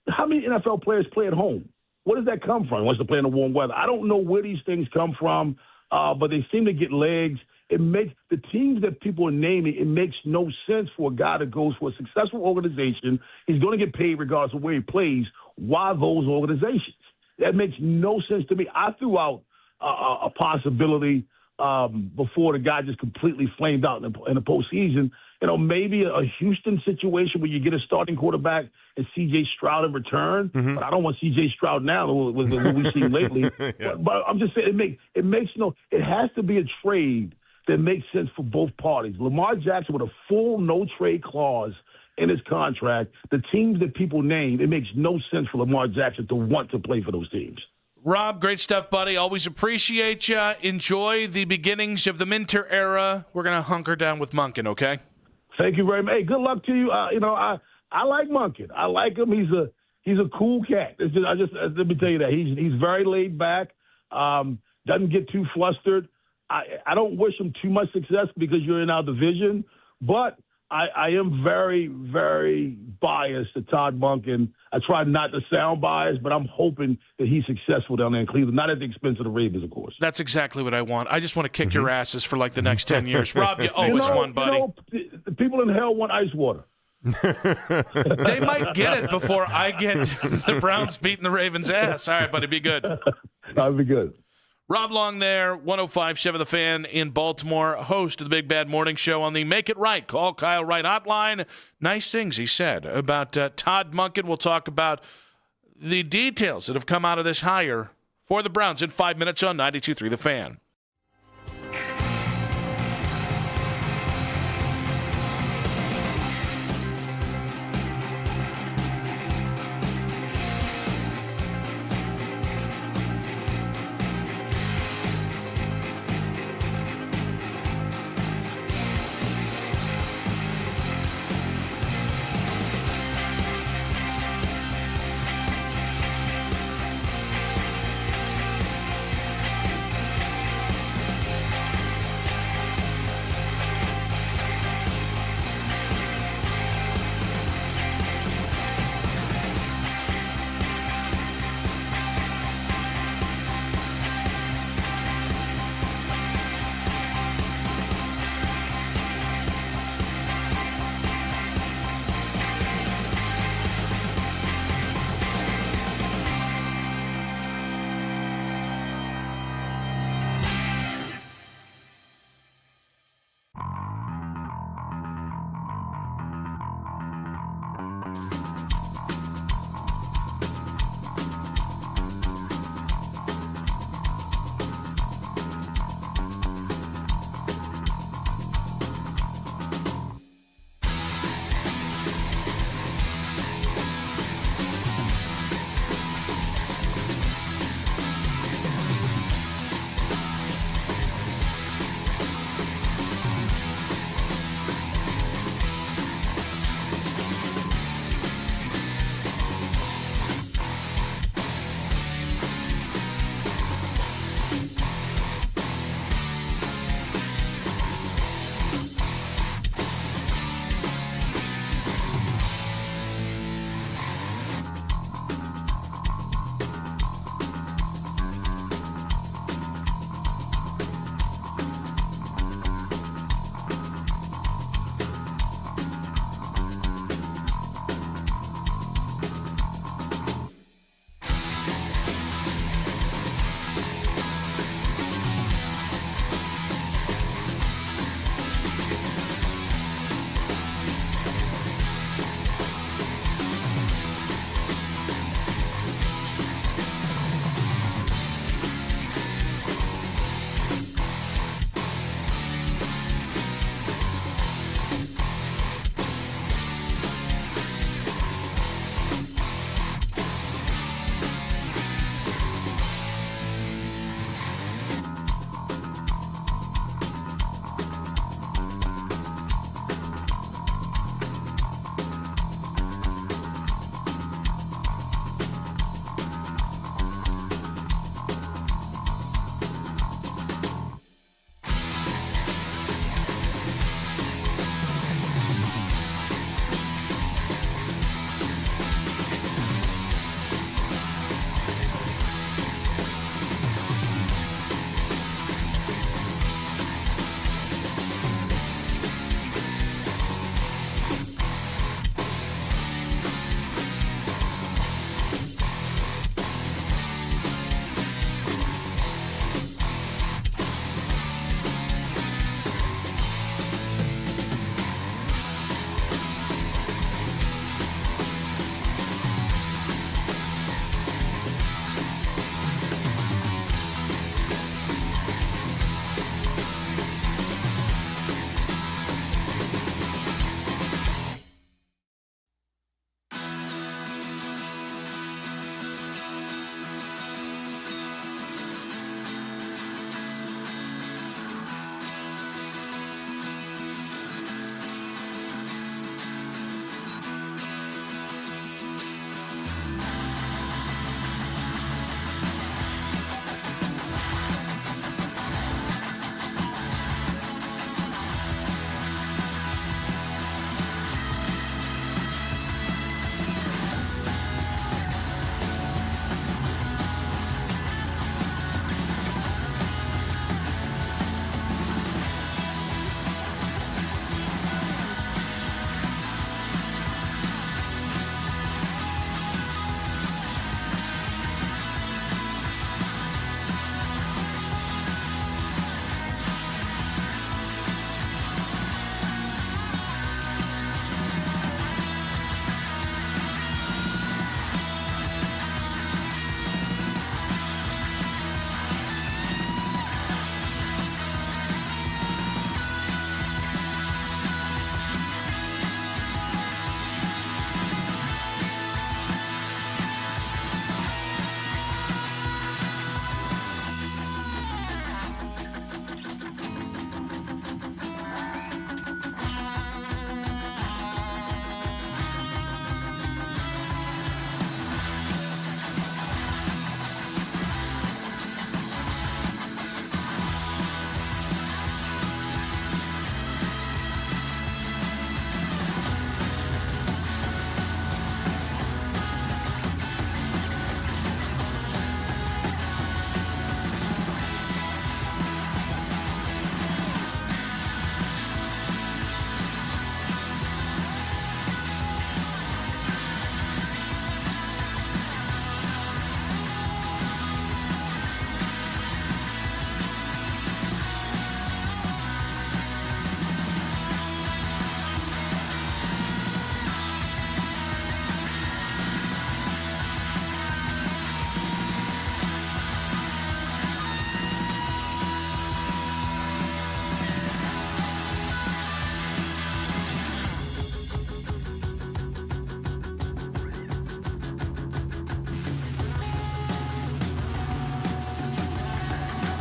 How many NFL players play at home? Where does that come from? He wants to play in the warm weather. I don't know where these things come from, but they seem to get legs. It makes the teams that people are naming, it makes no sense for a guy that goes for a successful organization. He's going to get paid regardless of where he plays. Why those organizations? That makes no sense to me. I threw out a possibility before the guy just completely flamed out in the postseason. You know, maybe a Houston situation where you get a starting quarterback and C.J. Stroud in return. But I don't want C.J. Stroud now with what we've seen lately. But I'm just saying it has to be a trade that makes sense for both parties. Lamar Jackson with a full no-trade clause in his contract, the teams that people name, it makes no sense for Lamar Jackson to want to play for those teams. Rob, great stuff, buddy. Always appreciate you. Enjoy the beginnings of the Minter era. We're going to hunker down with Monken, okay? Thank you very much. Hey, good luck to you. I like Monken. I like him. He's a cool cat. Let me tell you that. He's very laid back, doesn't get too flustered. I don't wish him too much success because you're in our division, but I am very, very biased to Todd Monken. I try not to sound biased, but I'm hoping that he's successful down there in Cleveland, not at the expense of the Ravens, of course. That's exactly what I want. I just want to kick your asses for like the next 10 years. Rob, you owe us one, buddy. The people in hell want ice water. They might get it before I get the Browns beating the Ravens' ass. All right, buddy, be good. I'll be good. Rob Long there, 105.7 The Fan in Baltimore, host of the Big Bad Morning Show on the Make It Right, Call Kyle Wright hotline. Nice things he said about Todd Monken. We'll talk about the details that have come out of this hire for the Browns in 5 minutes on 92.3 The Fan.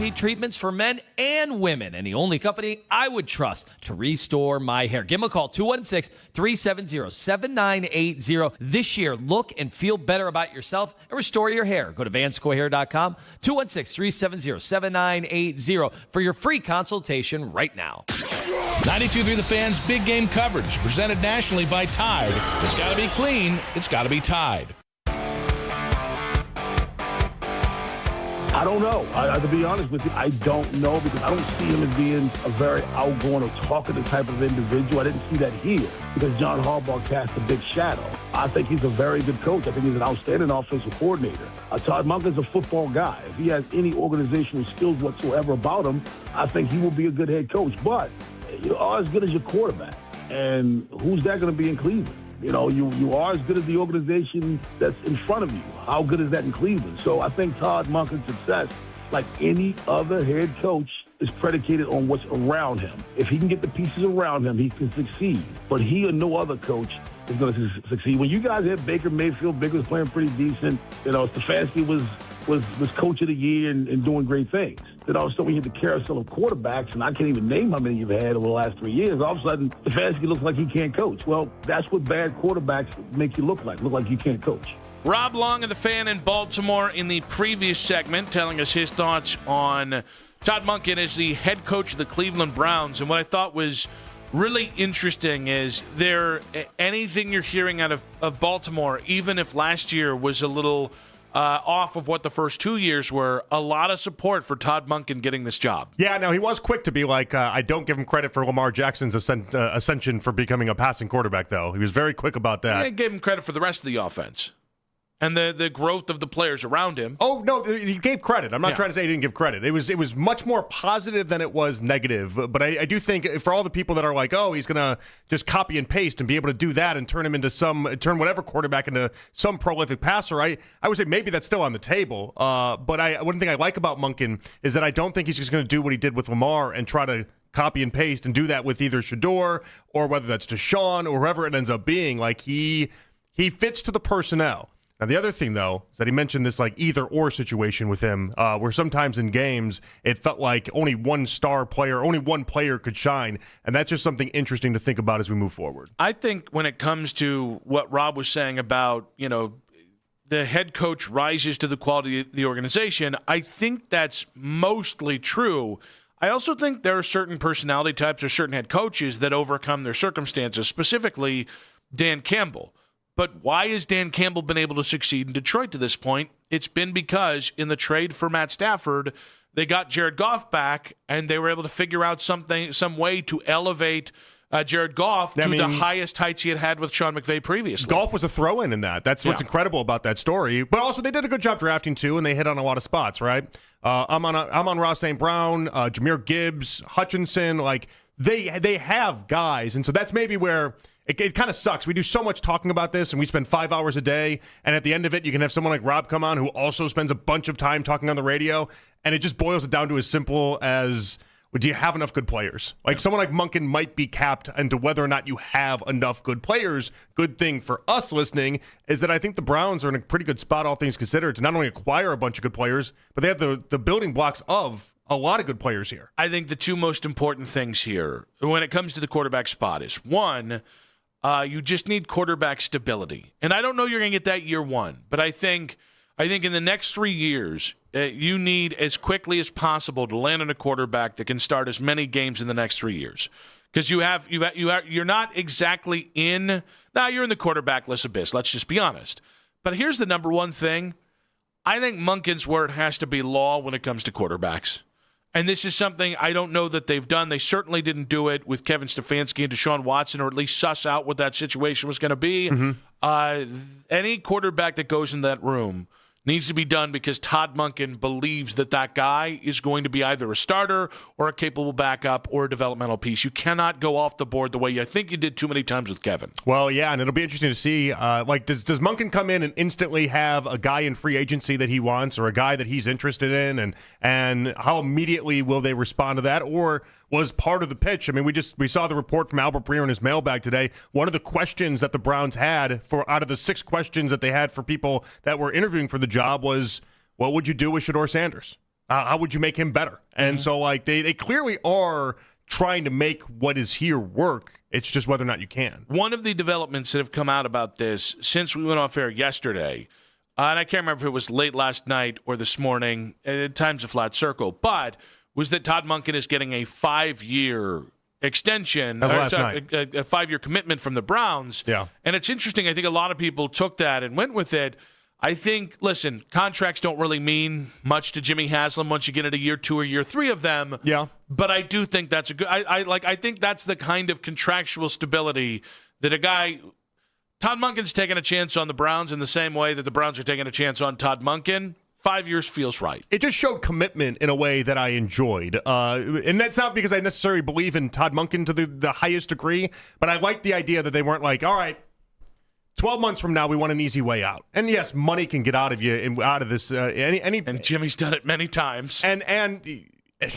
repeat treatments for men and women, and the only company I would trust to restore my hair. Give them a call, 216-370-7980. This year, look and feel better about yourself and restore your hair. Go to vanscoyhair.com, 216-370-7980 for your free consultation right now. 92.3 The Fan's big game coverage, presented nationally by Tide. It's got to be clean. It's got to be Tide. I don't know. To be honest with you, I don't know because I don't see him as being a very outgoing or talkative type of individual. I didn't see that here because John Harbaugh cast a big shadow. I think he's a very good coach. I think he's an outstanding offensive coordinator. Todd Monken's a football guy. If he has any organizational skills whatsoever about him, I think he will be a good head coach. But you are as good as your quarterback. And who's that going to be in Cleveland? You know, you are as good as the organization that's in front of you. How good is that in Cleveland? So I think Todd Monken's success, like any other head coach, is predicated on what's around him. If he can get the pieces around him, he can succeed. But he or no other coach is going to succeed. When you guys had Baker Mayfield, Baker was playing pretty decent. You know, Stefanski was coach of the year and doing great things. Then all of a sudden we hit the carousel of quarterbacks, and I can't even name how many you've had over the last 3 years. All of a sudden, Stefanski looks like he can't coach. Well, that's what bad quarterbacks make you look like you can't coach. Rob Long of The Fan in Baltimore in the previous segment telling us his thoughts on Todd Monken as the head coach of the Cleveland Browns. And what I thought was really interesting is anything you're hearing out of Baltimore, even if last year was a little off of what the first 2 years were, a lot of support for Todd Monken getting this job. Yeah, no, he was quick to be like, I don't give him credit for Lamar Jackson's ascension for becoming a passing quarterback, though. He was very quick about that. I gave him credit for the rest of the offense and the growth of the players around him. Oh, no, he gave credit. I'm not trying to say he didn't give credit. It was much more positive than it was negative. But I do think for all the people that are like, oh, he's going to just copy and paste and be able to do that and turn turn whatever quarterback into some prolific passer, I would say maybe that's still on the table. But one thing I like about Monken is that I don't think he's just going to do what he did with Lamar and try to copy and paste and do that with either Shedeur or whether that's Deshaun or whoever it ends up being. Like he fits to the personnel. Now, the other thing, though, is that he mentioned this like either-or situation with him, where sometimes in games it felt like only one player could shine, and that's just something interesting to think about as we move forward. I think when it comes to what Rob was saying about, the head coach rises to the quality of the organization, I think that's mostly true. I also think there are certain personality types or certain head coaches that overcome their circumstances, specifically Dan Campbell. But why has Dan Campbell been able to succeed in Detroit to this point? It's been because in the trade for Matt Stafford, they got Jared Goff back, and they were able to figure out some way to elevate Jared Goff to the highest heights he had with Sean McVay previously. Goff was a throw-in in that. That's what's incredible about that story. But also, they did a good job drafting, too, and they hit on a lot of spots, right? I'm on Ross St. Brown, Jahmyr Gibbs, Hutchinson. Like, they have guys, and so that's maybe where it kind of sucks. We do so much talking about this, and we spend 5 hours a day, and at the end of it, you can have someone like Rob come on who also spends a bunch of time talking on the radio, and it just boils it down to as simple as, do you have enough good players? Like, someone like Monken might be capped into whether or not you have enough good players. Good thing for us listening is that I think the Browns are in a pretty good spot, all things considered, to not only acquire a bunch of good players, but they have the building blocks of a lot of good players here. I think the two most important things here when it comes to the quarterback spot is, one, you just need quarterback stability. And I don't know you're going to get that year one, but I think in the next 3 years, you need as quickly as possible to land on a quarterback that can start as many games in the next 3 years. Because you're not exactly in – now you're in the quarterbackless abyss, let's just be honest. But here's the number one thing. I think Monken's word has to be law when it comes to quarterbacks. And this is something I don't know that they've done. They certainly didn't do it with Kevin Stefanski and Deshaun Watson, or at least suss out what that situation was going to be. Mm-hmm. Any quarterback that goes in that room needs to be done because Todd Monken believes that guy is going to be either a starter or a capable backup or a developmental piece. You cannot go off the board the way I think you did too many times with Kevin. Well, yeah, and it'll be interesting to see. Does Monken come in and instantly have a guy in free agency that he wants or a guy that he's interested in, and how immediately will they respond to that? Or was part of the pitch. I mean, we saw the report from Albert Breer in his mailbag today. One of the questions that the Browns had out of the 6 questions that they had for people that were interviewing for the job was, what would you do with Shedeur Sanders? How would you make him better? And so, like, they clearly are trying to make what is here work. It's just whether or not you can. One of the developments that have come out about this since we went off air yesterday, and I can't remember if it was late last night or this morning, at times a flat circle, but was that Todd Monken is getting a 5-year extension, a 5-year commitment from the Browns. Yeah. And it's interesting. I think a lot of people took that and went with it. I think, listen, contracts don't really mean much to Jimmy Haslam once you get into year 2 or year 3 of them. Yeah. But I do think that's a good. I think that's the kind of contractual stability that a guy. Todd Monken's taking a chance on the Browns in the same way that the Browns are taking a chance on Todd Monken. 5 years feels right. It just showed commitment in a way that I enjoyed. And that's not because I necessarily believe in Todd Monken to the highest degree, but I like the idea that they weren't like, all right, 12 months from now, we want an easy way out. And yes, money can get out of you and out of this. And Jimmy's done it many times. And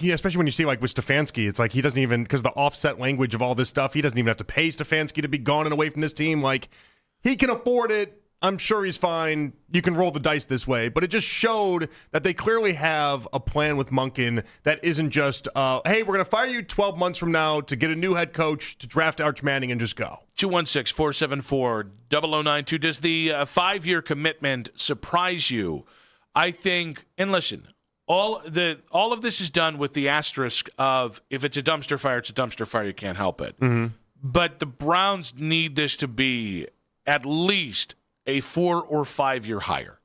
yeah, especially when you see like with Stefanski, it's like he doesn't even, because the offset language of all this stuff, he doesn't even have to pay Stefanski to be gone and away from this team. Like, he can afford it. I'm sure he's fine. You can roll the dice this way. But it just showed that they clearly have a plan with Monken that isn't just, hey, we're going to fire you 12 months from now to get a new head coach, to draft Arch Manning and just go. 216-474-0092. Does the 5-year commitment surprise you? I think, and listen, all of this is done with the asterisk of if it's a dumpster fire, it's a dumpster fire. You can't help it. Mm-hmm. But the Browns need this to be at least a 4 or 5 year hire.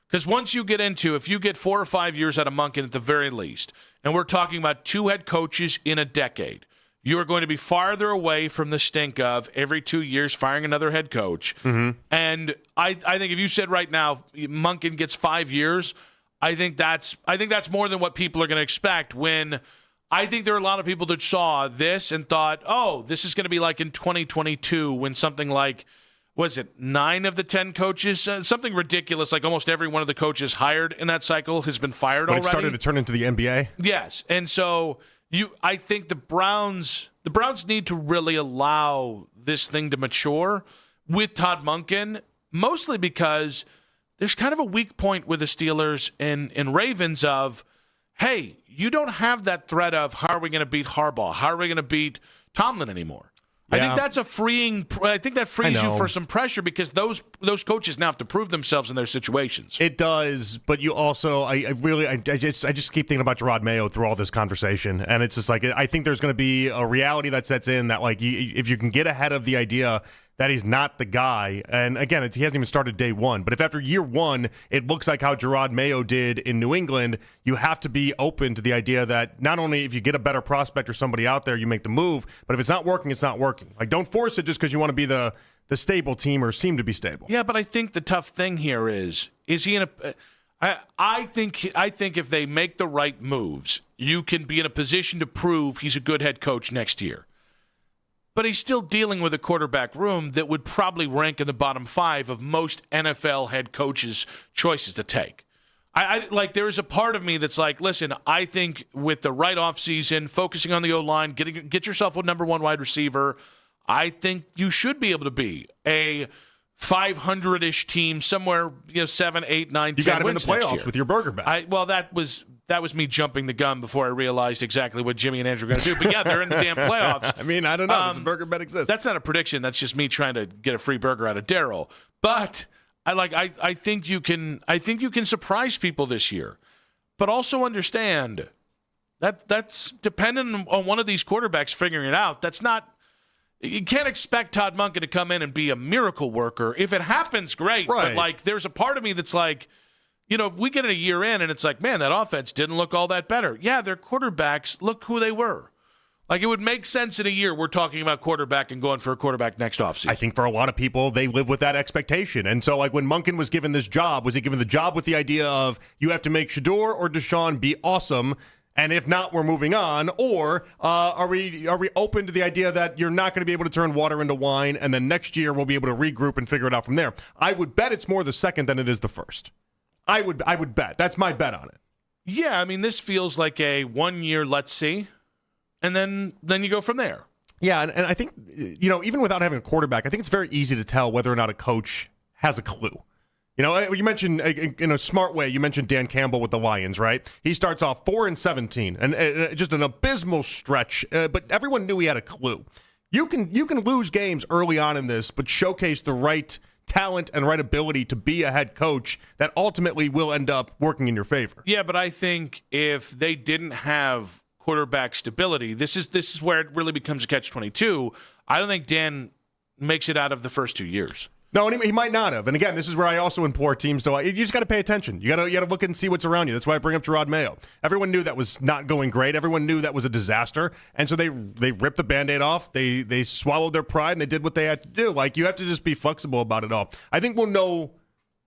Because once you get into, if you get 4 or 5 years out of Monken at the very least, and we're talking about 2 head coaches in a decade, you are going to be farther away from the stink of every 2 years firing another head coach. Mm-hmm. And I think if you said right now Monken gets 5 years, I think that's more than what people are going to expect. When I think there are a lot of people that saw this and thought, oh, this is going to be like in 2022 when something like, was it 9 of the 10 coaches? Something ridiculous, like almost every one of the coaches hired in that cycle has been fired already. But it started to turn into the NBA? Yes. And so I think the Browns need to really allow this thing to mature with Todd Monken, mostly because there's kind of a weak point with the Steelers and Ravens of, hey, you don't have that threat of how are we going to beat Harbaugh? How are we going to beat Tomlin anymore? Yeah. I think that's I think that frees you for some pressure because those coaches now have to prove themselves in their situations. It does, but you also, I just keep thinking about Gerard Mayo through all this conversation, and it's just like I think there's going to be a reality that sets in that like if you can get ahead of the idea that he's not the guy, and again, he hasn't even started day one, but if after year one it looks like how Gerard Mayo did in New England, you have to be open to the idea that not only if you get a better prospect or somebody out there, you make the move, but if it's not working, it's not working. Like, don't force it just because you want to be the stable team or seem to be stable. Yeah, but I think the tough thing here is he in a I think if they make the right moves, you can be in a position to prove he's a good head coach next year. But he's still dealing with a quarterback room that would probably rank in the bottom 5 of most NFL head coaches' choices to take. I like, there is a part of me that's like, listen, I think with the right offseason, focusing on the O-line, get yourself a number 1 wide receiver, I think you should be able to be a 500-ish team somewhere, 7, 8, 9, 10 You got him in the wins next playoffs year. with your burger bag. That was me jumping the gun before I realized exactly what Jimmy and Andrew were going to do. But yeah, they're in the damn playoffs. I mean, I don't know. Does a burger bet exist? That's not a prediction. That's just me trying to get a free burger out of Daryl. But I think you can surprise people this year. But also understand that's dependent on one of these quarterbacks figuring it out. That's not. You can't expect Todd Monken to come in and be a miracle worker. If it happens, great. Right. But like, there's a part of me that's like, if we get a year in and it's like, man, that offense didn't look all that better. Yeah, their quarterbacks, look who they were. Like, it would make sense in a year we're talking about quarterback and going for a quarterback next offseason. I think for a lot of people, they live with that expectation. And so, like, when Monken was given this job, was he given the job with the idea of you have to make Shedeur or Deshaun be awesome, and if not, we're moving on? Or are we open to the idea that you're not going to be able to turn water into wine, and then next year we'll be able to regroup and figure it out from there? I would bet it's more the second than it is the first. I would bet. That's my bet on it. Yeah, I mean, this feels like a 1 year, let's see, and then you go from there. Yeah, and I think, even without having a quarterback, I think it's very easy to tell whether or not a coach has a clue. You know, you mentioned in a smart way. You mentioned Dan Campbell with the Lions, right? He starts off 4-17, and just an abysmal stretch. But everyone knew he had a clue. You can lose games early on in this, but showcase the right talent and right ability to be a head coach that ultimately will end up working in your favor. Yeah, but I think if they didn't have quarterback stability, this is where it really becomes a catch-22. I don't think Dan makes it out of the first 2 years. No, and he might not have. And again, this is where I also implore teams to, you just got to pay attention. You got to look and see what's around you. That's why I bring up Gerard Mayo. Everyone knew that was not going great. Everyone knew that was a disaster. And so they ripped the Band-Aid off. They swallowed their pride, and they did what they had to do. Like, you have to just be flexible about it all. I think we'll know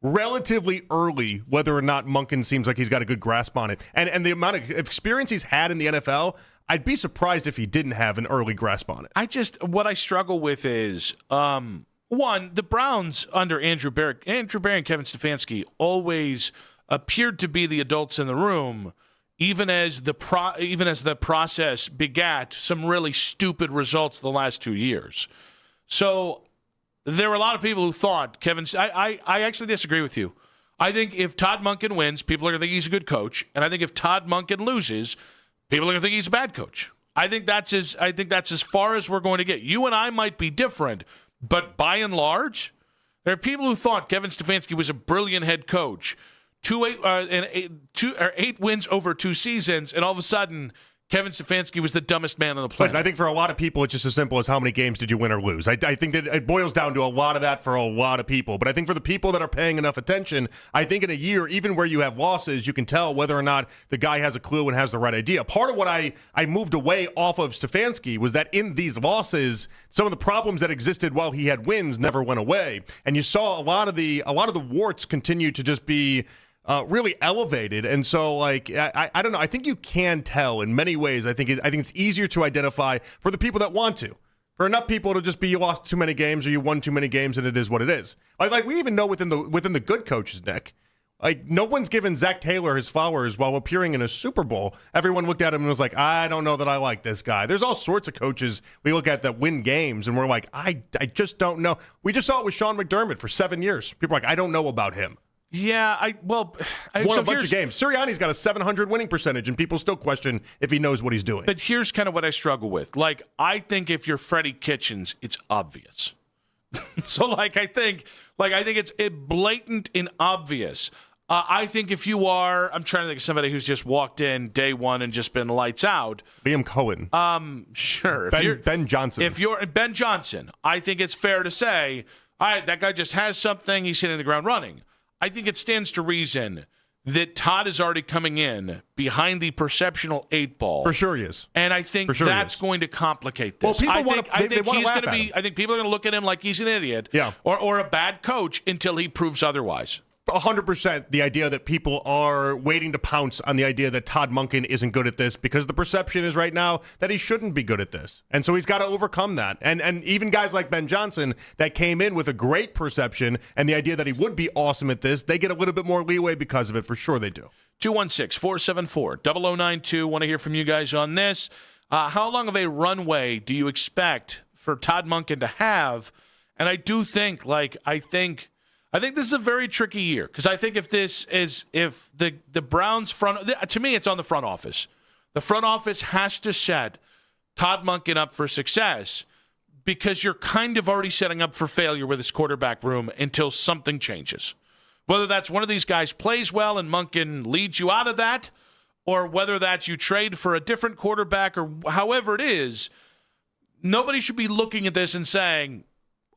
relatively early whether or not Monken seems like he's got a good grasp on it. And the amount of experience he's had in the NFL, I'd be surprised if he didn't have an early grasp on it. What I struggle with is, one, the Browns under Andrew Berry and Kevin Stefanski always appeared to be the adults in the room, even as the process begat some really stupid results the last 2 years. So there were a lot of people who thought I actually disagree with you. I think if Todd Monken wins, people are going to think he's a good coach, and I think if Todd Monken loses, people are going to think he's a bad coach. I think that's as far as we're going to get. You and I might be different. But by and large, there are people who thought Kevin Stefanski was a brilliant head coach. 8 wins over 2 seasons, and all of a sudden, Kevin Stefanski was the dumbest man on the planet. Listen, I think for a lot of people, it's just as simple as how many games did you win or lose. I think that it boils down to a lot of that for a lot of people. But I think for the people that are paying enough attention, I think in a year, even where you have losses, you can tell whether or not the guy has a clue and has the right idea. Part of what I moved away off of Stefanski was that in these losses, some of the problems that existed while he had wins never went away. And you saw a lot of the warts continue to just be really elevated. And so, like, I don't know. I think you can tell in many ways. I think it's easier to identify for the people that want to. For enough people to just be you lost too many games or you won too many games, and it is what it is. Like we even know within the good coaches, Nick. Like, no one's given Zach Taylor his flowers while appearing in a Super Bowl. Everyone looked at him and was like, I don't know that I like this guy. There's all sorts of coaches we look at that win games, and we're like, I just don't know. We just saw it with Sean McDermott for 7 years. People are like, I don't know about him. Yeah, won a bunch of games. Sirianni's got a 700 winning percentage, and people still question if he knows what he's doing. But here's kind of what I struggle with. Like, I think if you're Freddie Kitchens, it's obvious. So, I think it's blatant and obvious. I think if you are, I'm trying to think of somebody who's just walked in day one and just been lights out. Liam Cohen. Sure. Ben Johnson. If you're Ben Johnson, I think it's fair to say, all right, that guy just has something. He's hitting the ground running. I think it stands to reason that Todd is already coming in behind the perceptional 8 ball. For sure he is. And I think that's going to complicate this. Well, people I think people are going to look at him like he's an idiot or a bad coach until he proves otherwise. 100% the idea that people are waiting to pounce on the idea that Todd Monken isn't good at this because the perception is right now that he shouldn't be good at this. And so he's got to overcome that. And even guys like Ben Johnson that came in with a great perception and the idea that he would be awesome at this, they get a little bit more leeway because of it. For sure they do. 216-474-0092. Want to hear from you guys on this. How long of a runway do you expect for Todd Monken to have? And I do think, I think this is a very tricky year because I think if the Browns to me, it's on the front office. The front office has to set Todd Monken up for success because you're kind of already setting up for failure with his quarterback room until something changes. Whether that's one of these guys plays well and Monken leads you out of that, or whether that's you trade for a different quarterback or however it is, nobody should be looking at this and saying,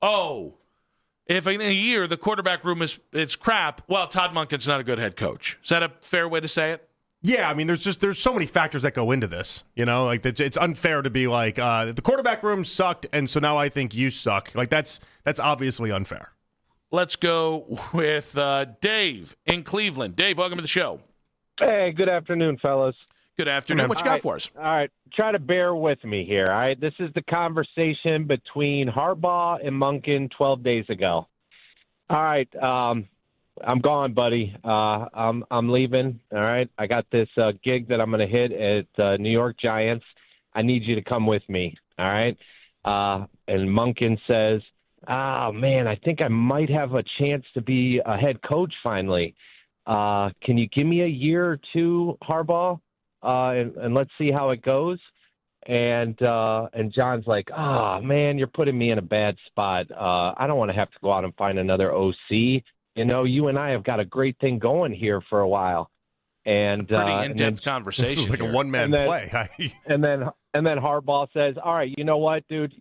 oh, if in a year the quarterback room it's crap, well, Todd Monken's not a good head coach. Is that a fair way to say it? Yeah, I mean, there's so many factors that go into this. You know, like it's unfair to be like the quarterback room sucked, and so now I think you suck. Like that's obviously unfair. Let's go with Dave in Cleveland. Dave, welcome to the show. Hey, good afternoon, fellas. Good afternoon. What you got for us? All right, try to bear with me here. All right, this is the conversation between Harbaugh and Monken 12 days ago. All right, I'm gone, buddy. I'm leaving. All right, I got this gig that I'm going to hit at New York Giants. I need you to come with me. All right, and Monken says, man, I think I might have a chance to be a head coach finally. Can you give me a year or two, Harbaugh, and let's see how it goes? And John's like, man, you're putting me in a bad spot. I don't want to have to go out and find another OC. You know, you and I have got a great thing going here for a while. And pretty in-depth conversation. This is like a one-man play. and then Harbaugh says, all right, you know what, dude?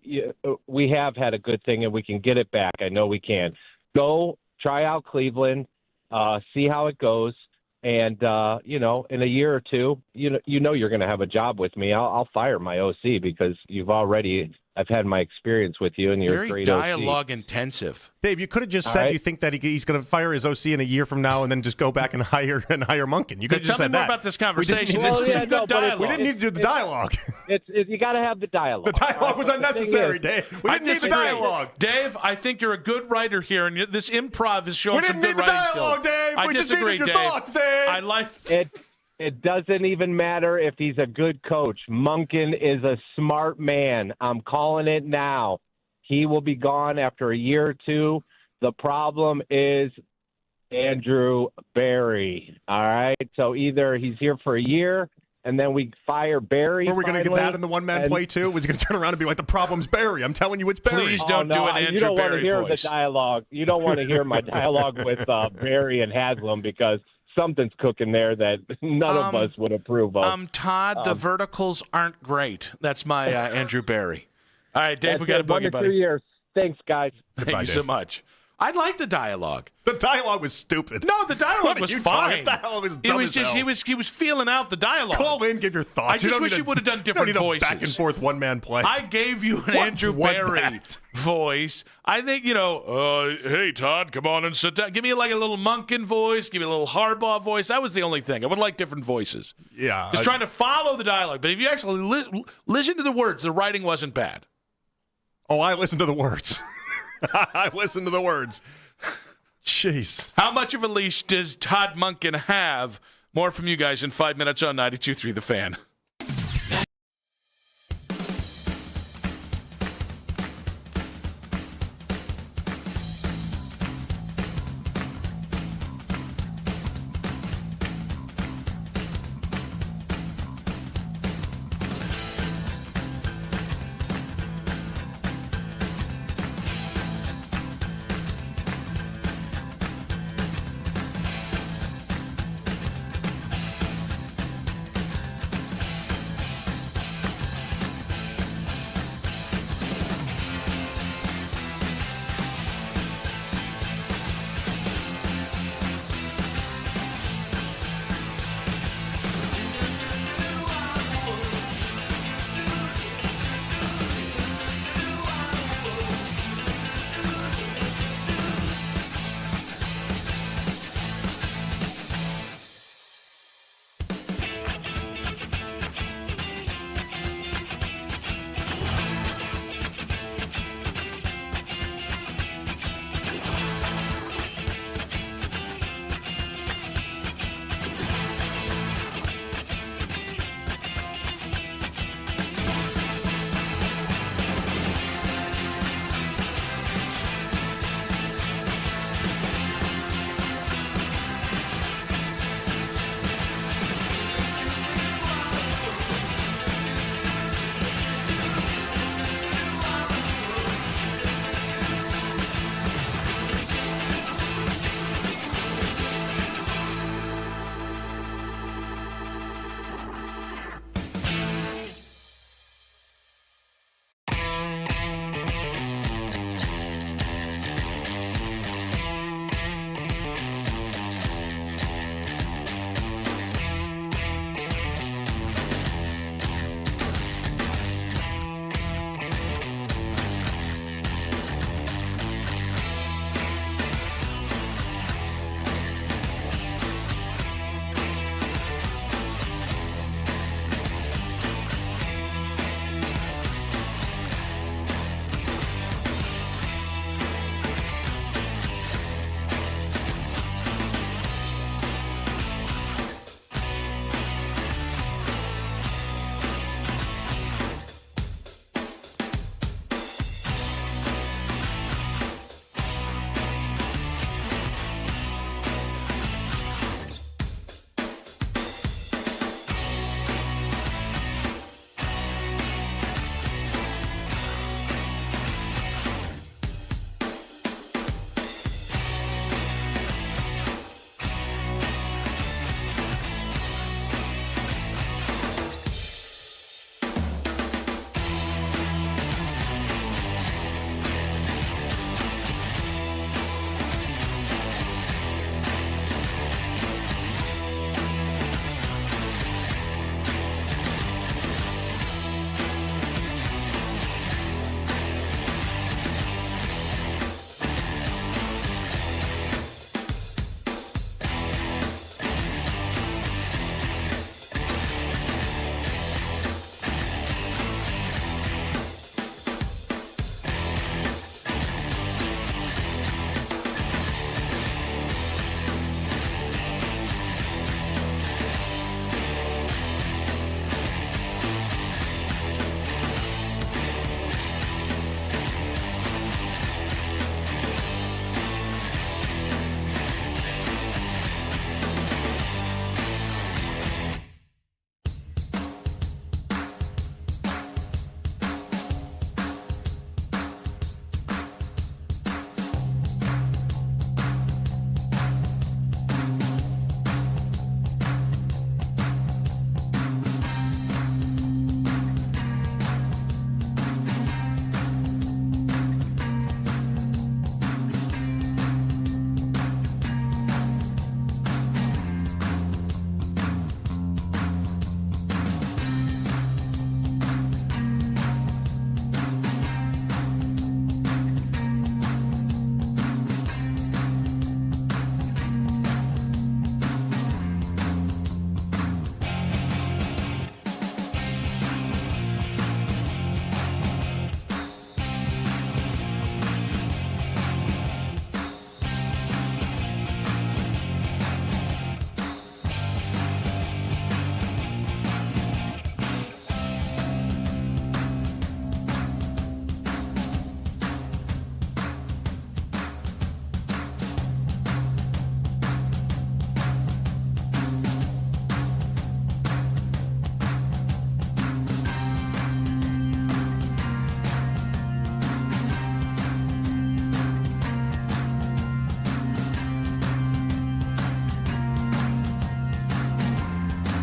We have had a good thing, and we can get it back. I know we can. Go try out Cleveland, see how it goes. And, you know, in a year or two, you know you're going to have a job with me. I'll fire my OC because I've had my experience with you, and you're very a great dialogue OC. intensive. Dave, you could have just said you think that he's going to fire his OC in a year from now and then just go back and hire Monken. You could have just Tell said me more that. about this conversation. This is some good dialogue. We didn't need to do the dialogue. You got to have the dialogue. The dialogue was unnecessary, Dave. We didn't need the dialogue. Dave, I think you're a good writer here, and this improv is showing some good writing. We didn't need the dialogue, Dave. I We just disagree, needed your Dave. thoughts, Dave. I like It doesn't even matter if he's a good coach. Monken is a smart man. I'm calling it now. He will be gone after a year or two. The problem is Andrew Berry. All right? So either he's here for a year and then we fire Berry. Were we going to get that in the one-man play, too? Was he going to turn around and be like, the problem's Berry? I'm telling you it's Berry. Please don't do an Andrew You don't want to Berry hear voice. the dialogue. You don't want to hear my dialogue with Berry and Haslam because something's cooking there that none of us would approve of. Todd, the verticals aren't great. That's my Andrew Berry. All right, Dave, we got a boogie, 1 to 2 buddy. years. Thanks, guys. Thank you so much. I like the dialogue. The dialogue was stupid. No, the dialogue was fine. The dialogue was It dumb was as just hell. he was feeling out the dialogue. Call in, give your thoughts. I just wish you would have done different you don't need voices. a back and forth one-man play. I gave you an What Andrew was Berry that? voice. I think, hey, Todd, come on and sit down. Give me like a little Monken voice. Give me a little Harbaugh voice. That was the only thing. I would like different voices. Yeah. Just trying to follow the dialogue. But if you actually listen to the words, the writing wasn't bad. Oh, I listened to the words. I listened to the words. Jeez. How much of a leash does Todd Monken have? More from you guys in 5 minutes on 92.3 The Fan.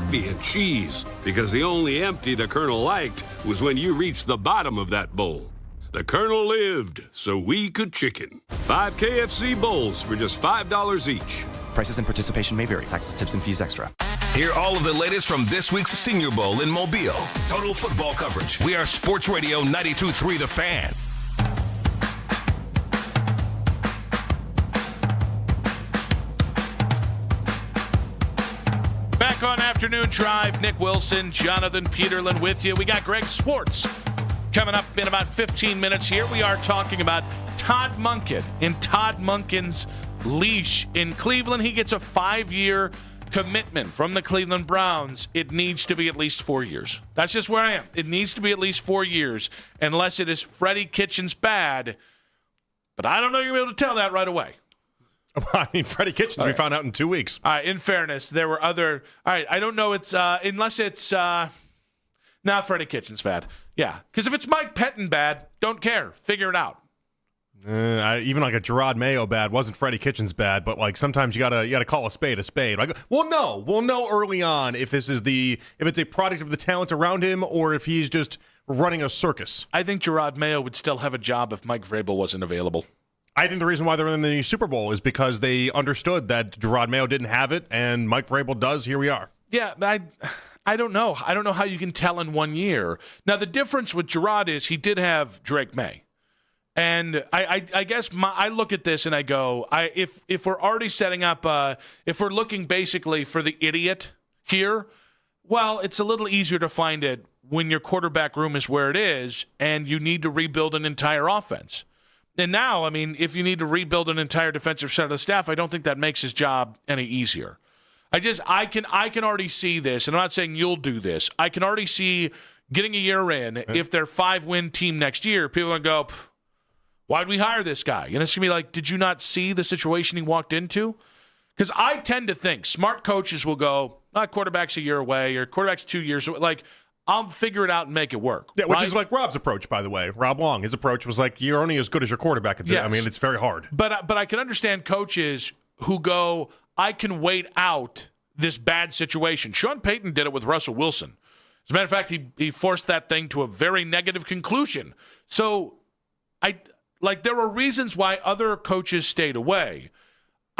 coffee and cheese, because the only empty the Colonel liked was when you reached the bottom of that bowl. The Colonel lived so we could chicken. 5 KFC bowls for just $5 each. Prices and participation may vary. Taxes, tips, and fees extra. Hear all of the latest from this week's Senior Bowl in Mobile. Total football coverage. We are Sports Radio 92.3 The Fan. Back on Afternoon Drive, Nick Wilson, Jonathan Peterlin with you. We got Greg Swartz coming up in about 15 minutes here. We are talking about Todd Monken and Todd Monken's leash in Cleveland. He gets a 5-year commitment from the Cleveland Browns. It needs to be at least 4 years. That's just where I am. It needs to be at least 4 years, unless it is Freddie Kitchens bad. But I don't know you're going to be able to tell that right away. I mean, Freddie Kitchens, we found out in 2 weeks. All right, in fairness, there were other... All right, I don't know. It's unless it's... not Freddie Kitchens bad. Yeah, because if it's Mike Pettin bad, don't care. Figure it out. Even like a Gerard Mayo bad wasn't Freddie Kitchens bad, but like sometimes you gotta call a spade a spade. Like, we'll know early on if it's a product of the talent around him or if he's just running a circus. I think Gerard Mayo would still have a job if Mike Vrabel wasn't available. I think the reason why they're in the Super Bowl is because they understood that Gerard Mayo didn't have it and Mike Vrabel does. Here we are. Yeah, I don't know. I don't know how you can tell in 1 year. Now, the difference with Gerard is he did have Drake May. And I guess I look at this and I go, if we're already setting up, if we're looking basically for the idiot here, well, it's a little easier to find it when your quarterback room is where it is and you need to rebuild an entire offense. And now, I mean, if you need to rebuild an entire defensive set of the staff, I don't think that makes his job any easier. I can already see this, and I'm not saying you'll do this. I can already see getting a year in, if they're 5-win team next year, people are going to go, why'd we hire this guy? And it's going to be like, did you not see the situation he walked into? Because I tend to think smart coaches will go, quarterback's a year away or quarterback's 2 years away. Like, I'll figure it out and make it work. Yeah, which is like Rob's approach, by the way. Rob Long, his approach was like, you're only as good as your quarterback. Yes. I mean, it's very hard. But I can understand coaches who go, I can wait out this bad situation. Sean Payton did it with Russell Wilson. As a matter of fact, he forced that thing to a very negative conclusion. So there were reasons why other coaches stayed away.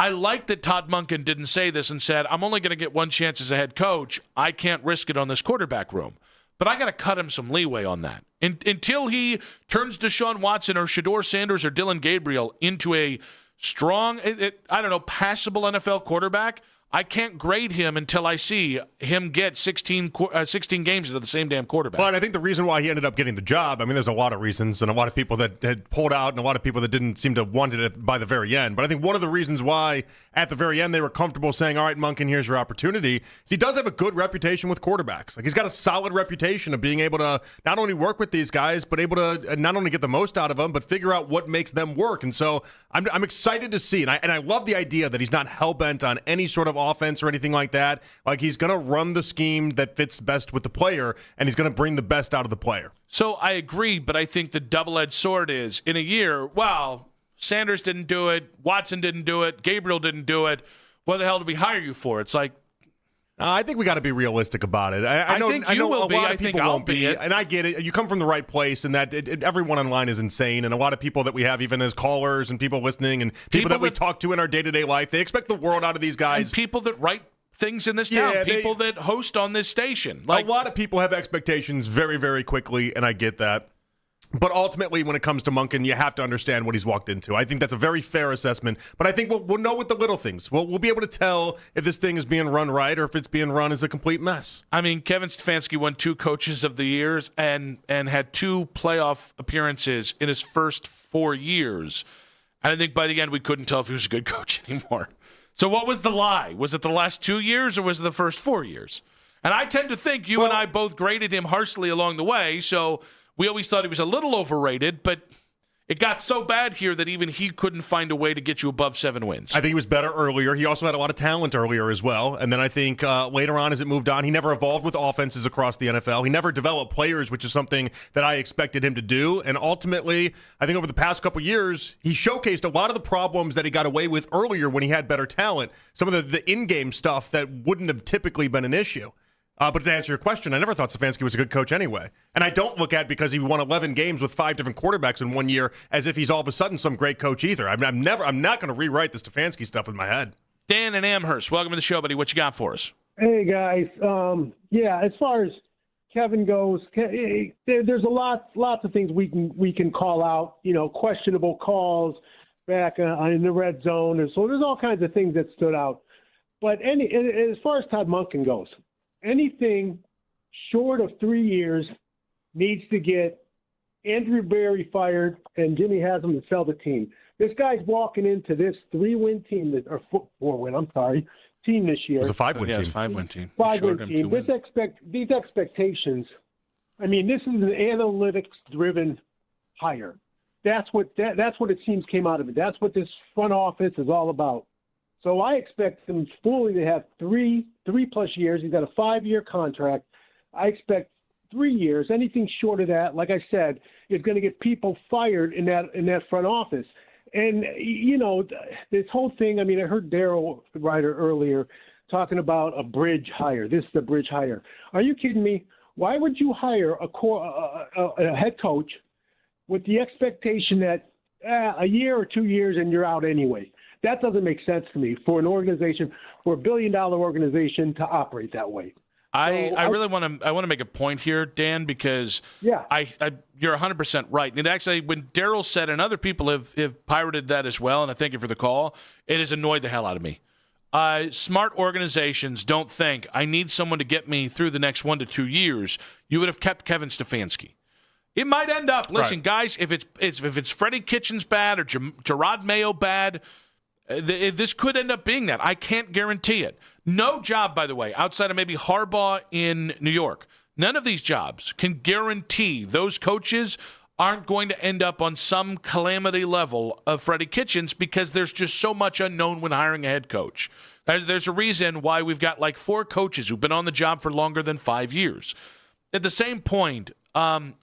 I like that Todd Monken didn't say this and said, I'm only going to get one chance as a head coach. I can't risk it on this quarterback room. But I got to cut him some leeway on that. Until he turns Deshaun Watson or Shedeur Sanders or Dylan Gabriel into a strong, passable NFL quarterback, I can't grade him until I see him get 16 games into the same damn quarterback. But I think the reason why he ended up getting the job, I mean, there's a lot of reasons and a lot of people that had pulled out and a lot of people that didn't seem to want it by the very end. But I think one of the reasons why at the very end they were comfortable saying, all right, Monken, here's your opportunity, is he does have a good reputation with quarterbacks. Like, he's got a solid reputation of being able to not only work with these guys, but able to not only get the most out of them, but figure out what makes them work. And so I'm excited to see, and I love the idea that he's not hell-bent on any sort of offense or anything like that. Like, he's going to run the scheme that fits best with the player, and he's going to bring the best out of the player. So I agree, but I think the double-edged sword is, in a year, well, Sanders didn't do it, Watson didn't do it, Gabriel didn't do it. What the hell did we hire you for? It's like, I think we got to be realistic about it. I know you will a be. lot of I think people I'll won't be, and I get it. You come from the right place, and that everyone online is insane, and a lot of people that we have, even as callers and people listening, and people that we talk to in our day-to-day life, they expect the world out of these guys. And people that write things in this town, people that host on this station. Like, a lot of people have expectations very, very quickly, and I get that. But ultimately, when it comes to Monken, you have to understand what he's walked into. I think that's a very fair assessment. But I think we'll know with the little things. We'll be able to tell if this thing is being run right or if it's being run as a complete mess. I mean, Kevin Stefanski won 2 Coaches of the Years and had 2 playoff appearances in his first 4 years. And I think by the end, we couldn't tell if he was a good coach anymore. So what was the lie? Was it the last 2 years or was it the first 4 years? And I tend to think you and I both graded him harshly along the way, so we always thought he was a little overrated, but it got so bad here that even he couldn't find a way to get you above 7 wins. I think he was better earlier. He also had a lot of talent earlier as well. And then I think later on as it moved on, he never evolved with offenses across the NFL. He never developed players, which is something that I expected him to do. And ultimately, I think over the past couple years, he showcased a lot of the problems that he got away with earlier when he had better talent. Some of the in-game stuff that wouldn't have typically been an issue. But to answer your question, I never thought Stefanski was a good coach anyway. And I don't look at because he won 11 games with 5 different quarterbacks in 1 year as if he's all of a sudden some great coach either. I'm not going to rewrite the Stefanski stuff in my head. Dan and Amherst, welcome to the show, buddy. What you got for us? Hey, guys. As far as Kevin goes, there's lots of things we can call out. Questionable calls back in the red zone, and so there's all kinds of things that stood out. But as far as Todd Monken goes, anything short of 3 years needs to get Andrew Berry fired and Jimmy Haslam to sell the team. This guy's walking into this 3-win team team this year. It was a 5-win team. 5-win team. 5-win team. These expectations. I mean, this is an analytics-driven hire. That's what it seems came out of it. That's what this front office is all about. So I expect him fully to have 3+ years. He's got a 5-year contract. I expect 3 years. Anything short of that, like I said, is going to get people fired in that front office. And, this whole thing, I mean, I heard Daryl Ryder earlier talking about a bridge hire. This is a bridge hire. Are you kidding me? Why would you hire a head coach with the expectation that a year or 2 years and you're out anyway? That doesn't make sense to me for an organization, for a billion-dollar organization to operate that way. I really want to make a point here, Dan, because you're 100% right. And actually, when Daryl said, and other people have pirated that as well, and I thank you for the call, it has annoyed the hell out of me. Smart organizations don't think, I need someone to get me through the next 1 to 2 years. You would have kept Kevin Stefanski. It might end up, listen, guys, if it's Freddie Kitchens bad or Gerard Mayo bad, this could end up being that. I can't guarantee it. No job, by the way, outside of maybe Harbaugh in New York, none of these jobs can guarantee those coaches aren't going to end up on some calamity level of Freddie Kitchens because there's just so much unknown when hiring a head coach. There's a reason why we've got like 4 coaches who've been on the job for longer than 5 years. At the same point,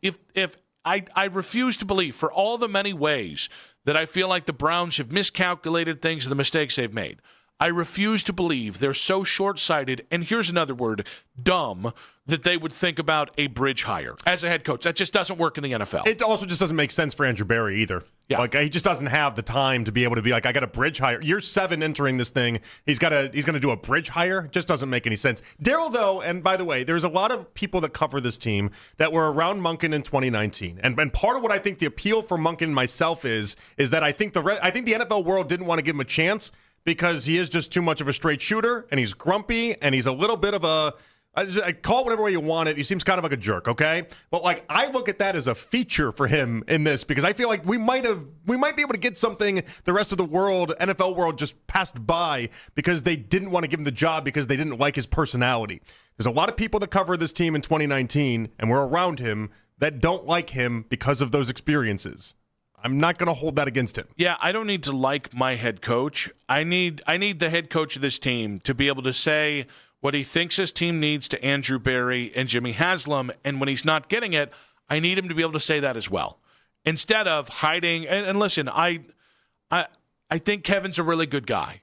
if I refuse to believe, for all the many ways that I feel like the Browns have miscalculated things and the mistakes they've made, I refuse to believe they're so short-sighted, and here's another word, dumb, that they would think about a bridge hire as a head coach. That just doesn't work in the NFL. It also just doesn't make sense for Andrew Berry either. Yeah. Like, he just doesn't have the time to be able to be like, I got a bridge hire. Year 7 entering this thing, he's going to do a bridge hire. It just doesn't make any sense. Daryl, though, and by the way, there's a lot of people that cover this team that were around Monken in 2019. And part of what I think the appeal for Monken myself is that I think the NFL world didn't want to give him a chance because he is just too much of a straight shooter, and he's grumpy, and he's a little bit of a I call it whatever way you want it. He seems kind of like a jerk, okay? But like I look at that as a feature for him in this because I feel like we might be able to get something the rest of the world, NFL world, just passed by because they didn't want to give him the job because they didn't like his personality. There's a lot of people that cover this team in 2019 and were around him that don't like him because of those experiences. I'm not going to hold that against him. Yeah, I don't need to like my head coach. I need the head coach of this team to be able to say what he thinks his team needs to Andrew Berry and Jimmy Haslam, and when he's not getting it, I need him to be able to say that as well. Instead of hiding, and listen, I think Kevin's a really good guy,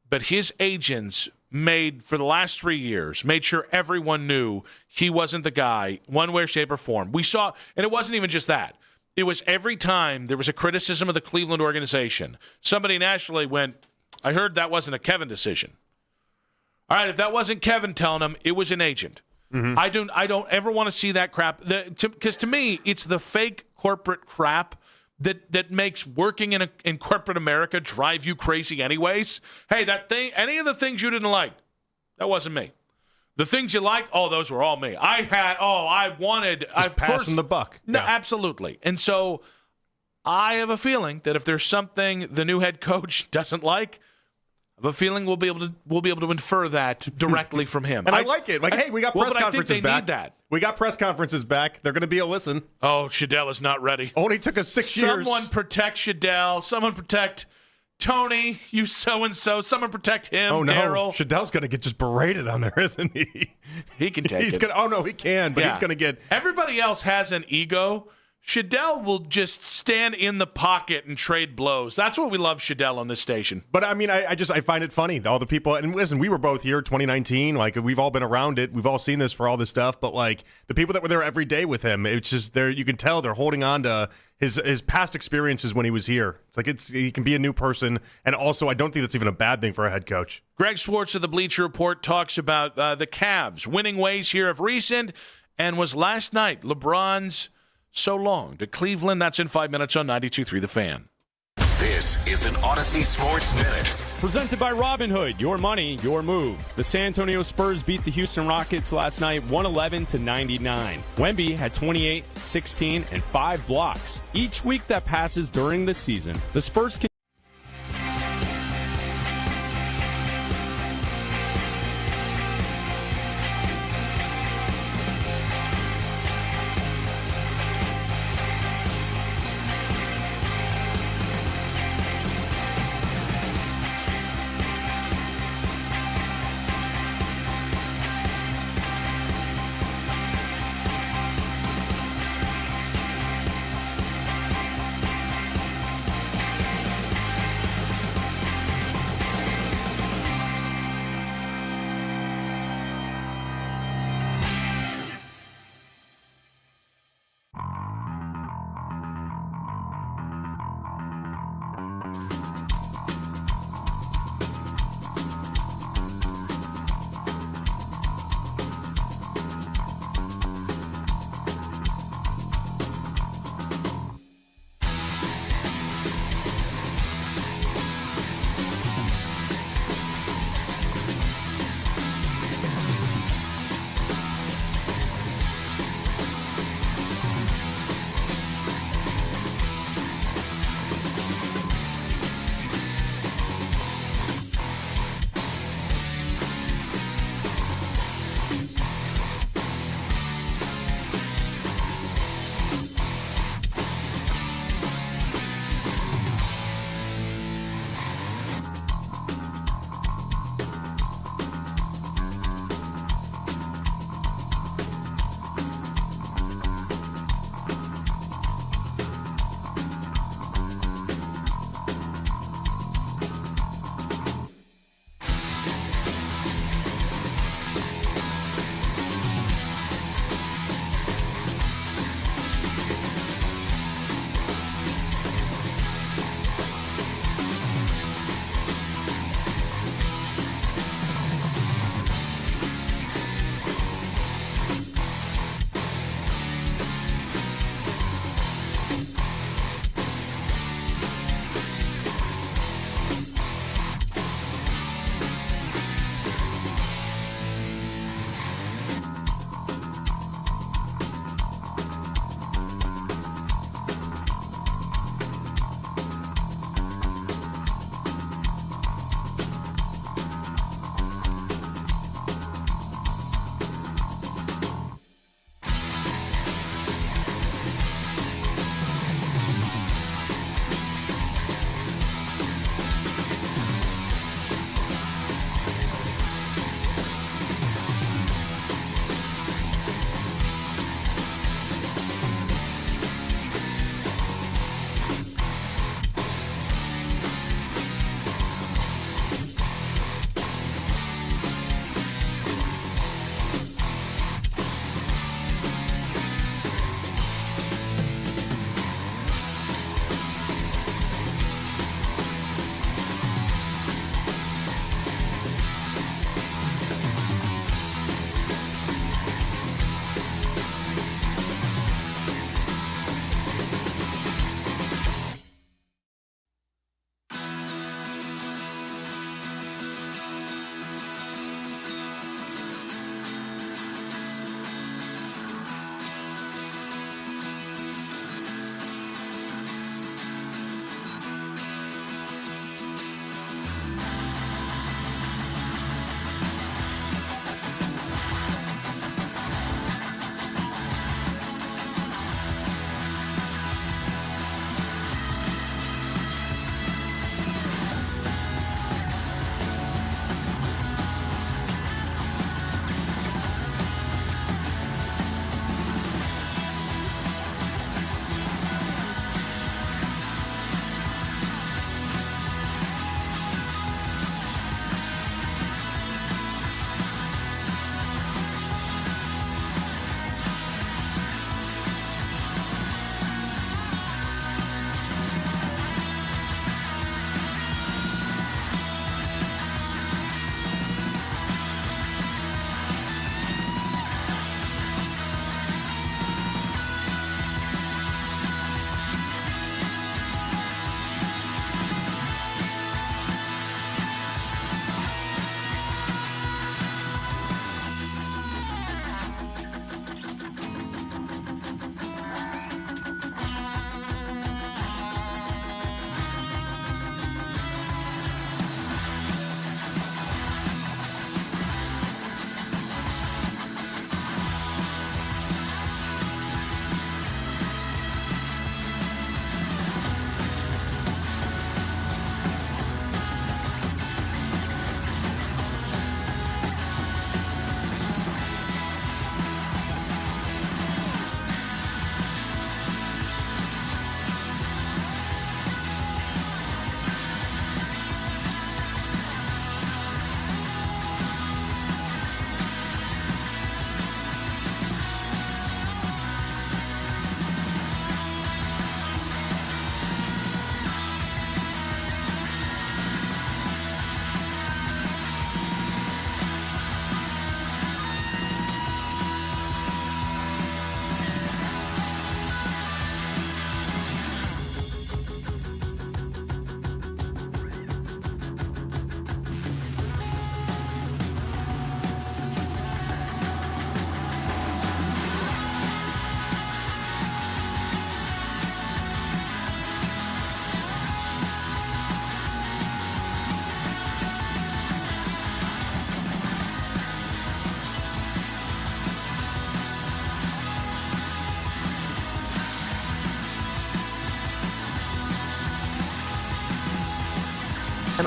but his agents for the last 3 years, made sure everyone knew he wasn't the guy, one way, shape, or form. We saw, and it wasn't even just that. It was every time there was a criticism of the Cleveland organization, somebody nationally went, I heard that wasn't a Kevin decision. All right, if that wasn't Kevin telling him, it was an agent. Mm-hmm. I don't ever want to see that crap. Because to me, it's the fake corporate crap that makes working in corporate America drive you crazy anyways. Hey, that thing, any of the things you didn't like, that wasn't me. The things you liked, those were all me. I wanted. Just passing the buck. No, yeah. Absolutely. And so I have a feeling that if there's something the new head coach doesn't like, I have a feeling we'll be able to infer that directly from him. And I like it. Like, hey, we got press conferences back. Need that. We got press conferences back. They're going to be a listen. Oh, Shadell is not ready. Only took us 6 years. Someone protect Shadell. Someone protect Tony. You so-and-so. Someone protect him. Oh, no. Daryl. Shadell's going to get just berated on there, isn't he? He can take it. Oh, no, he can, but he's going to get... Everybody else has an ego. Shadell will just stand in the pocket and trade blows. That's what we love Shadell on this station. But I mean, I find it funny. All the people, and listen, we were both here 2019. Like, we've all been around it. We've all seen this for all this stuff. But like the people that were there every day with him, it's just there. You can tell they're holding on to his past experiences when he was here. It's like he can be a new person, and also I don't think that's even a bad thing for a head coach. Greg Swartz of the Bleacher Report talks about the Cavs winning ways here of recent, and was last night LeBron's so long to Cleveland. That's in 5 minutes on 92.3 The Fan. This is an Odyssey Sports Minute. Presented by Robinhood, your money, your move. The San Antonio Spurs beat the Houston Rockets last night 111-99. Wemby had 28, 16, and 5 blocks. Each week that passes during the season, the Spurs can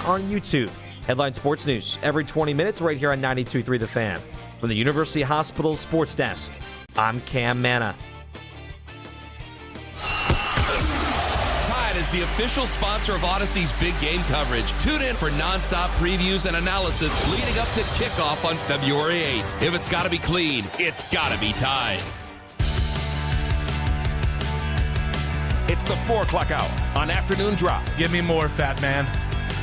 on YouTube. Headline Sports News every 20 minutes right here on 92.3 The Fan. From the University Hospital Sports Desk, I'm Cam Manna. Tide is the official sponsor of Odyssey's big game coverage. Tune in for nonstop previews and analysis leading up to kickoff on February 8th. If it's got to be clean, it's got to be Tide. It's the 4 o'clock hour on Afternoon Drive. Give me more, fat man.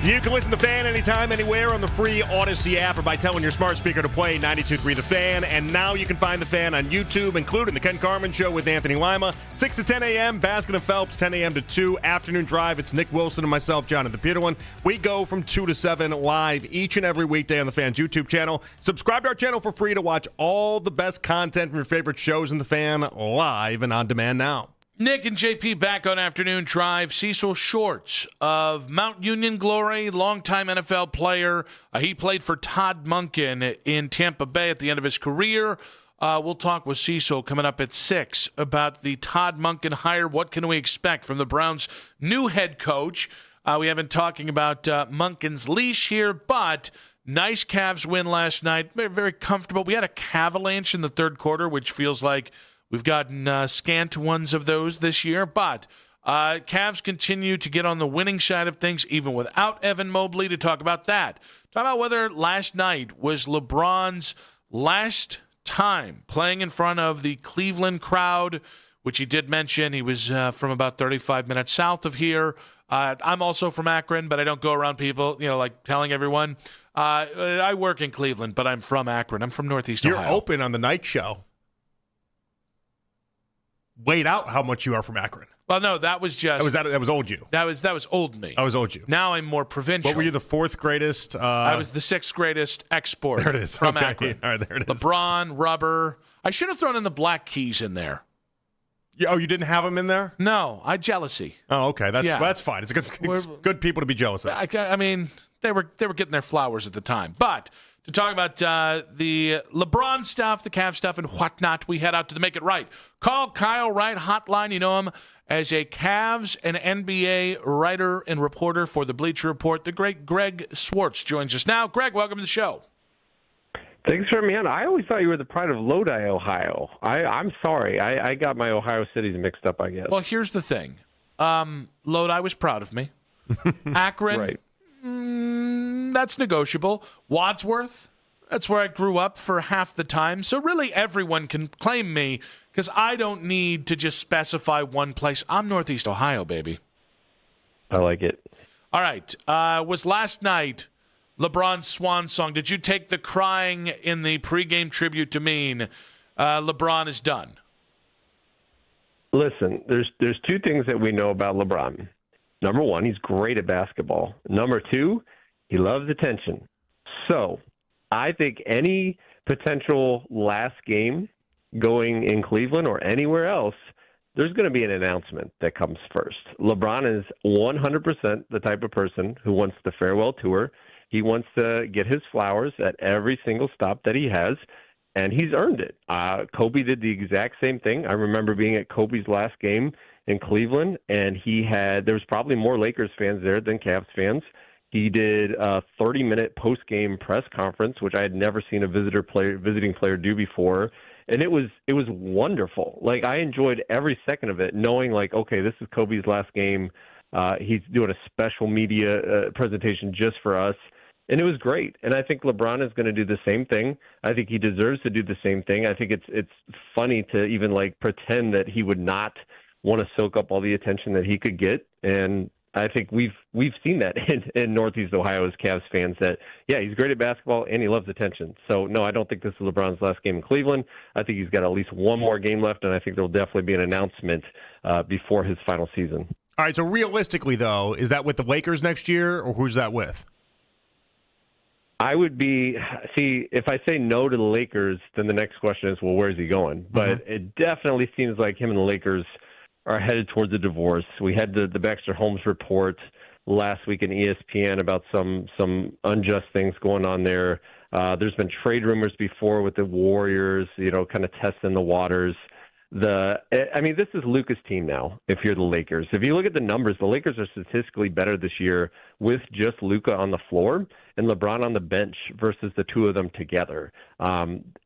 You can listen to The Fan anytime, anywhere on the free Odyssey app or by telling your smart speaker to play 92.3 The Fan. And now you can find The Fan on YouTube, including The Ken Carman Show with Anthony Lima. 6 to 10 a.m., Baskin and Phelps, 10 a.m. to 2. Afternoon Drive, it's Nick Wilson and myself, Jonathan Peterlin. We go from 2 to 7 live each and every weekday on The Fan's YouTube channel. Subscribe to our channel for free to watch all the best content from your favorite shows in The Fan live and on demand now. Nick and JP back on Afternoon Drive. Cecil Shorts of Mount Union glory, longtime NFL player. He played for Todd Monken in Tampa Bay at the end of his career. We'll talk with Cecil coming up at 6 about the Todd Monken hire. What can we expect from the Browns' new head coach? We have been talking about Monken's leash here, but nice Cavs win last night. Very, very comfortable. We had a Cavalanche in the third quarter, which feels like we've gotten scant ones of those this year, but Cavs continue to get on the winning side of things, even without Evan Mobley. To talk about that, talk about whether last night was LeBron's last time playing in front of the Cleveland crowd, which he did mention. He was from about 35 minutes south of here. I'm also from Akron, but I don't go around people, like telling everyone. I work in Cleveland, but I'm from Akron. I'm from Northeast Ohio. You're open on the night show. Laid out how much you are from Akron. Well, no, that was just that was old you. That was old me. I was old you. Now I'm more provincial. What were you, the 4th greatest? I was the 6th greatest export. There it is. From okay. Akron. All right, there it is. LeBron, Rubber. I should have thrown in the Black Keys in there. Oh, you didn't have them in there? No, I jealousy. Oh, okay. That's fine. It's good people to be jealous of. I mean, they were getting their flowers at the time, but. To talk about the LeBron stuff, the Cavs stuff, and whatnot, we head out to the Make It Right. Call Kyle Wright hotline. You know him as a Cavs and NBA writer and reporter for the Bleacher Report. The great Greg Swartz joins us now. Greg, welcome to the show. Thanks for having me on. I always thought you were the pride of Lodi, Ohio. I'm sorry. I got my Ohio cities mixed up, I guess. Well, here's the thing. Lodi was proud of me. Akron. Right. That's negotiable. Wadsworth, that's where I grew up for half the time. So really everyone can claim me because I don't need to just specify one place. I'm Northeast Ohio, baby. I like it. All right. Was last night LeBron's swan song. Did you take the crying in the pregame tribute to mean LeBron is done? Listen, there's 2 things that we know about LeBron. Number 1, he's great at basketball. Number 2, he loves attention. So I think any potential last game going in Cleveland or anywhere else, there's going to be an announcement that comes first. LeBron is 100% the type of person who wants the farewell tour. He wants to get his flowers at every single stop that he has, and he's earned it. Kobe did the exact same thing. I remember being at Kobe's last game in Cleveland, and there was probably more Lakers fans there than Cavs fans. He did a 30-minute post-game press conference, which I had never seen a visiting player do before, and it was wonderful. Like, I enjoyed every second of it, knowing okay, this is Kobe's last game. He's doing a special media presentation just for us, and it was great. And I think LeBron is going to do the same thing. I think he deserves to do the same thing. I think it's funny to even pretend that he would not want to soak up all the attention that he could get. And I think we've seen that in Northeast Ohio as Cavs fans that, yeah, he's great at basketball and he loves attention. So, no, I don't think this is LeBron's last game in Cleveland. I think he's got at least one more game left, and I think there will definitely be an announcement before his final season. All right, so realistically, though, is that with the Lakers next year, or who's that with? I would if I say no to the Lakers, then the next question is, well, where's he going? But it definitely seems like him and the Lakers are headed towards a divorce. We had the Baxter Holmes report last week in ESPN about some unjust things going on there. There's been trade rumors before with the Warriors, kind of testing the waters. This is Luka's team now, if you're the Lakers. If you look at the numbers, the Lakers are statistically better this year with just Luka on the floor and LeBron on the bench versus the two of them together.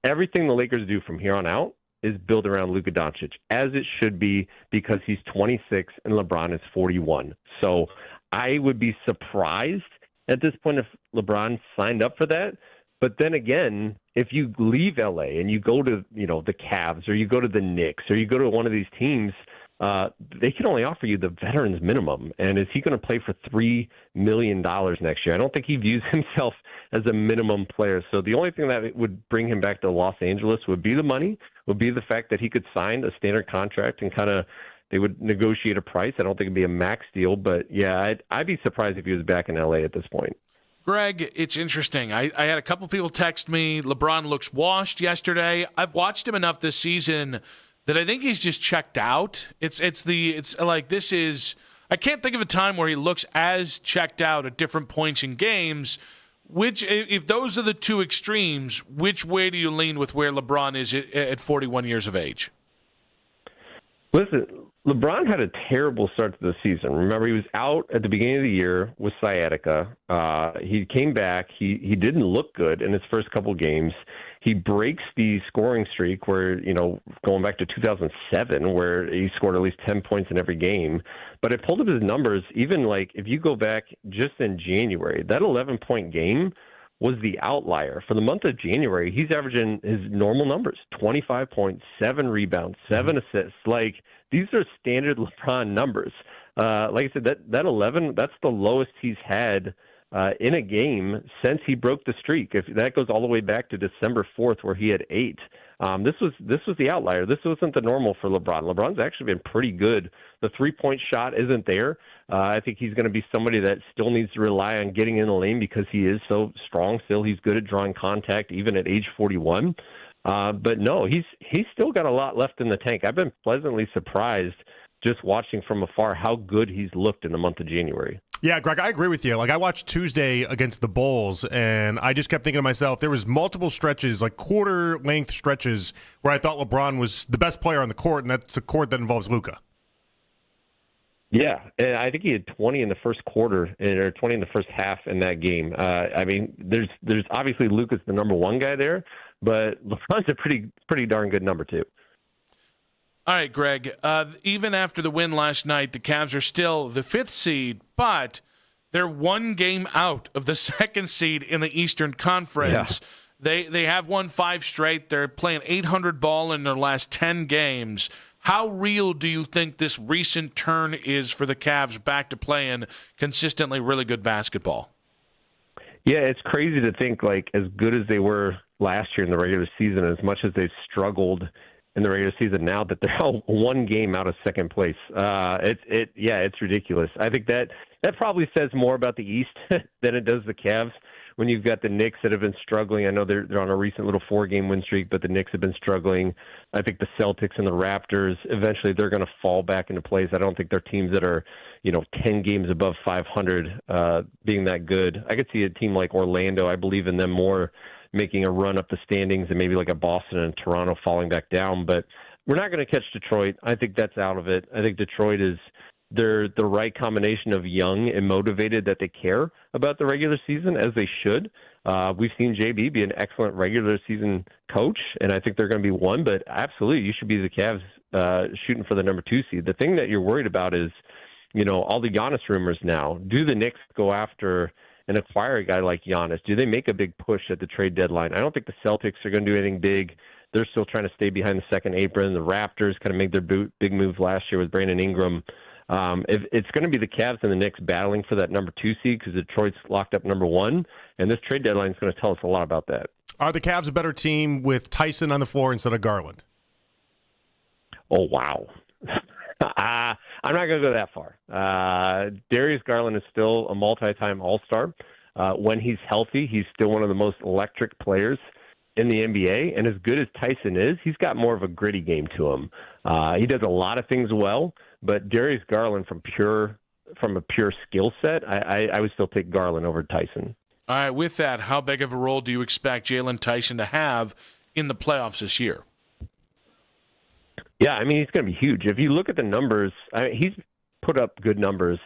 Everything the Lakers do from here on out is built around Luka Doncic, as it should be, because he's 26 and LeBron is 41. So I would be surprised at this point if LeBron signed up for that. But then again, if you leave LA and you go to, the Cavs or you go to the Knicks or you go to one of these teams, they can only offer you the veterans minimum. And is he going to play for $3 million next year? I don't think he views himself as a minimum player. So the only thing that would bring him back to Los Angeles would be the money, would be the fact that he could sign a standard contract and they would negotiate a price. I don't think it'd be a max deal, but yeah, I'd be surprised if he was back in LA at this point. Greg, it's interesting. I had a couple people text me, LeBron looks washed yesterday. I've watched him enough this season that I think he's just checked out. I can't think of a time where he looks as checked out at different points in games. If those are the two extremes, which way do you lean with where LeBron is at 41 years of age? Listen, LeBron had a terrible start to the season. Remember, he was out at the beginning of the year with sciatica. He came back. He didn't look good in his first couple games. He breaks the scoring streak where, going back to 2007, where he scored at least 10 points in every game. But I pulled up his numbers, even if you go back just in January, that 11-point game was the outlier. For the month of January, he's averaging his normal numbers, 25 points, 7 rebounds, 7 assists. These are standard LeBron numbers. Like I said, that 11, that's the lowest he's had in a game since he broke the streak. If that goes all the way back to December 4th, where he had 8. This was the outlier. This wasn't the normal for LeBron. LeBron's actually been pretty good. The 3-point shot isn't there. I think he's going to be somebody that still needs to rely on getting in the lane because he is so strong still. He's good at drawing contact even at age 41. But no, he's still got a lot left in the tank. I've been pleasantly surprised just watching from afar how good he's looked in the month of January. Yeah, Greg, I agree with you. I watched Tuesday against the Bulls, and I just kept thinking to myself, there was multiple stretches, quarter-length stretches, where I thought LeBron was the best player on the court, and that's a court that involves Luka. Yeah, and I think he had 20 in the first quarter, or 20 in the first half in that game. There's obviously Luka's the number one guy there, but LeBron's a pretty darn good number two. All right, Greg, even after the win last night, the Cavs are still the 5th seed, but they're one game out of the 2nd seed in the Eastern Conference. Yeah. They have won 5 straight. They're playing .800 ball in their last 10 games. How real do you think this recent turn is for the Cavs back to playing consistently really good basketball? Yeah, it's crazy to think as good as they were last year in the regular season, as much as they've struggled in the regular season now, that they're all one game out of second place. It's ridiculous. I think that probably says more about the East than it does the Cavs. When you've got the Knicks that have been struggling, I know they're on a recent little 4-game win streak, but the Knicks have been struggling. I think the Celtics and the Raptors, eventually they're going to fall back into place. I don't think they're teams that are, 10 games above 500 being that good. I could see a team like Orlando. I believe in them more, making a run up the standings, and maybe like a Boston and Toronto falling back down. But we're not going to catch Detroit. I think that's out of it. I think Detroit they're the right combination of young and motivated, that they care about the regular season, as they should. We've seen JB be an excellent regular season coach, and I think they're going to be one. But absolutely, you should be the Cavs shooting for the number 2 seed. The thing that you're worried about is, all the Giannis rumors now. Do the Knicks go after and acquire a guy like Giannis? Do they make a big push at the trade deadline? I don't think the Celtics are going to do anything big. They're still trying to stay behind the second apron. The Raptors kind of made their big move last year with Brandon Ingram. If it's going to be the Cavs and the Knicks battling for that number 2 seed, because Detroit's locked up number 1, and this trade deadline is going to tell us a lot about that. Are the Cavs a better team with Tyson on the floor instead of Garland? Oh, wow. I'm not going to go that far. Darius Garland is still a multi-time All-Star. When he's healthy, he's still one of the most electric players in the NBA. And as good as Tyson is, he's got more of a gritty game to him. He does a lot of things well, but Darius Garland, from a pure skill set, I would still take Garland over Tyson. All right, with that, how big of a role do you expect Jalen Tyson to have in the playoffs this year? Yeah, I mean, he's going to be huge. If you look at the numbers, he's put up good numbers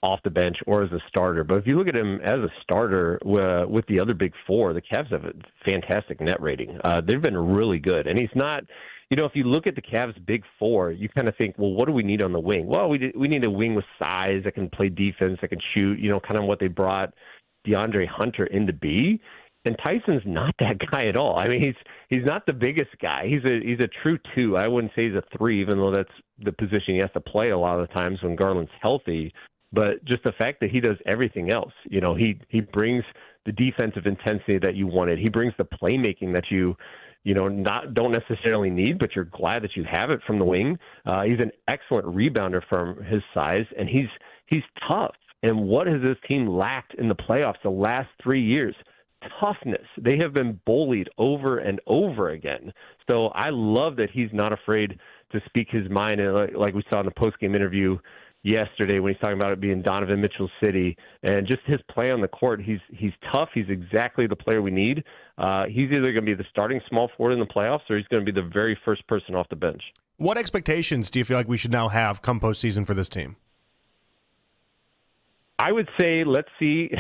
off the bench or as a starter. But if you look at him as a starter with the other big four, the Cavs have a fantastic net rating. They've been really good. And he's not, if you look at the Cavs' big four, you kind of think, well, what do we need on the wing? Well, we need a wing with size that can play defense, that can shoot, kind of what they brought DeAndre Hunter in to be. And Tyson's not that guy at all. I mean, he's not the biggest guy. He's a true 2. I wouldn't say he's a 3, even though that's the position he has to play a lot of the times when Garland's healthy. But just the fact that he does everything else, he brings the defensive intensity that you wanted. He brings the playmaking that you don't necessarily need, but you're glad that you have it from the wing. He's an excellent rebounder from his size, and he's tough. And what has this team lacked in the playoffs the last 3 years? Toughness. They have been bullied over and over again. So I love that he's not afraid to speak his mind, like we saw in the postgame interview yesterday when he's talking about it being Donovan Mitchell City, and just his play on the court. He's tough. He's exactly the player we need. He's either going to be the starting small forward in the playoffs, or he's going to be the very first person off the bench. What expectations do you feel like we should now have come postseason for this team? I would say let's see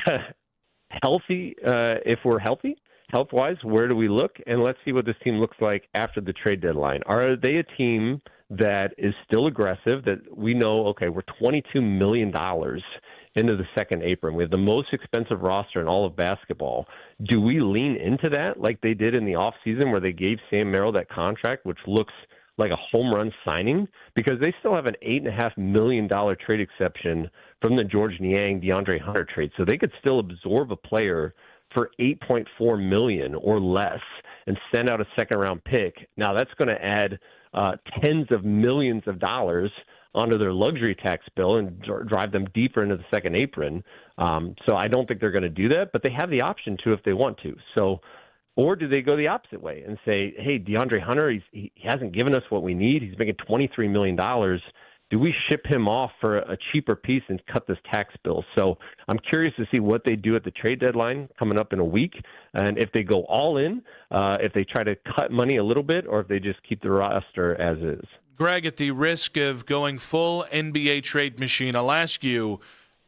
healthy. If we're healthy, health-wise, where do we look? And let's see what this team looks like after the trade deadline. Are they a team that is still aggressive, that we know, okay, we're $22 million into the second apron. We have the most expensive roster in all of basketball. Do we lean into that like they did in the offseason where they gave Sam Merrill that contract, which looks like a home run signing? Because they still have an $8.5 million trade exception from the George Niang, DeAndre Hunter trade. So they could still absorb a player for $8.4 million or less and send out a second-round pick. Now, that's going to add tens of millions of dollars onto their luxury tax bill and drive them deeper into the second apron. So I don't think they're going to do that, but they have the option to if they want to. So, or do they go the opposite way and say, hey, DeAndre Hunter, he hasn't given us what we need. He's making $23 million. Do we ship him off for a cheaper piece and cut this tax bill? So I'm curious to see what they do at the trade deadline coming up in a week, and if they go all in, if they try to cut money a little bit, or if they just keep the roster as is. Greg, at the risk of going full NBA trade machine, I'll ask you,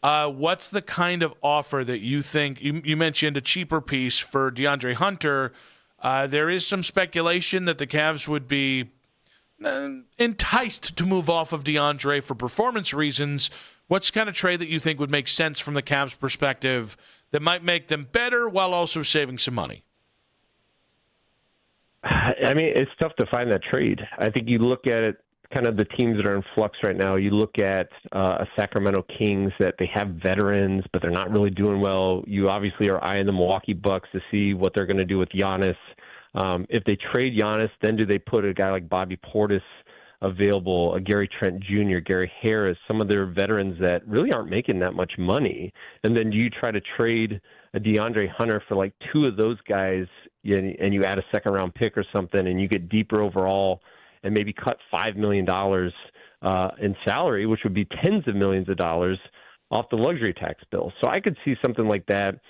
what's the kind of offer that you think, you mentioned a cheaper piece for DeAndre Hunter. There is some speculation that the Cavs would be enticed to move off of DeAndre for performance reasons. What's the kind of trade that you think would make sense from the Cavs' perspective that might make them better while also saving some money? I mean, it's tough to find that trade. I think you look at it, kind of the teams that are in flux right now. You look at a Sacramento Kings that they have veterans, but they're not really doing well. You obviously are eyeing the Milwaukee Bucks to see what they're going to do with Giannis. If they trade Giannis, then do they put a guy like Bobby Portis available, a Gary Trent Jr., Gary Harris, some of their veterans that really aren't making that much money? And then do you try to trade a DeAndre Hunter for like two of those guys, and you add a second-round pick or something, and you get deeper overall and maybe cut $5 million in salary, which would be tens of millions of dollars off the luxury tax bill? So I could see something like that.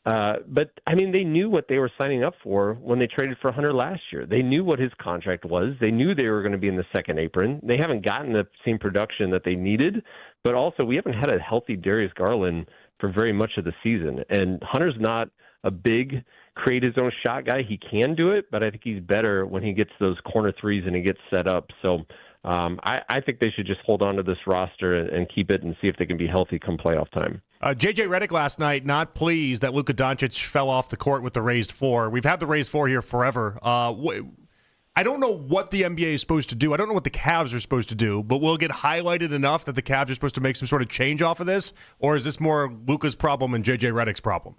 But, I mean, they knew what they were signing up for when they traded for Hunter last year. They knew what his contract was. They knew they were going to be in the second apron. They haven't gotten the same production that they needed. But also, we haven't had a healthy Darius Garland for very much of the season. And Hunter's not a big create-his-own-shot guy. He can do it, but I think he's better when he gets those corner threes and he gets set up. So I think they should just hold on to this roster and keep it and see if they can be healthy come playoff time. J.J. Redick last night not pleased that Luka Doncic fell off the court with the raised floor. We've had the raised floor here forever. I don't know what the NBA is supposed to do. I don't know what the Cavs are supposed to do, but will it get highlighted enough that the Cavs are supposed to make some sort of change off of this? Or is this more Luka's problem and J.J. Redick's problem?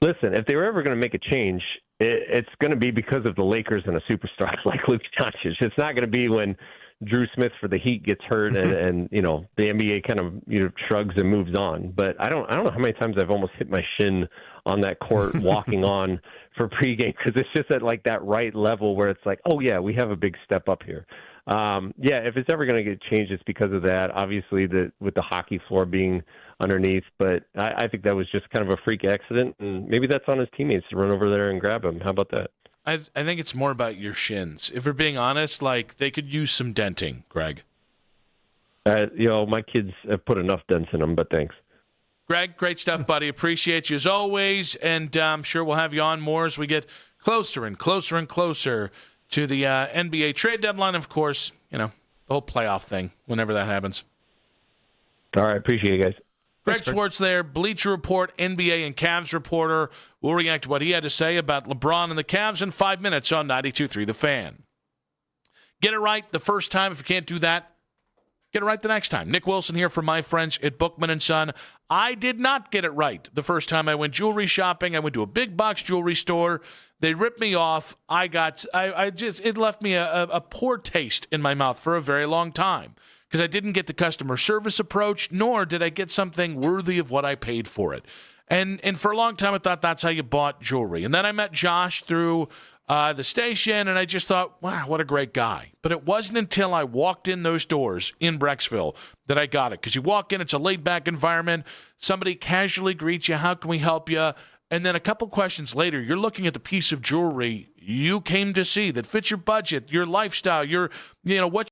Listen, if they were ever going to make a change, it's going to be because of the Lakers and a superstar like Luka Doncic. It's not going to be when Drew Smith for the Heat gets hurt and the NBA kind of shrugs and moves on. But I don't know how many times I've almost hit my shin on that court walking on for pregame, because it's just at like that right level where it's like, oh yeah, we have a big step up here. If it's ever going to get changed, it's because of that. Obviously, with the hockey floor being underneath, but I think that was just kind of a freak accident, and maybe that's on his teammates to run over there and grab him. How about that? I think it's more about your shins. If we're being honest, like they could use some denting, Greg. My kids have put enough dents in them, but thanks. Greg, great stuff, buddy. Appreciate you as always, and I'm sure we'll have you on more as we get closer and closer and closer to the NBA trade deadline. Of course, the whole playoff thing, whenever that happens. All right, appreciate you guys. Greg Schwartz there, Bleacher Report, NBA and Cavs reporter. We'll react to what he had to say about LeBron and the Cavs in 5 minutes on 92.3 The Fan. Get it right the first time. If you can't do that, get it right the next time. Nick Wilson here from my friends at Bookman & Son. I did not get it right the first time I went jewelry shopping. I went to a big box jewelry store. They ripped me off. It left me a poor taste in my mouth for a very long time because I didn't get the customer service approach, nor did I get something worthy of what I paid for it. And for a long time, I thought that's how you bought jewelry. And then I met Josh through the station, and I just thought, wow, what a great guy. But it wasn't until I walked in those doors in Brecksville that I got it. Because you walk in, it's a laid-back environment. Somebody casually greets you, how can we help you? And then a couple questions later, you're looking at the piece of jewelry you came to see that fits your budget, your lifestyle, what.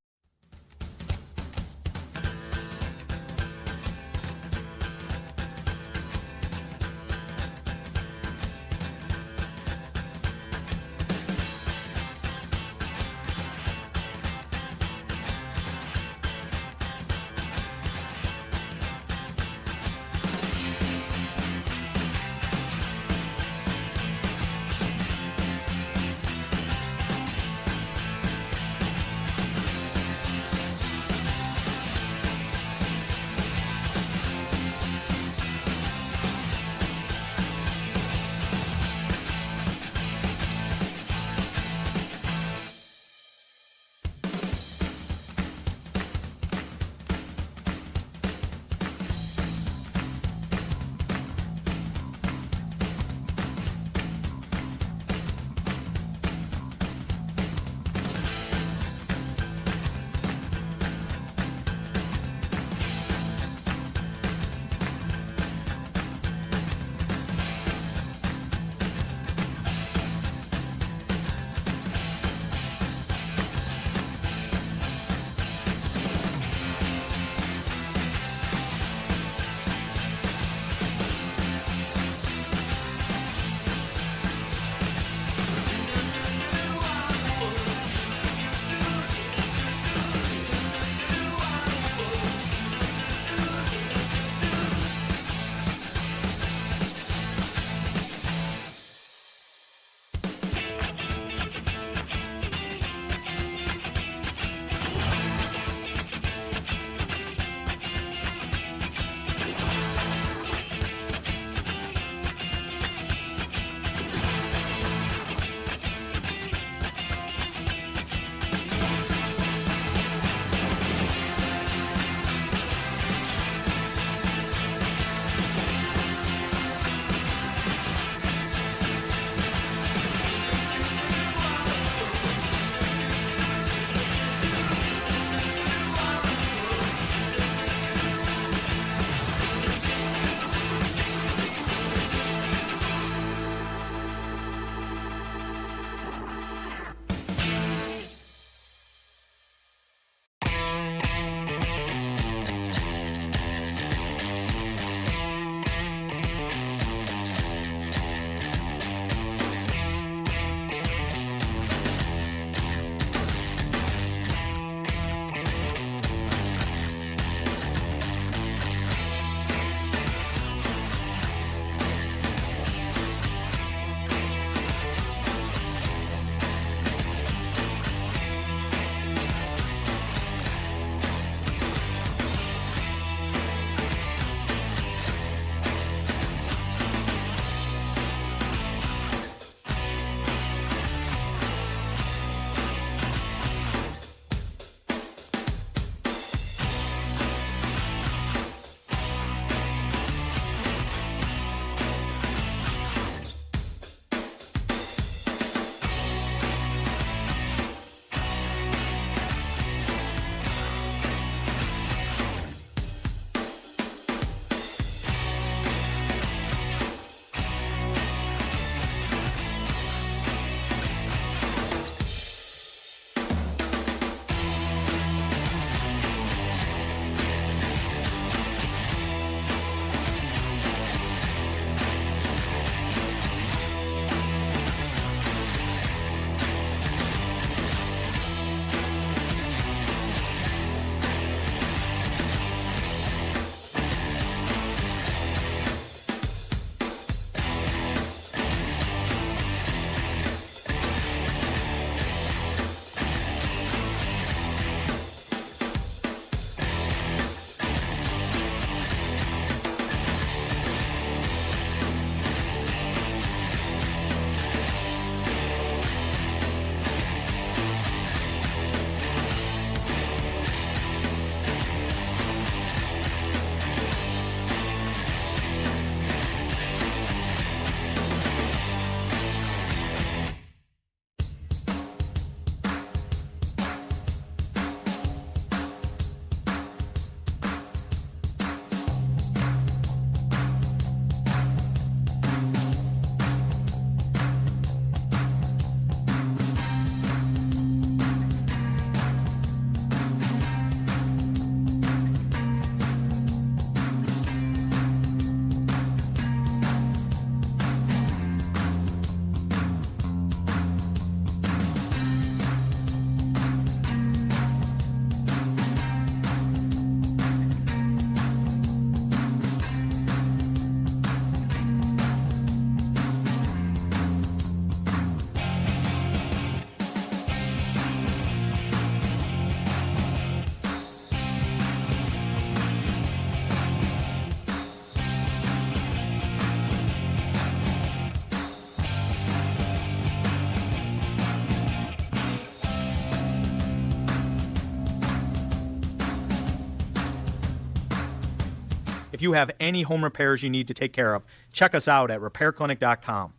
If you have any home repairs you need to take care of, check us out at repairclinic.com.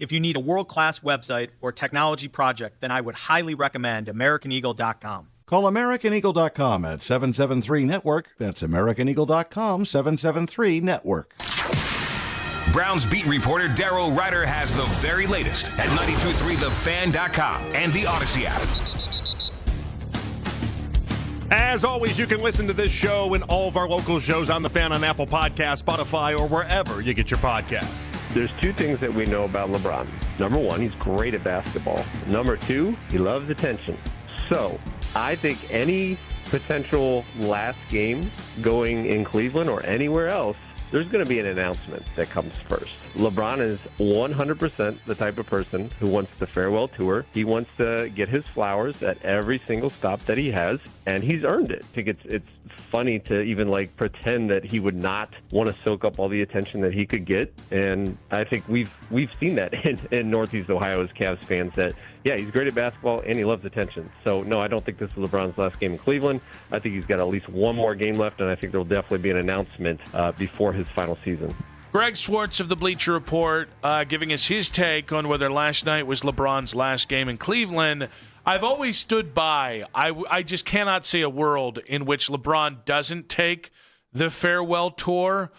If you need a world-class website or technology project, then I would highly recommend AmericanEagle.com. Call AmericanEagle.com at 773-NETWORK. That's AmericanEagle.com, 773-NETWORK. Browns beat reporter Darrow Ryder has the very latest at 923thefan.com and the Odyssey app. As always, you can listen to this show and all of our local shows on The Fan on Apple Podcasts, Spotify, or wherever you get your podcasts. There's two things that we know about LeBron. Number one, he's great at basketball. Number two, he loves attention. So I think any potential last game going in Cleveland or anywhere else, there's going to be an announcement that comes first. LeBron is 100% the type of person who wants the farewell tour. He wants to get his flowers at every single stop that he has, and he's earned it. I think it's funny to even pretend that he would not want to soak up all the attention that he could get. And I think we've seen that in Northeast Ohio as Cavs fans that, yeah, he's great at basketball and he loves attention. So, no, I don't think this is LeBron's last game in Cleveland. I think he's got at least one more game left, and I think there will definitely be an announcement before his final season. Greg Swartz of the Bleacher Report giving us his take on whether last night was LeBron's last game in Cleveland. I've always stood by. I just cannot see a world in which LeBron doesn't take the farewell tour.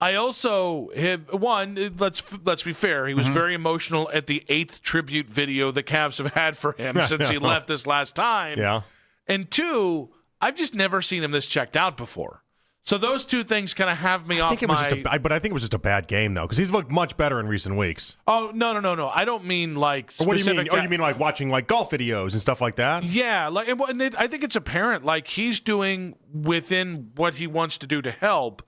I also let's be fair. He was very emotional at the 8th tribute video the Cavs have had for him since he left this last time. Yeah. And 2, I've just never seen him this checked out before. So those two things kind of have me off my... But I think it was just a bad game, though, because he's looked much better in recent weeks. Oh, no. I don't mean specific... What do you mean? You mean watching golf videos and stuff like that? Yeah, I think it's apparent, he's doing within what he wants to do to help,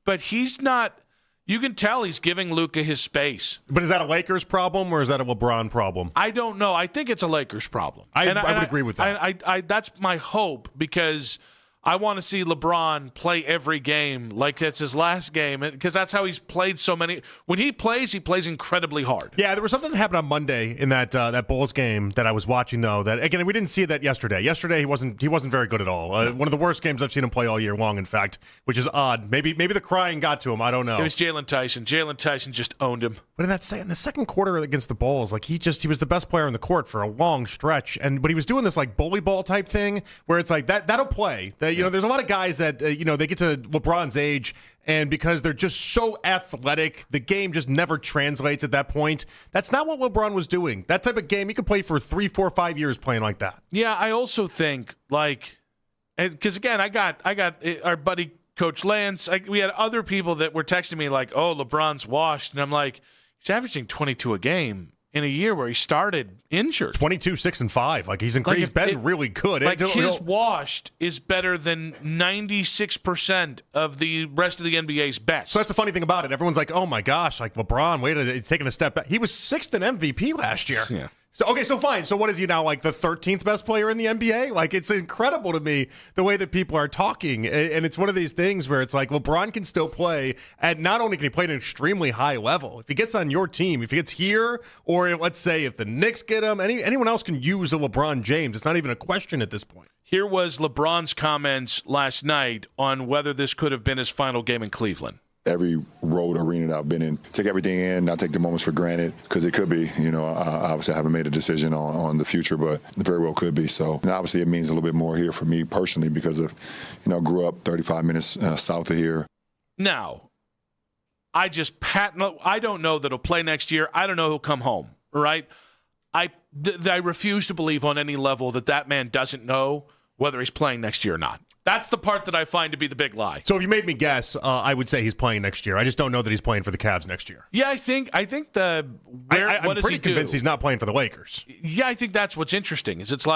but he's not... You can tell he's giving Luka his space. But is that a Lakers problem or is that a LeBron problem? I don't know. I think it's a Lakers problem. I would agree with that. That's my hope, because I want to see LeBron play every game like it's his last game, because that's how he's played so many. When he plays incredibly hard. Yeah, there was something that happened on Monday in that Bulls game that I was watching, though, that, again, we didn't see that yesterday. Yesterday, he wasn't very good at all. One of the worst games I've seen him play all year long, in fact, which is odd. Maybe the crying got to him. I don't know. It was Jalen Tyson. Jalen Tyson just owned him. But in the second quarter against the Bulls, he was the best player on the court for a long stretch. But he was doing this bully ball type thing where it's that'll play. There's a lot of guys that they get to LeBron's age, and because they're just so athletic, the game just never translates at that point. That's not what LeBron was doing. That type of game, you could play for 3, 4, 5 years playing like that. Yeah, I also think because again, I got our buddy Coach Lance. We had other people that were texting me "Oh, LeBron's washed," and I'm like, he's averaging 22 a game in a year where he started injured. 22, 6, and 5. He's increased. He's been really good. His washed is better than 96% of the rest of the NBA's best. So that's the funny thing about it. Everyone's oh my gosh, LeBron, he's taking a step back. He was 6th in MVP last year. Yeah. So fine. So what is he now, the 13th best player in the NBA? It's incredible to me the way that people are talking. And it's one of these things where it's LeBron can still play, and not only can he play at an extremely high level, if he gets on your team, if he gets here, or let's say if the Knicks get him, anyone else can use a LeBron James. It's not even a question at this point. Here was LeBron's comments last night on whether this could have been his final game in Cleveland. Every road arena that I've been in, take everything in, not take the moments for granted, because it could be. I obviously haven't made a decision on the future, but it very well could be. So, and obviously it means a little bit more here for me personally because of, grew up 35 minutes south of here. Now, I don't know that he'll play next year. I don't know he'll come home, right? I refuse to believe on any level that man doesn't know whether he's playing next year or not. That's the part that I find to be the big lie. So if you made me guess, I would say he's playing next year. I just don't know that he's playing for the Cavs next year. Yeah, I think I'm pretty convinced he's not playing for the Lakers. Yeah, I think that's what's interesting. Is it's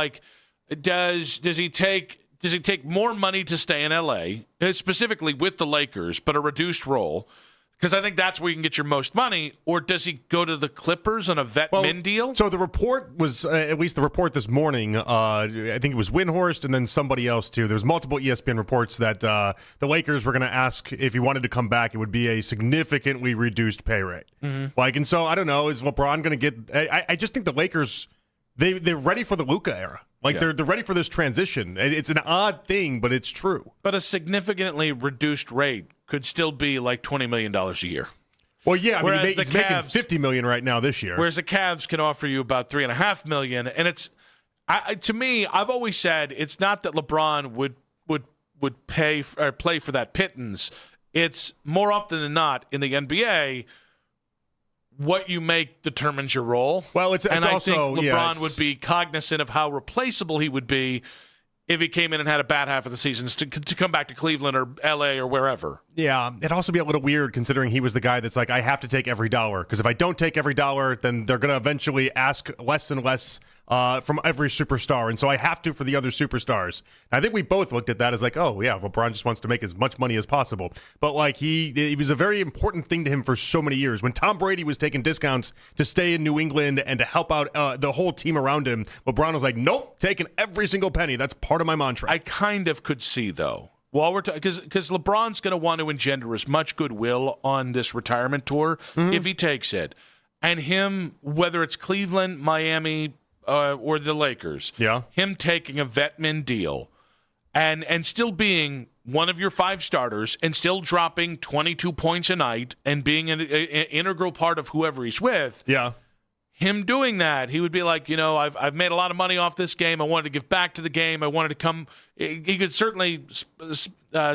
does he take more money to stay in LA, specifically with the Lakers, but a reduced role? Because I think that's where you can get your most money. Or does he go to the Clippers on a vet-min deal? So the report was, at least the report this morning, I think it was Windhorst and then somebody else too. There was multiple ESPN reports that the Lakers were going to ask if he wanted to come back, it would be a significantly reduced pay rate. Mm-hmm. And so I don't know, is LeBron going to get – I just think the Lakers – they're ready for the Luka era. Like, they're ready for this transition. It's an odd thing, but it's true. But a significantly reduced rate could still be like $20 million a year. Well, yeah, I mean, he's making $50 million right now this year. Whereas the Cavs can offer you about $3.5 million, and it's to me, I've always said it's not that LeBron would pay or play for that pittance. It's more often than not in the NBA, what you make determines your role. Well, it's and also, I think LeBron would be cognizant of how replaceable he would be if he came in and had a bad half of the season to come back to Cleveland or L.A. or wherever. Yeah, it'd also be a little weird considering he was the guy that's like, I have to take every dollar, because if I don't take every dollar, then they're going to eventually ask less and less from every superstar, and so I have to for the other superstars. I think we both looked at that as like, oh, yeah, LeBron just wants to make as much money as possible. But, like, it was a very important thing to him for so many years. When Tom Brady was taking discounts to stay in New England and to help out the whole team around him, LeBron was like, nope, taking every single penny. That's part of my mantra. I kind of could see, though, while we're because LeBron's going to want to engender as much goodwill on this retirement tour if he takes it. And him, whether it's Cleveland, Miami, or the Lakers, him taking a vet-min deal and still being one of your 5 starters and still dropping 22 points a night and being an integral part of whoever he's with. Yeah. Him doing that, he would be like, I've made a lot of money off this game. I wanted to give back to the game. I wanted to come. He could certainly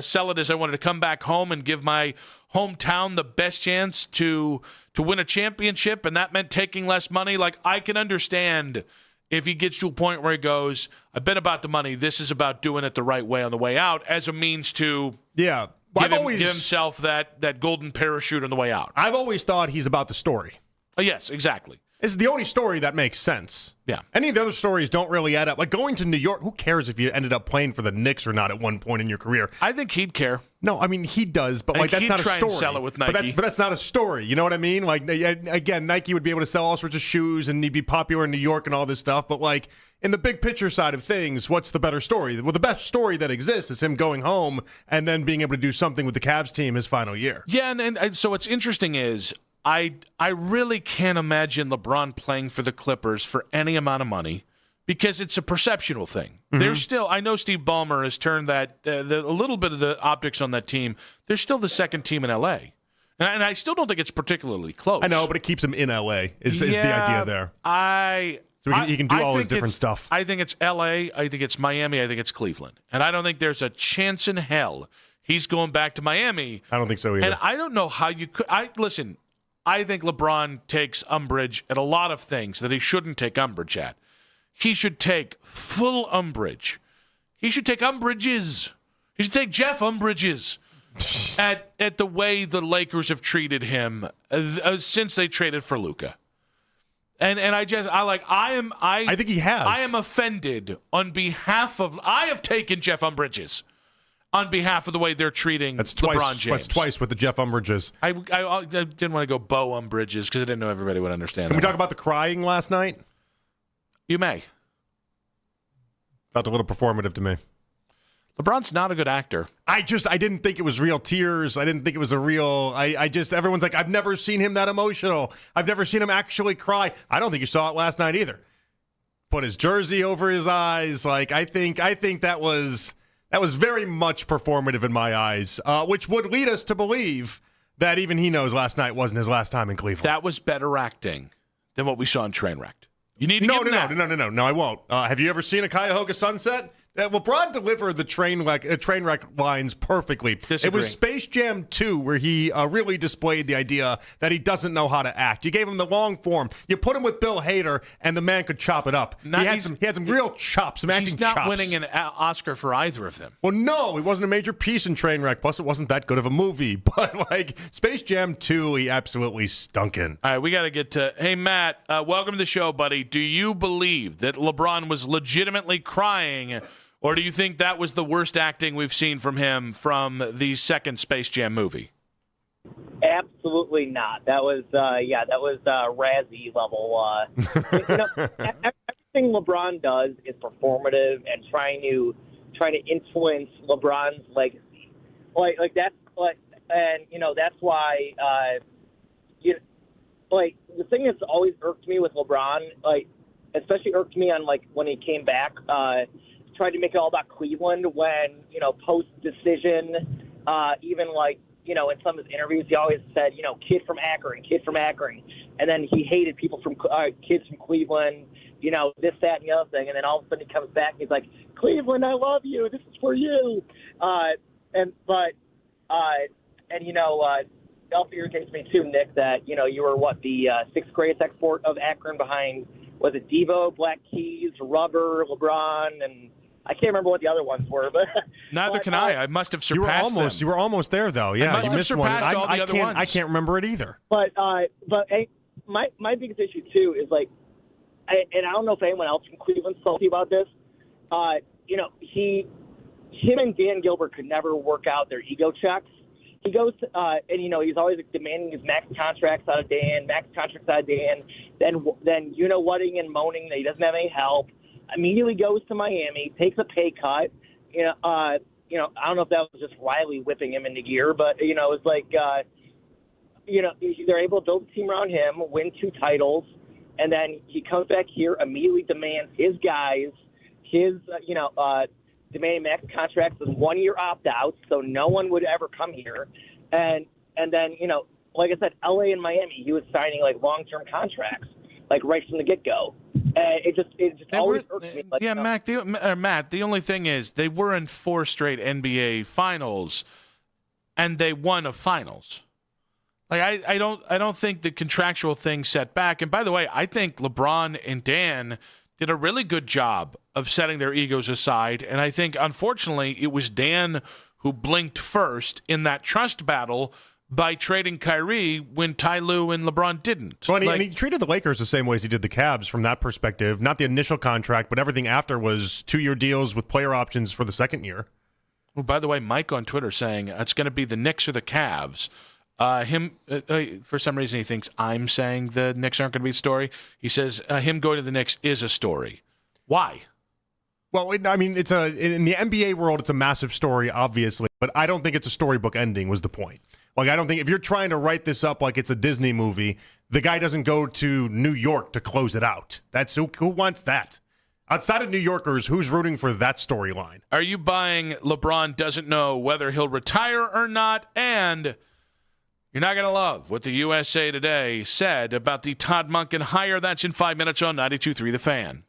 sell it as I wanted to come back home and give my hometown the best chance to win a championship, and that meant taking less money. Like, I can understand if he gets to a point where he goes, I've been about the money. This is about doing it the right way on the way out as a means to give himself that golden parachute on the way out. I've always thought he's about the story. Oh, yes, exactly. It's the only story that makes sense. Yeah. Any of the other stories don't really add up. Like going to New York, who cares if you ended up playing for the Knicks or not at one point in your career? I think he'd care. No, I mean, he does, but like that's not a story. And sell it with Nike. But that's not a story. You know what I mean? Like, again, Nike would be able to sell all sorts of shoes and he'd be popular in New York and all this stuff. But like in the big picture side of things, what's the better story? Well, the best story that exists is him going home and then being able to do something with the Cavs team his final year. Yeah, and so what's interesting is I really can't imagine LeBron playing for the Clippers for any amount of money because it's a perceptual thing. There's still, I know Steve Ballmer has turned that a little bit of the optics on that team. They're still the second team in L.A. And I still don't think it's particularly close. I know, but it keeps him in L.A. is the idea there. So he can do all his different stuff. I think it's L.A., I think it's Miami, I think it's Cleveland. And I don't think there's a chance in hell he's going back to Miami. I don't think so either. And I don't know how you could. Listen, I think LeBron takes umbrage at a lot of things that he shouldn't take umbrage at. He should take full umbrage. He should take umbrages. He should take Jeff umbrages at the way the Lakers have treated him since they traded for Luka. And I think he has. I am offended on behalf of. I have taken Jeff umbrages on behalf of the way they're treating LeBron James. That's twice with the Jeff Umbrages. I didn't want to go Bo Umbrages because I didn't know everybody would understand. Can we talk about the crying last night? You may. Felt a little performative to me. LeBron's not a good actor. I didn't think it was real tears. I didn't think it was a real. Everyone's like, I've never seen him that emotional. I've never seen him actually cry. I don't think you saw it last night either. Put his jersey over his eyes. Like I think that was very much performative in my eyes, which would lead us to believe that even he knows last night wasn't his last time in Cleveland. That was better acting than what we saw in Trainwreck. You need to give him that. No, I won't. Have you ever seen a Cuyahoga Sunset? LeBron delivered the train wreck lines perfectly. Disagree. It was Space Jam 2 where he really displayed the idea that he doesn't know how to act. You gave him the long form. You put him with Bill Hader, and the man could chop it up. He had some real chops, some acting chops. He's not winning an Oscar for either of them. Well, no, he wasn't a major piece in Trainwreck. Plus, it wasn't that good of a movie. But like Space Jam 2, he absolutely stunk in. All right, we got to get to. Hey, Matt, welcome to the show, buddy. Do you believe that LeBron was legitimately crying? Or do you think that was the worst acting we've seen from him from the second Space Jam movie? Absolutely not. That was, Razzie level. Everything LeBron does is performative and trying to influence LeBron's legacy. That's why. The thing that's always irked me with LeBron, especially irked me on like when he came back, tried to make it all about Cleveland when, post decision, even like, in some of his interviews, he always said, kid from Akron. And then he hated people from kids from Cleveland, this, that, and the other thing. And then all of a sudden he comes back and he's like, Cleveland, I love you. This is for you. It also irritates me too, Nick, that, you were the sixth greatest export of Akron behind, was it Devo, Black Keys, Rubber, LeBron, and I can't remember what the other ones were, but neither can I. I must have surpassed them. You were almost there, though. Yeah, you missed one. I can't remember it either. But my biggest issue too is and I don't know if anyone else from Cleveland's salty about this. Him and Dan Gilbert could never work out their ego checks. He goes and he's always demanding his max contracts out of Dan. Then whatting and moaning that he doesn't have any help. Immediately goes to Miami, takes a pay cut. I don't know if that was just Riley whipping him into gear, but it's they're able to build a team around him, win 2 titles, and then he comes back here, immediately demands his guys, demanding max contracts with 1-year opt-outs, so no one would ever come here, and then like I said, LA and Miami, he was signing long-term contracts right from the get-go. It just always irks me. Matt, the only thing is they were in 4 straight NBA finals, and they won a finals. I don't think the contractual thing set back. And by the way, I think LeBron and Dan did a really good job of setting their egos aside. And I think, unfortunately, it was Dan who blinked first in that trust battle by trading Kyrie when Ty Lue and LeBron didn't. Well, and he treated the Lakers the same way as he did the Cavs from that perspective. Not the initial contract, but everything after was 2-year deals with player options for the second year. Well, by the way, Mike on Twitter saying it's going to be the Knicks or the Cavs. For some reason, he thinks I'm saying the Knicks aren't going to be a story. He says him going to the Knicks is a story. Why? Well, in the NBA world, it's a massive story, obviously, but I don't think it's a storybook ending was the point. I don't think if you're trying to write this up like it's a Disney movie, the guy doesn't go to New York to close it out. That's who wants that? Outside of New Yorkers, who's rooting for that storyline? Are you buying LeBron doesn't know whether he'll retire or not? And you're not going to love what the USA Today said about the Todd Monken hire. That's in 5 minutes on 92.3 The Fan.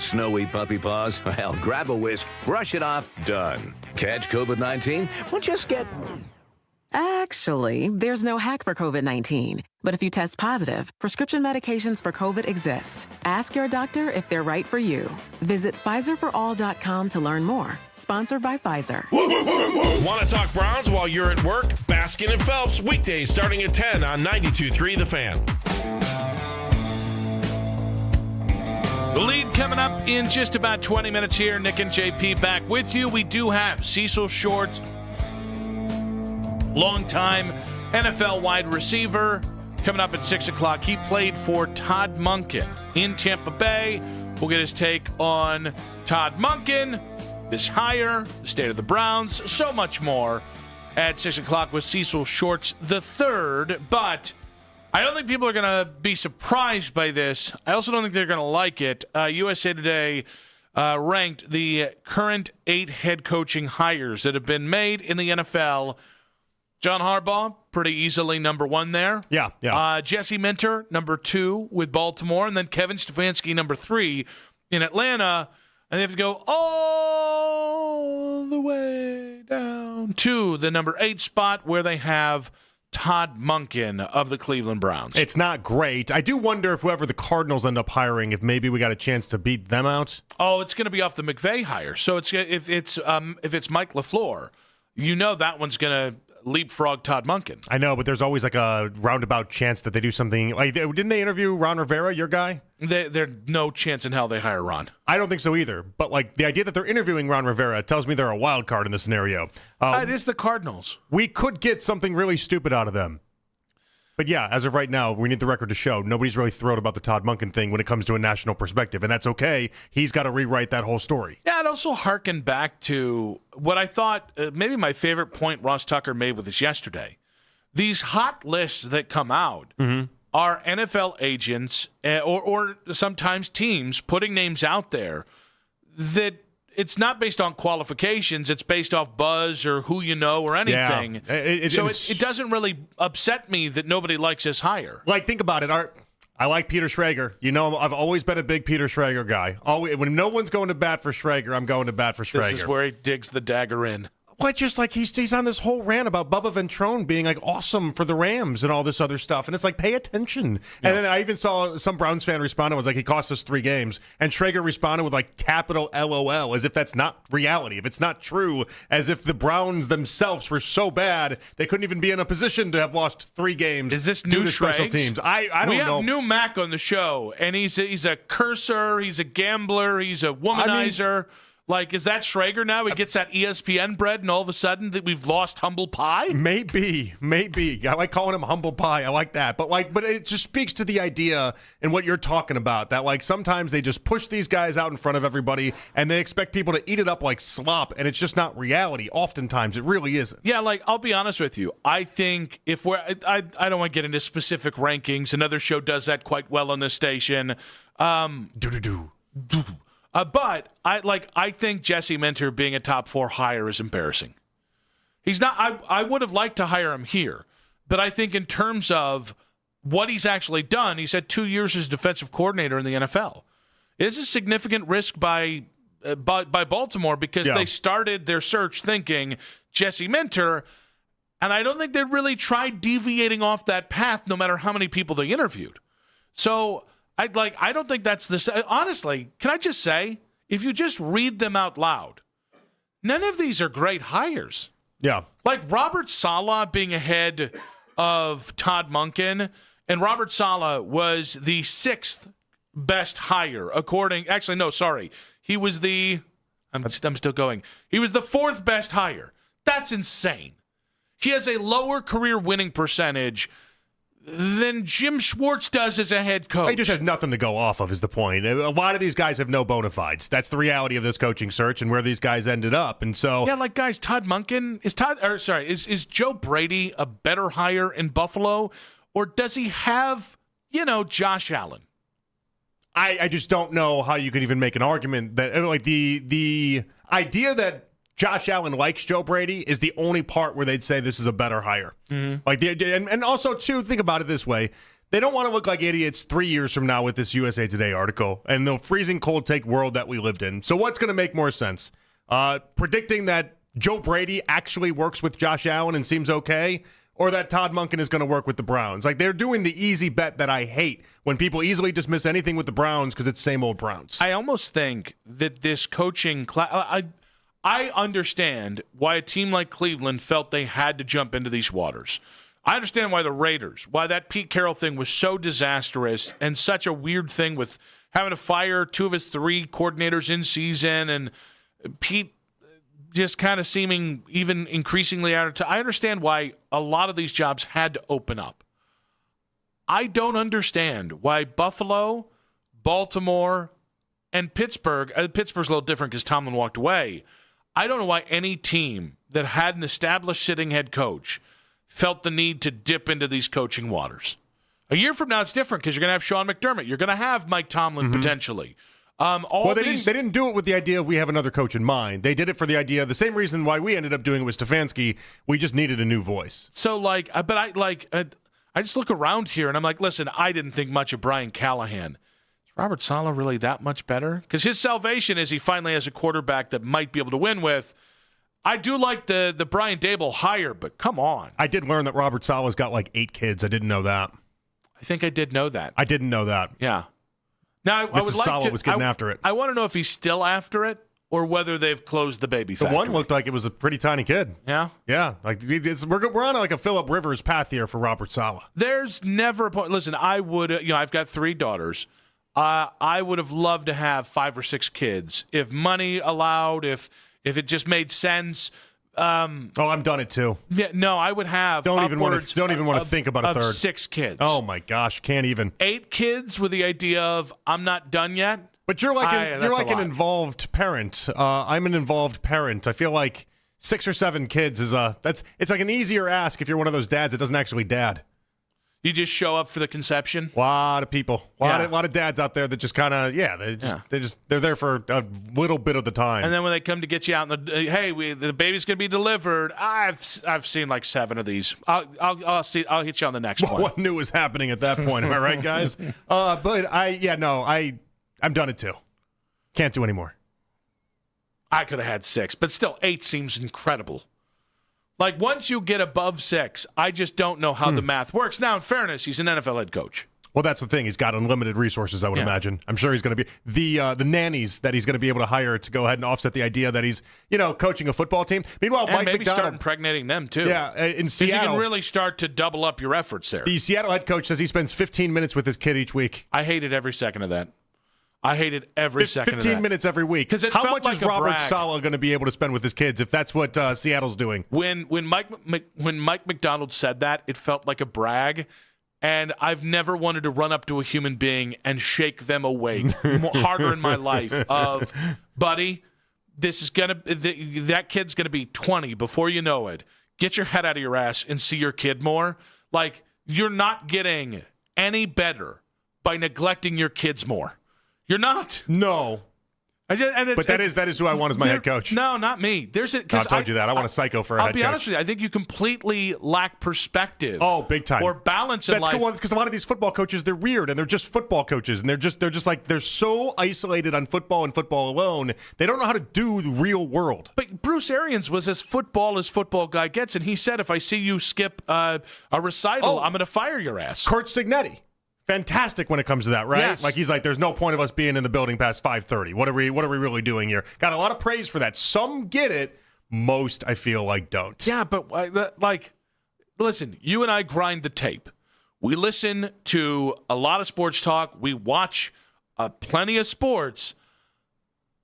snowy puppy paws? Well, grab a whisk, brush it off, done. Catch COVID-19? Well, just get... Actually, there's no hack for COVID-19. But if you test positive, prescription medications for COVID exist. Ask your doctor if they're right for you. Visit PfizerForAll.com to learn more. Sponsored by Pfizer. Want to talk Browns while you're at work? Baskin and Phelps, weekdays starting at 10 on 92.3 The Fan. The lead coming up in just about 20 minutes here. Nick and JP back with you. We do have Cecil Shorts, longtime NFL wide receiver, coming up at 6 o'clock. He played for Todd Monken in Tampa Bay. We'll get his take on Todd Monken, this hire, the state of the Browns, so much more at 6 o'clock with Cecil Shorts III. But I don't think people are going to be surprised by this. I also don't think they're going to like it. USA Today ranked the current 8 head coaching hires that have been made in the NFL. John Harbaugh, pretty easily number 1 there. Yeah. Jesse Minter, number 2 with Baltimore. And then Kevin Stefanski, number 3 in Atlanta. And they have to go all the way down to the number 8 spot where they have Todd Monken of the Cleveland Browns. It's not great. I do wonder if whoever the Cardinals end up hiring, if maybe we got a chance to beat them out. Oh, it's going to be off the McVay hire. So it's if it's Mike LaFleur, you know that one's going to leapfrog Todd Monken. I know, but there's always like a roundabout chance that they do something. Like, didn't they interview Ron Rivera, your guy? There's no chance in hell they hire Ron. I don't think so either. But like the idea that they're interviewing Ron Rivera tells me they're a wild card in this scenario. It is the Cardinals. We could get something really stupid out of them. But yeah, as of right now, we need the record to show nobody's really thrilled about the Todd Monken thing when it comes to a national perspective, and that's okay. He's got to rewrite that whole story. Yeah, I'd also harken back to what I thought maybe my favorite point Ross Tucker made with us yesterday. These hot lists that come out are NFL agents or sometimes teams putting names out there that it's not based on qualifications. It's based off buzz or who you know or anything. Yeah. It doesn't really upset me that nobody likes his hire. Like, think about it. I like Peter Schrager. You know, I've always been a big Peter Schrager guy. Always, when no one's going to bat for Schrager, I'm going to bat for Schrager. This is where he digs the dagger in. But just like he's on this whole rant about Bubba Ventrone being like awesome for the Rams and all this other stuff, and it's like, pay attention. Yeah. And then I even saw some Browns fan respond and was like, he cost us 3 games, and Schrager responded with like capital LOL, as if that's not reality, if it's not true, as if the Browns themselves were so bad they couldn't even be in a position to have lost 3 games. Is this due new to special Schrags? teams? I don't know. We have new Mac on the show, and he's a cursor, he's a gambler, he's a womanizer. Like, is that Schrager now? He gets that ESPN bread, and all of a sudden that we've lost humble pie? Maybe. I like calling him humble pie. I like that. But it just speaks to the idea and what you're talking about, that like sometimes they just push these guys out in front of everybody and they expect people to eat it up like slop, and it's just not reality. Oftentimes, it really isn't. Yeah, like, I'll be honest with you. I think if I don't want to get into specific rankings. Another show does that quite well on this station. But I think Jesse Minter being a top 4 hire is embarrassing. He's not. I would have liked to hire him here, but I think in terms of what he's actually done, he's had 2 years as defensive coordinator in the NFL. It is a significant risk by Baltimore because they started their search thinking Jesse Minter, and I don't think they really tried deviating off that path, no matter how many people they interviewed. So. I don't think that's the... Honestly, can I just say, if you just read them out loud, none of these are great hires. Yeah. Like Robert Saleh being ahead of Todd Monken, and Robert Saleh was the 6th best hire, Actually, no, sorry. He was the... I'm still going. He was the 4th best hire. That's insane. He has a lower career winning percentage than Jim Schwartz does as a head coach. He just has nothing to go off of, is the point. A lot of these guys have no bona fides. That's the reality of this coaching search and where these guys ended up. And so, yeah, like, guys, Todd Monken is Joe Brady a better hire in Buffalo, or does he have Josh Allen? I just don't know how you could even make an argument that like the idea that Josh Allen likes Joe Brady is the only part where they'd say this is a better hire. Mm-hmm. Like and also too, think about it this way: they don't want to look like idiots 3 years from now with this USA Today article and the freezing cold take world that we lived in. So what's going to make more sense? Predicting that Joe Brady actually works with Josh Allen and seems okay, or that Todd Monken is going to work with the Browns? Like, they're doing the easy bet that I hate when people easily dismiss anything with the Browns because it's same old Browns. I almost think that this coaching class, I understand why a team like Cleveland felt they had to jump into these waters. I understand why the Raiders, why that Pete Carroll thing was so disastrous and such a weird thing with having to fire 2 of his 3 coordinators in season and Pete just kind of seeming even increasingly out of time. I understand why a lot of these jobs had to open up. I don't understand why Buffalo, Baltimore, and Pittsburgh, Pittsburgh's a little different because Tomlin walked away. I don't know why any team that had an established sitting head coach felt the need to dip into these coaching waters. A year from now, it's different because you're going to have Sean McDermott. You're going to have Mike Tomlin potentially. They didn't do it with the idea of we have another coach in mind. They did it for the idea, the same reason why we ended up doing it with Stefanski. We just needed a new voice. So, I just look around here and I'm like, listen, I didn't think much of Brian Callahan. Is Robert Saleh really that much better? Because his salvation is he finally has a quarterback that might be able to win with. I do like the Brian Daboll hire, but come on. I did learn that Robert Saleh's got like 8 kids. I didn't know that. I think I did know that. I didn't know that. Yeah. Now, I would like Saleh was getting after it. I want to know if he's still after it or whether they've closed the baby factory. The one looked like it was a pretty tiny kid. Yeah? Yeah. Like we're on like a Phillip Rivers path here for Robert Saleh. There's never a point. Listen, I would, I've got 3 daughters. I would have loved to have 5 or 6 kids. If money allowed, if it just made sense. I'm done it too. Yeah, no, I would have. Don't even want to think about a third. 6 kids. Oh my gosh, can't even. 8 kids with the idea of I'm not done yet. But you're like an involved parent. I'm an involved parent. I feel like 6 or 7 kids is it's like an easier ask if you're one of those dads that doesn't actually dad. You just show up for the conception? A lot of people. A lot of dads out there that just kind of, they're there for a little bit of the time. And then when they come to get you out, the baby's going to be delivered. I've seen like 7 of these. I'll hit you on the next one. What knew was happening at that point? Am I right, guys? But I'm done it too. Can't do anymore. I could have had 6, but still 8 seems incredible. Like, once you get above 6, I just don't know how the math works. Now, in fairness, he's an NFL head coach. Well, that's the thing. He's got unlimited resources, I would imagine. I'm sure he's going to be the nannies that he's going to be able to hire to go ahead and offset the idea that he's, coaching a football team. Meanwhile, and Mike maybe McDonald, start impregnating them, too. Yeah, in Seattle. You can really start to double up your efforts there. The Seattle head coach says he spends 15 minutes with his kid each week. I hated every second of that. I hated every second of that. 15 minutes every week. How much is Robert Saleh going to be able to spend with his kids if that's what Seattle's doing? When Mike McDonald said that, it felt like a brag, and I've never wanted to run up to a human being and shake them awake harder in my life of, buddy, that kid's going to be 20 before you know it. Get your head out of your ass and see your kid more. Like, you're not getting any better by neglecting your kids more. You're not. No. But that is who I want as my head coach. No, not me. I told you that. I want a psycho for a head coach. I'll be honest with you. I think you completely lack perspective. Oh, big time. Or balance in life. That's because a lot of these football coaches, they're weird and they're just football coaches and they're just like they're so isolated on football and football alone. They don't know how to do the real world. But Bruce Arians was as football guy gets, and he said, if I see you skip a recital, I'm going to fire your ass. Curt Cignetti. Fantastic when it comes to that, right? Yes. Like he's like, there's no point of us being in the building past 5:30. What are we really doing here? Got a lot of praise for that. Some get it, most I feel like don't. Yeah, but listen, you and I grind the tape. We listen to a lot of sports talk. We watch plenty of sports.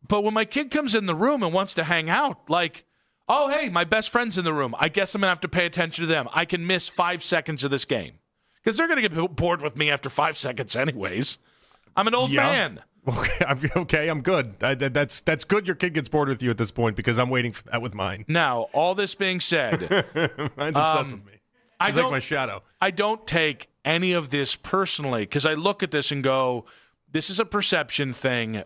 But when my kid comes in the room and wants to hang out, like, oh, hey, my best friend's in the room. I guess I'm going to have to pay attention to them. I can miss 5 seconds of this game. Because they're going to get bored with me after 5 seconds anyways. I'm an old man. Okay, I'm good. That's good your kid gets bored with you at this point because I'm waiting for that with mine. Now, all this being said. Mine's obsessed with me. She's like my shadow. I don't take any of this personally because I look at this and go, this is a perception thing.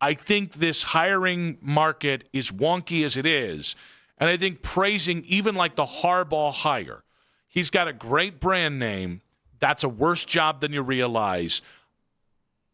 I think this hiring market is wonky as it is. And I think praising even like the Harbaugh hire, he's got a great brand name. That's a worse job than you realize.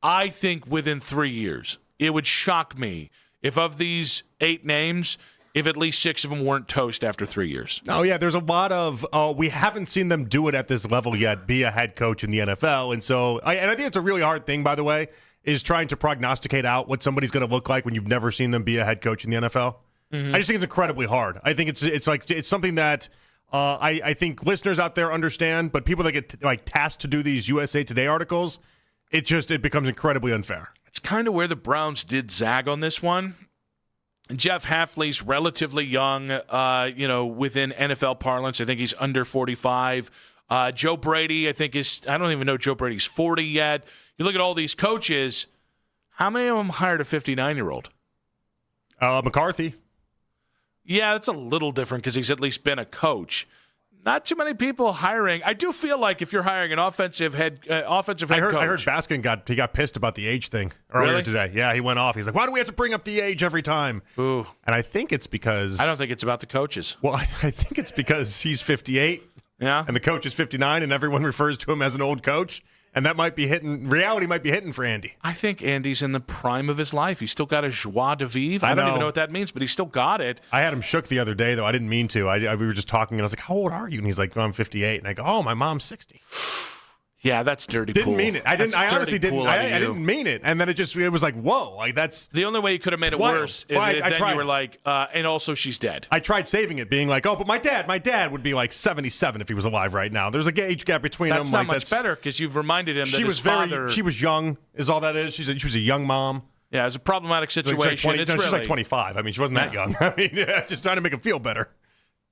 I think within 3 years, it would shock me if of these 8 names, if at least 6 of them weren't toast after 3 years. Oh, yeah, there's a lot of we haven't seen them do it at this level yet, be a head coach in the NFL. And so, I think it's a really hard thing, by the way, is trying to prognosticate out what somebody's going to look like when you've never seen them be a head coach in the NFL. I just think it's incredibly hard. I think it's something that I think listeners out there understand, but people that get tasked to do these USA Today articles, it becomes incredibly unfair. It's kind of where the Browns did zag on this one. Jeff Hafley's relatively young, within NFL parlance. I think he's under 45. Joe Brady, I don't even know Joe Brady's 40 yet. You look at all these coaches, how many of them hired a 59-year-old? McCarthy. Yeah, that's a little different because he's at least been a coach. Not too many people hiring. I do feel like if you're hiring an offensive head coach. I heard Baskin got pissed about the age thing earlier today. Yeah, he went off. He's like, why do we have to bring up the age every time? Ooh. And I think it's because... I don't think it's about the coaches. Well, I think it's because he's 58. Yeah. And the coach is 59, and everyone refers to him as an old coach. And that might be hitting. Reality might be hitting for Andy. I think Andy's in the prime of his life. He's still got a joie de vivre. I don't even know what that means, but he's still got it. I had him shook the other day, though. I didn't mean to. We were just talking, and I was like, how old are you? And he's like, I'm 58. And I go, oh, my mom's 60. Yeah, that's dirty didn't pool. mean it. I honestly didn't. I didn't mean it. And then it was like, whoa. Like that's the only way you could have made it worse. If then you were like, and also she's dead. I tried saving it, being like, oh, but my dad would be like 77 if he was alive right now. There's a age gap between them. That's not much better because you've reminded him that his father. She was young, is all that is. She was a young mom. Yeah, it was a problematic situation. She's like 25. I mean, she wasn't that young. I mean, just trying to make him feel better.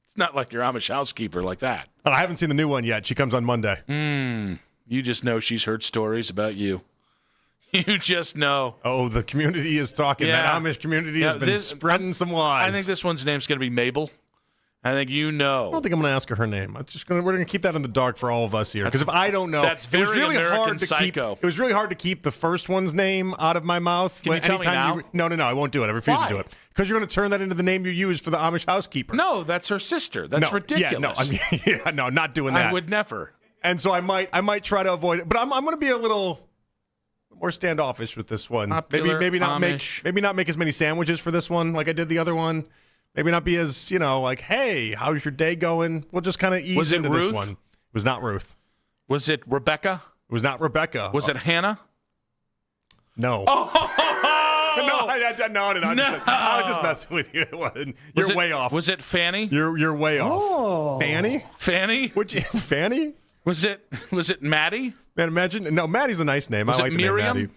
It's not like your Amish housekeeper like that. Oh, I haven't seen the new one yet. She comes on Monday. You just know she's heard stories about you. You just know. Oh, the community is talking. Yeah. That Amish community has been spreading some lies. I think this one's name's going to be Mabel. I think you know. I don't think I'm going to ask her name. We're going to keep that in the dark for all of us here. Because if I don't know, that's very really American Psycho. It was really hard to keep the first one's name out of my mouth. Can you tell me now? No, I won't do it. I refuse to do it. Because you're going to turn that into the name you use for the Amish housekeeper. No, that's her sister. That's ridiculous. No, not doing that. I would never. And so I might try to avoid it, but I'm going to be a little more standoffish with this one. Maybe not make as many sandwiches for this one like I did the other one. Maybe not be as like, hey, how's your day going? We'll just kind of ease into Ruth? this one. It was not Ruth. Was it Rebecca? It was not Rebecca. Was it Hannah? No. No. I was just messing with you. You're way off. Was it Fanny? You're way off. Oh. Fanny? Fanny? Was it Maddie? Man, imagine. No, Maddie's a nice name. Was I like it the Miriam? name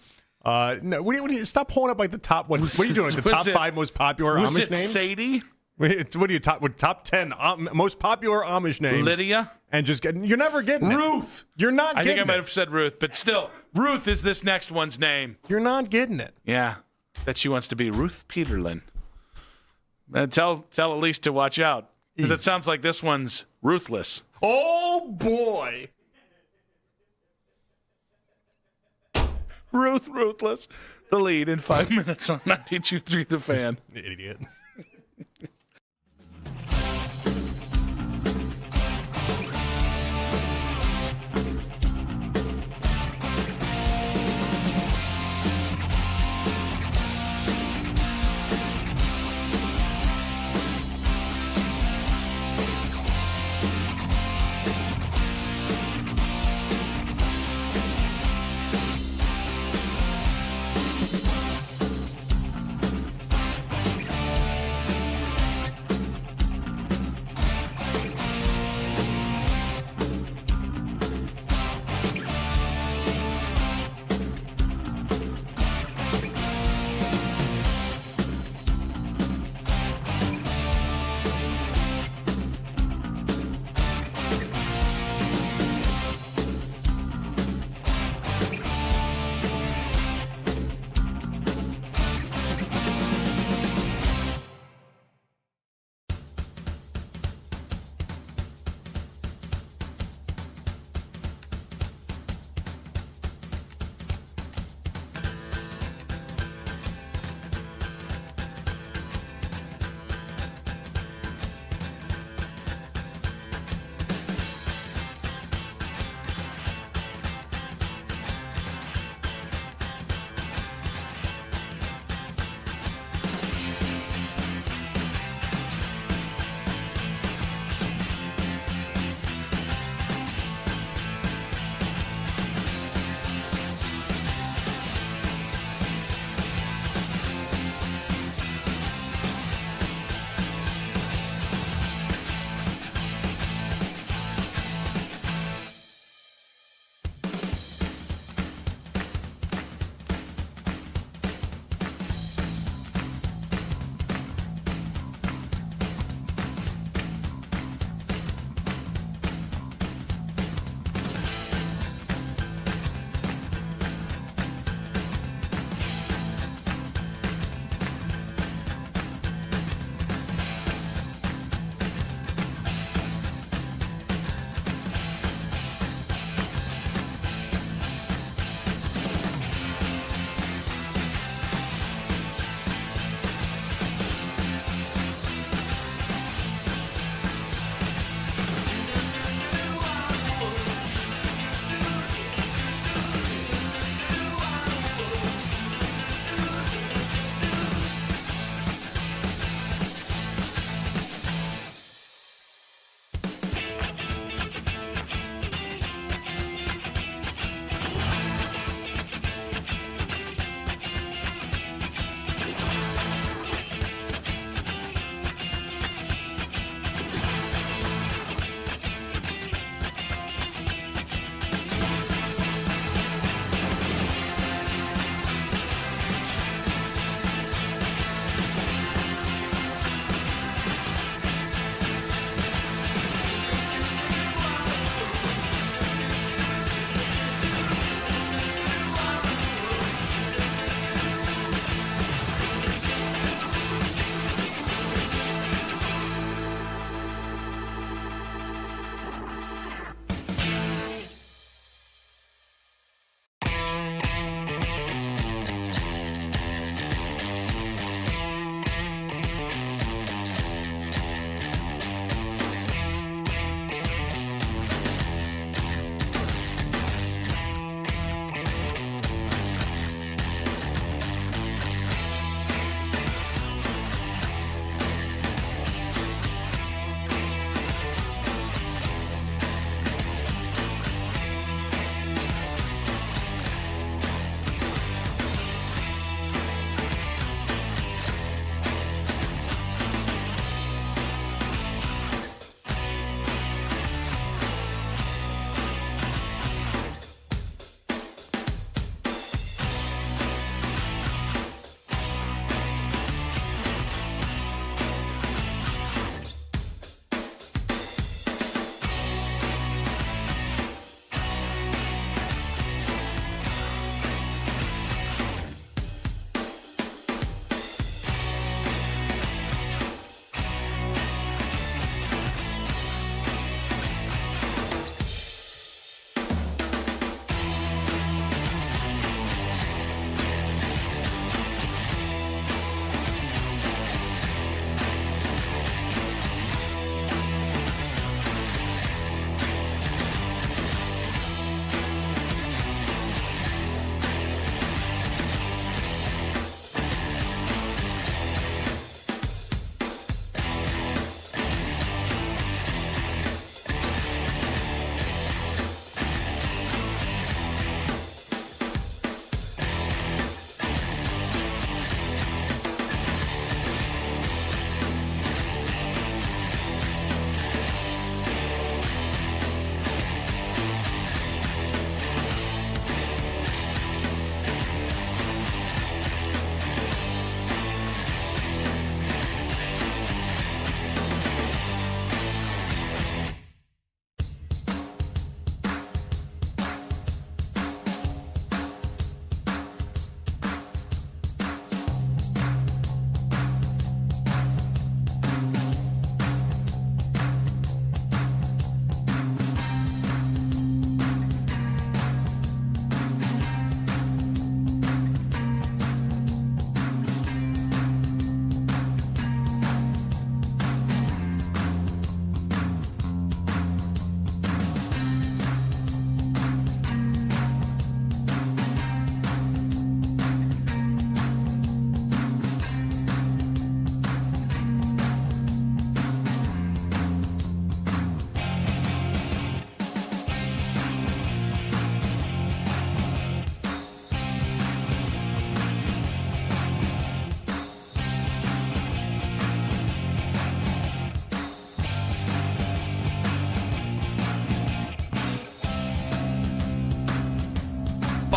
Maddie. No, what do you stop pulling up like the top one? What are you doing? The top 5 most popular Amish names? Was it Sadie? What do you top 10 most popular Amish names? Lydia? And you're never getting Ruth. You're not getting it. I think I might have said Ruth, but still, Ruth is this next one's name. You're not getting it. Yeah. That she wants to be Ruth Peterlin. Tell Elise to watch out. Because it sounds like this one's ruthless. Oh, boy. Ruthless. The lead in 5 minutes on 92.3 The Fan. Idiot.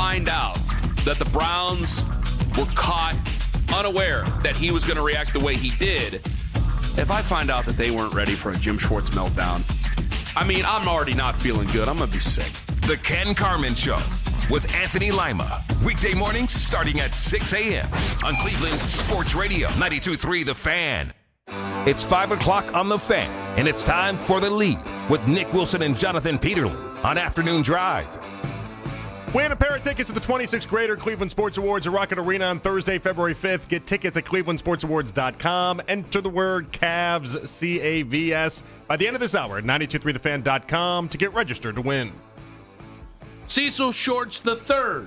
find out that the Browns were caught unaware that he was going to react the way he did, if I find out that they weren't ready for a Jim Schwartz meltdown, I mean, I'm already not feeling good. I'm going to be sick. The Ken Carman Show with Anthony Lima. Weekday mornings starting at 6 a.m. on Cleveland's Sports Radio 92.3 The Fan. It's 5 o'clock on The Fan, and it's time for The Lead with Nick Wilson and Jonathan Peterlin on Afternoon Drive. Win a pair of tickets to the 26th Greater Cleveland Sports Awards at Rocket Arena on Thursday, February 5th. Get tickets at clevelandsportsawards.com. Enter the word CAVS, C-A-V-S, by the end of this hour at 923thefan.com to get registered to win. Cecil Shorts III,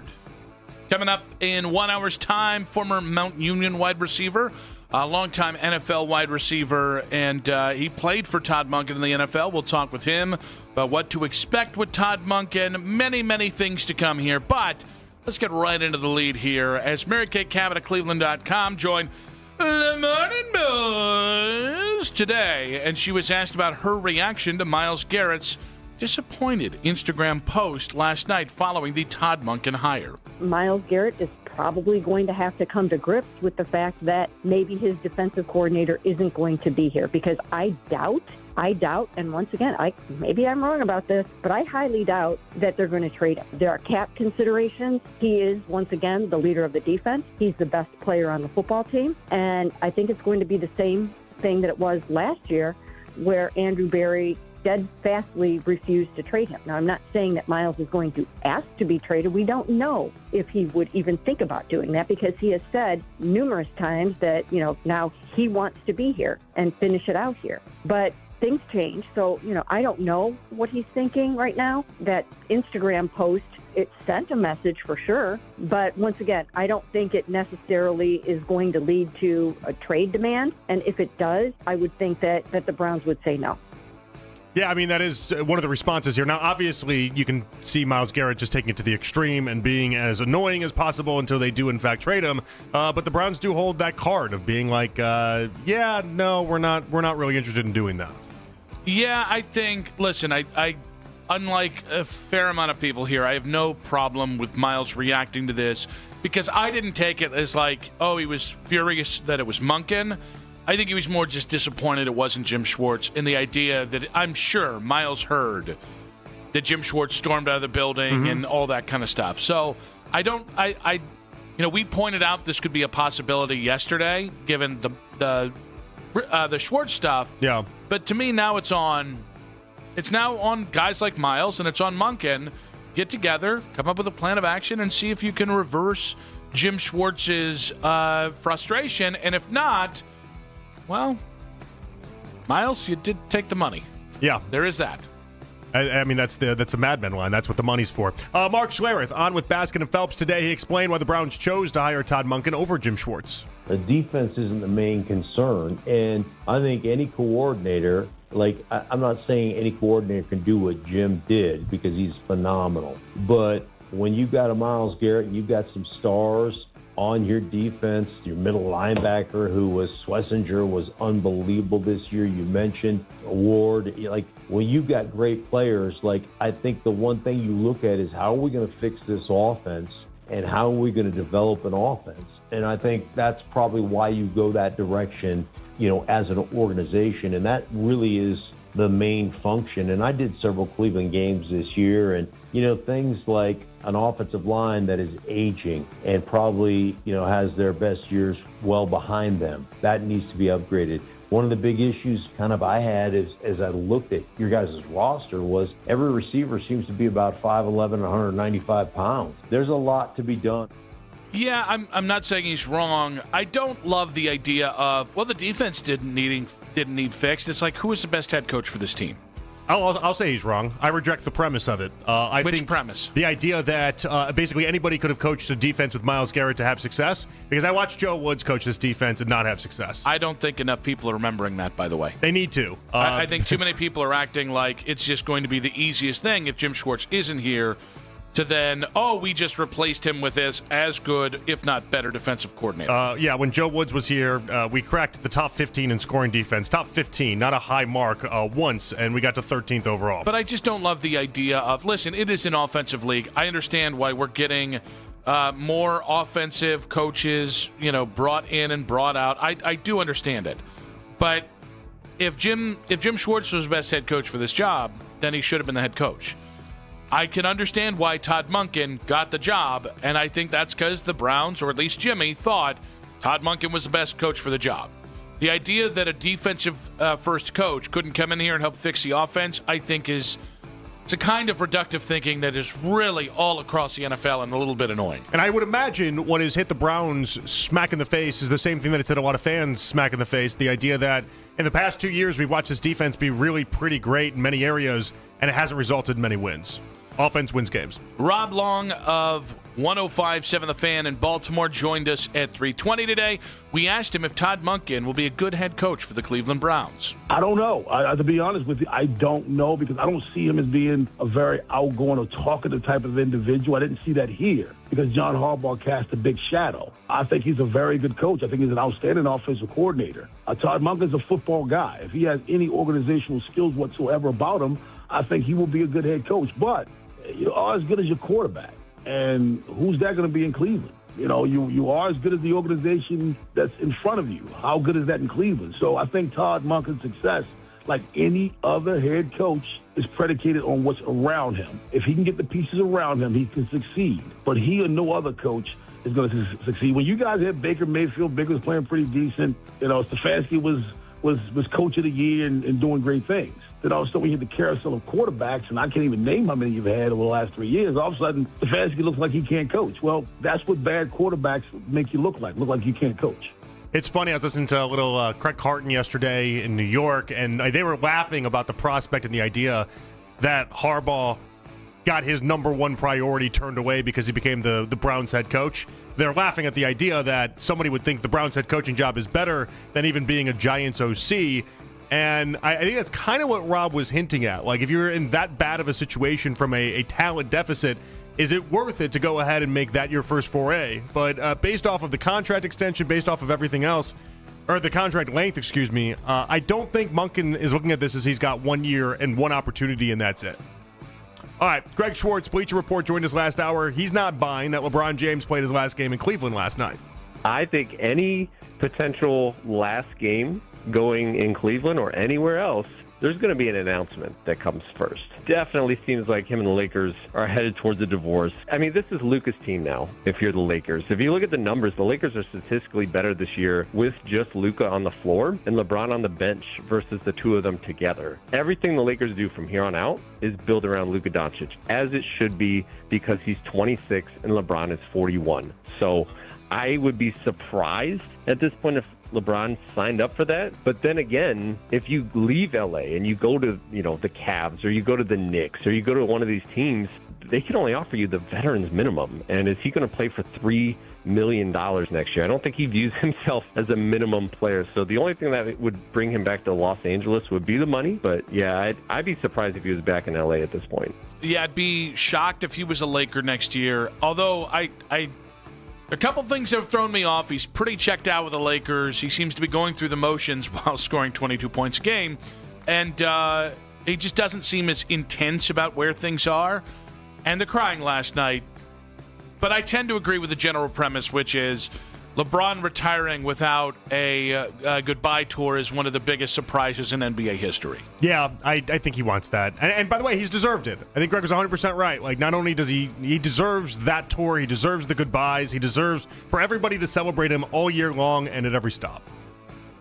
coming up in 1 hour's time, former Mount Union wide receiver, a longtime NFL wide receiver, and he played for Todd Monken in the NFL. We'll talk with him about what to expect with Todd Monken. Many, many things to come here, but let's get right into the lead here as Mary Kay Cabot at Cleveland.com joined the Morning Boys today, and she was asked about her reaction to Myles Garrett's disappointed Instagram post last night following the Todd Monken hire. Myles Garrett is probably going to have to come to grips with the fact that maybe his defensive coordinator isn't going to be here, because I doubt, and once again, maybe I'm wrong about this, but I highly doubt that they're going to trade him. There are cap considerations. He is, once again, the leader of the defense. He's the best player on the football team, and I think it's going to be the same thing that it was last year, where Andrew Berry steadfastly refused to trade him. Now, I'm not saying that Myles is going to ask to be traded. We don't know if he would even think about doing that, because he has said numerous times that, now he wants to be here and finish it out here. But things change. So, I don't know what he's thinking right now. That Instagram post, it sent a message for sure. But once again, I don't think it necessarily is going to lead to a trade demand. And if it does, I would think that the Browns would say no. Yeah, I mean, that is one of the responses here. Now, obviously, you can see Myles Garrett just taking it to the extreme and being as annoying as possible until they do, in fact, trade him. But the Browns do hold that card of being like, yeah, no, we're not really interested in doing that. Yeah, I think, listen, I unlike a fair amount of people here, I have no problem with Myles reacting to this, because I didn't take it as like, oh, he was furious that it was Monken. I think he was more just disappointed it wasn't Jim Schwartz, in the idea that I'm sure Myles heard that Jim Schwartz stormed out of the building and all that kind of stuff. So we pointed out this could be a possibility yesterday, given the Schwartz stuff. Yeah. But to me now it's now on guys like Myles, and it's on Monken. Get together, come up with a plan of action, and see if you can reverse Jim Schwartz's frustration. And if not, well, Myles, you did take the money. Yeah. There is that. I mean, that's the Mad Men line. That's what the money's for. Mark Schlereth on with Baskin and Phelps today. He explained why the Browns chose to hire Todd Monken over Jim Schwartz. The defense isn't the main concern, and I think any coordinator, I'm not saying any coordinator can do what Jim did, because he's phenomenal. But when you've got a Myles Garrett and you've got some stars on your defense, your middle linebacker Schlesinger was unbelievable this year. You mentioned Ward. When you've got great players, I think the one thing you look at is, how are we going to fix this offense, and how are we going to develop an offense? And I think that's probably why you go that direction, as an organization. And that really is the main function. And I did several Cleveland games this year, and things like an offensive line that is aging and probably has their best years well behind them, that needs to be upgraded. One of the big issues I had as I looked at your guys' roster was every receiver seems to be about 5'11", 195 pounds. There's a lot to be done. Yeah, I'm not saying he's wrong. I don't love the idea of, well, the defense didn't need fixed. It's like, who is the best head coach for this team? I'll say he's wrong. I reject the premise of it. Which premise? The idea that basically anybody could have coached a defense with Myles Garrett to have success, because I watched Joe Woods coach this defense and not have success. I don't think enough people are remembering that, by the way. They need to. I think too many people are acting like it's just going to be the easiest thing if Jim Schwartz isn't here. to then, we just replaced him with this as good, if not better, defensive coordinator. Yeah, when Joe Woods was here, we cracked the top 15 in scoring defense. Top 15, not a high mark, once, and we got to 13th overall. But I just don't love the idea of, listen, it is an offensive league. I understand why we're getting more offensive coaches, brought in and brought out. I do understand it. But if Jim Schwartz was the best head coach for this job, then he should have been the head coach. I can understand why Todd Monken got the job, and I think that's because the Browns, or at least Jimmy, thought Todd Monken was the best coach for the job. The idea that a defensive first coach couldn't come in here and help fix the offense, I think it's a kind of reductive thinking that is really all across the NFL and a little bit annoying. And I would imagine what has hit the Browns smack in the face is the same thing that it's hit a lot of fans smack in the face, the idea that in the past 2 years we've watched this defense be really pretty great in many areas, and it hasn't resulted in many wins. Offense wins games. Rob Long of 105.7 The Fan in Baltimore joined us at 3:20 today. We asked him if Todd Monken will be a good head coach for the Cleveland Browns. I don't know. To be honest with you, I don't know, because I don't see him as being a very outgoing or talkative type of individual. I didn't see that here because John Harbaugh cast a big shadow. I think he's a very good coach. I think he's an outstanding offensive coordinator. Todd Monken's a football guy. If he has any organizational skills whatsoever about him, I think he will be a good head coach. But you are as good as your quarterback. And who's that going to be in Cleveland? You are as good as the organization that's in front of you. How good is that in Cleveland? So I think Todd Monken's success, like any other head coach, is predicated on what's around him. If he can get the pieces around him, he can succeed. But he or no other coach is going to succeed. When you guys had Baker Mayfield, Baker was playing pretty decent. Stefanski was coach of the year and doing great things. Then all of a sudden we hit the carousel of quarterbacks, and I can't even name how many you've had over the last 3 years. All of a sudden, Stefanski looks like he can't coach. Well, that's what bad quarterbacks make you look like you can't coach. It's funny, I was listening to a little Craig Carton yesterday in New York, and they were laughing about the prospect and the idea that Harbaugh got his number one priority turned away because he became the Browns head coach. They're laughing at the idea that somebody would think the Browns head coaching job is better than even being a Giants OC. And I think that's kind of what Rob was hinting at. Like, if you're in that bad of a situation from a talent deficit, is it worth it to go ahead and make that your first foray? But based off of the contract extension, based off of everything else, or the contract length, I don't think Monken is looking at this as he's got 1 year and one opportunity, and that's it. All right, Greg Schwartz, Bleacher Report, joined us last hour. He's not buying that LeBron James played his last game in Cleveland last night. I think any potential last game going in Cleveland or anywhere else, there's going to be an announcement that comes first. Definitely seems like him and the Lakers are headed towards a divorce. I mean, this is Luka's team now, if you're the Lakers. If you look at the numbers, the Lakers are statistically better this year with just Luka on the floor and LeBron on the bench versus the two of them together. Everything the Lakers do from here on out is built around Luka Doncic, as it should be, because he's 26 and LeBron is 41. So I would be surprised at this point if LeBron signed up for that. But then again, if you leave LA and you go to, the Cavs or you go to the Knicks or you go to one of these teams, they can only offer you the veterans minimum. And is he going to play for $3 million next year? I don't think he views himself as a minimum player. So the only thing that would bring him back to Los Angeles would be the money. But yeah, I'd be surprised if he was back in LA at this point. Yeah, I'd be shocked if he was a Laker next year. Although a couple things have thrown me off. He's pretty checked out with the Lakers. He seems to be going through the motions while scoring 22 points a game. And he just doesn't seem as intense about where things are. And the crying last night. But I tend to agree with the general premise, which is LeBron retiring without a goodbye tour is one of the biggest surprises in NBA history. Yeah, I think he wants that. And by the way, he's deserved it. I think Greg was 100% right. Like, not only does he deserves that tour, he deserves the goodbyes, he deserves for everybody to celebrate him all year long and at every stop.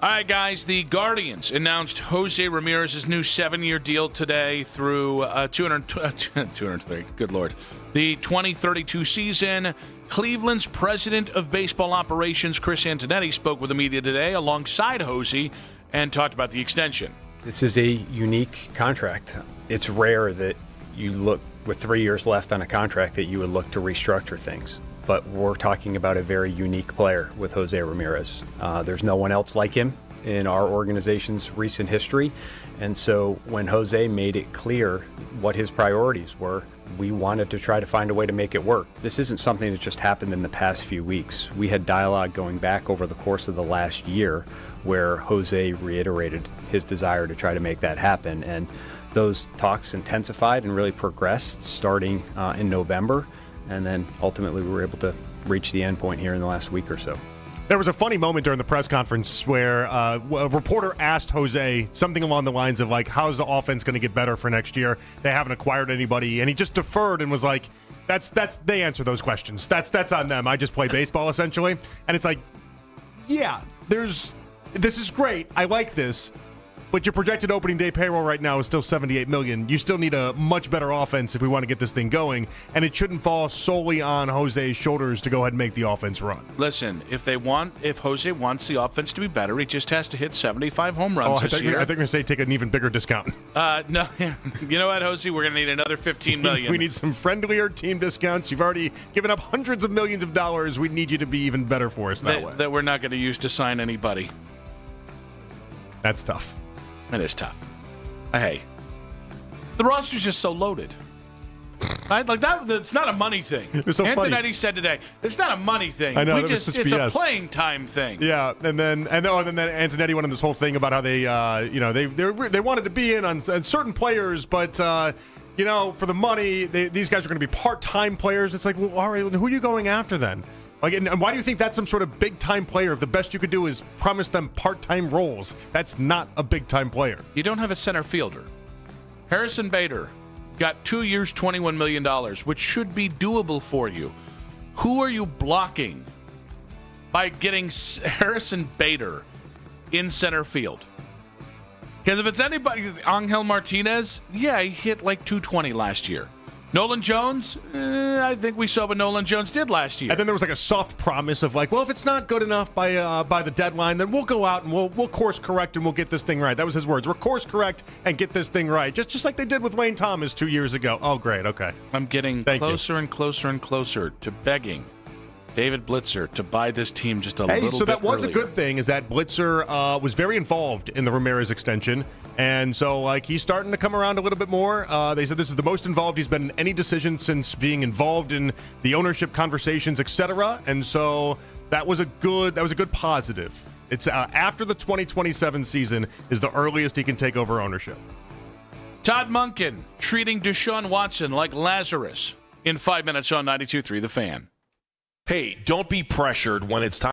All right, guys, the Guardians announced Jose Ramirez's new 7-year deal today through 203. Good Lord. The 2032 season. Cleveland's president of baseball operations, Chris Antonetti, spoke with the media today alongside Jose and talked about the extension. This is a unique contract. It's rare that you look with 3 years left on a contract that you would look to restructure things. But we're talking about a very unique player with Jose Ramirez. There's no one else like him in our organization's recent history. And so when Jose made it clear what his priorities were, we wanted to try to find a way to make it work. This isn't something that just happened in the past few weeks. We had dialogue going back over the course of the last year where Jose reiterated his desire to try to make that happen. And those talks intensified and really progressed starting in November. And then ultimately we were able to reach the end point here in the last week or so. There was a funny moment during the press conference where a reporter asked Jose something along the lines of, like, how's the offense going to get better for next year? They haven't acquired anybody. And he just deferred and was like, that's they answer those questions. That's on them. I just play baseball, essentially. And it's like, yeah, this is great. I like this. But your projected opening day payroll right now is still $78 million. You still need a much better offense if we want to get this thing going, and it shouldn't fall solely on Jose's shoulders to go ahead and make the offense run. Listen, if Jose wants the offense to be better, he just has to hit 75 home runs this year. I think you're going to say take an even bigger discount. No, you know what, Jose? We're going to need another $15 million. We need some friendlier team discounts. You've already given up hundreds of millions of dollars. We need you to be even better for us that way. That we're not going to use to sign anybody. That's tough. That is tough. Hey, the roster's just so loaded. Right? Like that. It's not a money thing. So Antonetti said today, it's not a money thing. I know. It's a playing time thing. Yeah, and then Antonetti went on this whole thing about how they wanted to be in on certain players, but for the money, these guys are going to be part-time players. It's like, well, all right, who are you going after then? Like, and why do you think that's some sort of big-time player if the best you could do is promise them part-time roles? That's not a big-time player. You don't have a center fielder. Harrison Bader got 2 years, $21 million, which should be doable for you. Who are you blocking by getting Harrison Bader in center field? Because if it's anybody, Angel Martinez, yeah, he hit like 220 last year. Nolan Jones, I think we saw what Nolan Jones did last year. And then there was like a soft promise of like, well, if it's not good enough by the deadline, then we'll go out and we'll course correct and we'll get this thing right. That was his words. We'll course correct and get this thing right, just like they did with Wayne Thomas 2 years ago. Oh, great. Okay. I'm getting closer and closer and closer to begging David Blitzer to buy this team just a little bit. So that was earlier. A good thing, is that Blitzer was very involved in the Ramirez extension. And so, like, he's starting to come around a little bit more. They said this is the most involved he's been in any decision since being involved in the ownership conversations, etc. And so that was a good positive. It's after the 2027 season is the earliest he can take over ownership. Todd Monken treating Deshaun Watson like Lazarus in 5 minutes on 92.3 The Fan. Hey, don't be pressured when it's time.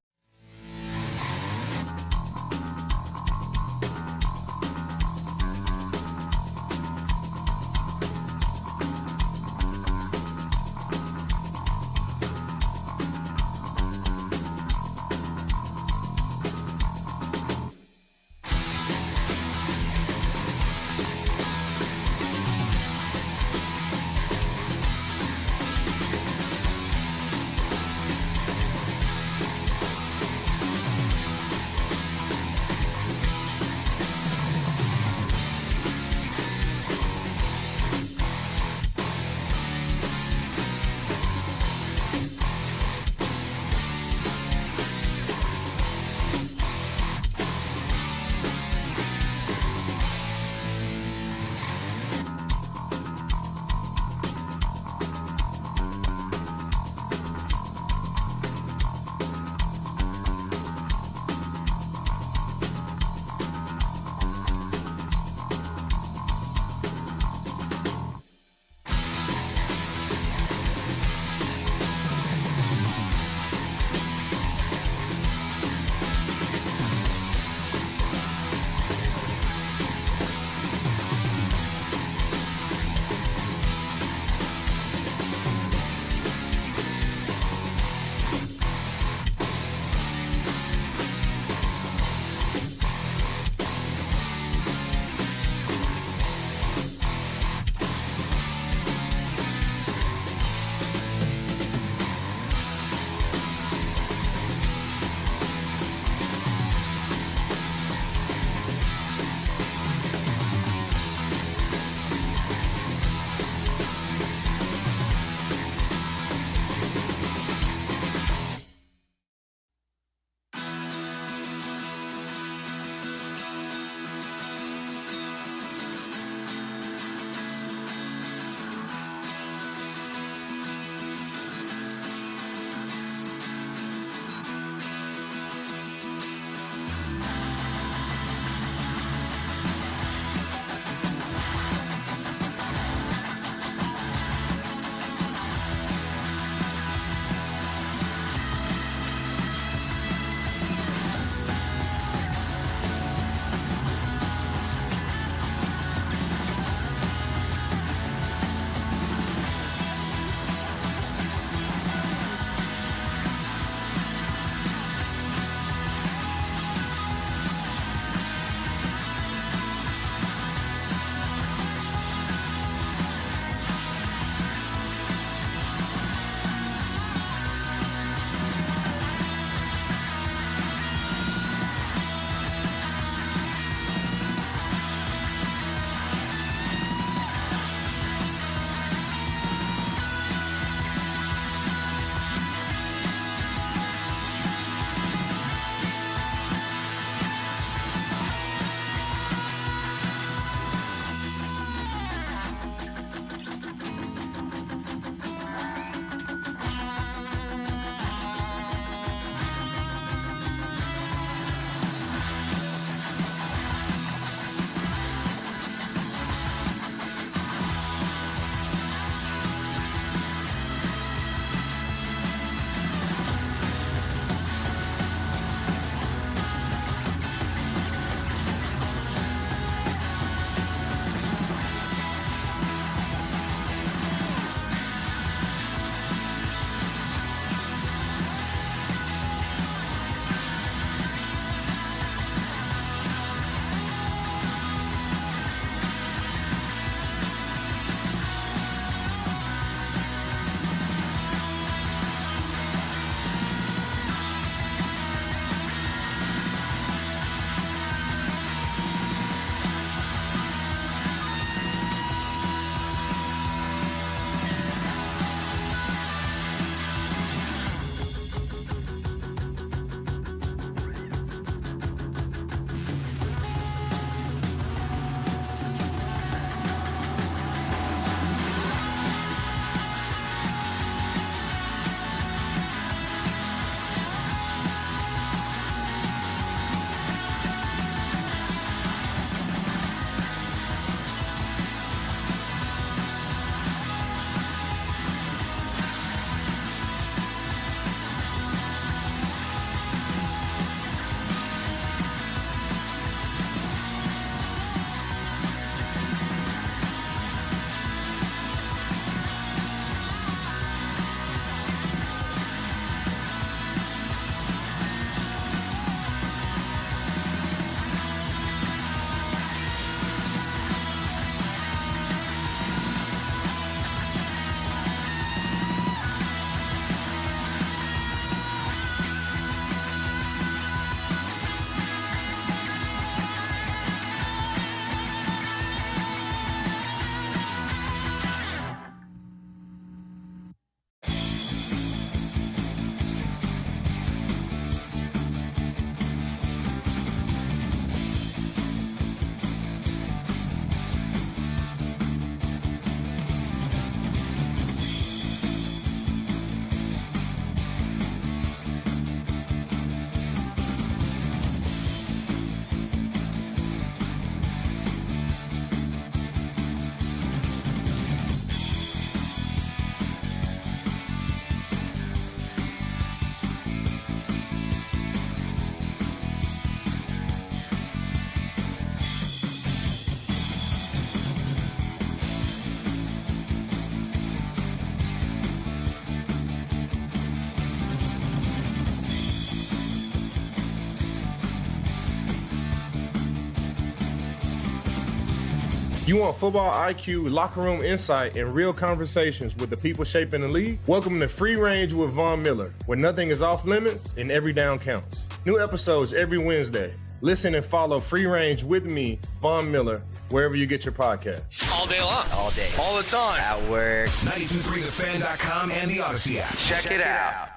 You want football IQ, locker room insight, and real conversations with the people shaping the league? Welcome to Free Range with Von Miller, where nothing is off limits and every down counts. New episodes every Wednesday. Listen and follow Free Range with me, Von Miller, wherever you get your podcast. All day long. All day. All the time. At work. 923thefan.com and the Odyssey app. Check it out.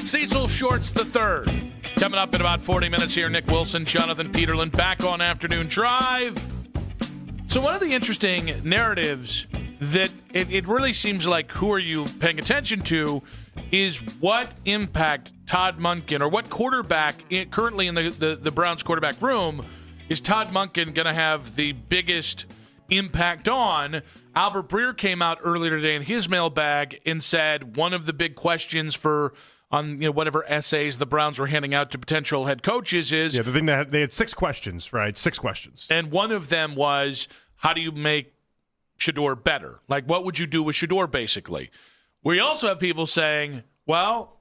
Cecil Shorts III. Coming up in about 40 minutes here, Nick Wilson, Jonathan Peterlin, back on Afternoon Drive. So one of the interesting narratives that it really seems like who are you paying attention to is what impact Todd Monken, or what quarterback currently in the Browns quarterback room, is Todd Monken going to have the biggest impact on? Albert Breer came out earlier today in his mailbag and said one of the big questions on whatever essays the Browns were handing out to potential head coaches is... Yeah, the thing that they had 6 questions, right? 6 questions. And one of them was, how do you make Shedeur better? Like, what would you do with Shedeur, basically? We also have people saying, well,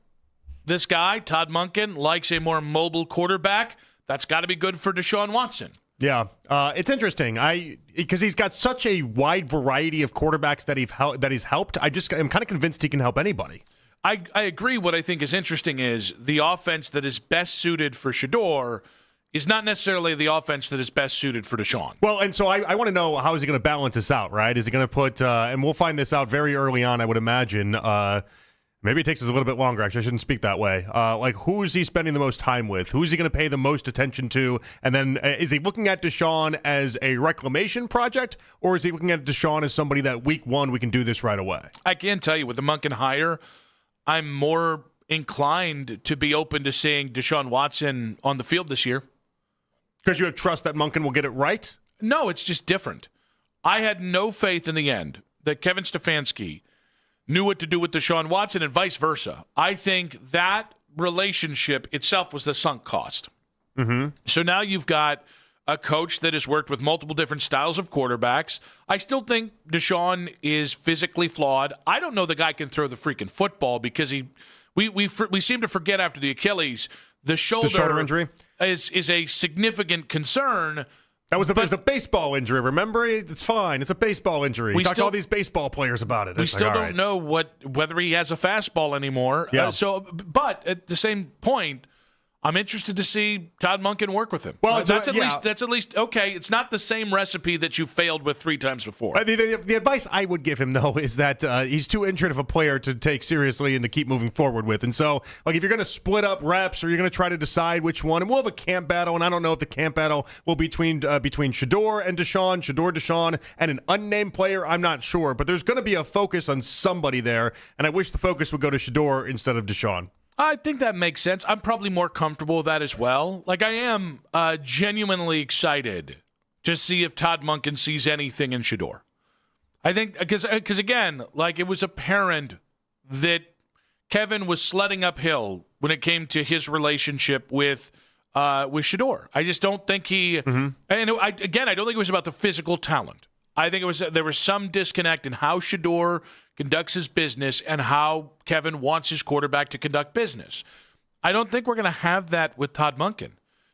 this guy, Todd Monken, likes a more mobile quarterback. That's got to be good for Deshaun Watson. Yeah, it's interesting. Because he's got such a wide variety of quarterbacks that he's helped. I'm kind of convinced he can help anybody. I agree. What I think is interesting is the offense that is best suited for Shedeur is not necessarily the offense that is best suited for Deshaun. Well, and so I want to know, how is he going to balance this out, right? Is he going to put, and we'll find this out very early on, I would imagine. Maybe it takes us a little bit longer, actually. I shouldn't speak that way. Like, who is he spending the most time with? Who's he going to pay the most attention to? And then is he looking at Deshaun as a reclamation project, or is he looking at Deshaun as somebody that week 1 we can do this right away? I can tell you, with the Monken hire, I'm more inclined to be open to seeing Deshaun Watson on the field this year. Because you have trust that Monken will get it right? No, it's just different. I had no faith in the end that Kevin Stefanski knew what to do with Deshaun Watson and vice versa. I think that relationship itself was the sunk cost. Mm-hmm. So now you've got a coach that has worked with multiple different styles of quarterbacks. I still think Deshaun is physically flawed. I don't know the guy can throw the freaking football because we seem to forget after the Achilles, the shoulder injury is a significant concern. It was a baseball injury, remember? It's fine. It's a baseball injury. We talked to all these baseball players about it. We still don't know whether he has a fastball anymore. Yeah. But at the same point, I'm interested to see Todd Monken work with him. Well, that's at least okay. It's not the same recipe that you failed with 3 times before. The advice I would give him, though, is that he's too injured of a player to take seriously and to keep moving forward with. And so, like, if you're going to split up reps or you're going to try to decide which one, and we'll have a camp battle, and I don't know if the camp battle will be between Shedeur and Deshaun, and an unnamed player, I'm not sure. But there's going to be a focus on somebody there, and I wish the focus would go to Shedeur instead of Deshaun. I think that makes sense. I'm probably more comfortable with that as well. Like, I am genuinely excited to see if Todd Monken sees anything in Shedeur. I think because again, like, it was apparent that Kevin was sledding uphill when it came to his relationship with Shedeur. I just don't think he. Mm-hmm. And I don't think it was about the physical talent. I think there was some disconnect in how Shedeur conducts his business and how Kevin wants his quarterback to conduct business. I don't think we're going to have that with Todd Monken.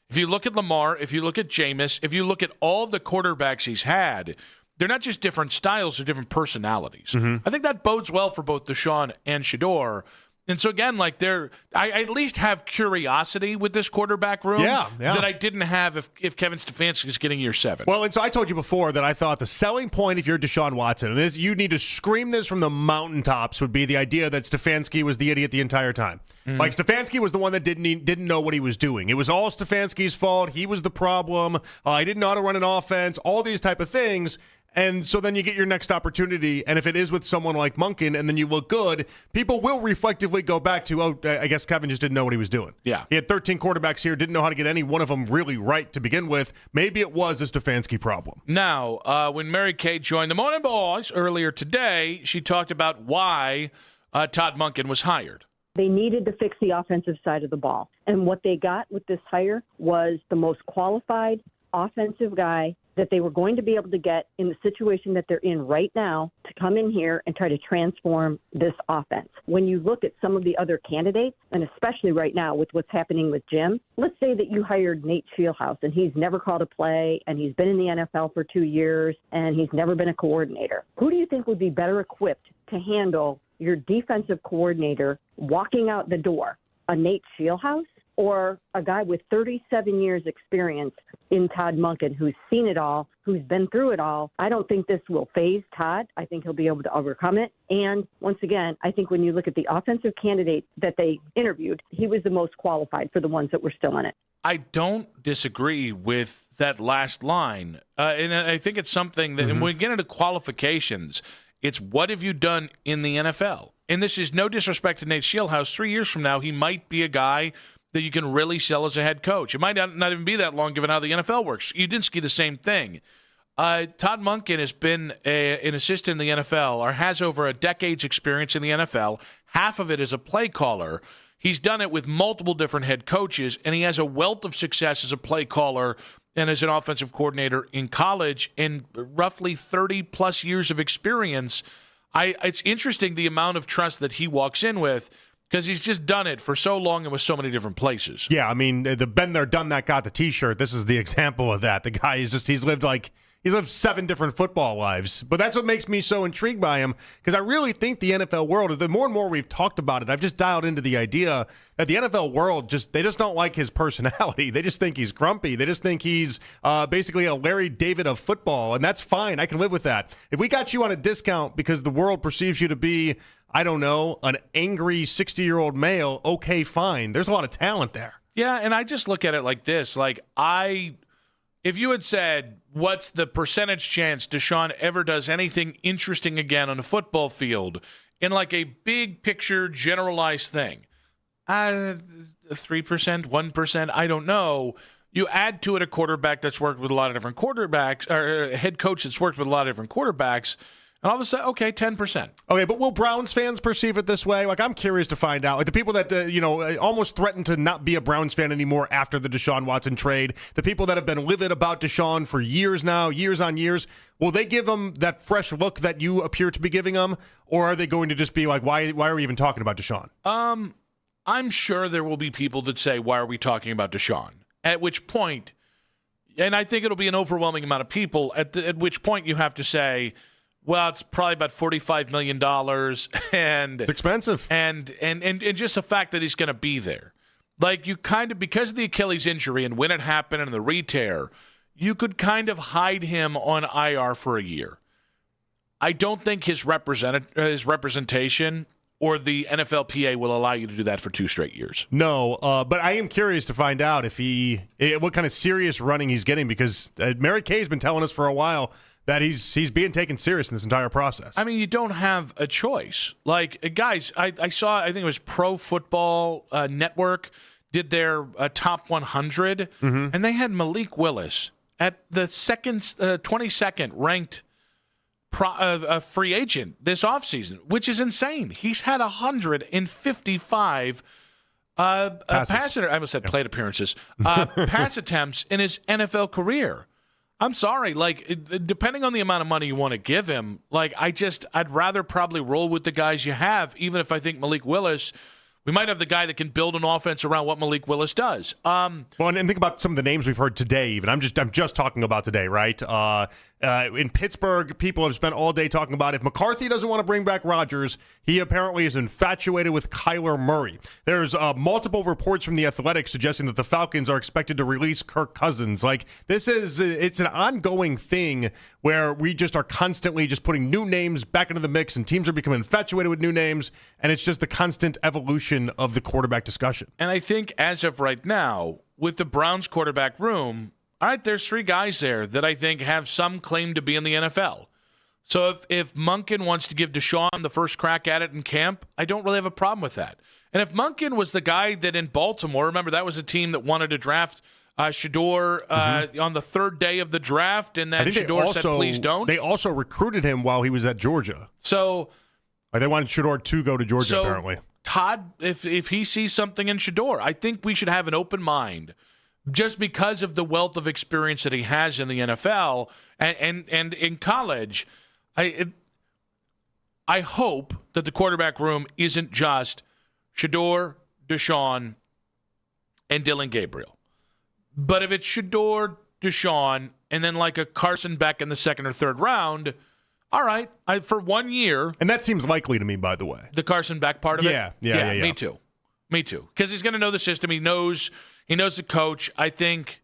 If you look at Lamar, if you look at Jameis, if you look at all the quarterbacks he's had, they're not just different styles, they're different personalities. Mm-hmm. I think that bodes well for both Deshaun and Shedeur. And so, again, like, I at least have curiosity with this quarterback room that I didn't have if Kevin Stefanski is getting year 7. Well, and so I told you before that I thought the selling point, if you're Deshaun Watson, and you need to scream this from the mountaintops, would be the idea that Stefanski was the idiot the entire time. Mm-hmm. Like, Stefanski was the one that didn't know what he was doing. It was all Stefanski's fault. He was the problem. He didn't know how to run an offense, all these type of things. And so then you get your next opportunity, and if it is with someone like Monken and then you look good, people will reflectively go back to, I guess Kevin just didn't know what he was doing. Yeah. He had 13 quarterbacks here, didn't know how to get any one of them really right to begin with. Maybe it was a Stefanski problem. Now, when Mary Kay joined the Morning Boys earlier today, she talked about why Todd Monken was hired. They needed to fix the offensive side of the ball. And what they got with this hire was the most qualified offensive guy that they were going to be able to get in the situation that they're in right now to come in here and try to transform this offense. When you look at some of the other candidates, and especially right now with what's happening with Jim, let's say that you hired Nate Fieldhouse and he's never called a play and he's been in the NFL for 2 years and he's never been a coordinator. Who do you think would be better equipped to handle your defensive coordinator walking out the door? A Nate Fieldhouse or a guy with 37 years experience in Todd Monken, who's seen it all, who's been through it all? I don't think this will faze Todd. I think he'll be able to overcome it. And once again, I think when you look at the offensive candidate that they interviewed, he was the most qualified for the ones that were still in it. I don't disagree with that last line. And I think it's something that, and when we get into qualifications, it's what have you done in the NFL? And this is no disrespect to Nate Fieldhouse. 3 years from now, he might be a guy that you can really sell as a head coach. It might not even be that long given how the NFL works. Udinski, the same thing. Todd Monken has been an assistant in the NFL, or has over a decade's experience in the NFL. Half of it as a play caller. He's done it with multiple different head coaches, and he has a wealth of success as a play caller and as an offensive coordinator in college, and roughly 30-plus years of experience. It's interesting the amount of trust that he walks in with, because he's just done it for so long and with so many different places. Yeah, I mean, the been there, done that, got the T-shirt. This is the example of that. The guy is just, he's lived 7 different football lives. But that's what makes me so intrigued by him, because I really think the NFL world, the more and more we've talked about it, I've just dialed into the idea that the NFL world, they just don't like his personality. They just think he's grumpy. They just think he's basically a Larry David of football, and that's fine. I can live with that. If we got you on a discount because the world perceives you to be, I don't know, an angry 60-year-old male, okay, fine. There's a lot of talent there. Yeah, and I just look at it like this. If you had said, what's the percentage chance Deshaun ever does anything interesting again on a football field in like a big picture generalized thing? 3%, 1%, I don't know. You add to it a quarterback that's worked with a lot of different quarterbacks, or a head coach that's worked with a lot of different quarterbacks, and all of a sudden, okay, 10%. Okay, but will Browns fans perceive it this way? I'm curious to find out. The people that, almost threatened to not be a Browns fan anymore after the Deshaun Watson trade, the people that have been livid about Deshaun for years now, years on years, will they give him that fresh look that you appear to be giving him? Or are they going to just be like, why are we even talking about Deshaun? I'm sure there will be people that say, why are we talking about Deshaun? At which point, and I think it'll be an overwhelming amount of people, at which point you have to say, well, it's probably about $45 million, and it's expensive, and just the fact that he's going to be there, you kind of, because of the Achilles injury and when it happened and the re-tear, you could kind of hide him on IR for a year. I don't think his representation or the NFLPA will allow you to do that for 2 straight years. No, but I am curious to find out what kind of serious running he's getting, because Mary Kay's been telling us for a while that he's being taken serious in this entire process. I mean, you don't have a choice. Guys, I saw, I think it was Pro Football Network did their top 100, and they had Malik Willis at the 22nd ranked free agent this offseason, which is insane. He's had 155 pass attempts in his NFL career. I'm sorry, depending on the amount of money you want to give him, I'd rather probably roll with the guys you have, even if I think Malik Willis, we might have the guy that can build an offense around what Malik Willis does. And think about some of the names we've heard today. Even I'm just talking about today, right? In Pittsburgh, people have spent all day talking about if McCarthy doesn't want to bring back Rodgers, he apparently is infatuated with Kyler Murray. There's multiple reports from The Athletic suggesting that the Falcons are expected to release Kirk Cousins. It's an ongoing thing where we just are constantly just putting new names back into the mix, and teams are becoming infatuated with new names, and it's just the constant evolution of the quarterback discussion. And I think as of right now, with the Browns quarterback room, all right, there's 3 guys there that I think have some claim to be in the NFL. So if Monken wants to give Deshaun the first crack at it in camp, I don't really have a problem with that. And if Monken was the guy that in Baltimore, remember that was a team that wanted to draft Shedeur on the 3rd day of the draft, and then Shedeur said, please don't. They also recruited him while he was at Georgia. So they wanted Shedeur to go to Georgia, apparently. Todd, if he sees something in Shedeur, I think we should have an open mind just because of the wealth of experience that he has in the NFL and in college. I hope that the quarterback room isn't just Shedeur, Deshaun, and Dylan Gabriel. But if it's Shedeur, Deshaun, and then like a Carson Beck in the second or third round, all right, for 1 year. And that seems likely to me, by the way. The Carson Beck part of it? Yeah. Me too. Because he's going to know the system. He knows the coach. I think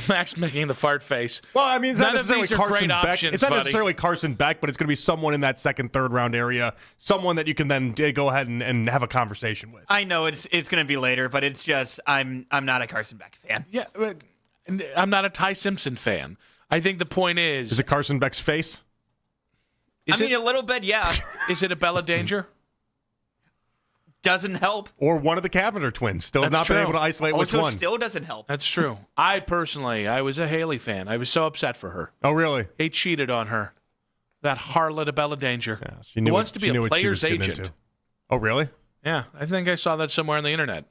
Max making the fart face. Well, I mean, it's not None of necessarily these are Carson great Beck. options, It's not buddy. necessarily Carson Beck, but it's going to be someone in that second, third round area, someone that you can then go ahead and have a conversation with. I know it's going to be later, but it's just I'm not a Carson Beck fan. Yeah, but I'm not a Ty Simpson fan. I think the point is it Carson Beck's face? A little bit, yeah. Is it a Bella Danger? Doesn't help. Or one of the Cavender twins. Still have not been able to isolate which one. Still doesn't help. That's true. I was a Haley fan. I was so upset for her. Oh, really? He cheated on her. That harlot of Bella Danger. Yeah, she knew who wants to be a player's agent. Into. Oh, really? Yeah, I think I saw that somewhere on the internet.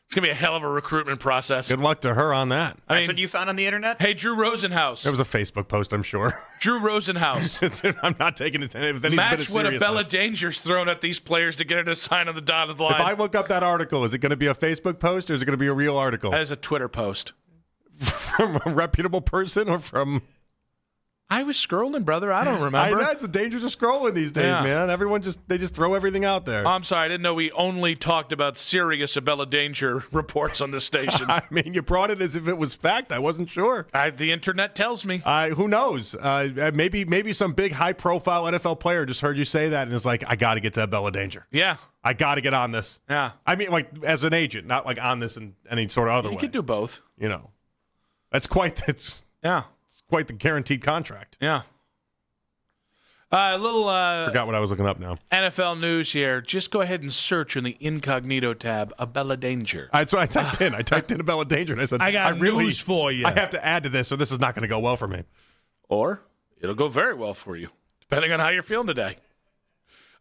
It's going to be a hell of a recruitment process. Good luck to her on that. That's what you found on the internet? Hey, Drew Rosenhaus. It was a Facebook post, I'm sure. Drew Rosenhaus. I'm not taking it with any Match bit of what a seriousness. Bella Danger's thrown at these players to get her to sign on the dotted line. If I look up that article, is it going to be a Facebook post or is it going to be a real article? As a Twitter post. From a reputable person or from... I was scrolling, brother. I don't remember. I know, it's the dangers of scrolling these days, man. Everyone just throw everything out there. I'm sorry. I didn't know we only talked about serious Bella Danger reports on this station. I mean, you brought it as if it was fact. I wasn't sure. The internet tells me. Who knows? Maybe some big high-profile NFL player just heard you say that and is like, I got to get to Bella Danger. Yeah. I got to get on this. Yeah. I mean, like, as an agent, not like on this in any sort of other way. You could do both. You know. It's quite the guaranteed contract. Yeah. A little forgot what I was looking up now. NFL news here. Just go ahead and search in the incognito tab a Bella Danger. That's what I typed in. I typed in a Bella Danger and I said, I got news for you. I have to add to this or this is not going to go well for me. Or it'll go very well for you, depending on how you're feeling today.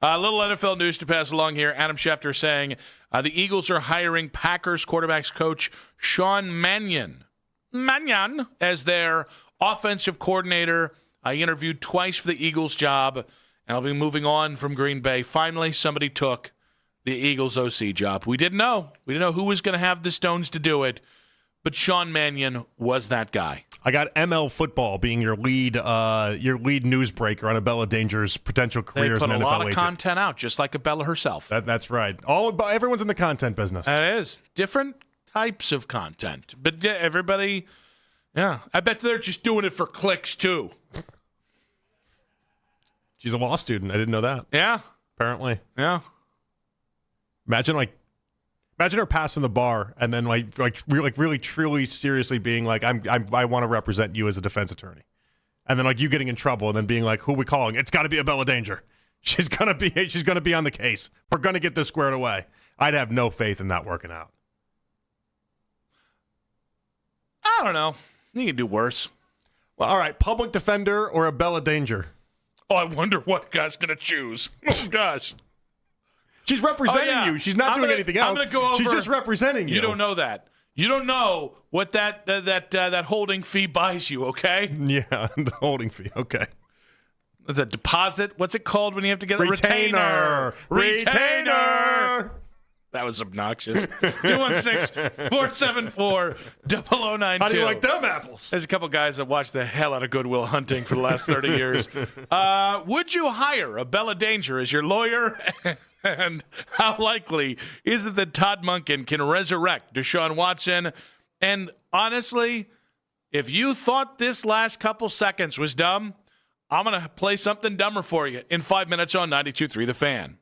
A little NFL news to pass along here. Adam Schefter saying the Eagles are hiring Packers quarterbacks coach Sean Mannion as their offensive coordinator. I interviewed twice for the Eagles job, and I'll be moving on from Green Bay. Finally, somebody took the Eagles OC job. We didn't know. We didn't know who was going to have the stones to do it, but Sean Mannion was that guy. I got ML Football being your lead newsbreaker on a Bella Danger's potential careers in NFL They put a lot of agent. content out, just like a Bella herself. That's right. Everyone's in the content business. That is. Different types of content. But yeah, everybody, yeah. I bet they're just doing it for clicks, too. She's a law student. I didn't know that. Yeah. Apparently. Yeah. Imagine her passing the bar and then really truly seriously being like, I want to represent you as a defense attorney, and then like you getting in trouble and then being like, who are we calling? It's got to be a Bella Danger. She's gonna be on the case. We're gonna get this squared away. I'd have no faith in that working out. I don't know. You can do worse. Well, all right. Public defender or a Bella Danger? Oh, I wonder what guy's going to choose. Oh, gosh. She's representing you. She's not doing anything else. I'm going to go over. She's just representing you. You don't know that. You don't know what that holding fee buys you, okay? Yeah, the holding fee. Okay. The deposit. What's it called when you have to get a retainer? Retainer. That was obnoxious. 216-474-0092. How do you like them apples? There's a couple guys that watched the hell out of Good Will Hunting for the last 30 years. Would you hire a Bella Danger as your lawyer? And how likely is it that Todd Monken can resurrect Deshaun Watson? And honestly, if you thought this last couple seconds was dumb, I'm going to play something dumber for you in 5 minutes on 92.3 The Fan.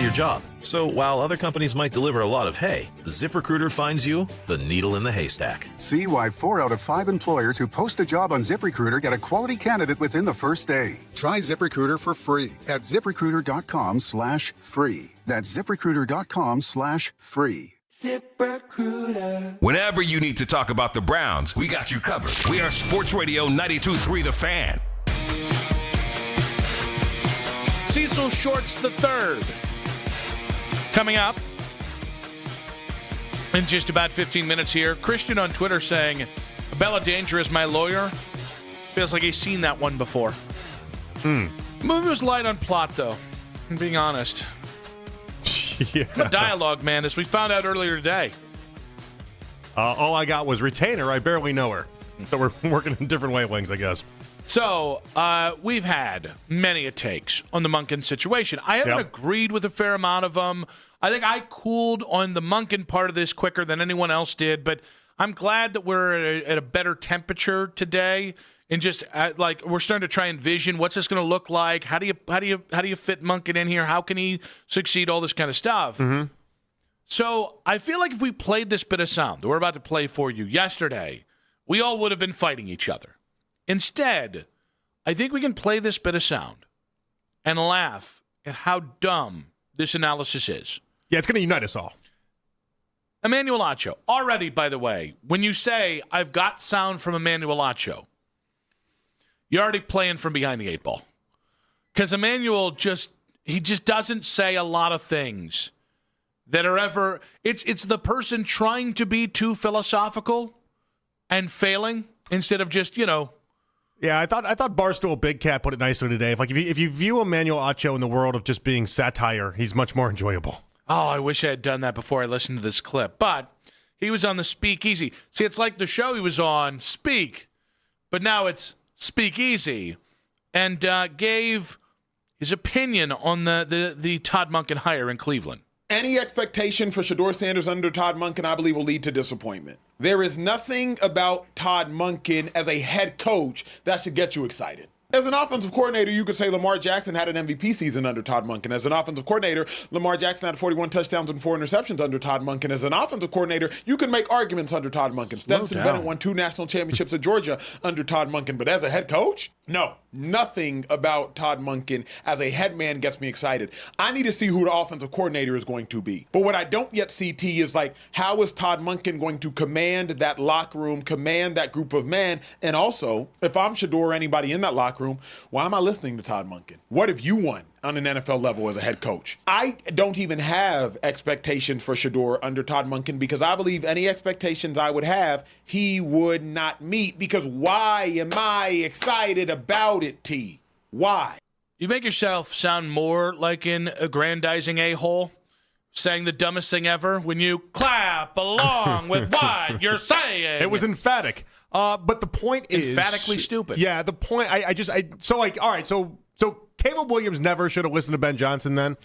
your job. So while other companies might deliver a lot of hay, ZipRecruiter finds you the needle in the haystack. See why 4 out of 5 employers who post a job on ZipRecruiter get a quality candidate within the first day. Try ZipRecruiter for free at ZipRecruiter.com/free. That's ZipRecruiter.com/free. ZipRecruiter. Whenever you need to talk about the Browns, we got you covered. We are Sports Radio 92.3 The Fan. Cecil Shorts III coming up in just about 15 minutes here. Christian on Twitter saying, Bella Danger is my lawyer. Feels like he's seen that one before. The movie was light on plot, though. I'm being honest. Yeah. I'm a dialogue man, as we found out earlier today. All I got was retainer. I barely know her. So we're working in different wavelengths, I guess. So, we've had many takes on the Monken situation. I haven't agreed with a fair amount of them. I think I cooled on the Monken part of this quicker than anyone else did, but I'm glad that we're at a better temperature today. And just we're starting to try and envision what's this going to look like. How do you fit Monken in here? How can he succeed? All this kind of stuff. Mm-hmm. So I feel like if we played this bit of sound that we're about to play for you yesterday, we all would have been fighting each other. Instead, I think we can play this bit of sound and laugh at how dumb this analysis is. Yeah, it's going to unite us all. Emmanuel Acho. Already, by the way, when you say, I've got sound from Emmanuel Acho, you're already playing from behind the 8 ball. Because Emmanuel just doesn't say a lot of things that are ever... It's the person trying to be too philosophical and failing instead of just, Yeah, I thought Barstool Big Cat put it nicely today. If you view Emmanuel Acho in the world of just being satire, he's much more enjoyable. Oh, I wish I had done that before I listened to this clip. But he was on the Speakeasy. See, it's like the show he was on, Speak, but now it's Speakeasy, and gave his opinion on the Todd Monken hire in Cleveland. Any expectation for Shedeur Sanders under Todd Monken, I believe, will lead to disappointment. There is nothing about Todd Monken as a head coach that should get you excited. As an offensive coordinator, you could say Lamar Jackson had an MVP season under Todd Monken. As an offensive coordinator, Lamar Jackson had 41 touchdowns and 4 interceptions under Todd Monken. As an offensive coordinator, you can make arguments under Todd Monken. Stetson Bennett won 2 national championships at Georgia under Todd Monken. But as a head coach, no. Nothing about Todd Monken as a head man gets me excited. I need to see who the offensive coordinator is going to be. But what I don't yet see, T, is how is Todd Monken going to command that locker room, command that group of men? And also, if I'm Shedeur or anybody in that locker room, why am I listening to Todd Monken? What have you won on an NFL level as a head coach? I don't even have expectations for Shedeur under Todd Monken because I believe any expectations I would have, he would not meet. Because why am I excited about it, T? Why? You make yourself sound more like an aggrandizing a-hole, saying the dumbest thing ever when you clap along with what you're saying. It was emphatic. But the point is... Emphatically stupid. Yeah, the point... all right, so Caleb Williams never should have listened to Ben Johnson then?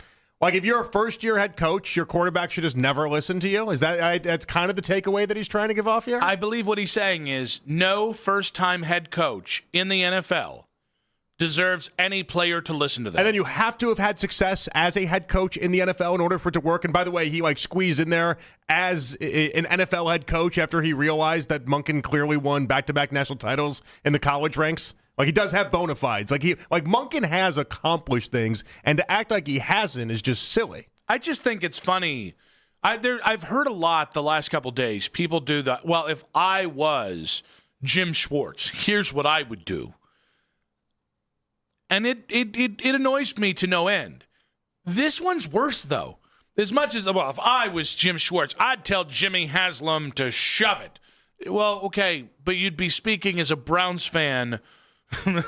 If you're a first-year head coach, your quarterback should just never listen to you? Is that's kind of the takeaway that he's trying to give off here? I believe what he's saying is no first-time head coach in the NFL deserves any player to listen to them. And then you have to have had success as a head coach in the NFL in order for it to work. And by the way, he squeezed in there as an NFL head coach after he realized that Monken clearly won back-to-back national titles in the college ranks. He does have bona fides. Monken has accomplished things, and to act like he hasn't is just silly. I just think it's funny. I've heard a lot the last couple days. People do that. Well, if I was Jim Schwartz, here's what I would do. And it annoys me to no end. This one's worse, though. As much as, if I was Jim Schwartz, I'd tell Jimmy Haslam to shove it. Well, okay, but you'd be speaking as a Browns fan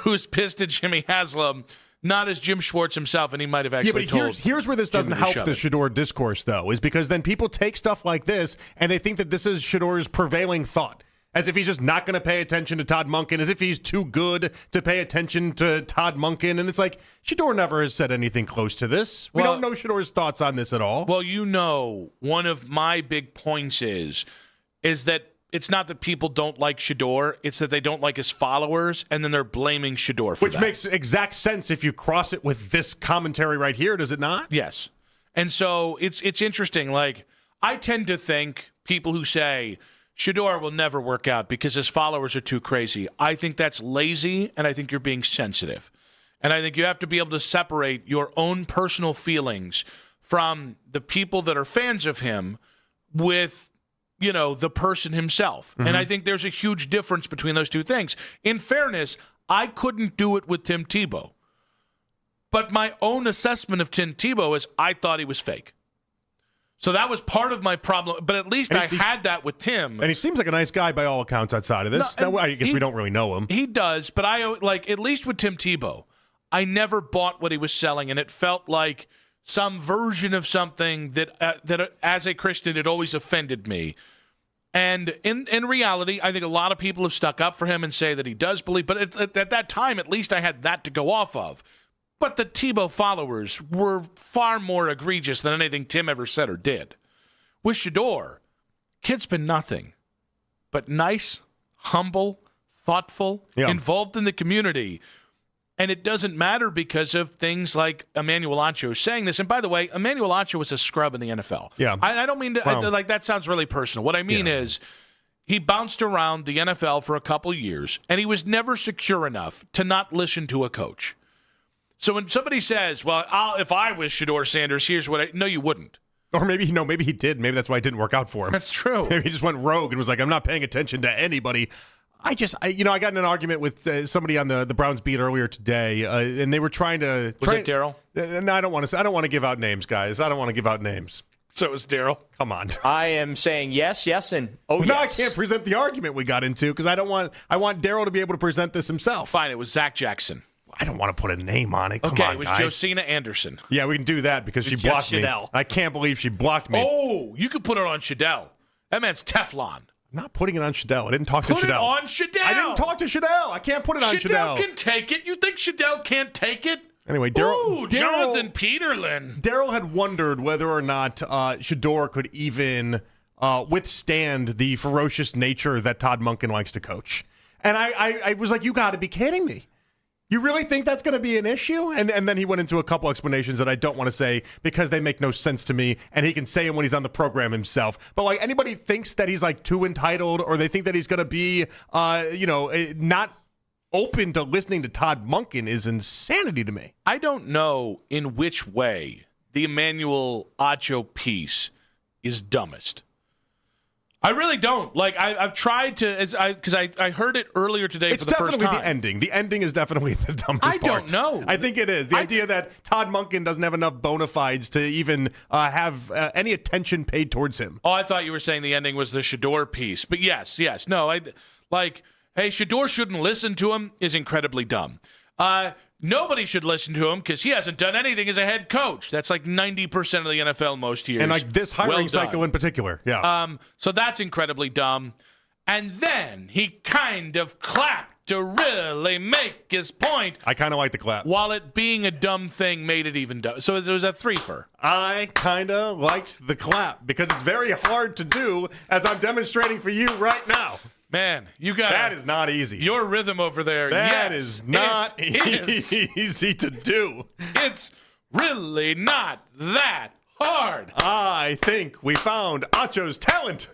who's pissed at Jimmy Haslam, not as Jim Schwartz himself, and he might have actually told here's where this doesn't help the Shedeur discourse, though, is because then people take stuff like this, and they think that this is Shedeur's prevailing thought. As if he's just not going to pay attention to Todd Monken, as if he's too good to pay attention to Todd Monken. And it's Shedeur never has said anything close to this. We don't know Shedeur's thoughts on this at all. Well, one of my big points is that it's not that people don't like Shedeur, it's that they don't like his followers, and then they're blaming Shedeur for that. Which makes exact sense if you cross it with this commentary right here, does it not? Yes. And so it's interesting. Like, I tend to think people who say Shedeur will never work out because his followers are too crazy, I think that's lazy, and I think you're being sensitive. And I think you have to be able to separate your own personal feelings from the people that are fans of him with, you know, the person himself. Mm-hmm. And I think there's a huge difference between those two things. In fairness, I couldn't do it with Tim Tebow. But my own assessment of Tim Tebow is I thought he was fake. So that was part of my problem. But at least I had that with Tim. And he seems like a nice guy by all accounts outside of this. I guess we don't really know him. He does. But at least with Tim Tebow, I never bought what he was selling. And it felt like some version of something that as a Christian, it always offended me. And in reality, I think a lot of people have stuck up for him and say that he does believe. But at that time, at least I had that to go off of. But the Tebow followers were far more egregious than anything Tim ever said or did. With Shedeur, kid's been nothing but nice, humble, thoughtful, involved in the community. And it doesn't matter because of things like Emmanuel Acho saying this. And by the way, Emmanuel Acho was a scrub in the NFL. Yeah. I don't mean to, that sounds really personal. What I mean is he bounced around the NFL for a couple years, and he was never secure enough to not listen to a coach. So when somebody says, well, if I was Shedeur Sanders, here's what no, you wouldn't. Or maybe he did. Maybe that's why it didn't work out for him. That's true. Maybe he just went rogue and was like, I'm not paying attention to anybody. I got in an argument with somebody on the Browns beat earlier today, and they were trying to. Was it Daryl? No, I don't want to give out names, guys. I don't want to give out names. So it was Daryl. Come on. I am saying yes, and oh yes. No, I can't present the argument we got into because I want Daryl to be able to present this himself. Fine, it was Zach Jackson. I don't want to put a name on it. Come okay, on, it was guys. Josina Anderson. Yeah, we can do that because she blocked me. I can't believe she blocked me. Oh, you could put it on Shedell. That man's Teflon. I'm not putting it on Shedell. I didn't talk to Shedell. Put it on Shedell. I didn't talk to Shedell. I can't put it on Shedell. Shedell can take it. You think Shedell can't take it? Anyway, Jonathan Peterlin. Daryl had wondered whether or not Shedeur could even withstand the ferocious nature that Todd Monken likes to coach. And I was like, you got to be kidding me. You really think that's going to be an issue? And then he went into a couple explanations that I don't want to say because they make no sense to me, and he can say them when he's on the program himself. But like anybody thinks that he's like too entitled, or they think that he's going to be, not open to listening to Todd Monken is insanity to me. I don't know in which way the Emmanuel Acho piece is dumbest. I really don't. Like, I've tried to, because I heard it earlier today for the first time. It's definitely the ending. The ending is definitely the dumbest part. I don't know. I think it is. The idea that Todd Monken doesn't have enough bona fides to even have any attention paid towards him. Oh, I thought you were saying the ending was the Shedeur piece. But yes. No, hey, Shedeur shouldn't listen to him is incredibly dumb. Nobody should listen to him because he hasn't done anything as a head coach. That's like 90% of the NFL most years. And like this hiring cycle in particular. Yeah. So that's incredibly dumb. And then he kind of clapped to really make his point. I kind of like the clap. While it being a dumb thing made it even dumb. So it was a threefer. I kind of liked the clap because it's very hard to do as I'm demonstrating for you right now. Man, that is not easy. Your rhythm over there. That is not easy to do. It's really not that hard. I think we found Acho's talent.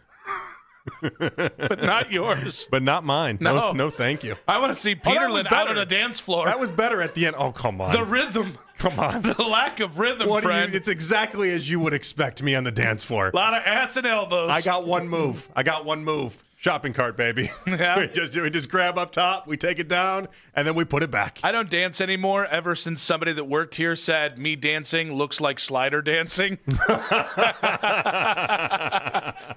But not yours. But not mine. No, thank you. I want to see Peterlin out on a dance floor. That was better at the end. Oh, come on. The rhythm. Come on. The lack of rhythm, friend. It's exactly as you would expect me on the dance floor. A lot of ass and elbows. I got one move. Shopping cart, baby. Yeah. we just grab up top, we take it down, and then we put it back. I don't dance anymore ever since somebody that worked here said me dancing looks like slider dancing.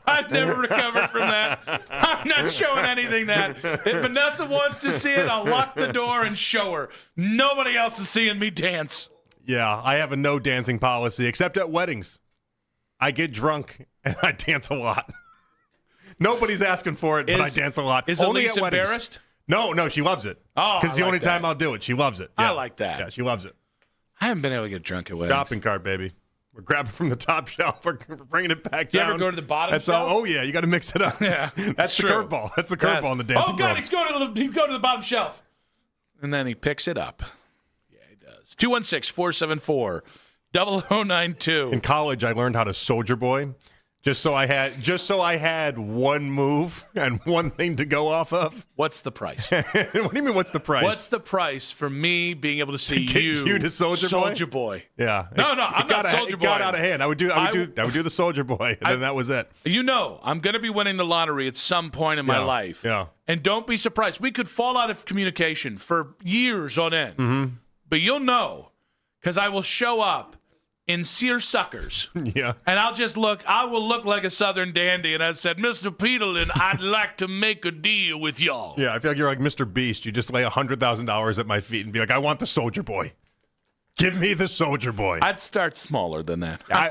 I've never recovered from that. I'm not showing anything that. If Vanessa wants to see it, I'll lock the door and show her. Nobody else is seeing me dance. Yeah, I have a no dancing policy, except at weddings. I get drunk, and I dance a lot. Nobody's asking for it, but I dance a lot. Is Elise embarrassed? No, she loves it. Oh, because it's the only time I'll do it. She loves it. Yeah. I like that. Yeah, she loves it. I haven't been able to get drunk at weddings. Shopping cart, baby. We're grabbing from the top shelf. We're bringing it back down. You ever go to the bottom shelf? shelf? Oh, yeah. You got to mix it up. Yeah, that's the curveball. That's the curveball in the dancing. Oh, God, he's going to the bottom shelf. And then he picks it up. Yeah, he does. 216-474 0092. In college, I learned how to Soldier Boy. Just so I had one move and one thing to go off of. What's the price? What do you mean, what's the price? What's the price for me being able to see you to Soldier Boy? Yeah. No, I'm not Soldier Boy. It got out of hand. I would do the Soldier Boy, and then that was it. You know, I'm going to be winning the lottery at some point in my life. Yeah. And don't be surprised. We could fall out of communication for years on end. Mm-hmm. But you'll know, because I will show up in seersuckers. Yeah. And I will look like a Southern dandy. And I said, Mr. Peterlin, I'd like to make a deal with y'all. Yeah, I feel like you're like Mr. Beast. You just lay $100,000 at my feet and be like, I want the Soldier Boy. Give me the Soldier Boy. I'd start smaller than that. I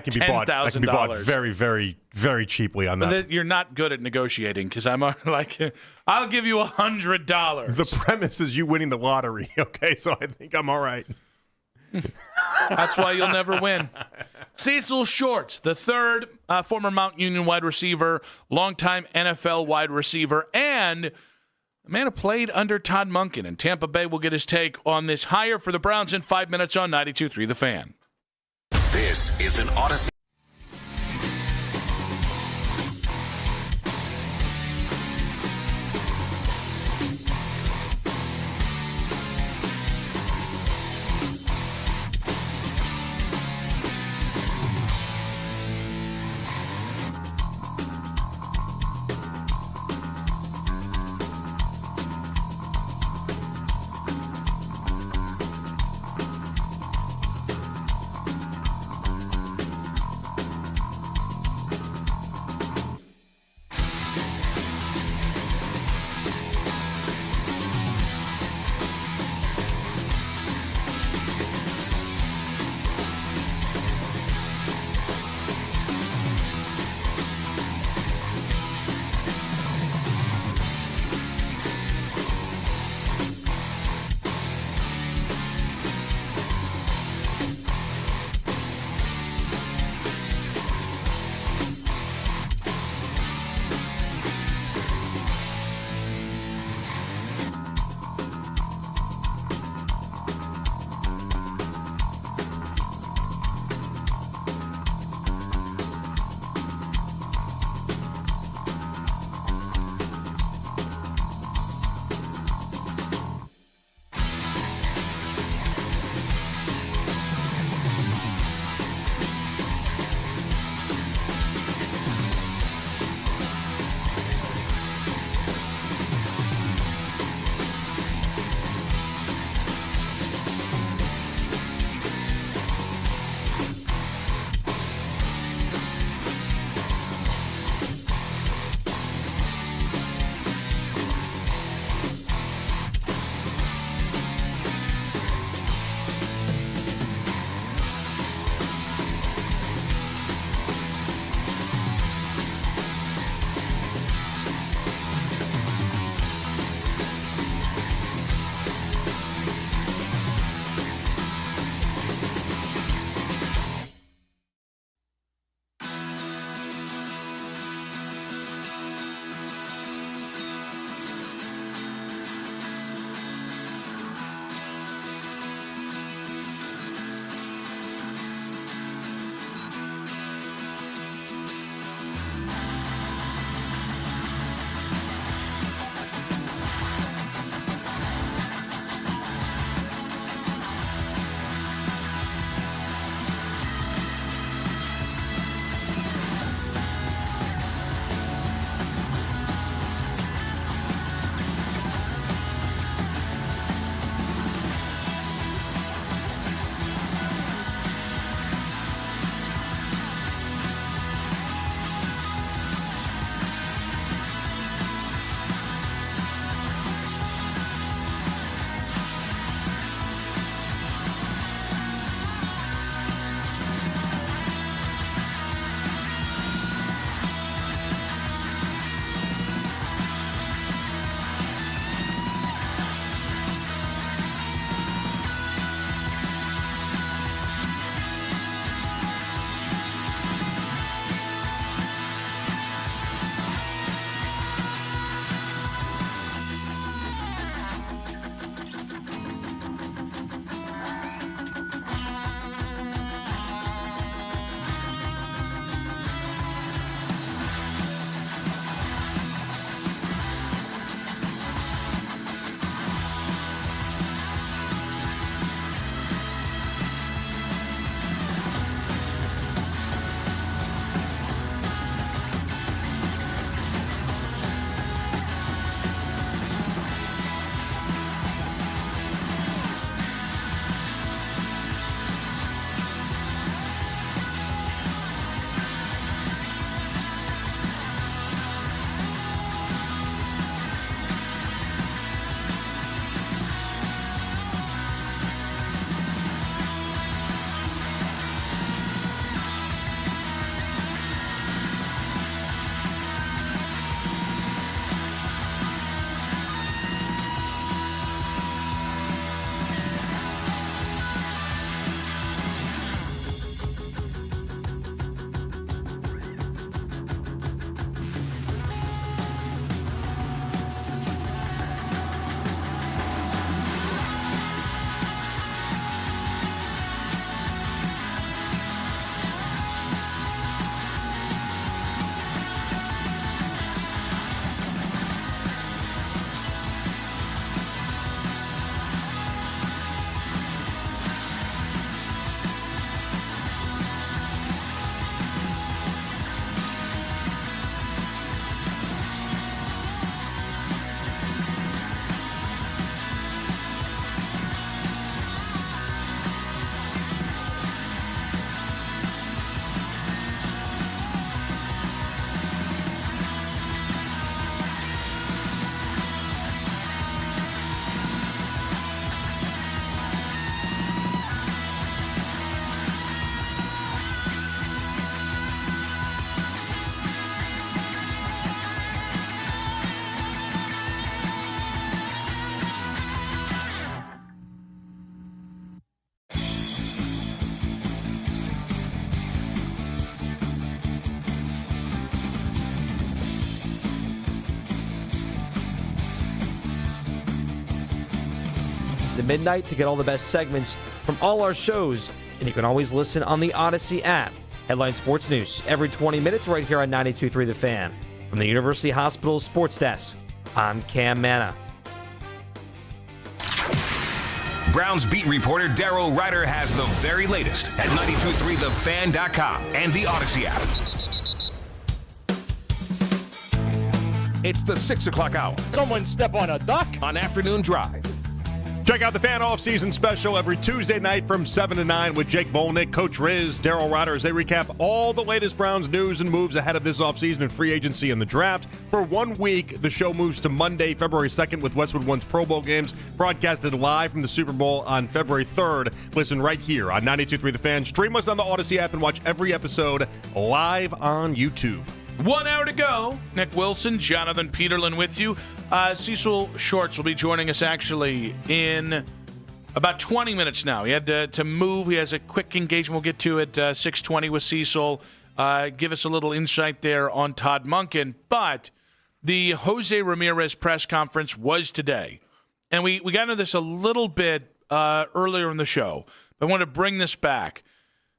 can be bought very, very, very cheaply on that. But you're not good at negotiating because I'm like, I'll give you $100. The premise is you winning the lottery, okay? So I think I'm all right. That's why you'll never win. Cecil Shorts, the third former Mount Union wide receiver, longtime NFL wide receiver, and a man who played under Todd Monken in Tampa Bay, will get his take on this hire for the Browns in 5 minutes on 92.3 The Fan. This is an Odyssey. to midnight to get all the best segments from all our shows, and you can always listen on the Odyssey app. Headline Sports News every 20 minutes right here on 92.3 The Fan. From the University Hospital Sports Desk, I'm Cam Manna. Browns beat reporter Darrow Ryder has the very latest at 923thefan.com and the Odyssey app. It's the 6 o'clock hour. Someone step on a duck. On Afternoon Drive. Check out the Fan Off-Season Special every Tuesday night from 7 to 9 with Jake Bolnick, Coach Riz, Darryl Ryder as they recap all the latest Browns news and moves ahead of this offseason and free agency and the draft. For 1 week, the show moves to Monday, February 2nd with Westwood One's Pro Bowl games broadcasted live from the Super Bowl on February 3rd. Listen right here on 92.3 The Fan. Stream us on the Odyssey app and watch every episode live on YouTube. 1 hour to go. Nick Wilson, Jonathan Peterlin with you. Cecil Shorts will be joining us actually in about 20 minutes now. He had to move. He has a quick engagement we'll get to at 6:20 with Cecil. Give us a little insight there on Todd Monken. But the Jose Ramirez press conference was today. And we got into this a little bit earlier in the show. But I want to bring this back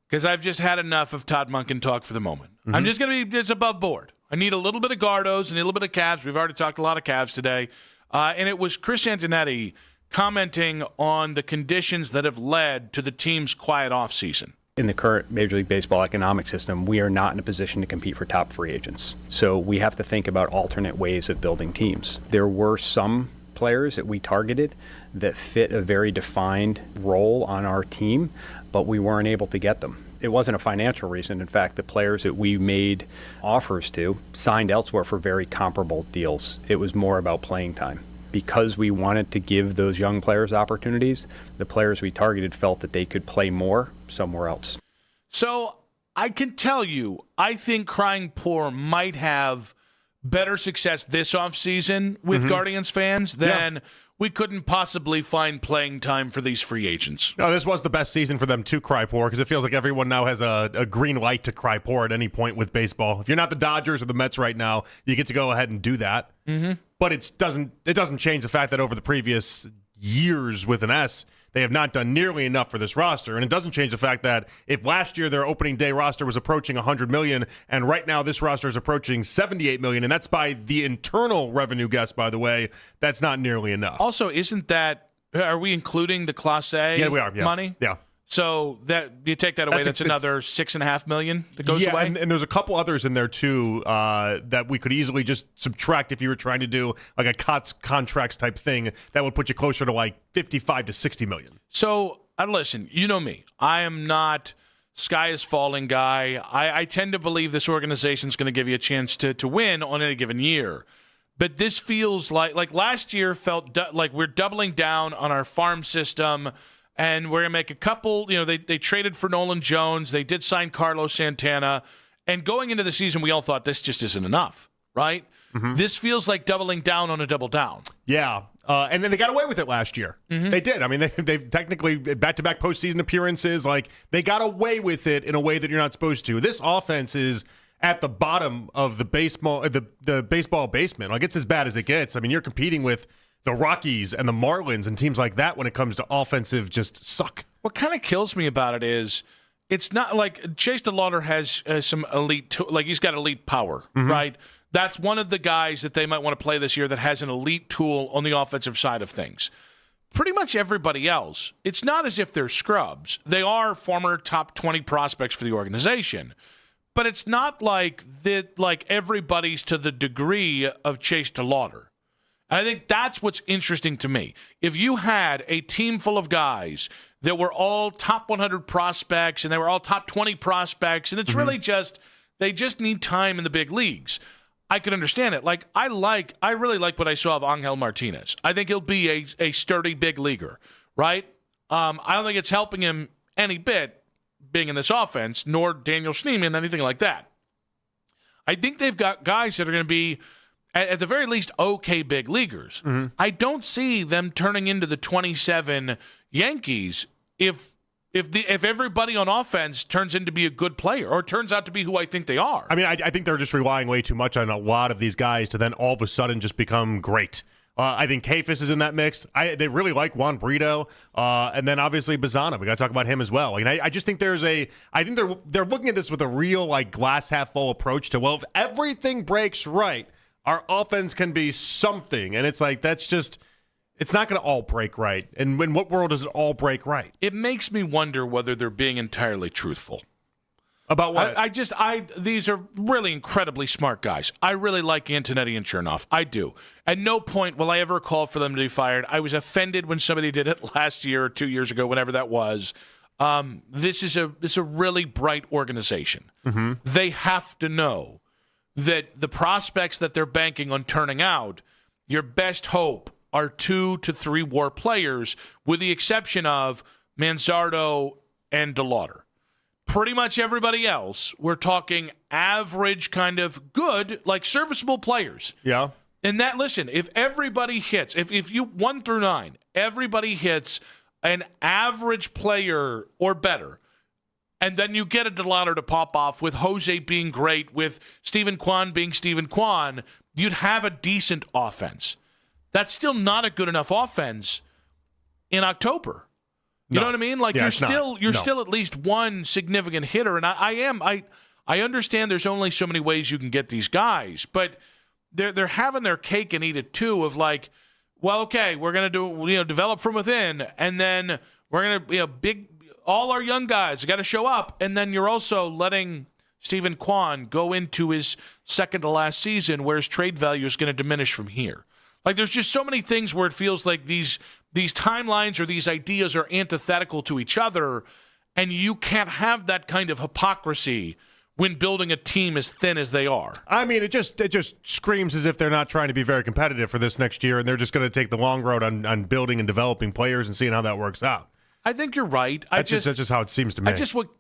because I've just had enough of Todd Monken talk for the moment. I'm just going to be just above board. I need a little bit of Gardos and a little bit of Cavs. We've already talked a lot of Cavs today. And it was Chris Antonetti commenting on the conditions that have led to the team's quiet offseason. In the current Major League Baseball economic system, we are not in a position to compete for top free agents. So we have to think about alternate ways of building teams. There were some players that we targeted that fit a very defined role on our team, but we weren't able to get them. It wasn't a financial reason. In fact, the players that we made offers to signed elsewhere for very comparable deals. It was more about playing time. Because we wanted to give those young players opportunities, the players we targeted felt that they could play more somewhere else. So I can tell you, I think Crying Poor might have better success this offseason with Guardians fans than we couldn't possibly find playing time for these free agents. No, this was the best season for them to cry poor because it feels like everyone now has a green light to cry poor at any point with baseball. If you're not the Dodgers or the Mets right now, you get to go ahead and do that. But it doesn't change the fact that over the previous years with an S, they have not done nearly enough for this roster. And it doesn't change the fact that if last year their opening day roster was approaching $100 million, and right now this roster is approaching $78 million, and that's by the internal revenue guess, by the way, that's not nearly enough. Also, are we including the Class A we are, money? Yeah. So that you take that away, that's another $6.5 million that goes away. And there's a couple others in there too that we could easily just subtract if you were trying to do like a COTS contracts type thing. That would put you closer to like 55 to 60 million. So listen, you know me. I am not sky is falling guy. I tend to believe this organization is going to give you a chance to win on any given year. But this feels like last year felt like we're doubling down on our farm system. And we're going to make a couple, they traded for Nolan Jones. They did sign Carlos Santana. And going into the season, we all thought this just isn't enough, right? This feels like doubling down on a double down. Yeah. And then they got away with it last year. They did. I mean, they've technically back-to-back postseason appearances. Like, they got away with it in a way that you're not supposed to. This offense is at the bottom of the baseball basement. Like, it's as bad as it gets. I mean, you're competing with the Rockies and the Marlins and teams like that when it comes to offensive just suck. What kind of kills me about it is it's not like Chase DeLauder has some elite, he's got elite power, right? That's one of the guys that they might want to play this year that has an elite tool on the offensive side of things. Pretty much everybody else, it's not as if they're scrubs. They are former top 20 prospects for the organization. But it's not like everybody's to the degree of Chase DeLauder. I think that's what's interesting to me. If you had a team full of guys that were all top 100 prospects and they were all top 20 prospects, and it's really just they just need time in the big leagues, I could understand it. I really like what I saw of Angel Martinez. I think he'll be a sturdy big leaguer, right? I don't think it's helping him any bit being in this offense, nor Daniel Schneemann, anything like that. I think they've got guys that are going to be, at the very least, okay big leaguers. I don't see them turning into the 27 Yankees if everybody on offense turns into be a good player or turns out to be who I think they are. I mean, I think they're just relying way too much on a lot of these guys to then all of a sudden just become great. I think Kafis is in that mix. They really like Juan Brito, and then obviously Bazana. We got to talk about him as well. Like, I just think they're looking at this with a real like glass half full approach to, well, if everything breaks right, our offense can be something, and it's like that's just. It's not going to all break right. And in what world does it all break right? It makes me wonder whether they're being entirely truthful. About what? These are really incredibly smart guys. I really like Antonetti and Chernoff. I do. At no point will I ever call for them to be fired. I was offended when somebody did it last year or 2 years ago, whenever that was. This is a really bright organization. Mm-hmm. They have to know that the prospects that they're banking on turning out, your best hope are 2 to 3 WAR players, with the exception of Manzardo and DeLauder. Pretty much everybody else, we're talking average kind of good, like serviceable players. Yeah. And that, listen, if everybody hits, if you 1 through 9, everybody hits an average player or better, and then you get a DeLauder to pop off with Jose being great, with Stephen Kwan being Stephen Kwan, you'd have a decent offense. That's still not a good enough offense in October. You know what I mean? Like you're still at least one significant hitter, and I understand there's only so many ways you can get these guys, but they're having their cake and eat it too. Of like, well, okay, we're gonna do develop from within, and then we're gonna all our young guys got to show up, and then you're also letting Stephen Kwan go into his second to last season, where his trade value is going to diminish from here. Like, there's just so many things where it feels like these timelines or these ideas are antithetical to each other, and you can't have that kind of hypocrisy when building a team as thin as they are. I mean, it just screams as if they're not trying to be very competitive for this next year, and they're just going to take the long road on building and developing players and seeing how that works out. I think you're right. That's just how it seems to me.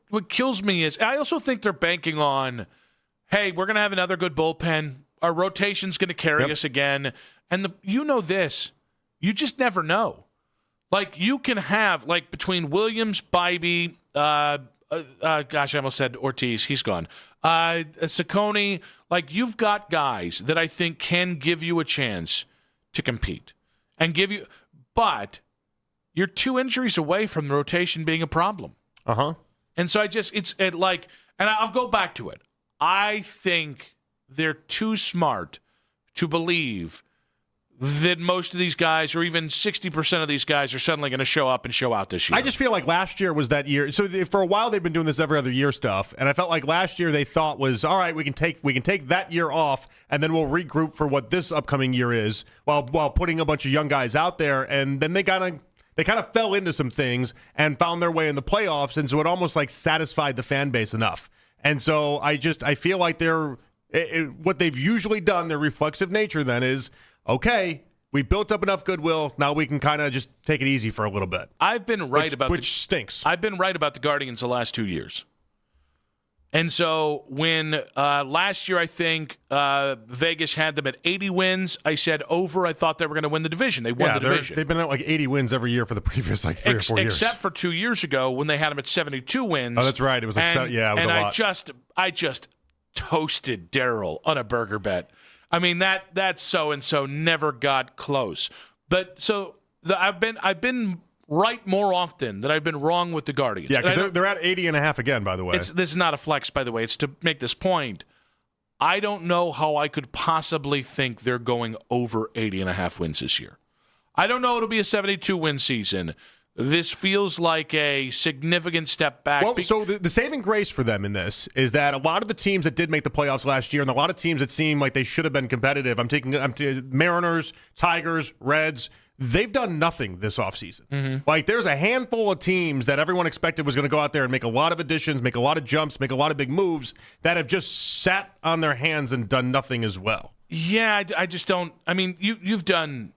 What kills me is I also think they're banking on, hey, we're going to have another good bullpen. Our rotation's going to carry us again. And this, you just never know. Like, you can have, like, between Williams, Bybee, gosh, I almost said Ortiz. He's gone. Ciccone, like, you've got guys that I think can give you a chance to compete and but you're 2 injuries away from the rotation being a problem. Uh-huh. And so and I'll go back to it. I think they're too smart to believe that most of these guys, or even 60% of these guys, are suddenly going to show up and show out this year. I just feel like last year was that year. So for a while they've been doing this every other year stuff, and I felt like last year they thought was, all right, we can take that year off, and then we'll regroup for what this upcoming year is, while putting a bunch of young guys out there, and then they kind of fell into some things and found their way in the playoffs, and so it almost like satisfied the fan base enough. And so I feel like what they've usually done, their reflexive nature then is, okay, we built up enough goodwill. Now we can kind of just take it easy for a little bit. I've been right which stinks. I've been right about the Guardians the last 2 years. And so when last year I think Vegas had them at 80 wins, I said over. I thought they were going to win the division. They won the division. They've been at like 80 wins every year for the previous 3 or 4 years. Except for 2 years ago when they had them at 72 wins. Oh, that's right. It was like it was a lot. I just toasted Darryl on a burger bet. I mean, that so-and-so never got close. But I've been right more often than I've been wrong with the Guardians. Yeah, because they're at 80.5 again, by the way. This is not a flex, by the way. It's to make this point. I don't know how I could possibly think they're going over 80.5 wins this year. I don't know it'll be a 72-win season. This feels like a significant step back. Well, so the saving grace for them in this is that a lot of the teams that did make the playoffs last year, and a lot of teams that seem like they should have been competitive, I'm Mariners, Tigers, Reds, they've done nothing this offseason. Mm-hmm. Like, there's a handful of teams that everyone expected was going to go out there and make a lot of additions, make a lot of jumps, make a lot of big moves that have just sat on their hands and done nothing as well. Yeah, I just don't. I mean, you've done.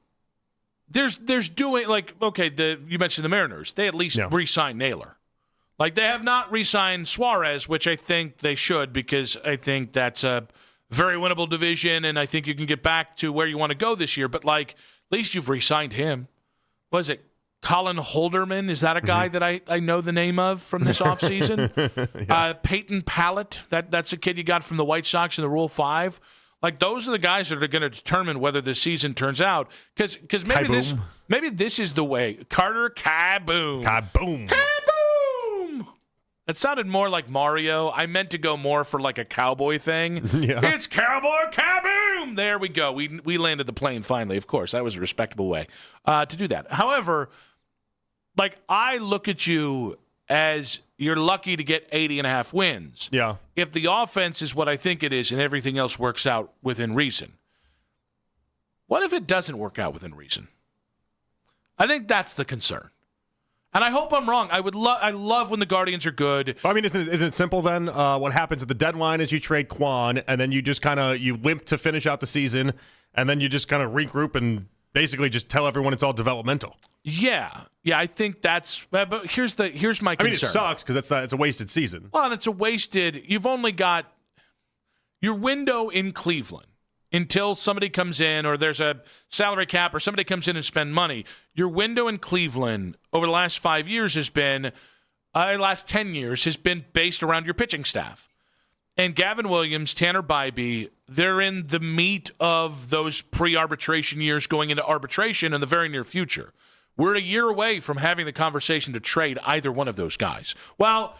There's doing, like, okay, you mentioned the Mariners. They at least re-signed Naylor. Like, they have not re-signed Suarez, which I think they should, because I think that's a very winnable division, and I think you can get back to where you want to go this year. But, like, at least you've re-signed him. What is it? Colin Holderman? Is that a guy that I know the name of from this offseason? Peyton Pallett, that's a kid you got from the White Sox in the Rule 5. Like, those are the guys that are going to determine whether the season turns out. Because maybe this is the way. Carter Kaboom. Kaboom. Kaboom. It sounded more like Mario. I meant to go more for like a cowboy thing. Yeah. It's Cowboy Kaboom. There we go. We landed the plane finally. Of course, that was a respectable way to do that. However, like, I look at you as you're lucky to get 80.5 wins. Yeah. If the offense is what I think it is and everything else works out within reason. What if it doesn't work out within reason? I think that's the concern. And I hope I'm wrong. I love when the Guardians are good. I mean, isn't it simple then? What happens at the deadline is you trade Quan, and then you just you limp to finish out the season, and then you just kind of regroup and basically just tell everyone it's all developmental. Yeah, I think that's. But here's my concern. I mean, it sucks because it's a wasted season. Well, and it's a wasted. You've only got your window in Cleveland until somebody comes in, or there's a salary cap, or somebody comes in and spend money. Your window in Cleveland over the last 5 years has been, last 10 years has been based around your pitching staff. And Gavin Williams, Tanner Bybee, they're in the meat of those pre-arbitration years going into arbitration in the very near future. We're a year away from having the conversation to trade either one of those guys. Well,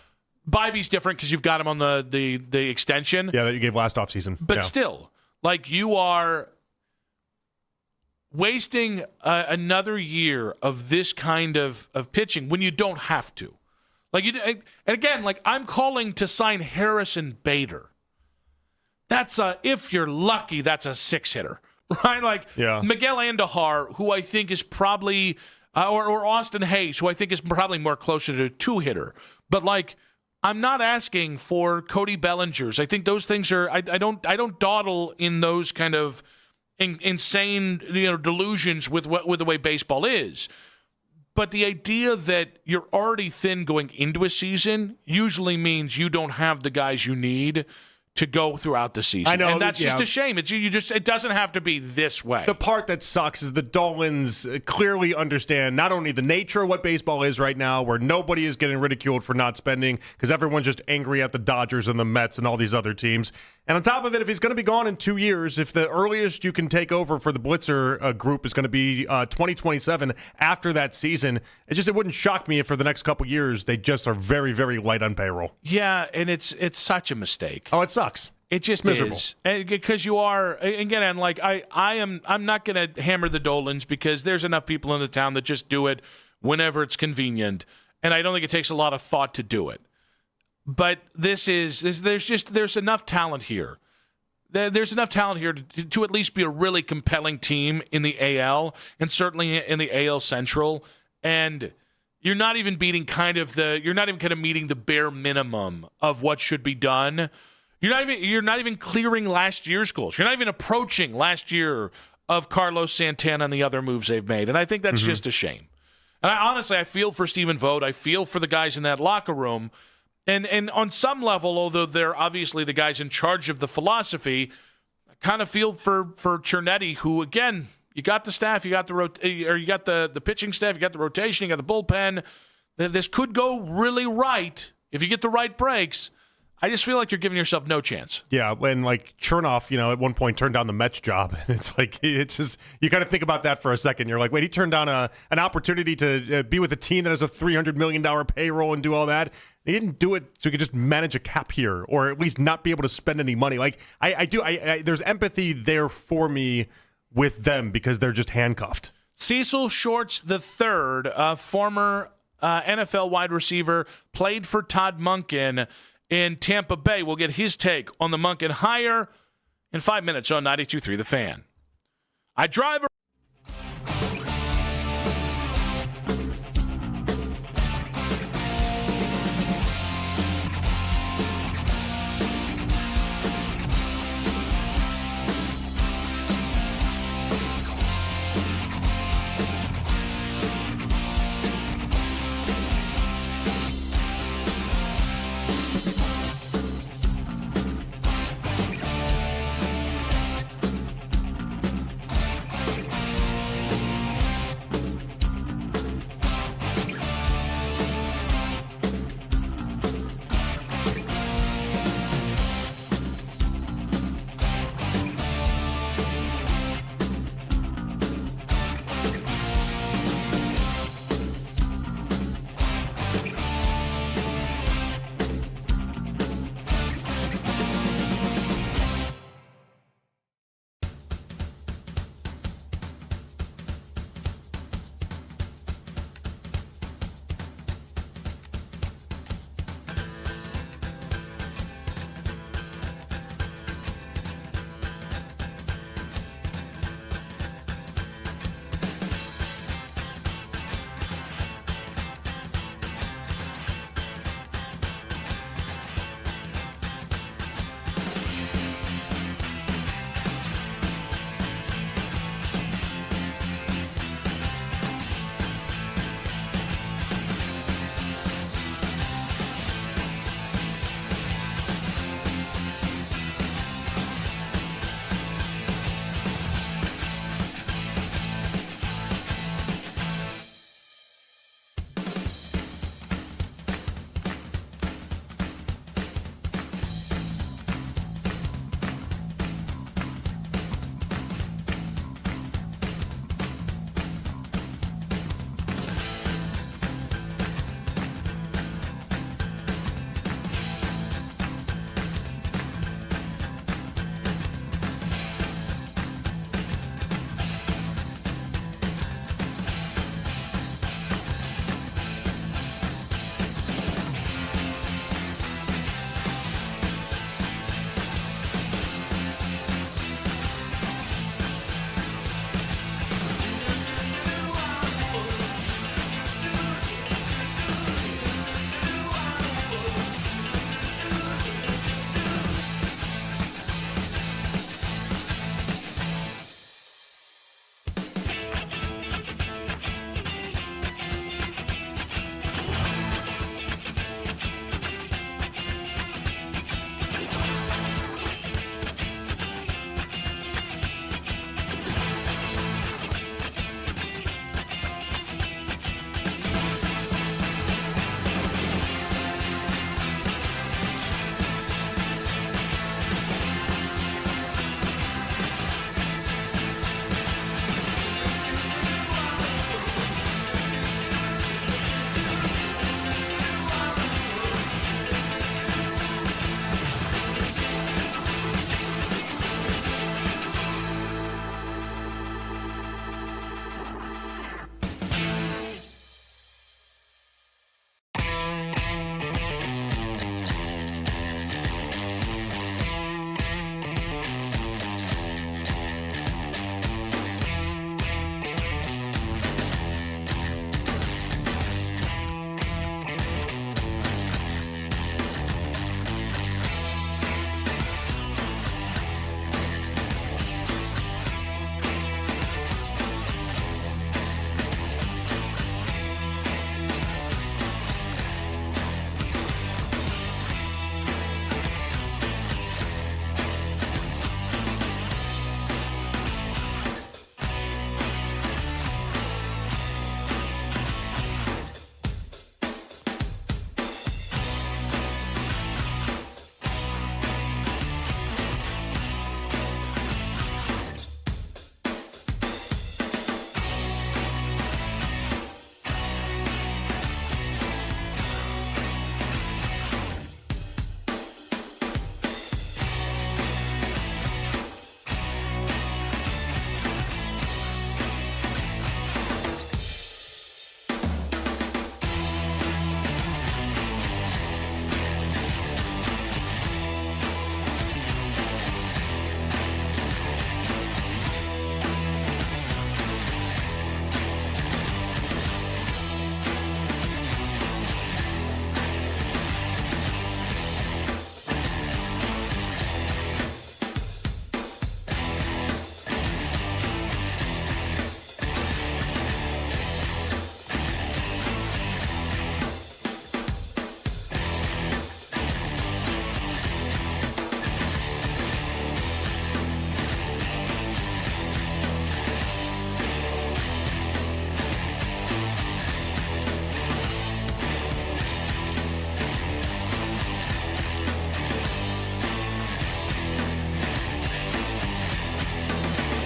Bybee's different because you've got him on the extension. Yeah, that you gave last offseason. But still, like, you are wasting another year of this kind of pitching when you don't have to. Like, and again, like, I'm calling to sign Harrison Bader. That's if you're lucky, that's a 6-hitter, right? Like, Miguel Andujar, who I think is probably, or Austin Hayes, who I think is probably more closer to a 2-hitter. But, like, I'm not asking for Cody Bellingers. I think those things are. I don't dawdle in those kind of insane delusions with the way baseball is. But the idea that you're already thin going into a season usually means you don't have the guys you need to go throughout the season. I know, and that's just a shame. It doesn't have to be this way. The part that sucks is the Dolphins clearly understand not only the nature of what baseball is right now, where nobody is getting ridiculed for not spending because everyone's just angry at the Dodgers and the Mets and all these other teams. And on top of it, if he's going to be gone in 2 years, if the earliest you can take over for the Blitzer group is going to be 2027 after that season, it wouldn't shock me if for the next couple years they just are very, very light on payroll. Yeah, and it's such a mistake. Oh, it sucks. It just miserable. is. Because you are, again, and like I'm not going to hammer the Dolans because there's enough people in the town that just do it whenever it's convenient, and I don't think it takes a lot of thought to do it. But there's enough talent here. There's enough talent here to at least be a really compelling team in the AL and certainly in the AL Central. And you're not even meeting meeting the bare minimum of what should be done. You're not even clearing last year's goals. You're not even approaching last year of Carlos Santana and the other moves they've made. And I think that's just a shame. And I feel for Stephen Vogt. I feel for the guys in that locker room. And on some level, although they're obviously the guys in charge of the philosophy, I kind of feel for Cernetti, who, again, you got the staff, you got the pitching staff, you got the rotation, you got the bullpen. This could go really right if you get the right breaks. I just feel like you're giving yourself no chance. Yeah, when like Chernoff, at one point turned down the Mets job. It's just you got to think about that for a second. You're like, wait, he turned down an opportunity to be with a team that has a $300 million payroll and do all that. He didn't do it so he could just manage a cap here, or at least not be able to spend any money. Like there's empathy there for me with them because they're just handcuffed. Cecil Shorts III, former NFL wide receiver, played for Todd Monken in Tampa Bay. We'll get his take on the Monken hire in 5 minutes on 92.3 The Fan. I drive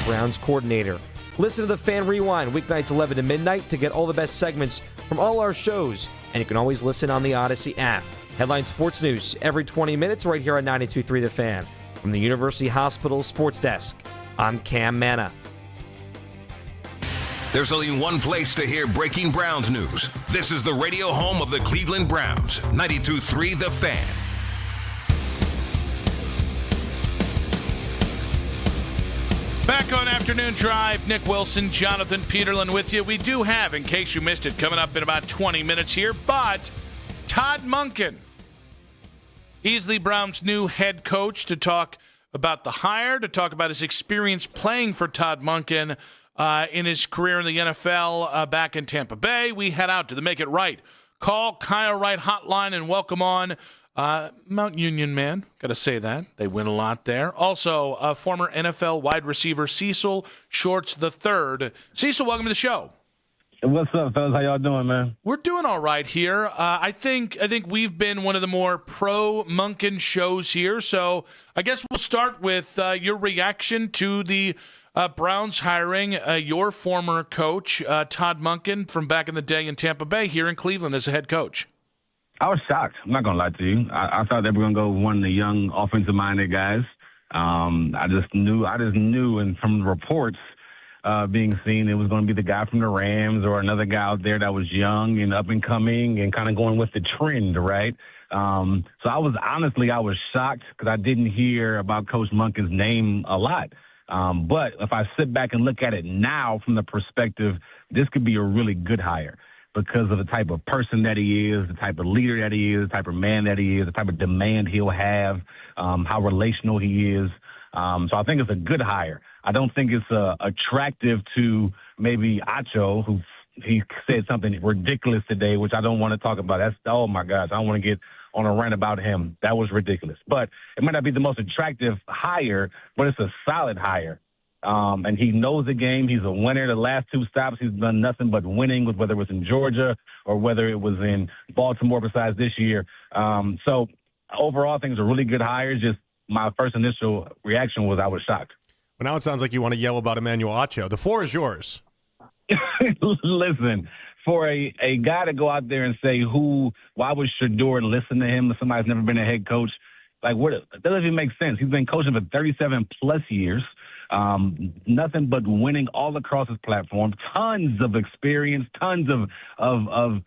Browns coordinator. Listen to the Fan Rewind weeknights 11 to midnight to get all the best segments from all our shows, and you can always listen on the Odyssey app. Headline Sports News every 20 minutes right here on 92.3 The Fan. From the University Hospital Sports Desk, I'm Cam Manna. There's only one place to hear breaking Browns news. This is the radio home of the Cleveland Browns, 92.3 The Fan. Back on Afternoon Drive, Nick Wilson, Jonathan Peterlin with you. We do have, in case you missed it, coming up in about 20 minutes here, but Todd Monken. He's the Browns' new head coach, to talk about the hire, to talk about his experience playing for Todd Monken in his career in the NFL back in Tampa Bay. We head out to the Make It Right Call Kyle Wright hotline and welcome on Mount Union man. Got to say that. They win a lot there. Also, former NFL wide receiver Cecil Shorts III. Cecil, welcome to the show. What's up, fellas? How y'all doing, man? We're doing all right here. I think we've been one of the more pro-Monken shows here, so I guess we'll start with your reaction to the Browns hiring your former coach, Todd Monken, from back in the day in Tampa Bay, here in Cleveland as a head coach. I was shocked. I'm not going to lie to you. I thought they were going to go with one of the young offensive-minded guys. I just knew, and from the reports being seen, it was going to be the guy from the Rams or another guy out there that was young and up-and-coming and kind of going with the trend, right? So I was shocked because I didn't hear about Coach Monken's name a lot. But if I sit back and look at it now from the perspective, this could be a really good hire because of the type of person that he is, the type of leader that he is, the type of man that he is, the type of demand he'll have, how relational he is. So I think it's a good hire. I don't think it's attractive to maybe Acho, who he said something ridiculous today, which I don't want to talk about. Oh, my gosh, I don't want to get on a rant about him. That was ridiculous. But it might not be the most attractive hire, but it's a solid hire. And he knows the game. He's a winner. The last two stops, he's done nothing but winning, with whether it was in Georgia or whether it was in Baltimore besides this year. So overall, I think it's a really good hire. Just my first initial reaction was I was shocked. Well, now it sounds like you want to yell about Emmanuel Acho. The floor is yours. Listen, for a guy to go out there and say why would Shedeur listen to him if somebody's never been a head coach? Like, that doesn't even make sense. He's been coaching for 37-plus years. Nothing but winning all across his platform. Tons of experience, tons of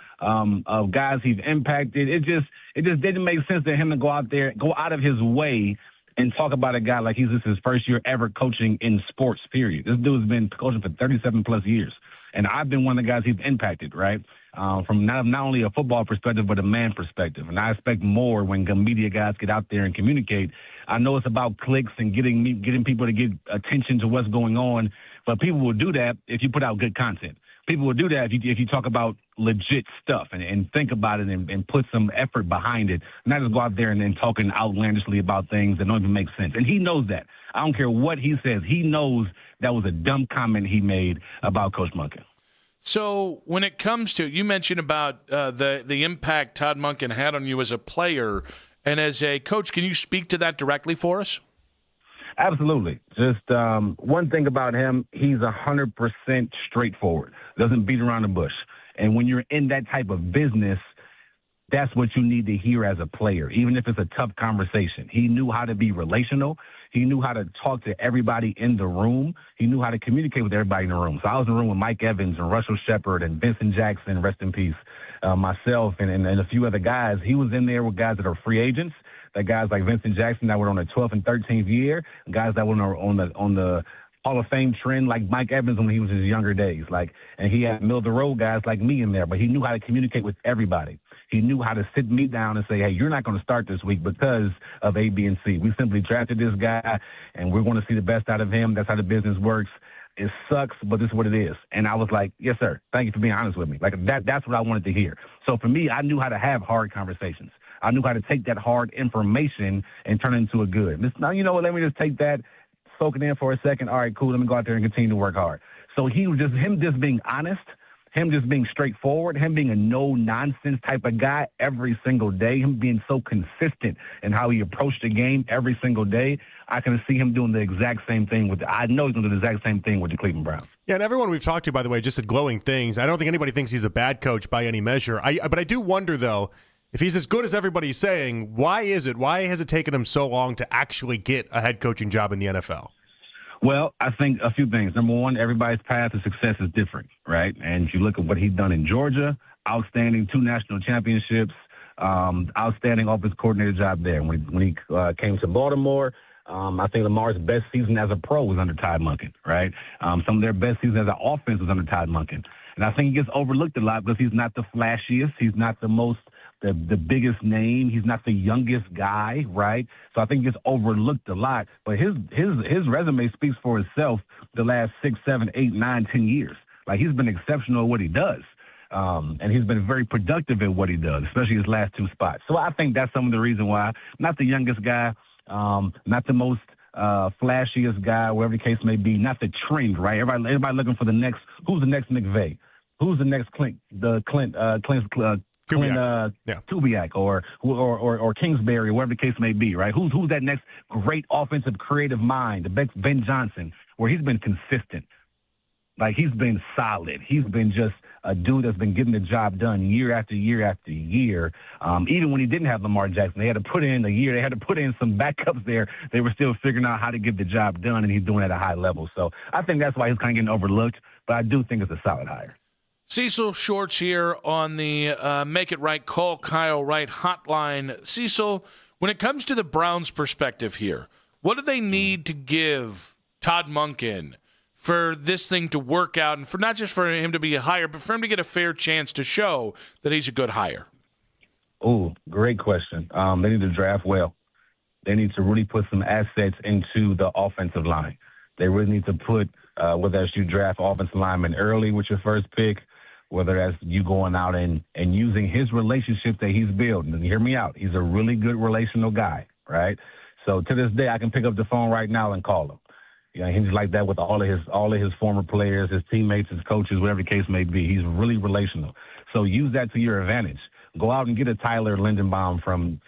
guys he's impacted. It just didn't make sense to him to go out of his way and talk about a guy like this is his first year ever coaching in sports, period. This dude's been coaching for 37-plus years. And I've been one of the guys he's impacted, right, from not only a football perspective but a man perspective. And I expect more when media guys get out there and communicate. I know it's about clicks and getting people to get attention to what's going on, but people will do that if you put out good content. People will do that if you talk about legit stuff and think about it and put some effort behind it, not just go out there and talking outlandishly about things that don't even make sense. And he knows that. I don't care what he says. He knows that was a dumb comment he made about Coach Monken. So when it comes to, you mentioned about the impact Todd Monken had on you as a player and as a coach, can you speak to that directly for us? Absolutely. Just one thing about him, he's 100% straightforward, doesn't beat around the bush. And when you're in that type of business, that's what you need to hear as a player, even if it's a tough conversation. He knew how to be relational. He knew how to talk to everybody in the room. He knew how to communicate with everybody in the room. So I was in the room with Mike Evans and Russell Shepard and Vincent Jackson, rest in peace, myself and a few other guys. He was in there with guys that are free agents, that guys like Vincent Jackson that were on the 12th and 13th year, guys that were on the Hall of Fame trend like Mike Evans when he was in his younger days. And he had middle-of-the-road guys like me in there, but he knew how to communicate with everybody. He knew how to sit me down and say, hey, you're not going to start this week because of A, B, and C. We simply drafted this guy, and we're going to see the best out of him. That's how the business works. It sucks, but this is what it is. And I was like, yes, sir. Thank you for being honest with me. That's what I wanted to hear. So for me, I knew how to have hard conversations. I knew how to take that hard information and turn it into a good. Now, you know what? Let me just take that, soak it in for a second. All right, cool. Let me go out there and continue to work hard. So him just being honest, him just being straightforward, him being a no-nonsense type of guy every single day, him being so consistent in how he approached the game every single day, I can see him doing the exact same thing I know he's going to do the exact same thing with the Cleveland Browns. Yeah, and everyone we've talked to, by the way, just said glowing things. I don't think anybody thinks he's a bad coach by any measure. But I do wonder, though, if he's as good as everybody's saying, why has it taken him so long to actually get a head coaching job in the NFL? Well, I think a few things. Number one, everybody's path to success is different, right? And if you look at what he's done in Georgia, outstanding 2 national championships, outstanding offensive coordinator job there. When he came to Baltimore, I think Lamar's best season as a pro was under Todd Monken, right? Some of their best seasons as an offense was under Todd Monken. And I think he gets overlooked a lot because he's not the flashiest. He's not the biggest name. He's not the youngest guy, right? So I think he gets overlooked a lot. But his resume speaks for itself the last 6, 7, 8, 9, 10 years. Like, he's been exceptional at what he does. And he's been very productive at what he does, especially his last 2 spots. So I think that's some of the reason why. Not the youngest guy, not the most flashiest guy, whatever the case may be, not the trend, right? Everybody looking for the next, who's the next McVay? Who's the next Clint Kubiak or Kingsbury, or whatever the case may be, right? Who's that next great offensive creative mind, Ben Johnson, where he's been consistent. Like, he's been solid. He's been just a dude that's been getting the job done year after year after year. Even when he didn't have Lamar Jackson, they had to put in a year. They had to put in some backups there. They were still figuring out how to get the job done, and he's doing it at a high level. So I think that's why he's kind of getting overlooked, but I do think it's a solid hire. Cecil Shorts here on the Make It Right, Call Kyle Wright hotline. Cecil, when it comes to the Browns' perspective here, what do they need to give Todd Monken for this thing to work out, and for not just for him to be a hire, but for him to get a fair chance to show that he's a good hire? Oh, great question. They need to draft well. They need to really put some assets into the offensive line. They really need to put, whether that's you draft offensive lineman early with your first pick, whether that's you going out and using his relationships that he's building. And hear me out. He's a really good relational guy, right? So to this day, I can pick up the phone right now and call him. You know, he's like that with all of his former players, his teammates, his coaches, whatever the case may be. He's really relational. So use that to your advantage. Go out and get a Tyler Lindenbaum from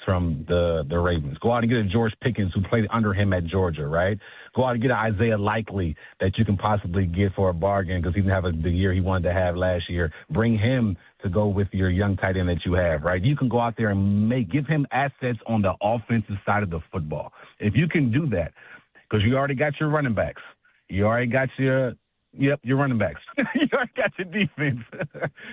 the Ravens. Go out and get a George Pickens who played under him at Georgia, right? Go out and get an Isaiah Likely that you can possibly get for a bargain because he didn't have the year he wanted to have last year. Bring him to go with your young tight end that you have, right? You can go out there and give him assets on the offensive side of the football. If you can do that, because you already got your running backs. You already got your running backs. You already got your defense.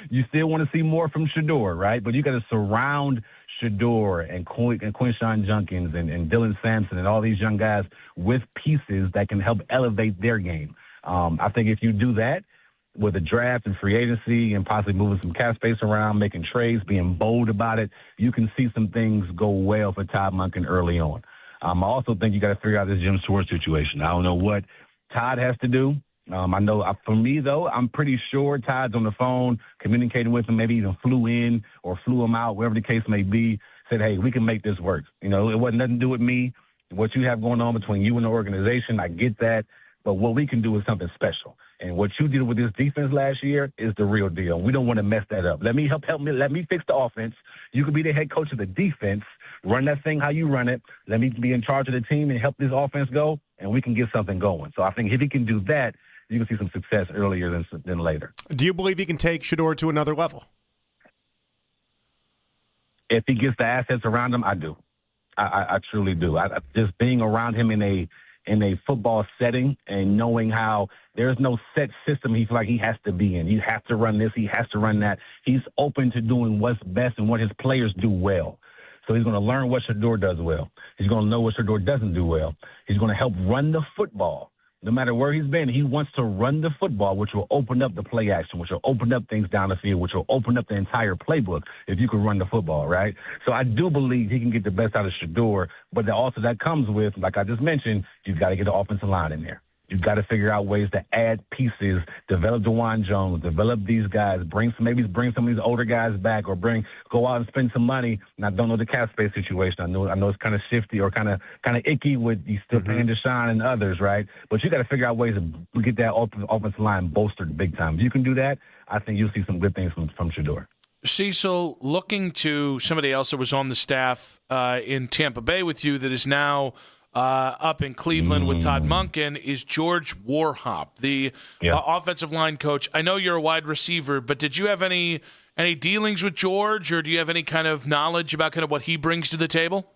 You still want to see more from Shedeur, right? But you got to surround Shedeur and Quinshon Judkins and Dylan Sampson and all these young guys with pieces that can help elevate their game. I think if you do that with a draft and free agency and possibly moving some cap space around, making trades, being bold about it, you can see some things go well for Todd Monken early on. I also think you got to figure out this Jim Schwartz situation. I don't know what Todd has to do. I know for me, though, I'm pretty sure Todd's on the phone communicating with him, maybe even flew in or flew him out, whatever the case may be, said, hey, we can make this work. You know, it wasn't nothing to do with me. What you have going on between you and the organization, I get that. But what we can do is something special. And what you did with this defense last year is the real deal. We don't want to mess that up. Let me let me fix the offense. You can be the head coach of the defense. Run that thing how you run it. Let me be in charge of the team and help this offense go, and we can get something going. So I think if he can do that, you can see some success earlier than later. Do you believe he can take Shedeur to another level? If he gets the assets around him, I do. I truly do. Just being around him in a football setting and knowing how there's no set system he feels like he has to be in. He has to run this. He has to run that. He's open to doing what's best and what his players do well. So he's going to learn what Shedeur does well. He's going to know what Shedeur doesn't do well. He's going to help run the football. No matter where he's been, he wants to run the football, which will open up the play action, which will open up things down the field, which will open up the entire playbook if you can run the football, right? So I do believe he can get the best out of Shedeur, but also that comes with, like I just mentioned, you've got to get the offensive line in there. You've got to figure out ways to add pieces, develop DeJuan Jones, develop these guys, bring some of these older guys back, or go out and spend some money. And I don't know the cap space situation. I know it's kind of shifty or kind of icky with you still paying Deshaun and others, right? But you got to figure out ways to get that offensive line bolstered big time. If you can do that, I think you'll see some good things from Shedeur. Cecil, looking to somebody else that was on the staff in Tampa Bay with you that is now up in Cleveland with Todd Monken is George Warhop, the offensive line coach. I know you're a wide receiver, but did you have any dealings with George, or do you have any kind of knowledge about kind of what he brings to the table?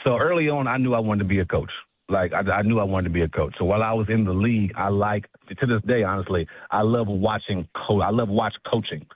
So early on, I knew I wanted to be a coach. Like, I knew I wanted to be a coach. So while I was in the league, to this day, honestly, I love watching coaching.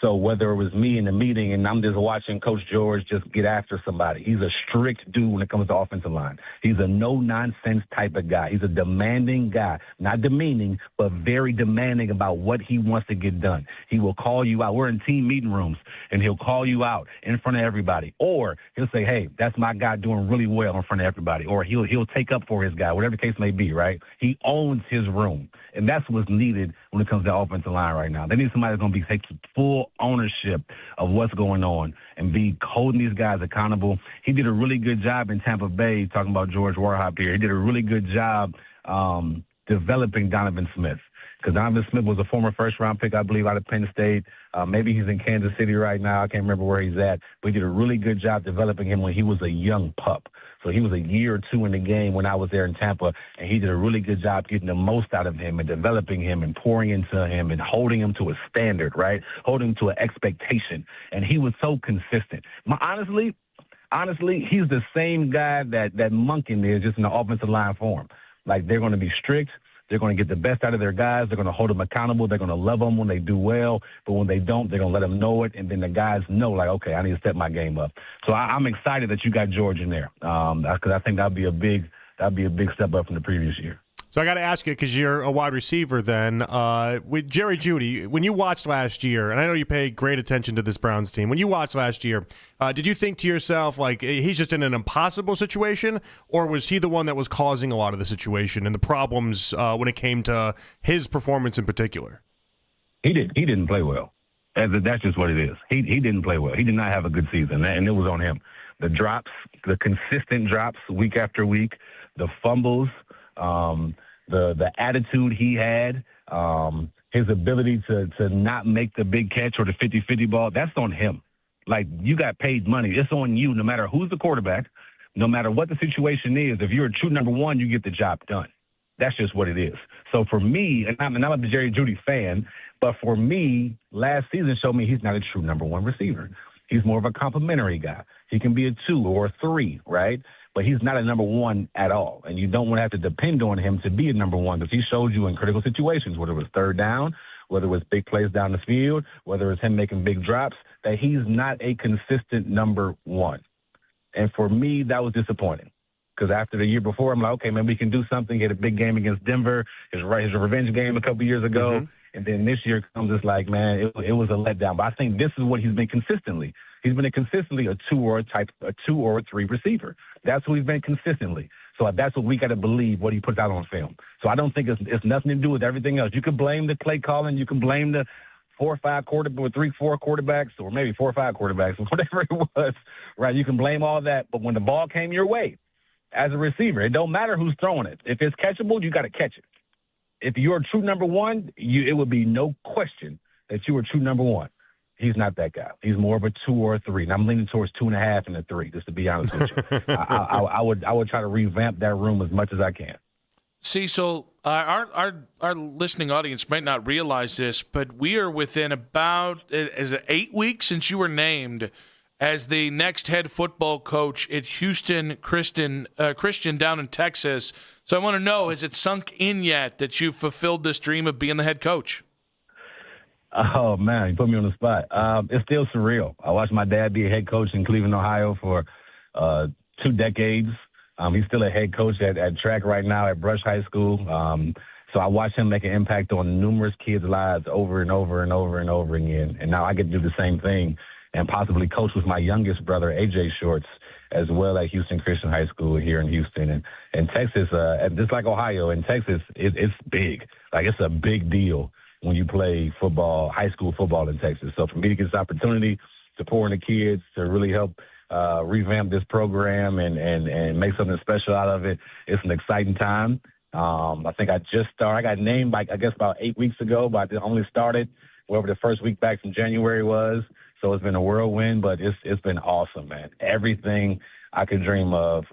So whether it was me in the meeting and I'm just watching Coach George just get after somebody, he's a strict dude when it comes to offensive line. He's a no-nonsense type of guy. He's a demanding guy, not demeaning, but very demanding about what he wants to get done. He will call you out. We're in team meeting rooms, and he'll call you out in front of everybody. Or he'll say, hey, that's my guy doing really well in front of everybody. Or he'll take up for his guy, whatever the case may be, right? He owns his room. And that's what's needed when it comes to the offensive line right now. They need somebody that's going to be taking full ownership of what's going on and be holding these guys accountable. He did a really good job in Tampa Bay, talking about George Warhop here. He did a really good job developing Donovan Smith, because Donovan Smith was a former first-round pick, I believe, out of Penn State. Maybe he's in Kansas City right now. I can't remember where he's at. But he did a really good job developing him when he was a young pup. So he was a year or two in the game when I was there in Tampa, and he did a really good job getting the most out of him and developing him and pouring into him and holding him to a standard, right? Holding him to an expectation. And he was so consistent. Honestly, he's the same guy that Monken is, just in the offensive line form. Like, they're going to be strict. They're going to get the best out of their guys. They're going to hold them accountable. They're going to love them when they do well. But when they don't, they're going to let them know it. And then the guys know, like, okay, I need to step my game up. So I'm excited that you got George in there, because I think that'd be a big step up from the previous year. So I got to ask you, because you're a wide receiver then, with Jerry Jeudy, when you watched last year, and I know you pay great attention to this Browns team, when you watched last year, did you think to yourself, like, he's just in an impossible situation, or was he the one that was causing a lot of the situation and the problems when it came to his performance in particular? He didn't play well. That's just what it is. He didn't play well. He did not have a good season, and it was on him. The drops, the consistent drops week after week, the fumbles, the attitude he had, his ability to not make the big catch or the 50-50 ball, that's on him. Like, you got paid money. It's on you, no matter who's the quarterback, no matter what the situation is. If you're a true number one, you get the job done. That's just what it is. So for me, and I'm a Jerry Jeudy fan, but for me, last season showed me he's not a true number one receiver. He's more of a complimentary guy. He can be a 2 or a 3, right? But he's not a number one at all. And you don't want to have to depend on him to be a number one, because he showed you in critical situations, whether it was third down, whether it was big plays down the field, whether it's him making big drops, that he's not a consistent number one. And for me, that was disappointing, because after the year before, I'm like, okay, maybe we can do something. He had a big game against Denver, his revenge game a couple years ago. Mm-hmm. And then this year comes, it's like, man, it was a letdown. But I think this is what he's been consistently. He's been consistently a 2 or a 3 receiver. That's who he's been consistently. So that's what we got to believe, what he puts out on film. So I don't think it's nothing to do with everything else. You can blame the play calling. You can blame the 4 or 5 quarterbacks, 3, 4 quarterbacks, or maybe 4 or 5 quarterbacks, whatever it was, right? You can blame all that. But when the ball came your way as a receiver, it don't matter who's throwing it. If it's catchable, you got to catch it. If you're a true number one, it would be no question that you were true number one. He's not that guy. He's more of a 2 or a 3. And I'm leaning towards 2.5 and a 3, just to be honest with you. I would try to revamp that room as much as I can. Cecil, our listening audience might not realize this, but we are within about 8 weeks since you were named as the next head football coach at Houston Christian down in Texas. So I want to know, has it sunk in yet that you've fulfilled this dream of being the head coach? Oh, man, you put me on the spot. It's still surreal. I watched my dad be a head coach in Cleveland, Ohio for 2 decades. He's still a head coach at track right now at Brush High School. So I watched him make an impact on numerous kids' lives over and over and over and over again. And now I get to do the same thing and possibly coach with my youngest brother, AJ Shorts, as well at Houston Christian High School here in Houston. And Texas, just like Ohio, in Texas, it's big. Like, it's a big deal when you play football, high school football in Texas. So for me to get this opportunity, supporting the kids, to really help revamp this program and make something special out of it, it's an exciting time. I think I just started. I got named, I guess, about 8 weeks ago, but I only started wherever the first week back from January was. So it's been a whirlwind, but it's been awesome, man. Everything I could dream of,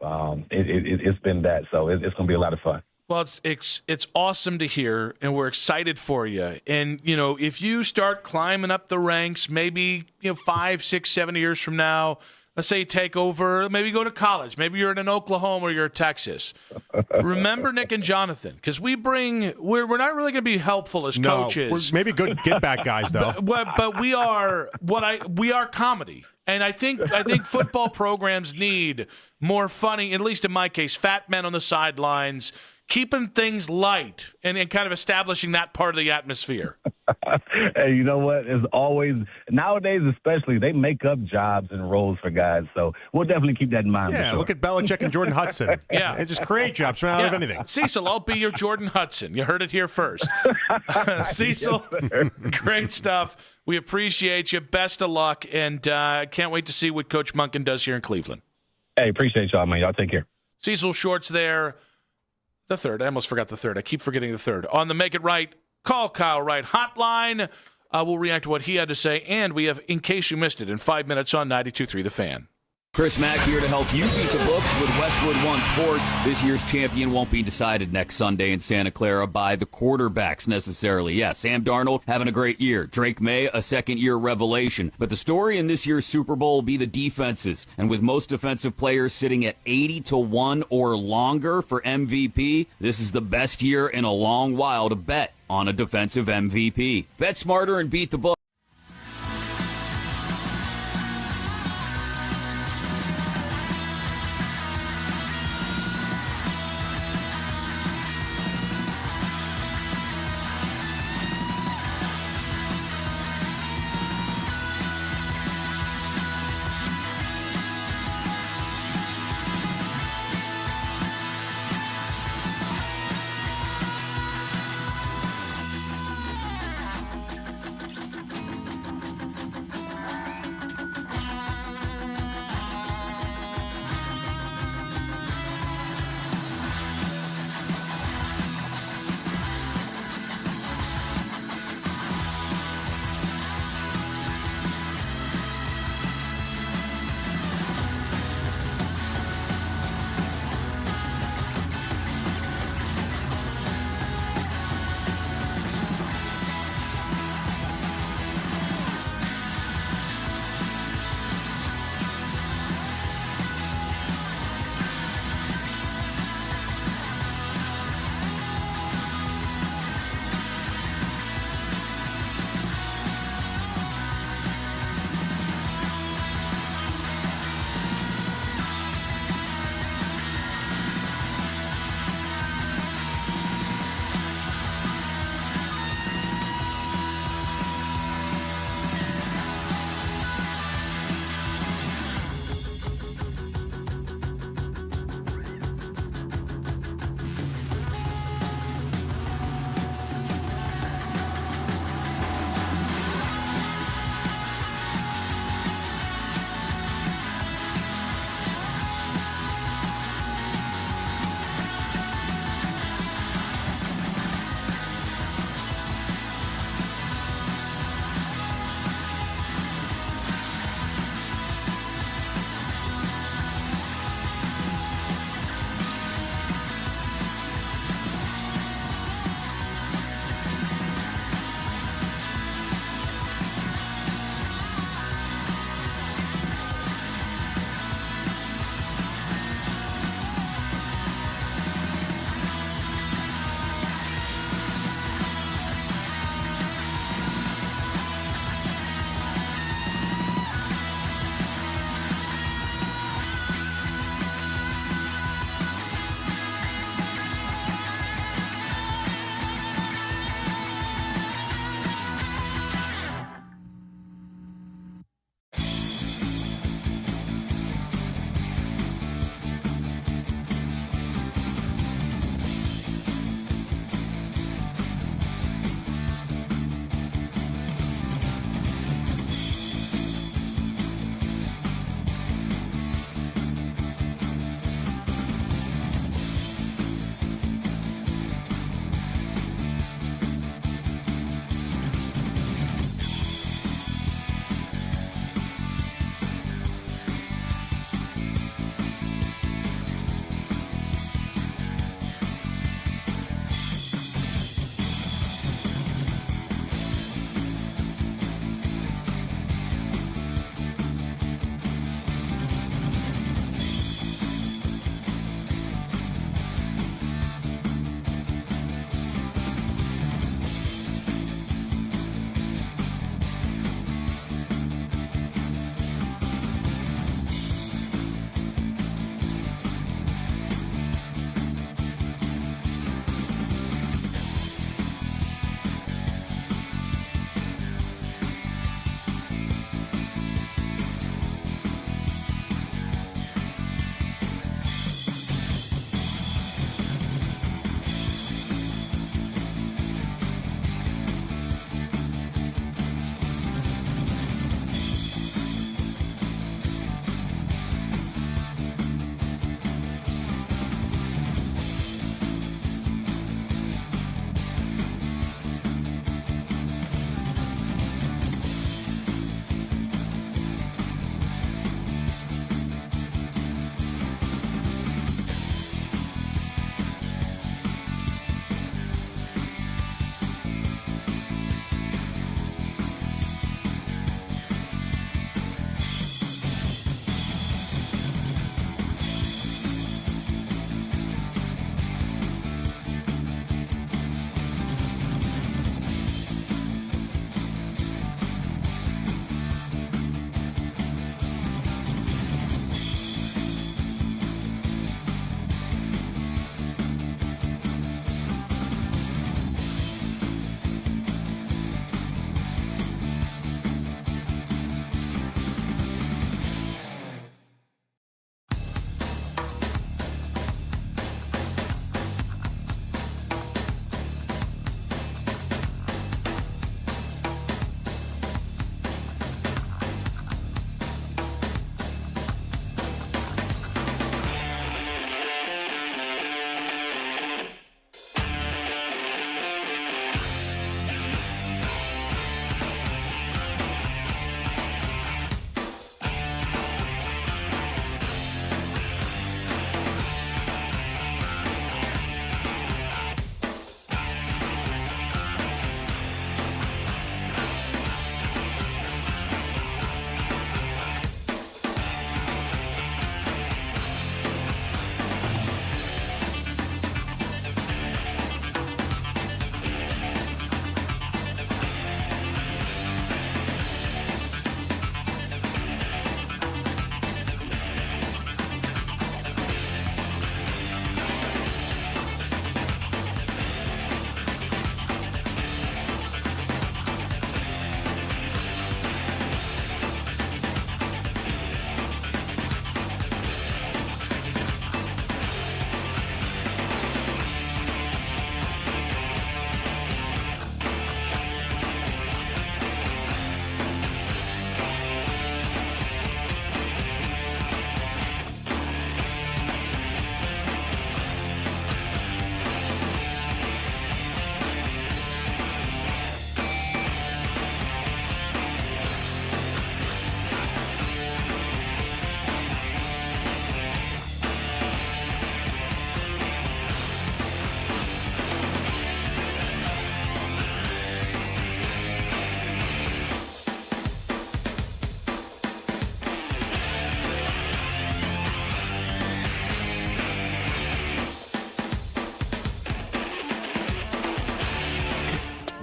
it's been that. So it's going to be a lot of fun. Well, it's awesome to hear, and we're excited for you. And, if you start climbing up the ranks, maybe, 5, 6, 7 years from now, let's say you take over, maybe go to college. Maybe you're in Oklahoma or you're in Texas. Remember Nick and Jonathan, because we're not really going to be helpful as coaches. We're maybe good get-back guys, though. But we are comedy. And I think football programs need more funny, at least in my case, fat men on the sidelines, keeping things light and kind of establishing that part of the atmosphere. Hey, you know what? It's always, nowadays especially, they make up jobs and roles for guys. So we'll definitely keep that in mind. Yeah, look at Belichick and Jordan Hudson. Yeah. They just create jobs out of anything. Cecil, I'll be your Jordan Hudson. You heard it here first. Cecil, yes, great stuff. We appreciate you. Best of luck. And can't wait to see what Coach Monken does here in Cleveland. Hey, appreciate y'all, man. Y'all take care. Cecil Shorts there. The third. I almost forgot the third. I keep forgetting the third. On the Make It Right, Call Kyle Wright hotline. We'll react to what he had to say, and we have, in case you missed it, in 5 minutes on 92.3 The Fan. Chris Mack here to help you beat the books with Westwood One Sports. This year's champion won't be decided next Sunday in Santa Clara by the quarterbacks necessarily. Yes, Sam Darnold having a great year. Drake May, a second-year revelation. But the story in this year's Super Bowl will be the defenses. And with most defensive players sitting at 80-1 or longer for MVP, this is the best year in a long while to bet on a defensive MVP. Bet smarter and beat the book.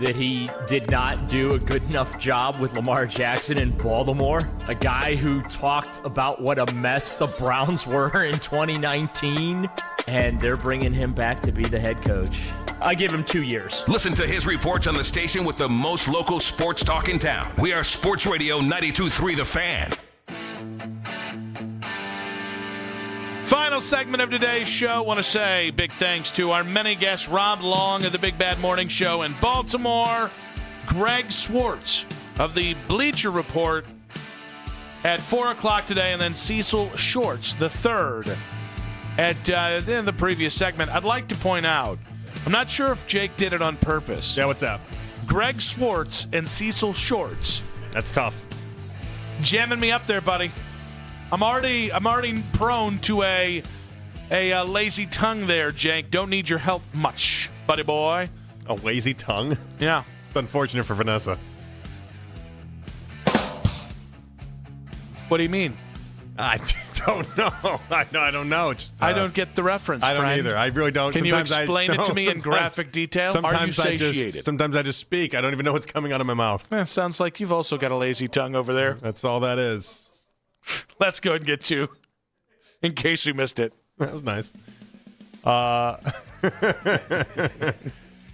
that he did not do a good enough job with Lamar Jackson in Baltimore? A guy who talked about what a mess the Browns were in 2019, and they're bringing him back to be the head coach. I give him 2 years. Listen to his reports on the station with the most local sports talk in town. We are Sports Radio 92.3 The Fan. Final segment of today's show. Want to say big thanks to our many guests, Rob Long of the Big Bad Morning Show in Baltimore, Greg Swartz of the Bleacher Report at 4 o'clock today, and then Cecil Shorts, the third, at the end of the previous segment. I'd like to point out, I'm not sure if Jake did it on purpose. Yeah, what's up? Greg Swartz and Cecil Shorts. That's tough. Jamming me up there, buddy. I'm already prone to a lazy tongue there, Jake. Don't need your help much, buddy boy. A lazy tongue? Yeah. It's unfortunate for Vanessa. What do you mean? I don't know. I don't know. Just I don't get the reference, I don't friend. either. I really don't. Can Sometimes you explain it to me in graphic detail? Sometimes Are you satiated? Sometimes I just speak. I don't even know what's coming out of my mouth. Sounds like you've also got a lazy tongue over there. That's all that is. Let's go and get to, in case we missed it. That was nice.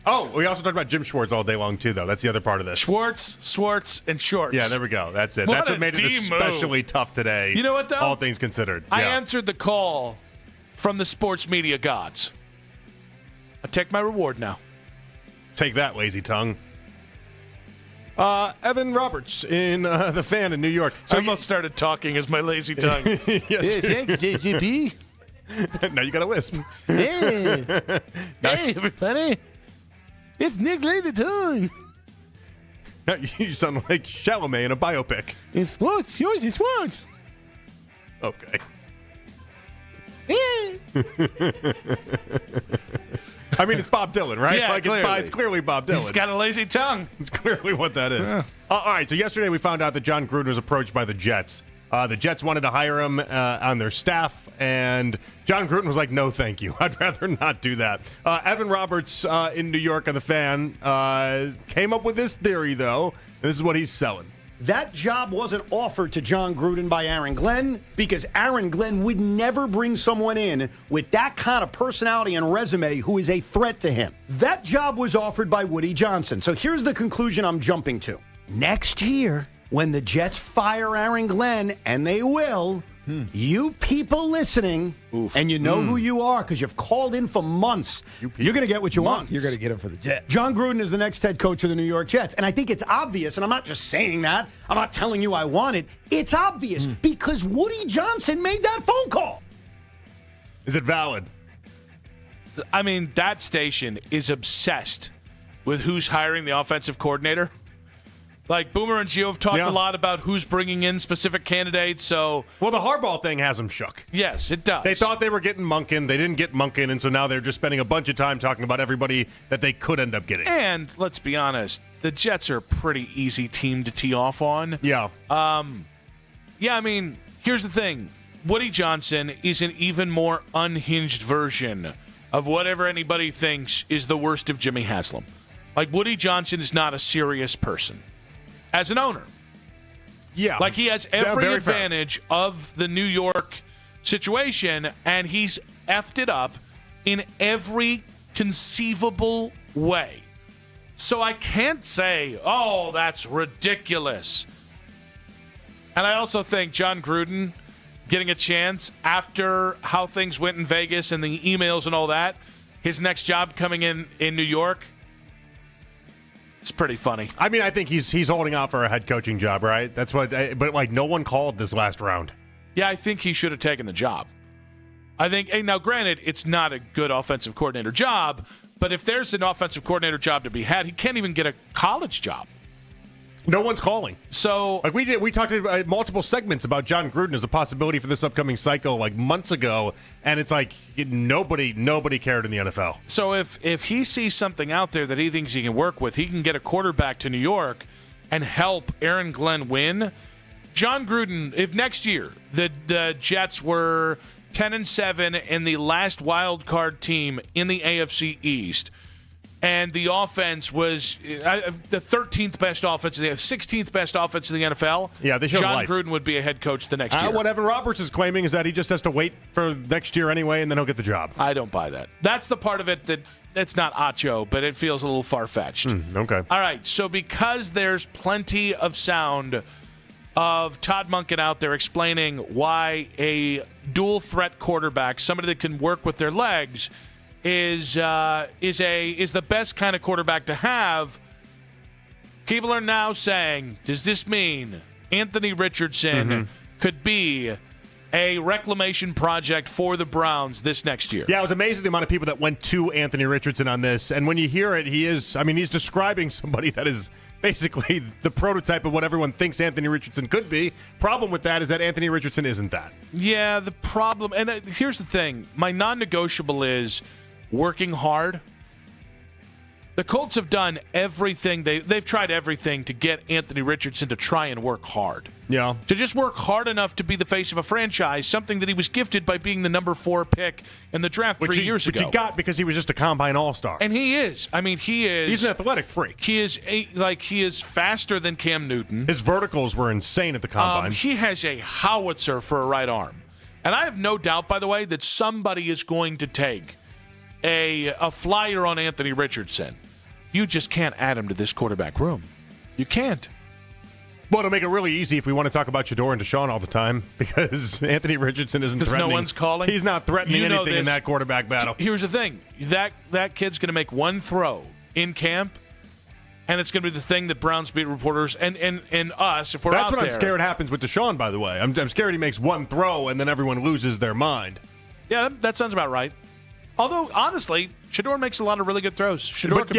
Oh, we also talked about Jim Schwartz all day long, too, though. That's the other part of this. Swartz, and Shorts. Yeah, there we go. That's it. What That's a what made it D especially move. tough today. You know what, though? All things considered. I Yeah. answered the call from the sports media gods. I take my reward now. Take that, lazy tongue. Evan Roberts in The Fan in New York. So I almost started talking as my lazy tongue. Yes. Thanks, JP. Now you got a lisp. Hey, everybody. It's Nick Lazy Tongue. Now you sound like Chalamet in a biopic. It's sports. Yours is sports. Okay. I mean, it's Bob Dylan, right? Yeah, clearly. It's clearly Bob Dylan. He's got a lazy tongue. It's clearly what that is. Yeah. All right, so yesterday we found out that John Gruden was approached by the Jets. The Jets wanted to hire him on their staff, and John Gruden was like, no, thank you. I'd rather not do that. Evan Roberts in New York on The Fan came up with this theory, though. This is what he's selling. That job wasn't offered to John Gruden by Aaron Glenn because Aaron Glenn would never bring someone in with that kind of personality and resume who is a threat to him. That job was offered by Woody Johnson. So here's the conclusion I'm jumping to. Next year, when the Jets fire Aaron Glenn, and they will, you people listening, and you know who you are because you've called in for months, you're going to get what you want. You're going to get him for the Jets. John Gruden is the next head coach of the New York Jets. And I think it's obvious, and I'm not just saying that. I'm not telling you I want it. It's obvious because Woody Johnson made that phone call. Is it valid? I mean, that station is obsessed with who's hiring the offensive coordinator. Like, Boomer and Gio have talked a lot about who's bringing in specific candidates, so... Well, the Harbaugh thing has them shook. Yes, it does. They thought they were getting Monken. They didn't get Monken, and so now they're just spending a bunch of time talking about everybody that they could end up getting. And, let's be honest, the Jets are a pretty easy team to tee off on. Yeah. Yeah, I mean, here's the thing. Woody Johnson is an even more unhinged version of whatever anybody thinks is the worst of Jimmy Haslam. Like, Woody Johnson is not a serious person. As an owner. Yeah. Like, he has every very advantage of the New York situation, and he's effed it up in every conceivable way. So I can't say, oh, that's ridiculous. And I also think John Gruden getting a chance after how things went in Vegas and the emails and all that, his next job coming in New York, it's pretty funny. I mean, I think he's holding out for a head coaching job, right? That's what. But like, no one called this last round. Yeah, I think he should have taken the job. I think. Hey, now, granted, it's not a good offensive coordinator job, but if there's an offensive coordinator job to be had, he can't even get a college job. No one's calling. So, like, we talked in multiple segments about John Gruden as a possibility for this upcoming cycle, like months ago, and it's like nobody cared in the NFL. So if he sees something out there that he thinks he can work with, he can get a quarterback to New York and help Aaron Glenn win. John Gruden, if next year the Jets were 10-7 and the last wild card team in the AFC East, and the offense was the 13th best offense, the 16th best offense in the NFL, Yeah, they showed John life. Gruden would be a head coach the next year. What Evan Roberts is claiming is that he just has to wait for next year anyway, and then he'll get the job. I don't buy that. That's the part of it that's not Acho, but it feels a little far-fetched. Okay. All right, so because there's plenty of sound of Todd Monken out there explaining why a dual-threat quarterback, somebody that can work with their legs, is the best kind of quarterback to have, people are now saying, does this mean Anthony Richardson could be a reclamation project for the Browns this next year? Yeah, it was amazing the amount of people that went to Anthony Richardson on this. And when you hear it, he's describing somebody that is basically the prototype of what everyone thinks Anthony Richardson could be. Problem with that is that Anthony Richardson isn't that. Yeah, the problem, and here's the thing, my non-negotiable is working hard. The Colts have done everything. They've tried everything to get Anthony Richardson to try and work hard. Yeah. To just work hard enough to be the face of a franchise, something that he was gifted by being the number 4 pick in the draft 3 years ago. Which he got because he was just a combine all-star. And he is. I mean, he's an athletic freak. He is faster than Cam Newton. His verticals were insane at the combine. He has a howitzer for a right arm. And I have no doubt, by the way, that somebody is going to take a flyer on Anthony Richardson. You just can't add him to this quarterback room. You can't. Well, it'll make it really easy if we want to talk about Shedeur and Deshaun all the time, because Anthony Richardson isn't threatening. No one's calling. He's not threatening anything in that quarterback battle. Here's the thing. That kid's going to make one throw in camp, and it's going to be the thing that Browns beat reporters and us, if we're That's out what there. I'm scared happens with Deshaun, by the way. I'm scared he makes one throw, and then everyone loses their mind. Yeah, that sounds about right. Although, honestly, Shedeur makes a lot of really good throws. But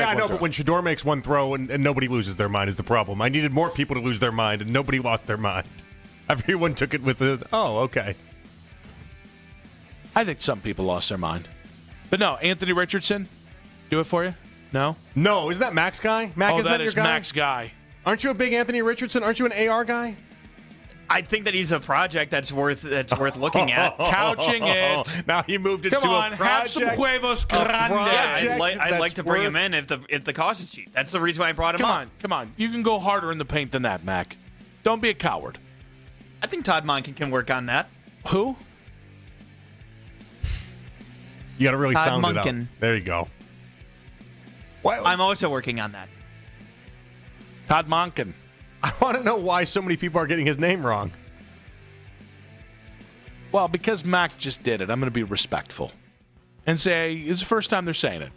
when Shedeur makes one throw and nobody loses their mind is the problem. I needed more people to lose their mind, and nobody lost their mind. Everyone took it with okay. I think some people lost their mind. But no, Anthony Richardson, do it for you? No? No, isn't that Mac's guy? Mac, isn't that your is guy? Mac's guy. Aren't you a big Anthony Richardson? Aren't you an AR guy? I think that he's a project that's worth looking at. Couching it. Now he moved it Come to on, a project. have some huevos grande. Yeah, I'd like to bring him in if the cost is cheap. That's the reason why I brought him up. Come on. You can go harder in the paint than that, Mac. Don't be a coward. I think Todd Monken can work on that. Who? You got to really Todd sound Monken. it out. There you go. I'm also working on that. Todd Monken. I want to know why so many people are getting his name wrong. Well, because Mac just did it, I'm going to be respectful and say it's the first time they're saying it.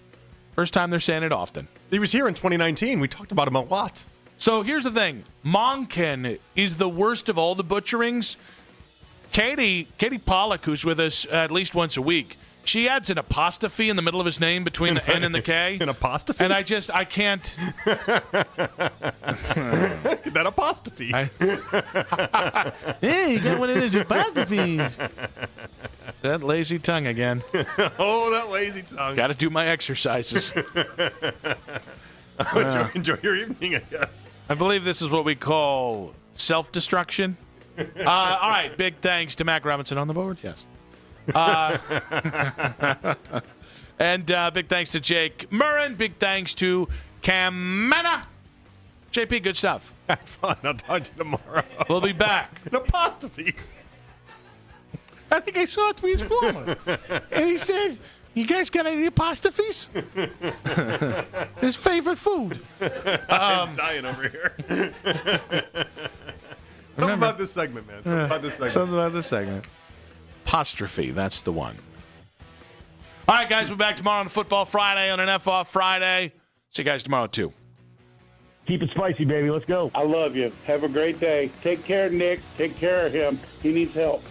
First time they're saying it often. He was here in 2019. We talked about him a lot. So here's the thing. Monken is the worst of all the butcherings. Katie Pollock, who's with us at least once a week, she adds an apostrophe in the middle of his name between the N and the K. An apostrophe? And I can't. That apostrophe. Hey, you got one of those apostrophes. That lazy tongue again. Oh, that lazy tongue. Got to do my exercises. Enjoy your evening, I guess. I believe this is what we call self-destruction. All right, big thanks to Mac Robinson on the board. Yes. And big thanks to Jake Murren. Big thanks to Cam Mena. JP, good stuff. Have fun. I'll talk to you tomorrow. We'll be back. An apostrophe. I think I saw it through his phone. And he said, you guys got any apostrophes? His favorite food. I'm dying over here. Something about this segment, man. Something about this segment. Apostrophe, that's the one. All right, guys, we're back tomorrow on Football Friday, on an F-Off Friday. See you guys tomorrow, too. Keep it spicy, baby. Let's go. I love you. Have a great day. Take care, Nick. Take care of him. He needs help.